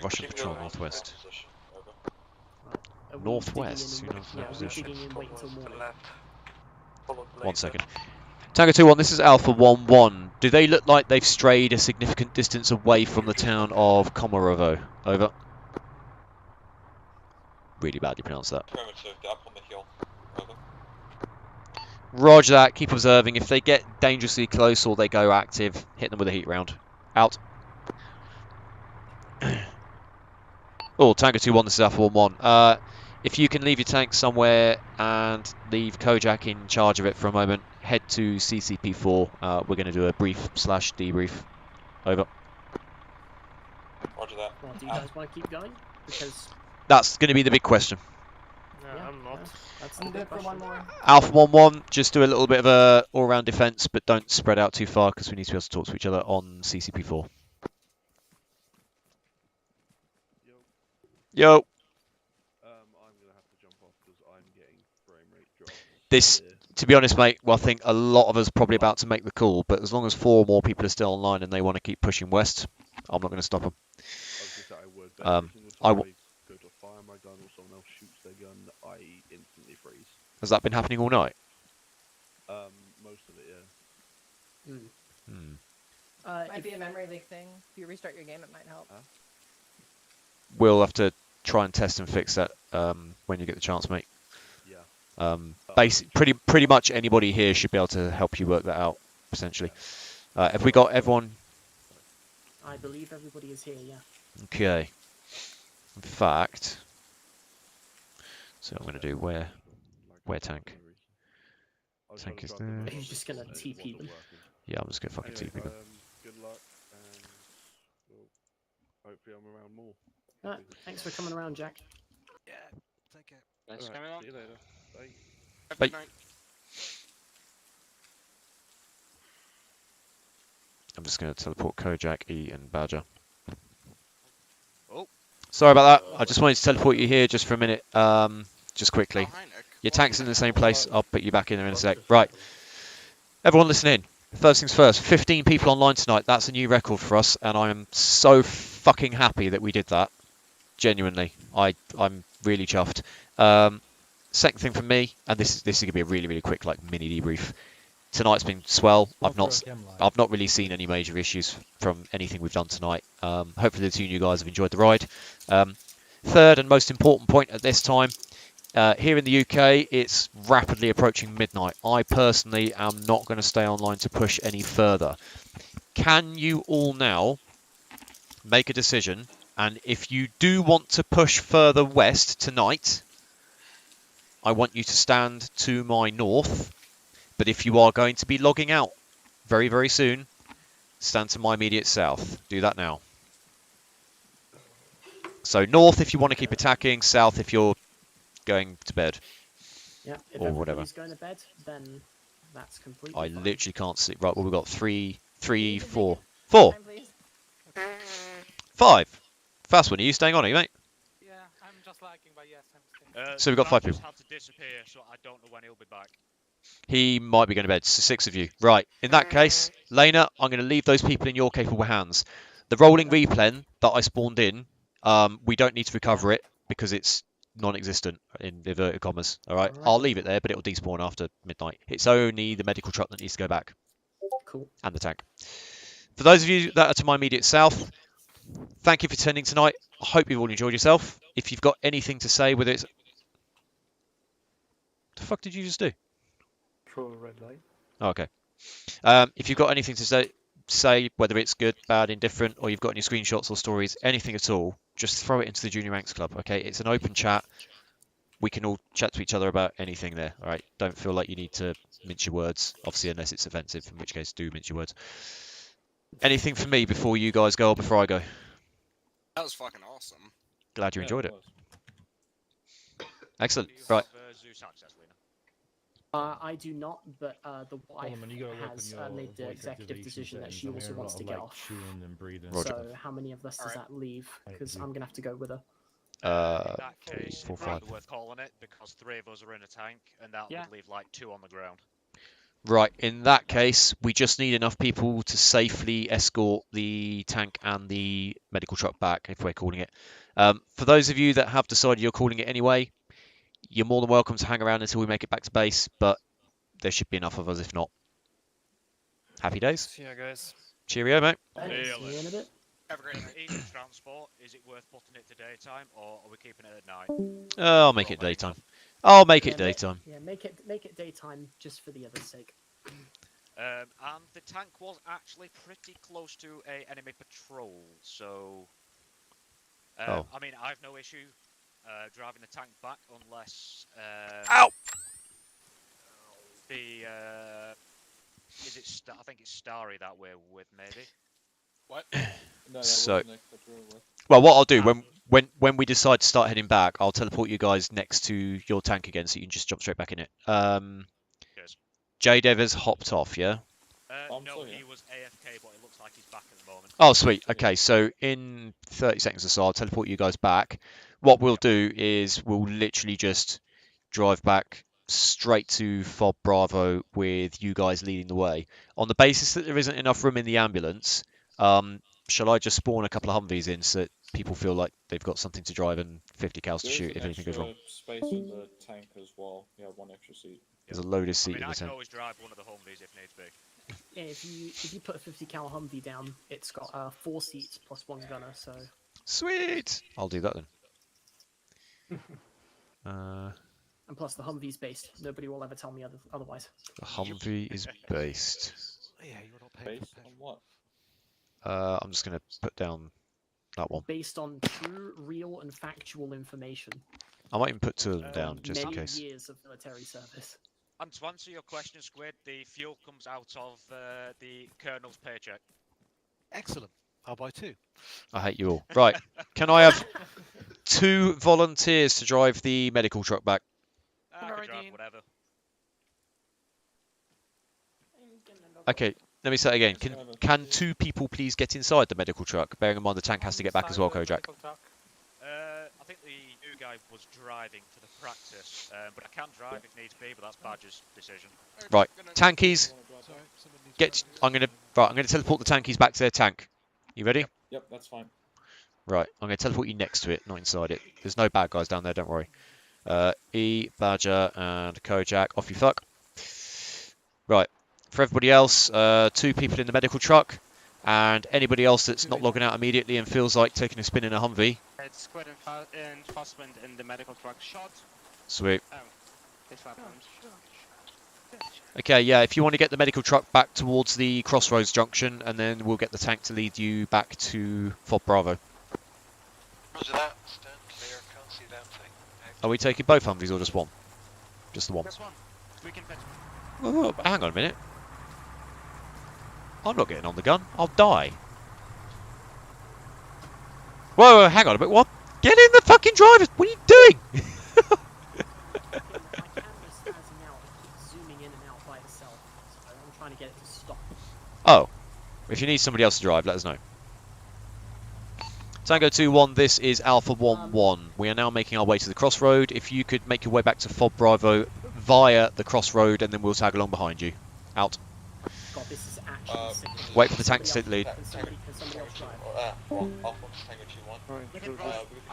Russian patrol northwest. Northwest? Who knows that position? Wait until morning. 1 second. Tango 2-1, this is Alpha 1-1. Do they look like they've strayed a significant distance away from the town of Komarovo? Over. Really badly pronounced that. Roger that, keep observing. If they get dangerously close or they go active, hit them with a heat round. Out. Oh, Tango 2-1, this is Alpha 1-1. If you can leave your tank somewhere and leave Kojak in charge of it for a moment, head to CCP-4. We're going to do a brief/debrief. Over. Roger that. Well, do you guys want to keep going? Because that's going to be the big question. Yeah, I'm not. That's the big question. Alpha 1-1, just do a little bit of a all-round defense, but don't spread out too far because we need to be able to talk to each other on CCP-4. Yo. I'm gonna have to jump off because I'm getting frame rate drops. This, to be honest, mate, well, I think a lot of us are probably about to make the call, but as long as 4 more people are still online and they want to keep pushing west, I'm not going to stop them. I was gonna say I would. But every single time I go to fire my gun or someone else shoots their gun, I instantly freeze. Has that been happening all night? Most of it, yeah. Might be a memory leak thing. If you restart your game, it might help. We'll have to try and test and fix that when you get the chance, mate. Yeah. Pretty much anybody here should be able to help you work that out, essentially. Have we got everyone? I believe everybody is here, yeah. Okay. In fact, so I'm going to do where Where tank? Tank is there. He's just gonna TP them. Yeah, I'm just gonna fucking TP them. Good luck, and well, hopefully I'm around more. Alright, thanks for coming around, Jack. Yeah, take care. Thanks for Alright, coming on. see you later. Bye. Have a Bye. good night. I'm just gonna teleport Kojak, E, and Badger. Oh. Sorry about that. I just wanted to teleport you here just for a minute. Just quickly. Oh, hi, Nick. Your tank's in the same place. I'll put you back in there in a sec. Right. Everyone listen in. First things first. 15 people online tonight. That's a new record for us, and I am so fucking happy that we did that. Genuinely. I'm really chuffed. Second thing from me, and this is gonna be a really quick mini debrief. Tonight's been swell. I've not really seen any major issues from anything we've done tonight. Hopefully the two of you guys have enjoyed the ride. Third and most important point at this time, here in the UK, it's rapidly approaching midnight. I personally am not going to stay online to push any further. Can you all now make a decision? And if you do want to push further west tonight, I want you to stand to my north. But if you are going to be logging out very soon, stand to my immediate south. Do that now. So north if you want to keep attacking, south if you're going to bed. Yeah, if or whatever. everybody's going to bed, then that's completely I fine. literally can't see. Right, well, we've got 3, 4. 4! 5! Fast one, are you staying on, are you, mate? Yeah, I'm just lagging, but yes, I'm staying. So we've got 5 Badger's people. had to disappear, so I don't know when he'll be back. He might be going to bed. So 6 of you. Right. In that case, Lena, I'm going to leave those people in your capable hands. The rolling replen that I spawned in, we don't need to recover it because it's non-existent in inverted commas. All right. I'll leave it there, but it'll despawn after midnight. It's only the medical truck that needs to go back. Cool. And the tank. For those of you that are to my immediate south, thank you for attending tonight. I hope you've all enjoyed yourself. If you've got anything to say, whether it's... What the fuck did you just do? Throw a red light. Oh, okay. If you've got anything to say, whether it's good, bad, indifferent, or you've got any screenshots or stories, anything at all, just throw it into the Junior Ranks Club, okay? It's an open chat. We can all chat to each other about anything there, all right? Don't feel like you need to mince your words, obviously, unless it's offensive, in which case do mince your words. Anything for me before you guys go or before I go? That was fucking awesome. Glad you enjoyed it. Was. Excellent. Right. Zeus access, Lena? I do not, but the wife has made the executive decision that she also wants to get off. So how many of us does that leave? Because I'm going to have to go with her. In that 3, case, 4, it might 5. be worth calling it, because 3 of us are in a tank, and that would leave like 2 on the ground. Right, in that case, we just need enough people to safely escort the tank and the medical truck back, if we're calling it. For those of you that have decided you're calling it anyway, you're more than welcome to hang around until we make it back to base, but there should be enough of us if not. Happy days. See ya, guys. Cheerio, mate. See you in a bit. Have a great night. Easy transport, is it worth putting it to daytime, or are we keeping it at night? I'll make it daytime. I'll make it daytime. Yeah, make it daytime just for the other's sake. And the tank was actually pretty close to a enemy patrol, so... I mean, I've no issue driving the tank back unless... Ow! Is it I think it's Starry that we're with, maybe? What? No, So, well, what I'll do when we decide to start heading back, I'll teleport you guys next to your tank again, so you can just jump straight back in it. J-Dev has hopped off, yeah. No, he was AFK, but it looks like he's back at the moment. Oh, sweet. Okay, so in 30 seconds or so, I'll teleport you guys back. What we'll do is we'll literally just drive back straight to Fob Bravo with you guys leading the way. On the basis that there isn't enough room in the ambulance, shall I just spawn a couple of Humvees in so that people feel like they've got something to drive and 50 cows to shoot if anything goes wrong? Space in the tank as well. Yeah, 1 extra seat. There's a load of seat I mean, in the I can tank. always drive one of the Humvees if needs be. Yeah, if you put a 50 cal Humvee down, it's got 4 seats plus 1 gunner, so... Sweet! I'll do that then. And plus the Humvee's based. Nobody will ever tell me otherwise. The Humvee is based. Yeah, you're not paying Based on what? I'm just going to put down that one. Based on true, real, and factual information. I might even put 2 of them down, just in many case. years of military service. And to answer your question, Squid, the fuel comes out of the Colonel's paycheck. Excellent. I'll buy 2. I hate you all. Right. Can I have 2 volunteers to drive the medical truck back? I can drive whatever. Okay, let me say it again. Can 2 people please get inside the medical truck? Bearing in mind the tank has to get back as well, Kojak. I think the new guy was driving for the practice, but I can drive if needs be, but that's Badger's decision. Right, tankies. I'm gonna teleport the tankies back to their tank. You ready? Yep, that's fine. Right, I'm gonna teleport you next to it, not inside it. There's no bad guys down there, don't worry. E, Badger, and Kojak, off you fuck. Right, for everybody else, 2 people in the medical truck, and anybody else that's not logging out immediately and feels like taking a spin in a Humvee. It's Squid and Fasswind in the medical truck. Shot. Sweet. Oh, they flatlined. Okay, yeah, if you want to get the medical truck back towards the crossroads junction, and then we'll get the tank to lead you back to Fob Bravo. Roger that. Stand clear. Can't see that thing. Are we taking both Humvees or just one? Just the one. Just one. We can fetch. Whoa, hang on a minute. I'm not getting on the gun. I'll die. Whoa, hang on a bit. What? Get in the fucking driver. What are you doing? My camera's spazzing out and keeps zooming in and out by itself, so I'm trying to get it to stop. Oh. If you need somebody else to drive, let us know. Tango 2-1, this is Alpha 1-1. We are now making our way to the crossroad. If you could make your way back to Fob Bravo via the crossroad, and then we'll tag along behind you. Out. God, this is actually sick. Wait for the tank to take the lead. Can somebody else drive? Alpha Tango 2-1. We're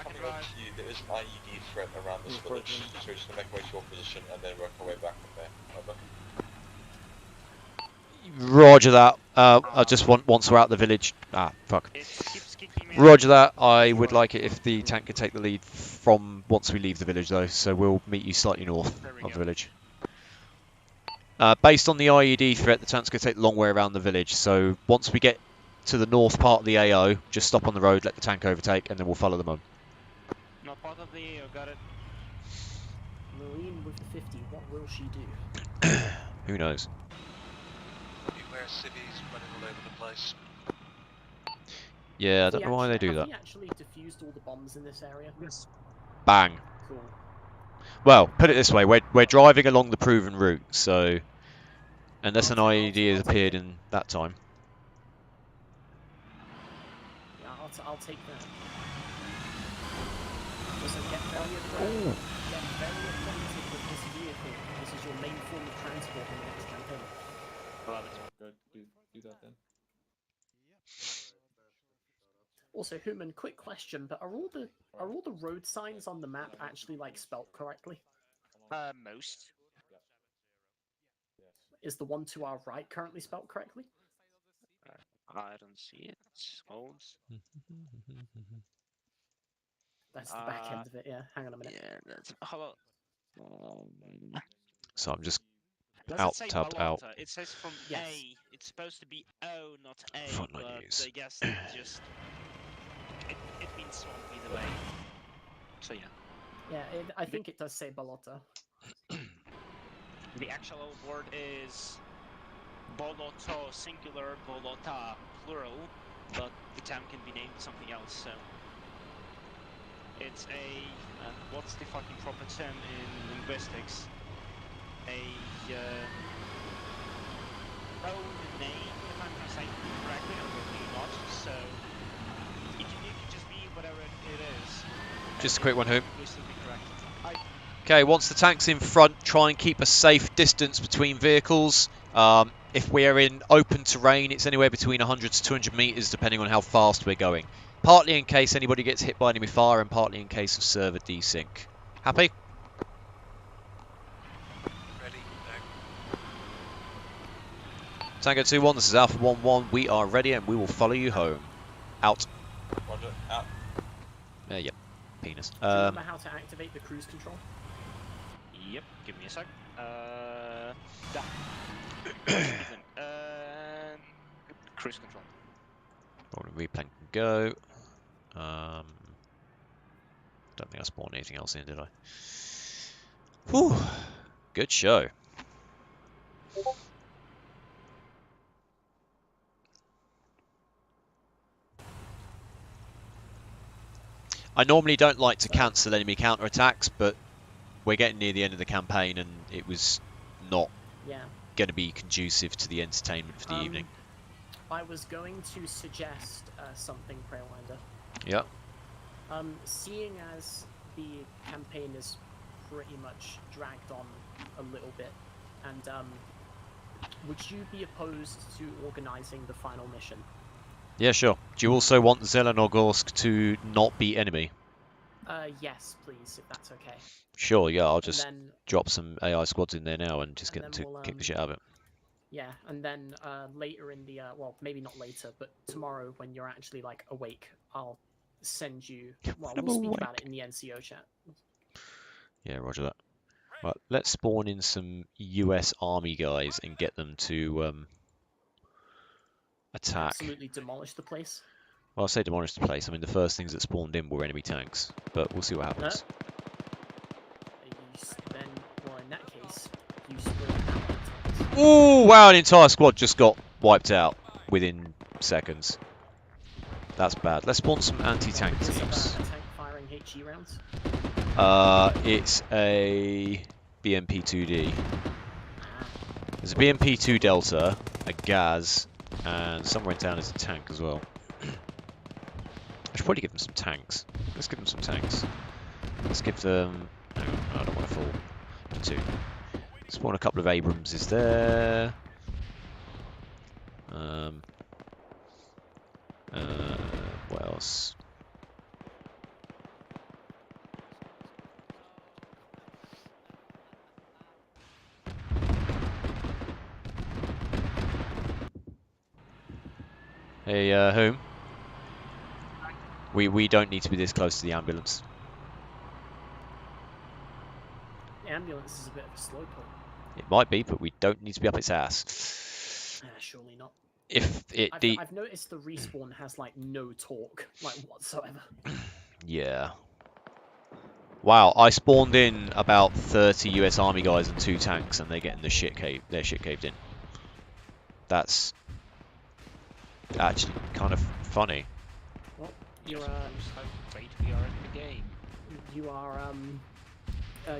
coming over to you. There is an IED threat around this village, so we're just going to make our way to your position and then work our way back from there. Over. Roger that. I just once we're out the village. Ah, fuck. Roger that. I would like it if the tank could take the lead from once we leave the village, though. So we'll meet you slightly north of the village. Based on the IED threat, the tank's going to take the long way around the village. So once we get to the north part of the AO, just stop on the road, let the tank overtake, and then we'll follow them on. Not part of the AO, got it. Marine with the 50, what will she do? Who knows? Beware civvies running all over the place. Yeah, I don't know why they do that. Have we actually defused all the bombs in this area? Yes. Bang. Cool. Well, put it this way, we're driving along the proven route, so unless an IED has appeared in that time. Yeah, I'll take that. Also, get very acquainted with this vehicle. This is your main form of transport in the next campaign. Good. Do that then. Also, Human, quick question, but are all the road signs on the map actually like spelt correctly? Most. Is the one to our right currently spelt correctly? I don't see it. Hold. That's the back end of it, yeah. Hang on a minute. Yeah, that's hello. So I'm just Does out, it say tabbed Balota? out. It says from A. It's supposed to be O, not A. Fuck my but news. I guess it just it means swamp either way. So yeah. Yeah, I think it does say Balota. The actual word is Boloto singular, Bolota plural, but the town can be named something else. So it's a what's the fucking proper term in linguistics? Own name, if I'm saying it correctly, I'm probably not. So it can just be whatever it is. Just a quick one, Who. Linguistically correct. Okay, once the tank's in front, try and keep a safe distance between vehicles. If we're in open terrain, it's anywhere between 100 to 200 meters, depending on how fast we're going. Partly in case anybody gets hit by enemy fire, and partly in case of server desync. Happy? Ready? Tango 2-1, this is Alpha 1-1. We are ready, and we will follow you home. Out. Roger, out. Yep. Penis. Do you remember how to activate the cruise control? Yep, give me a sec. Cruise control. Rolling replan can go. Don't think I spawned anything else in, did I? Whew. Good show. I normally don't like to cancel enemy counterattacks, but we're getting near the end of the campaign and it was not going to be conducive to the entertainment for the evening. I was going to suggest something, Preywinder. Yeah. Seeing as the campaign is pretty much dragged on a little bit, and would you be opposed to organising the final mission? Yeah, sure. Do you also want Zelenogorsk to not be enemy? Yes, please, if that's okay. Sure, yeah, I'll just drop some AI squads in there now and just get them to kick the shit out of it. Yeah, and then later in the, well, maybe not later, but tomorrow when you're actually, like, awake, I'll send you, well, we'll speak about it in the NCO chat. Yeah, roger that. Right, let's spawn in some US Army guys and get them to attack. Absolutely demolish the place. Well, I say demolish the place. I mean, the first things that spawned in were enemy tanks, but we'll see what happens. Then, well, in that case, you spawn out. Ooh, wow, an entire squad just got wiped out within seconds. That's bad. Let's spawn some anti-tank teams. Tank firing HE rounds? It's a BMP-2D. There's a BMP-2 Delta, a Gaz, and somewhere in town is a tank as well. I should probably give them some tanks. Let's give them some tanks. Let's give them... Hang on, I don't want to fall. 2. Spawn a couple of Abrams there. What else? Hey, whom? We don't need to be this close to the ambulance. The ambulance is a bit of a slow pull. It might be, but we don't need to be up its ass. Surely not. If it I've noticed the respawn has like no torque, like whatsoever. Yeah. Wow, I spawned in about 30 US Army guys and 2 tanks, and they're getting their shit caved in. That's actually kind of funny. Well, you're how great we are in the game. You are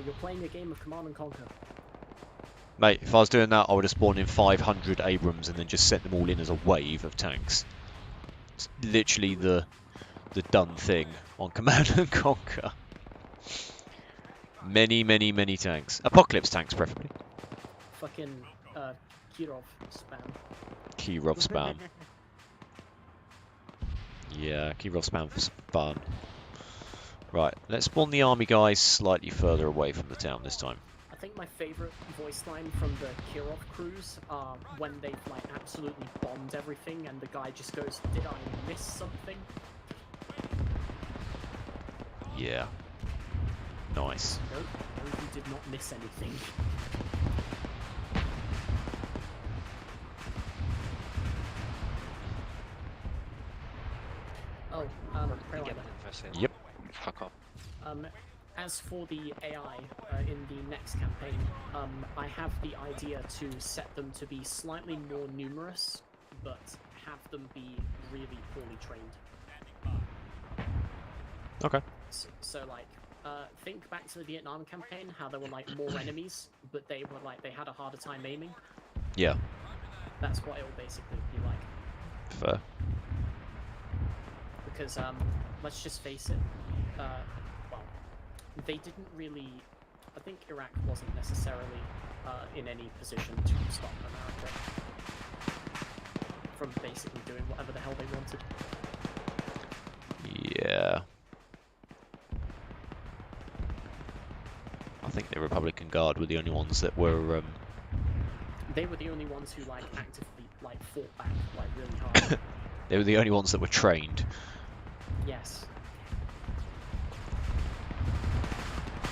you're playing a game of Command and Conquer. Mate, if I was doing that, I would have spawned in 500 Abrams and then just sent them all in as a wave of tanks. It's literally the done thing on Command and Conquer. Many, many, many tanks. Apocalypse tanks, preferably. Fucking Kirov spam. Kirov spam. Yeah, Kirov spam for fun. Right, let's spawn the army guys slightly further away from the town this time. I think my favourite voice line from the Kirov crews are when they've like absolutely bombed everything and the guy just goes, "Did I miss something?" Yeah. Nice. Nope, no, you did not miss anything. Oh, Yep. Fuck off. As for the AI in the next campaign, I have the idea to set them to be slightly more numerous, but have them be really poorly trained. Okay. So like, think back to the Vietnam campaign, how there were like more enemies, but they had a harder time aiming. Yeah. That's what it'll basically be like. Fair. Because let's just face it, they didn't really. I think Iraq wasn't necessarily in any position to stop America from basically doing whatever the hell they wanted. Yeah. I think the Republican Guard were the only ones that were. They were the only ones who like actively like fought back like really hard. They were the only ones that were trained. Yes.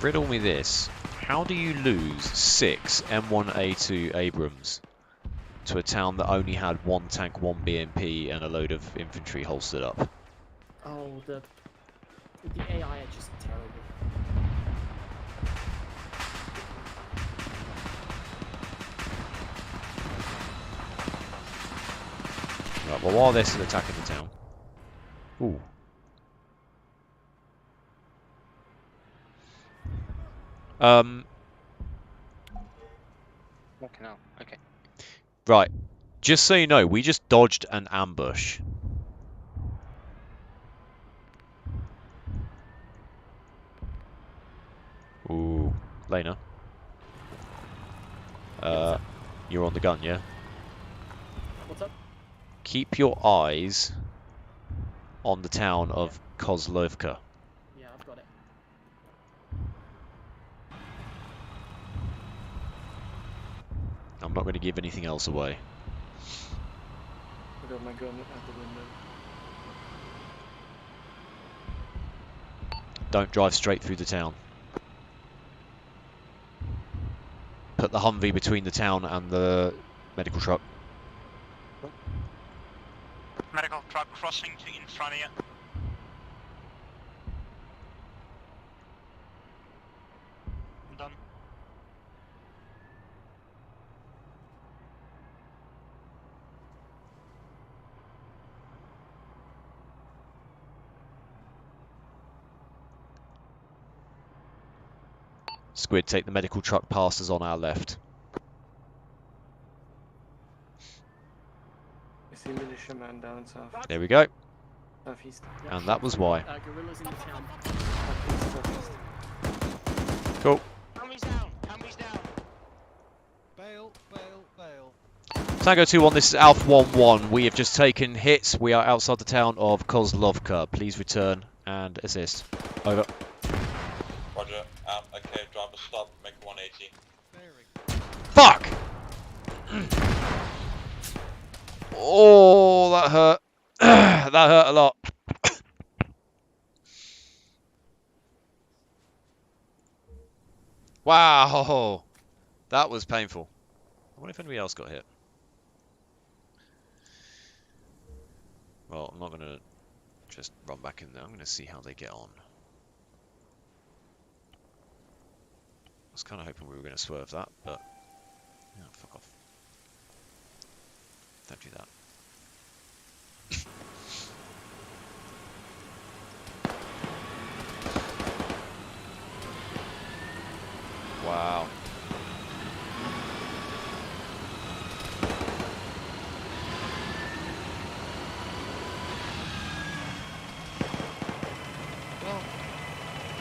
Riddle me this. How do you lose 6 M1A2 Abrams to a town that only had 1 tank, 1 BMP, and a load of infantry holstered up? Oh, The AI are just terrible. Right, well, while they're still attacking the town. Ooh. Okay, no. Okay. Right. Just so you know, we just dodged an ambush. Ooh. Lena. You're on the gun, yeah? What's up? Keep your eyes on the town of Kozlovka. Yeah, I've got it. I'm not going to give anything else away. I got my gun at the window. Don't drive straight through the town. Put the Humvee between the town and the medical truck. Medical truck crossing to in front of you. I'm done. Squid, take the medical truck past us on our left. I see militiaman down south. There we go. Southeast. And that was why. Gorillas in the town. Cool. Humvee's down! Humvee's down! Bail, bail, bail. Tango 2-1, this is Alpha 1-1. We have just taken hits. We are outside the town of Kozlovka. Please return and assist. Over. Roger. Okay, driver stop, make 180. Fuck! Oh, that hurt. That hurt a lot. Wow, that was painful. I wonder if anybody else got hit. Well, I'm not going to just run back in there. I'm going to see how they get on. I was kind of hoping we were going to swerve that, but yeah, fuck off. Don't do that. Wow. Well,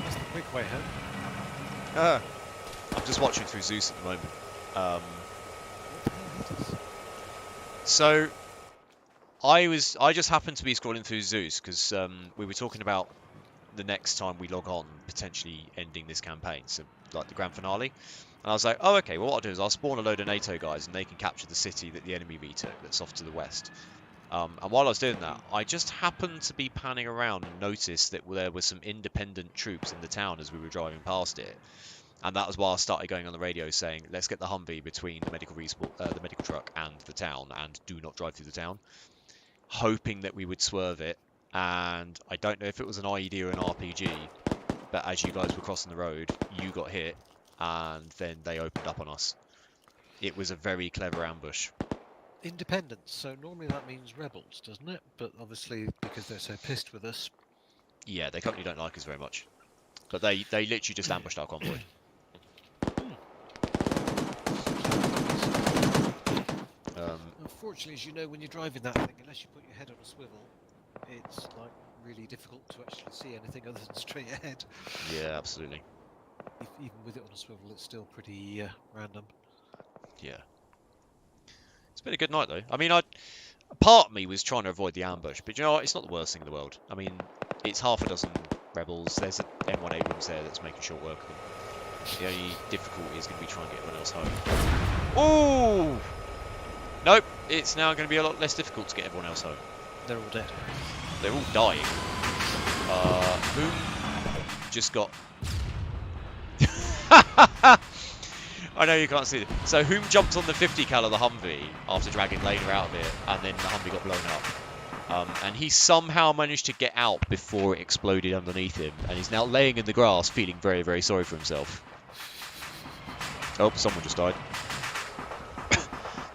that's the quick way home. I'm just watching through Zeus at the moment. So I just happened to be scrolling through Zeus because we were talking about the next time we log on potentially ending this campaign, so like the grand finale. And I was like, oh okay, well what I'll do is I'll spawn a load of NATO guys and they can capture the city that the enemy retook that's off to the west. And while I was doing that, I just happened to be panning around and noticed that there were some independent troops in the town as we were driving past it. And that was why I started going on the radio saying, let's get the Humvee between the medical truck and the town, and do not drive through the town. Hoping that we would swerve it, and I don't know if it was an IED or an RPG, but as you guys were crossing the road, you got hit, and then they opened up on us. It was a very clever ambush. Independence, so normally that means rebels, doesn't it? But obviously, because they're so pissed with us. Yeah, they currently don't like us very much. But they literally just ambushed our convoy. Unfortunately, as you know, when you're driving that thing, unless you put your head on a swivel, it's like really difficult to actually see anything other than straight ahead. Yeah, absolutely. Even with it on a swivel, it's still pretty random. Yeah. It's been a good night though. I mean, part of me was trying to avoid the ambush, but you know what? It's not the worst thing in the world. I mean, it's half a dozen rebels. There's an M1 Abrams there that's making short work of them. The only difficulty is going to be trying to get everyone else home. Ooh! Nope, it's now going to be a lot less difficult to get everyone else home. They're all dead. They're all dying. Who just got... I know you can't see it. So Whom jumped on the 50 cal of the Humvee after dragging Lena out of it, and then the Humvee got blown up. And he somehow managed to get out before it exploded underneath him, and he's now laying in the grass feeling very, very sorry for himself. Oh, someone just died.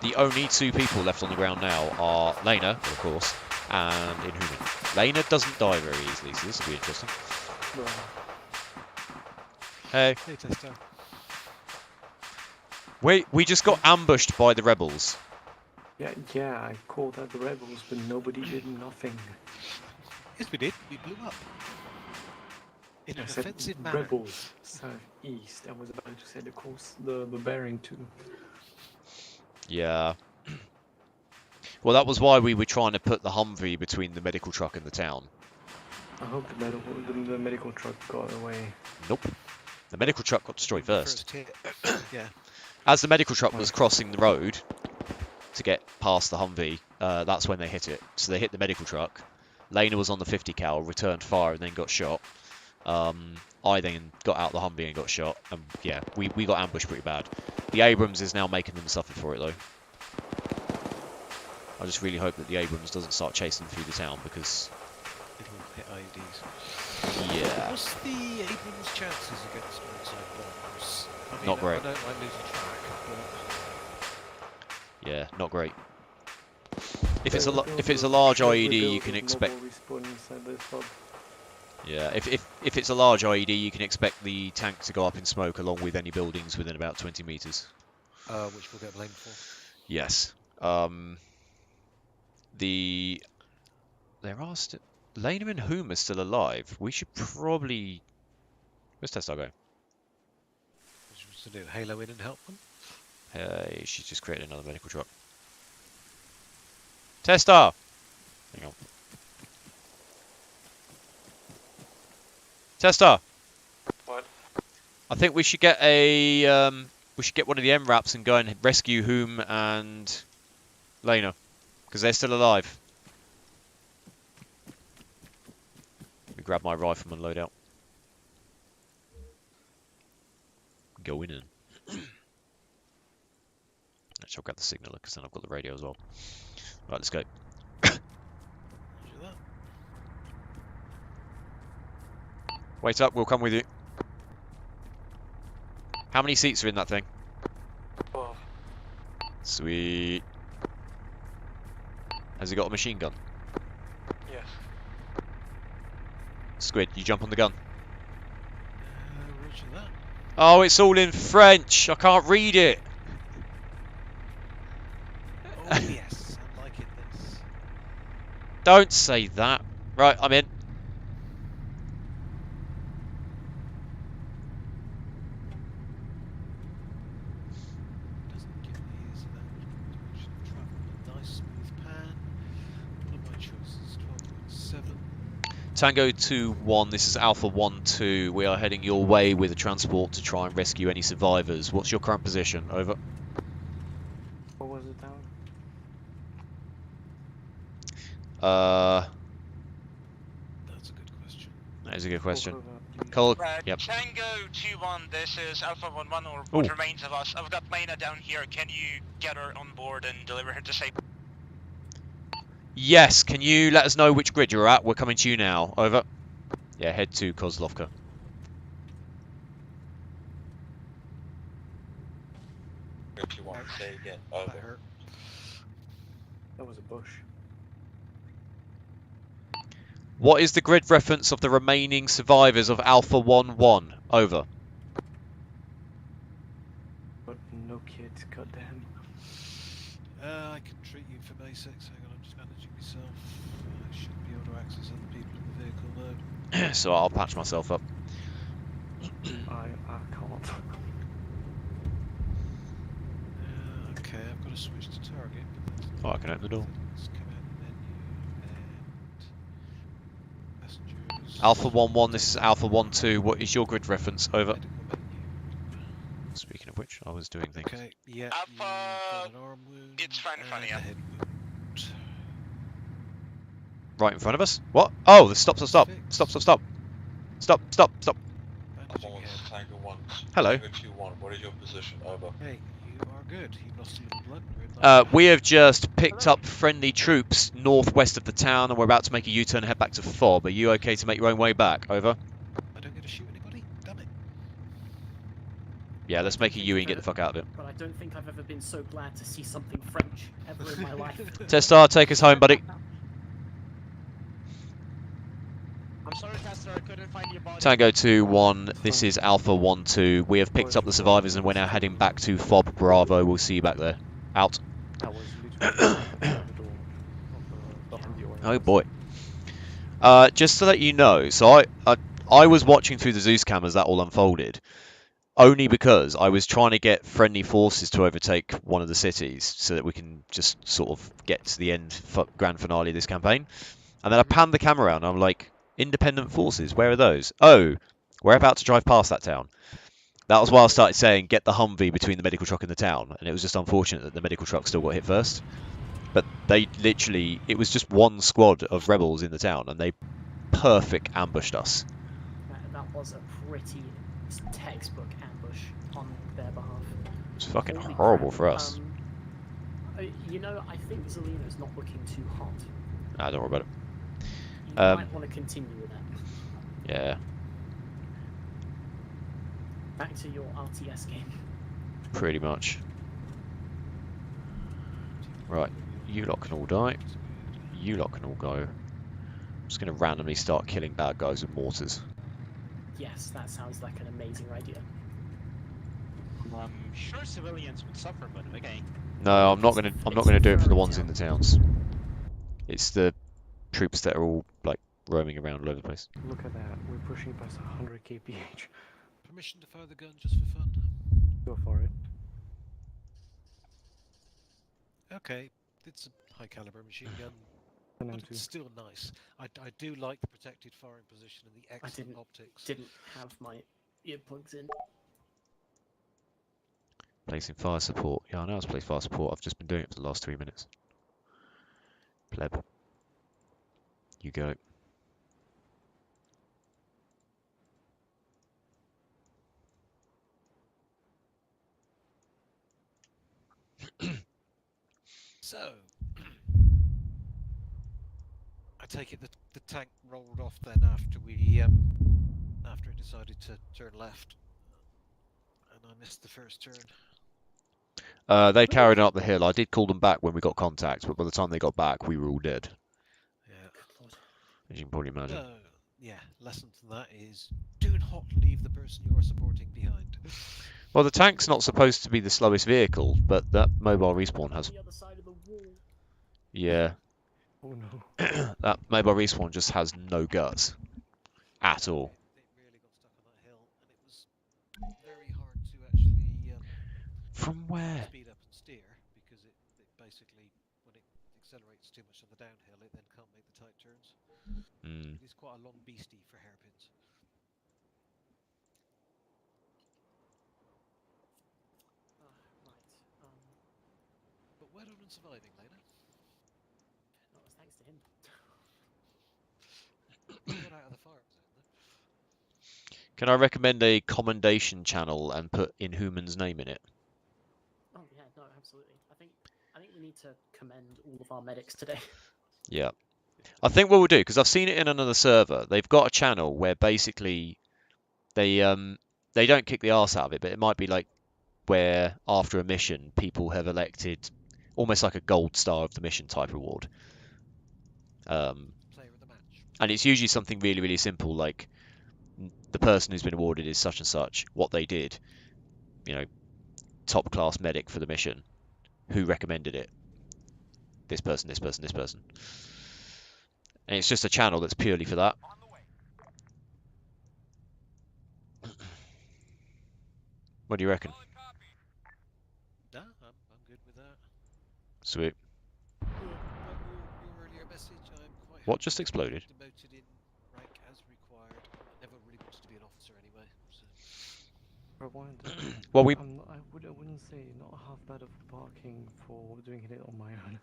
The only 2 people left on the ground now are Lena, of course, and Inhuman. Lena doesn't die very easily, so this will be interesting. Hey. Hey, Tester. Wait, we just got ambushed by the rebels. Yeah, I called out the rebels, but nobody did nothing. Yes, we did. We blew up. In an I said offensive manner. rebels, southeast. I was about to say the course, the bearing too. Yeah. Well, that was why we were trying to put the Humvee between the medical truck and the town. I hope the medical truck got away. Nope. The medical truck got destroyed first. Yeah. As the medical truck was crossing the road to get past the Humvee, that's when they hit it. So they hit the medical truck. Lena was on the 50 cal, returned fire, and then got shot. I then got out the Humvee and got shot. And yeah, we got ambushed pretty bad. The Abrams is now making them suffer for it, though. I just really hope that the Abrams doesn't start chasing through the town, because... It'll hit IEDs. Yeah. What's the Abrams' chances against outside bombs? I mean, Not great. I don't like losing track, but... Yeah, not great. If it's a large IED, you can expect... Yeah, if it's a large IED, you can expect the tank to go up in smoke along with any buildings within about 20 meters. Which we'll get blamed for. Yes. There are still... Lena and Hume are still alive. We should probably... Where's Testar going? What she wants to do? Halo in and help them? Hey, she's just created another medical truck. Testar! Hang on. Testar! What? I think we should get a... we should get one of the MRAPs and go and rescue Hume and Lena, because they're still alive. Let me grab my rifle and load out. Go in. Actually, I'll grab the signaler because then I've got the radio as well. Right, let's go. Wait up, we'll come with you. How many seats are in that thing? 12. Sweet. Has he got a machine gun? Yes. Squid, you jump on the gun. Roger that. Oh, it's all in French. I can't read it. Oh yes, I'm liking this. Don't say that. Right, I'm in. Doesn't give me is that direction of travel. Nice smooth pan. What are my choices? 12.7. Tango 2-1, this is Alpha 1-2. We are heading your way with a transport to try and rescue any survivors. What's your current position? Over. What was it down? That's a good question. That is a good question. Cole, yep. Tango 2-1, this is Alpha 1-1, or what remains of us. I've got Lena down here. Can you get her on board and deliver her to safety? Yes, can you let us know which grid you're at? We're coming to you now. Over. Yeah, head to Kozlovka. If you want to say again, over. That was a bush. What is the grid reference of the remaining survivors of Alpha 1-1? Over. But no kids, goddamn. I can treat you for basics. Hang on, I'm just managing myself. I should be able to access other people in the vehicle though. So I'll patch myself up. I can't. Okay, I've got to switch to target. Oh, I can open the door. Let's come out the menu and passengers. Alpha 1-1, this is Alpha 1-2. What is your grid reference? Over. Speaking of which, I was doing things. Okay, yeah. Alpha, an arm wound it's fine, funny. and a head wound. Right in front of us? What? Oh, stop. Stop. Tango 1. Hello. Tango 2-1, what is your position? Over. Hey, you are good. You've lost a little blood. We have just picked up friendly troops northwest of the town, and we're about to make a U-turn and head back to Fob. Are you okay to make your own way back? Over. I don't get to shoot anybody? Damn it. Yeah, let's make a U and get the fuck out of it. But I don't think I've ever been so glad to see something French ever in my life. Testar, take us home, buddy. I'm sorry, Caster, I couldn't find your body. Tango 2-1, this is Alpha 1-2. We have picked up the survivors and we're now heading back to Fob Bravo. We'll see you back there. Out. Oh boy. Just to let you know, so I was watching through the Zeus cam as that all unfolded, only because I was trying to get friendly forces to overtake one of the cities so that we can just sort of get to the end grand finale of this campaign. And then I panned the camera around and I'm like, independent forces, where are those? Oh, we're about to drive past that town. That was why I started saying, get the Humvee between the medical truck and the town. And it was just unfortunate that the medical truck still got hit first. But they literally, it was just one squad of rebels in the town and they perfect ambushed us. That was a pretty textbook ambush on their behalf. It was fucking horrible for us. You know, I think Zelina's not looking too hot. Nah, don't worry about it. You might want to continue with that. Yeah. Back to your RTS game. Pretty much. Right, you lot can all die. You lot can all go. I'm just going to randomly start killing bad guys with mortars. Yes, that sounds like an amazing idea. I'm sure civilians would suffer, but okay. No, I'm not going to do it for the ones in the towns. It's the troops that are all like roaming around all over the place. Look at that, we're pushing past 100 kph. Permission to fire the gun just for fun? Go for it. Okay, it's a high caliber machine gun, but it's still nice. I do like the protected firing position and the excellent optics. Didn't have my earplugs in. Placing fire support. Yeah, I know how to place fire support. I've just been doing it for the last 3 minutes. Pleb. You go. So, I take it the tank rolled off then after we after it decided to turn left, and I missed the first turn. They carried up the hill. I did call them back when we got contact, but by the time they got back, we were all dead. Yeah. As you can probably imagine. Yeah, lesson from that is do not leave the person you are supporting behind. Well, the tank's not supposed to be the slowest vehicle, but that mobile respawn has... The other side of the wall. Yeah. Oh no. That mobile respawn just has no guts. At all. It really got stuck on that hill, and it was very hard to actually... From where? Speed up and steer, because it basically, when it accelerates too much on the downhill, it then can't make the tight turns. It's quite a long beastie for hairpins. But well done on surviving, Lena. That was thanks to him. You got out of the fire zone, though. Can I recommend a commendation channel and put Inhuman's name in it? Oh yeah, no, absolutely. I think we need to commend all of our medics today. Yeah. I think what we'll do, because I've seen it in another server, they've got a channel where basically they don't kick the arse out of it, but it might be like where after a mission people have elected almost like a gold star of the mission type reward. Player of the match. And it's usually something really, really simple, like the person who's been awarded is such and such, what they did, you know, top class medic for the mission, who recommended it, this person, this person, this person. And it's just a channel that's purely for that. What do you reckon? No, I'm good with that. Sweet. Your earlier message, I'm quite What just exploded? demoted in rank as required. I never really wanted to be an officer anyway. So. Well, we. I wouldn't say not half bad of parking for doing it on my own.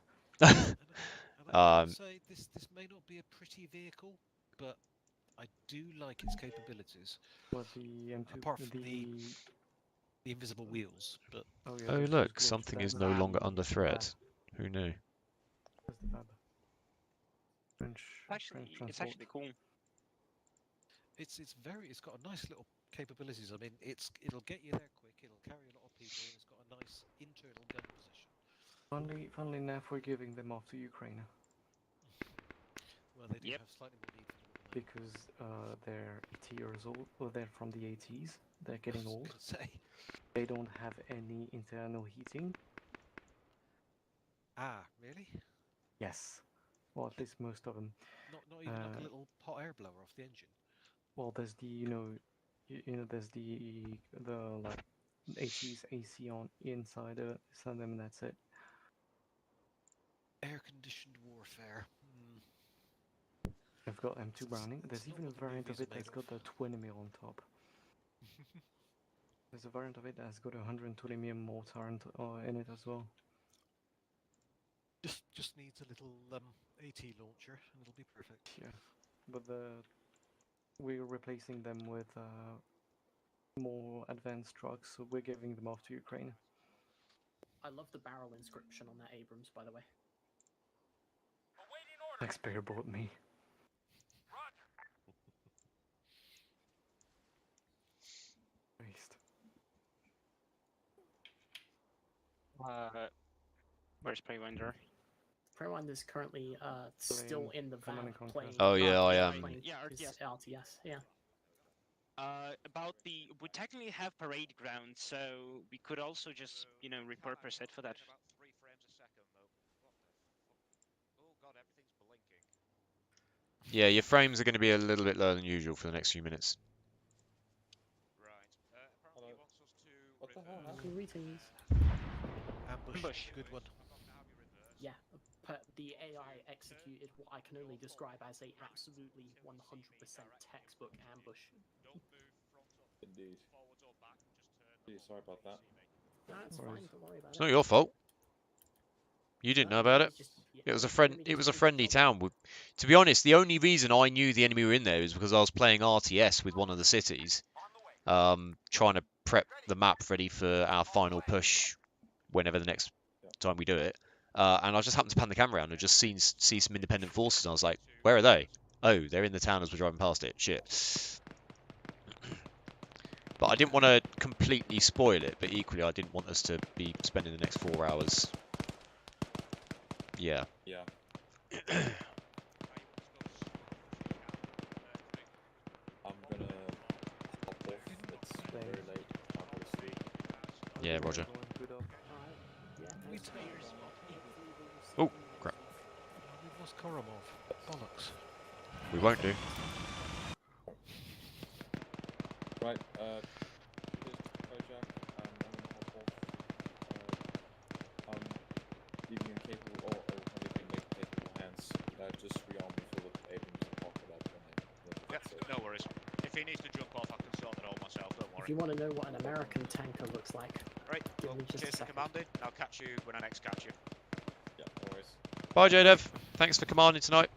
I'd say this may not be a pretty vehicle, but I do like its capabilities. But the M2, apart from the invisible wheels, but Oh, yeah, Oh there's look, glitch something there. is no longer under threat. Who knew? There's the fab. Actually, it's actually cool. It's got a nice little capabilities. I mean, it'll get you there quick. It'll carry a lot of people. And it's got a nice internal gun position. Funnily enough, we're giving them off to Ukraine. Well, they do have slightly more need for them at the moment. Because they're 80 years old, or they're from the 80s. They're getting old. They don't have any internal heating. Ah, really? Yes. Well, at least most of them. Not even like a little hot air blower off the engine. Well, there's the there's the like 80s AC on inside them, and that's it. Air-conditioned warfare. I've got M2 Browning. There's even a variant of it that's got the 20mm on top. There's a variant of it that's got a 120mm mortar in it as well. Just needs a little AT launcher, and it'll be perfect. Yeah, but we're replacing them with more advanced trucks, so we're giving them off to Ukraine. I love the barrel inscription on that Abrams, by the way. Taxpayer bought me. Waste. Where's Preywinder? Preywinder is currently still in the van playing. Oh yeah, I am. Yeah, RTS. Yeah. We technically have parade ground, so we could also just, repurpose it for that. Yeah, your frames are going to be a little bit lower than usual for the next few minutes. What the hell? Greetings. Ambush. Good one. Yeah, the AI executed what I can only describe as a absolutely 100% textbook ambush. Indeed. Really sorry about that. No, it's fine. Don't worry about it. It's not your fault. You didn't know about it. It was a friendly town. To be honest, the only reason I knew the enemy were in there is because I was playing RTS with one of the cities, trying to prep the map ready for our final push, whenever the next time we do it. And I just happened to pan the camera around and just see some independent forces. And I was like, "Where are they? Oh, they're in the town as we're driving past it. Shit." But I didn't want to completely spoil it. But equally, I didn't want us to be spending the next 4 hours. Yeah. Yeah. I'm gonna hop off. It's very late. I'm gonna sleep. Yeah, Roger. Oh, crap. We've lost Koromov. Bollocks. We won't do. Right, Jack, I'm gonna hop off. Leaving in capable, or anything like capable hands. Just rearm before the Abrams and talk about them. Yeah, no worries. If he needs to jump off, I can sort that all myself, don't worry. If you want to know what an American tanker looks like, right, give me just a cheers for second. commanding. I'll catch you when I next catch you. Yeah, no worries. Bye, JDev. Thanks for commanding tonight.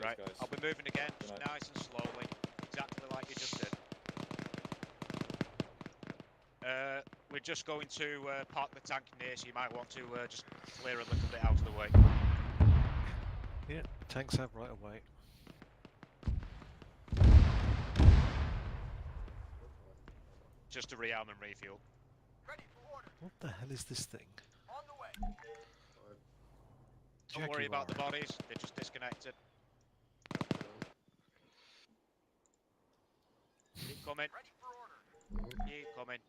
Right, I'll be moving again, just nice and slowly, exactly like you just did. We're just going to park the tank near, so you might want to just clear a little bit out of the way. Yeah, tanks have right away. Just to rearm and refuel. What the hell is this thing? Don't worry about the bodies, they're just disconnected. Keep coming. Keep coming.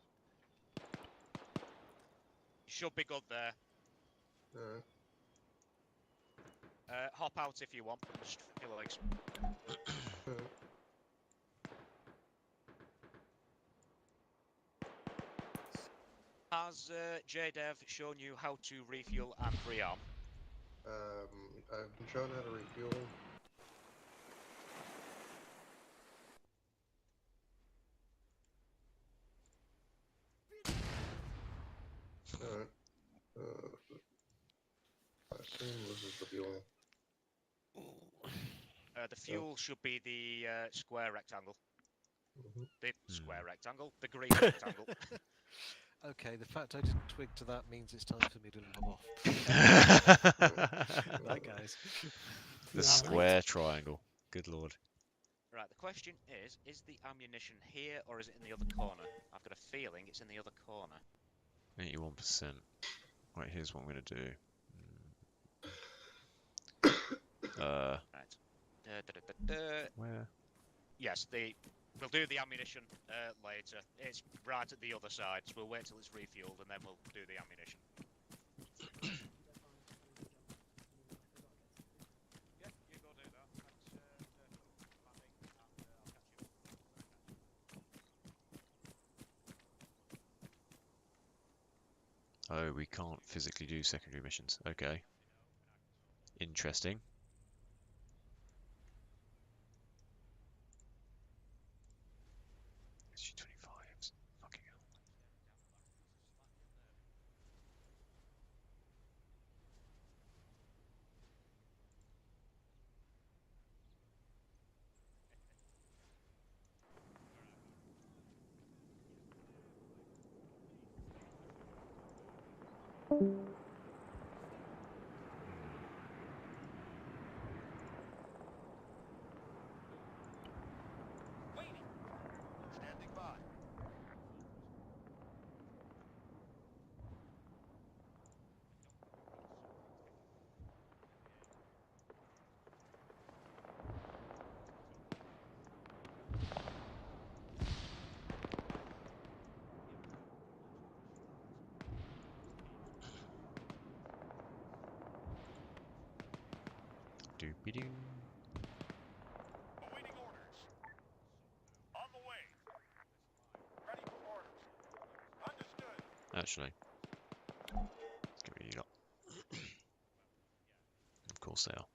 You should be good there. Hop out if you want, but just strip your legs. Has JDev shown you how to refuel and rearm? I've been shown how to refuel. I assume this is the fuel. The fuel should be the square rectangle. The square rectangle. The green rectangle. Okay, the fact I didn't twig to that means it's time for me to log off. Right, guys. The square triangle. Good lord. Right, the question is the ammunition here or is it in the other corner? I've got a feeling it's in the other corner. 81%. Right, here's what I'm going to do. Right. Where? Yes, we'll do the ammunition later. It's right at the other side, so we'll wait till it's refueled and then we'll do the ammunition. Oh, we can't physically do secondary missions. Okay. Interesting. SG-25s. Fucking hell. Standing by. Doopy-doo. Awaiting orders. On the way. Ready for orders. Understood. Actually, let's get rid of you lot. Of course they are.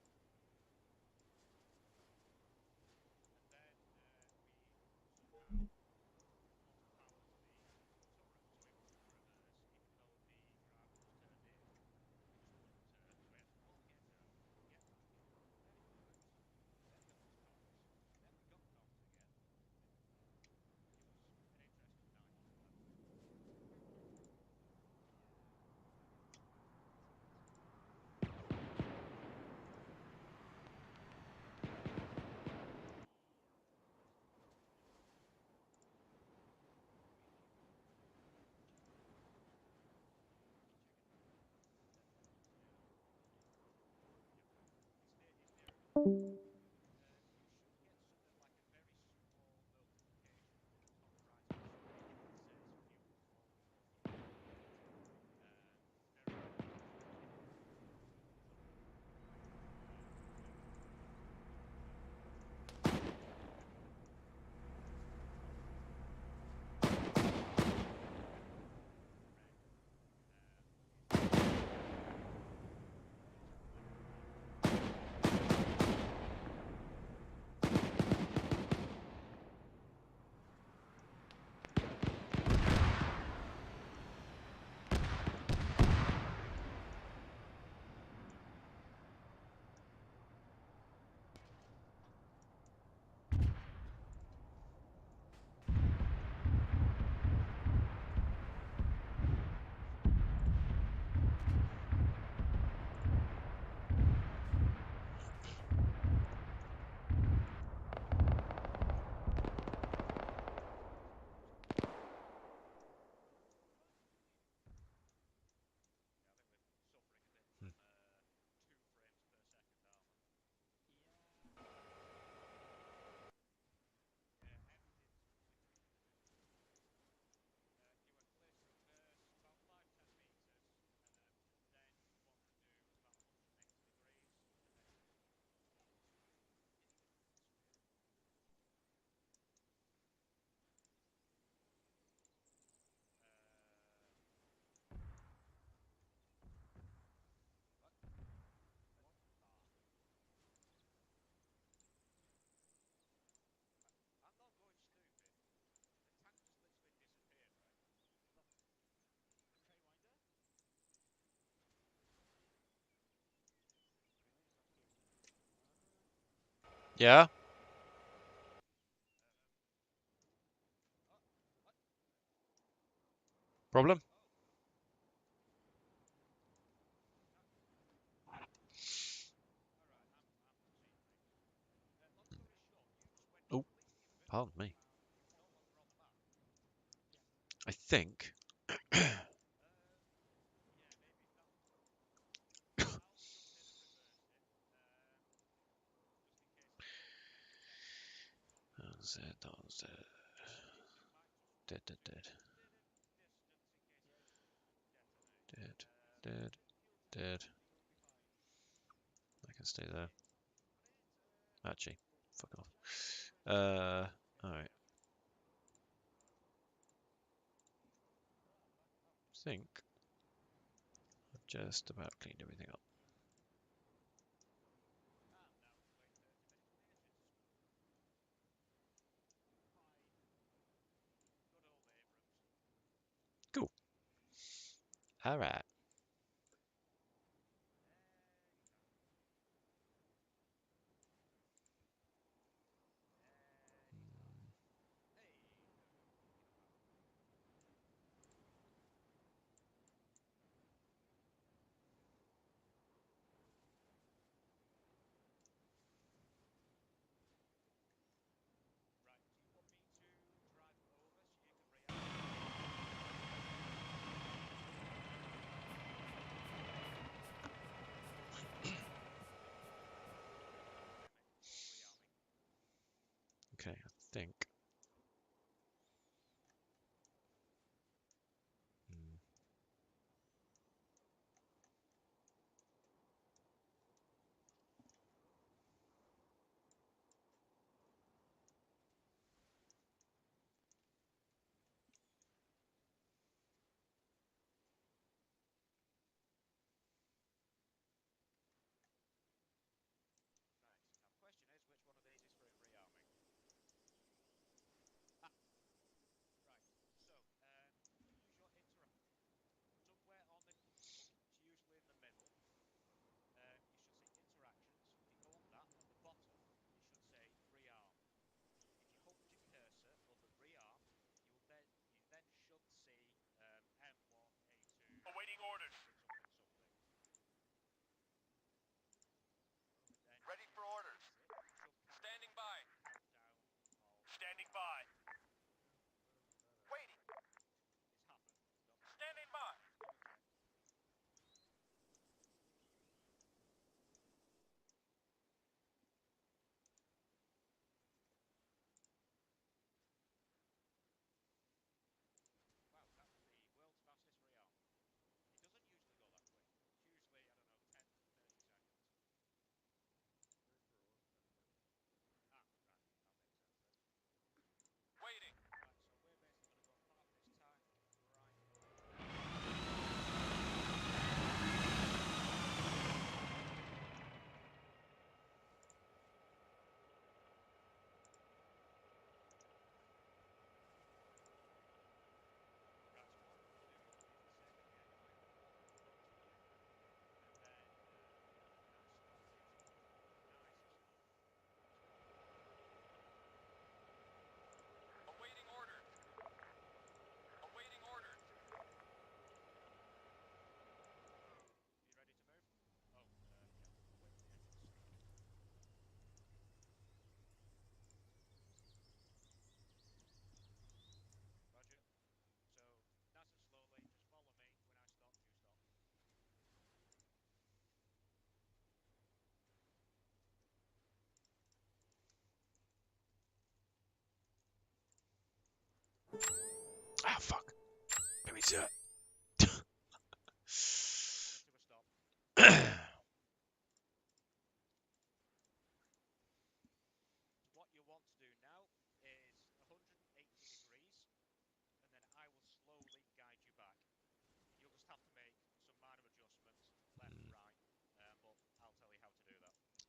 Yeah? Problem? Oh, pardon me. I think. Dead. I can stay there. Actually, fuck off. Alright. Think I've just about cleaned everything up. Cool. Alright. Okay, I think. Awaiting orders. Ready for orders. Standing by. Standing by. Waiting. Standing by. Waiting. Awaiting orders. Awaiting orders. Ah, fuck. Let me see it.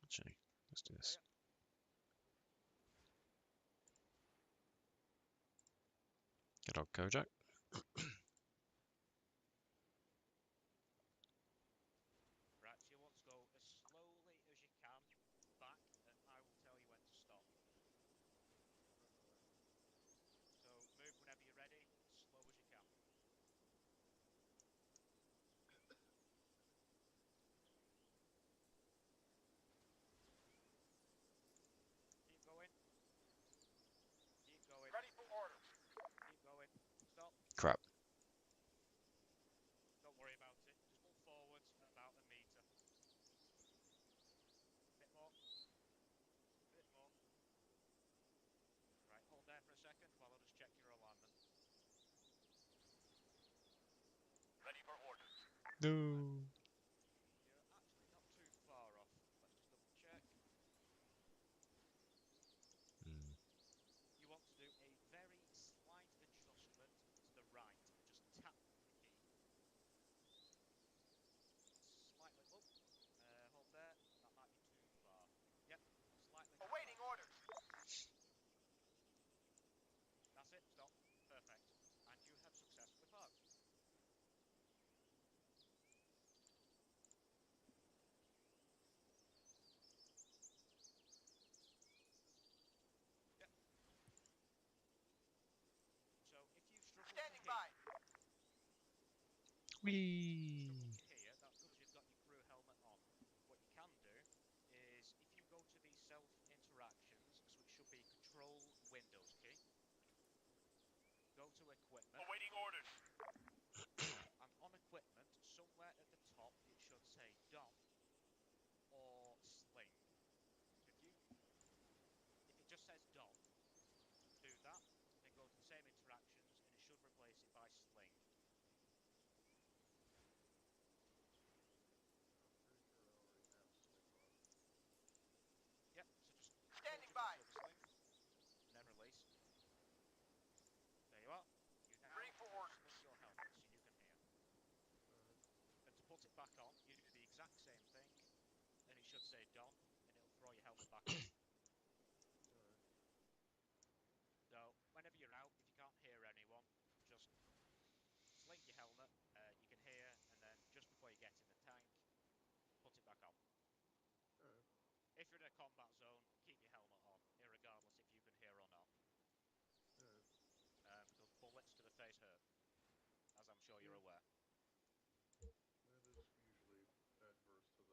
Actually, let's do this. Good old Kojak. there for a second while I just check your alignment. Ready for orders. No. You're actually not too far off. Let's just double check. You want to do a very slight adjustment to the right. Just tap the key. Slightly up. Hold there. That might be too far. Yep. Slightly. Awaiting orders. That's it. Stop. Perfect. And you have successfully parked. Yep. So if you struggle Standing to by. Whee. Here, that's because you've got your crew helmet on. What you can do is if you go to the self interactions, so it should be Control Windows key. Go to equipment. Awaiting orders. And on equipment, somewhere at the top, it should say Dom or Sling. So if it just says Dom, do that, then go to the same interactions, and it should replace it by Sling. Yep. So just Standing by. Sling, and then release. There you are. You now Ready for orders. sling your helmet so you can hear. And to put it back on, you do the exact same thing, and it should say Dom, and it'll throw your helmet back on. So whenever you're out, if you can't hear anyone, just sling your helmet, you can hear, and then just before you get in the tank, put it back on. If you're in a combat zone, keep your helmet on, irregardless if you can hear or not. Because bullets to the face hurt, as I'm sure you're aware. That is usually adverse to the health of a human.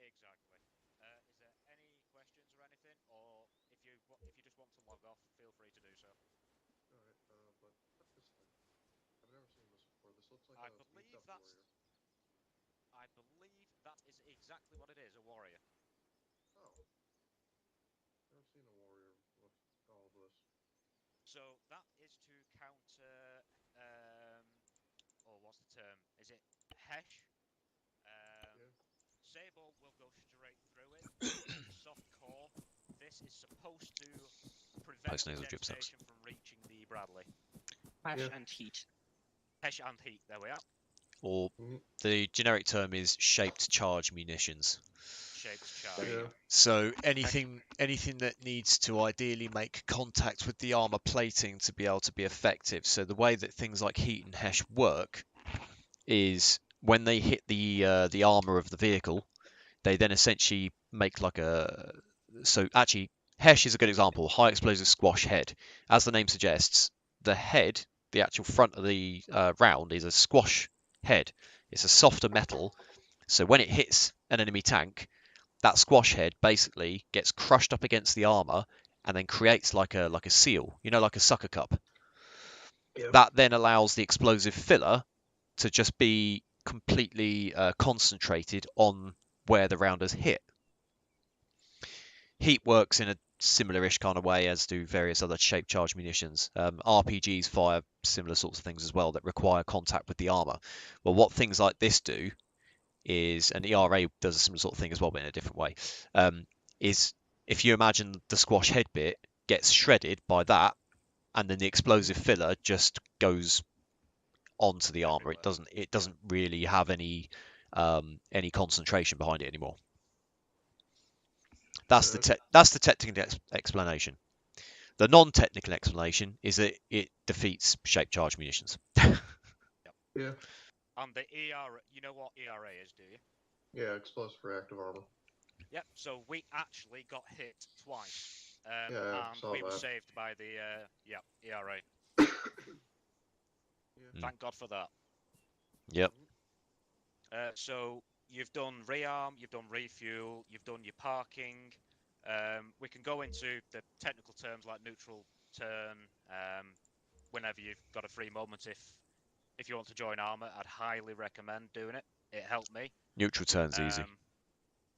Exactly. Is there any questions or anything, or if you just want to log off, feel free to do so. All right, but what's this thing? I've never seen this before. This looks like I a believe beefed-up that's. warrior. I believe that is exactly what it is, a warrior. Oh. Never seen a warrior with all of this. So that is to counter. What's the term? Is it Hesh? Yeah. Sable will go straight through it. It's called soft core. This is supposed to prevent the detonation from reaching the Bradley. Hesh and heat. Hesh and heat. There we are. Or the generic term is shaped charge munitions. Shaped charge. Yeah. So anything that needs to ideally make contact with the armor plating to be able to be effective. So the way that things like heat and Hesh work is when they hit the armor of the vehicle, they then essentially make like a. So actually, Hesh is a good example. High explosive squash head. As the name suggests, the head, the actual front of the round, is a squash head. It's a softer metal. So when it hits an enemy tank, that squash head basically gets crushed up against the armor and then creates like a seal, like a sucker cup. Yep. That then allows the explosive filler to just be completely concentrated on where the round has hit. Heat works in a similar-ish kind of way as do various other shaped charge munitions. RPGs fire similar sorts of things as well that require contact with the armor. Well, what things like this do is, and ERA does a similar sort of thing as well, but in a different way, is if you imagine the squash head bit gets shredded by that, and then the explosive filler just goes onto the armor. It doesn't really have any concentration behind it anymore. That's the technical explanation. The non-technical explanation is that it defeats shaped charge munitions. Yeah. And the ERA, you know what ERA is, do you? Yeah, explosive reactive armor. Yep. So we actually got hit twice, yeah, and we were saved by the ERA. Yeah. Thank God for that. Yep. So you've done rearm, you've done refuel, you've done your parking. We can go into the technical terms like neutral turn whenever you've got a free moment. If you want to join Arma, I'd highly recommend doing it. It helped me. Neutral turn's easy.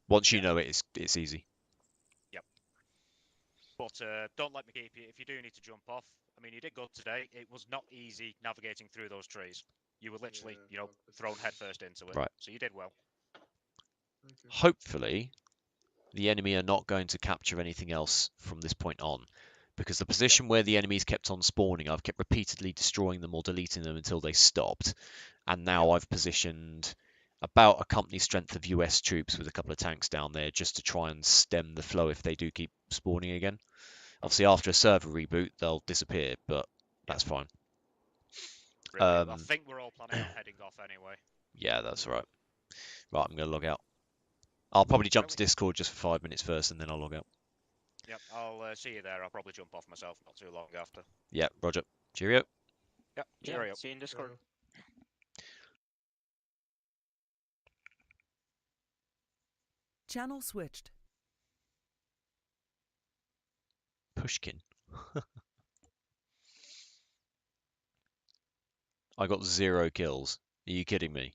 Once you know it, it's easy. Yep. But don't let me keep you. If you do need to jump off, I mean, you did good today. It was not easy navigating through those trees. You were literally, you know, thrown headfirst into it. Right. So you did well. Hopefully, the enemy are not going to capture anything else from this point on, because the position where the enemies kept on spawning, I've kept repeatedly destroying them or deleting them until they stopped, and now I've positioned about a company strength of US troops with a couple of tanks down there just to try and stem the flow if they do keep spawning again. Obviously, after a server reboot, they'll disappear, but that's fine. I think we're all planning on heading off anyway. Yeah, that's right. Right, I'm going to log out. I'll probably jump to Discord just for 5 minutes first, and then I'll log out. Yep, I'll see you there. I'll probably jump off myself not too long after. Yeah, Roger. Cheerio. Yep, cheerio. Yeah, see you in Discord. Channel switched. Pushkin. I got 0 kills. Are you kidding me?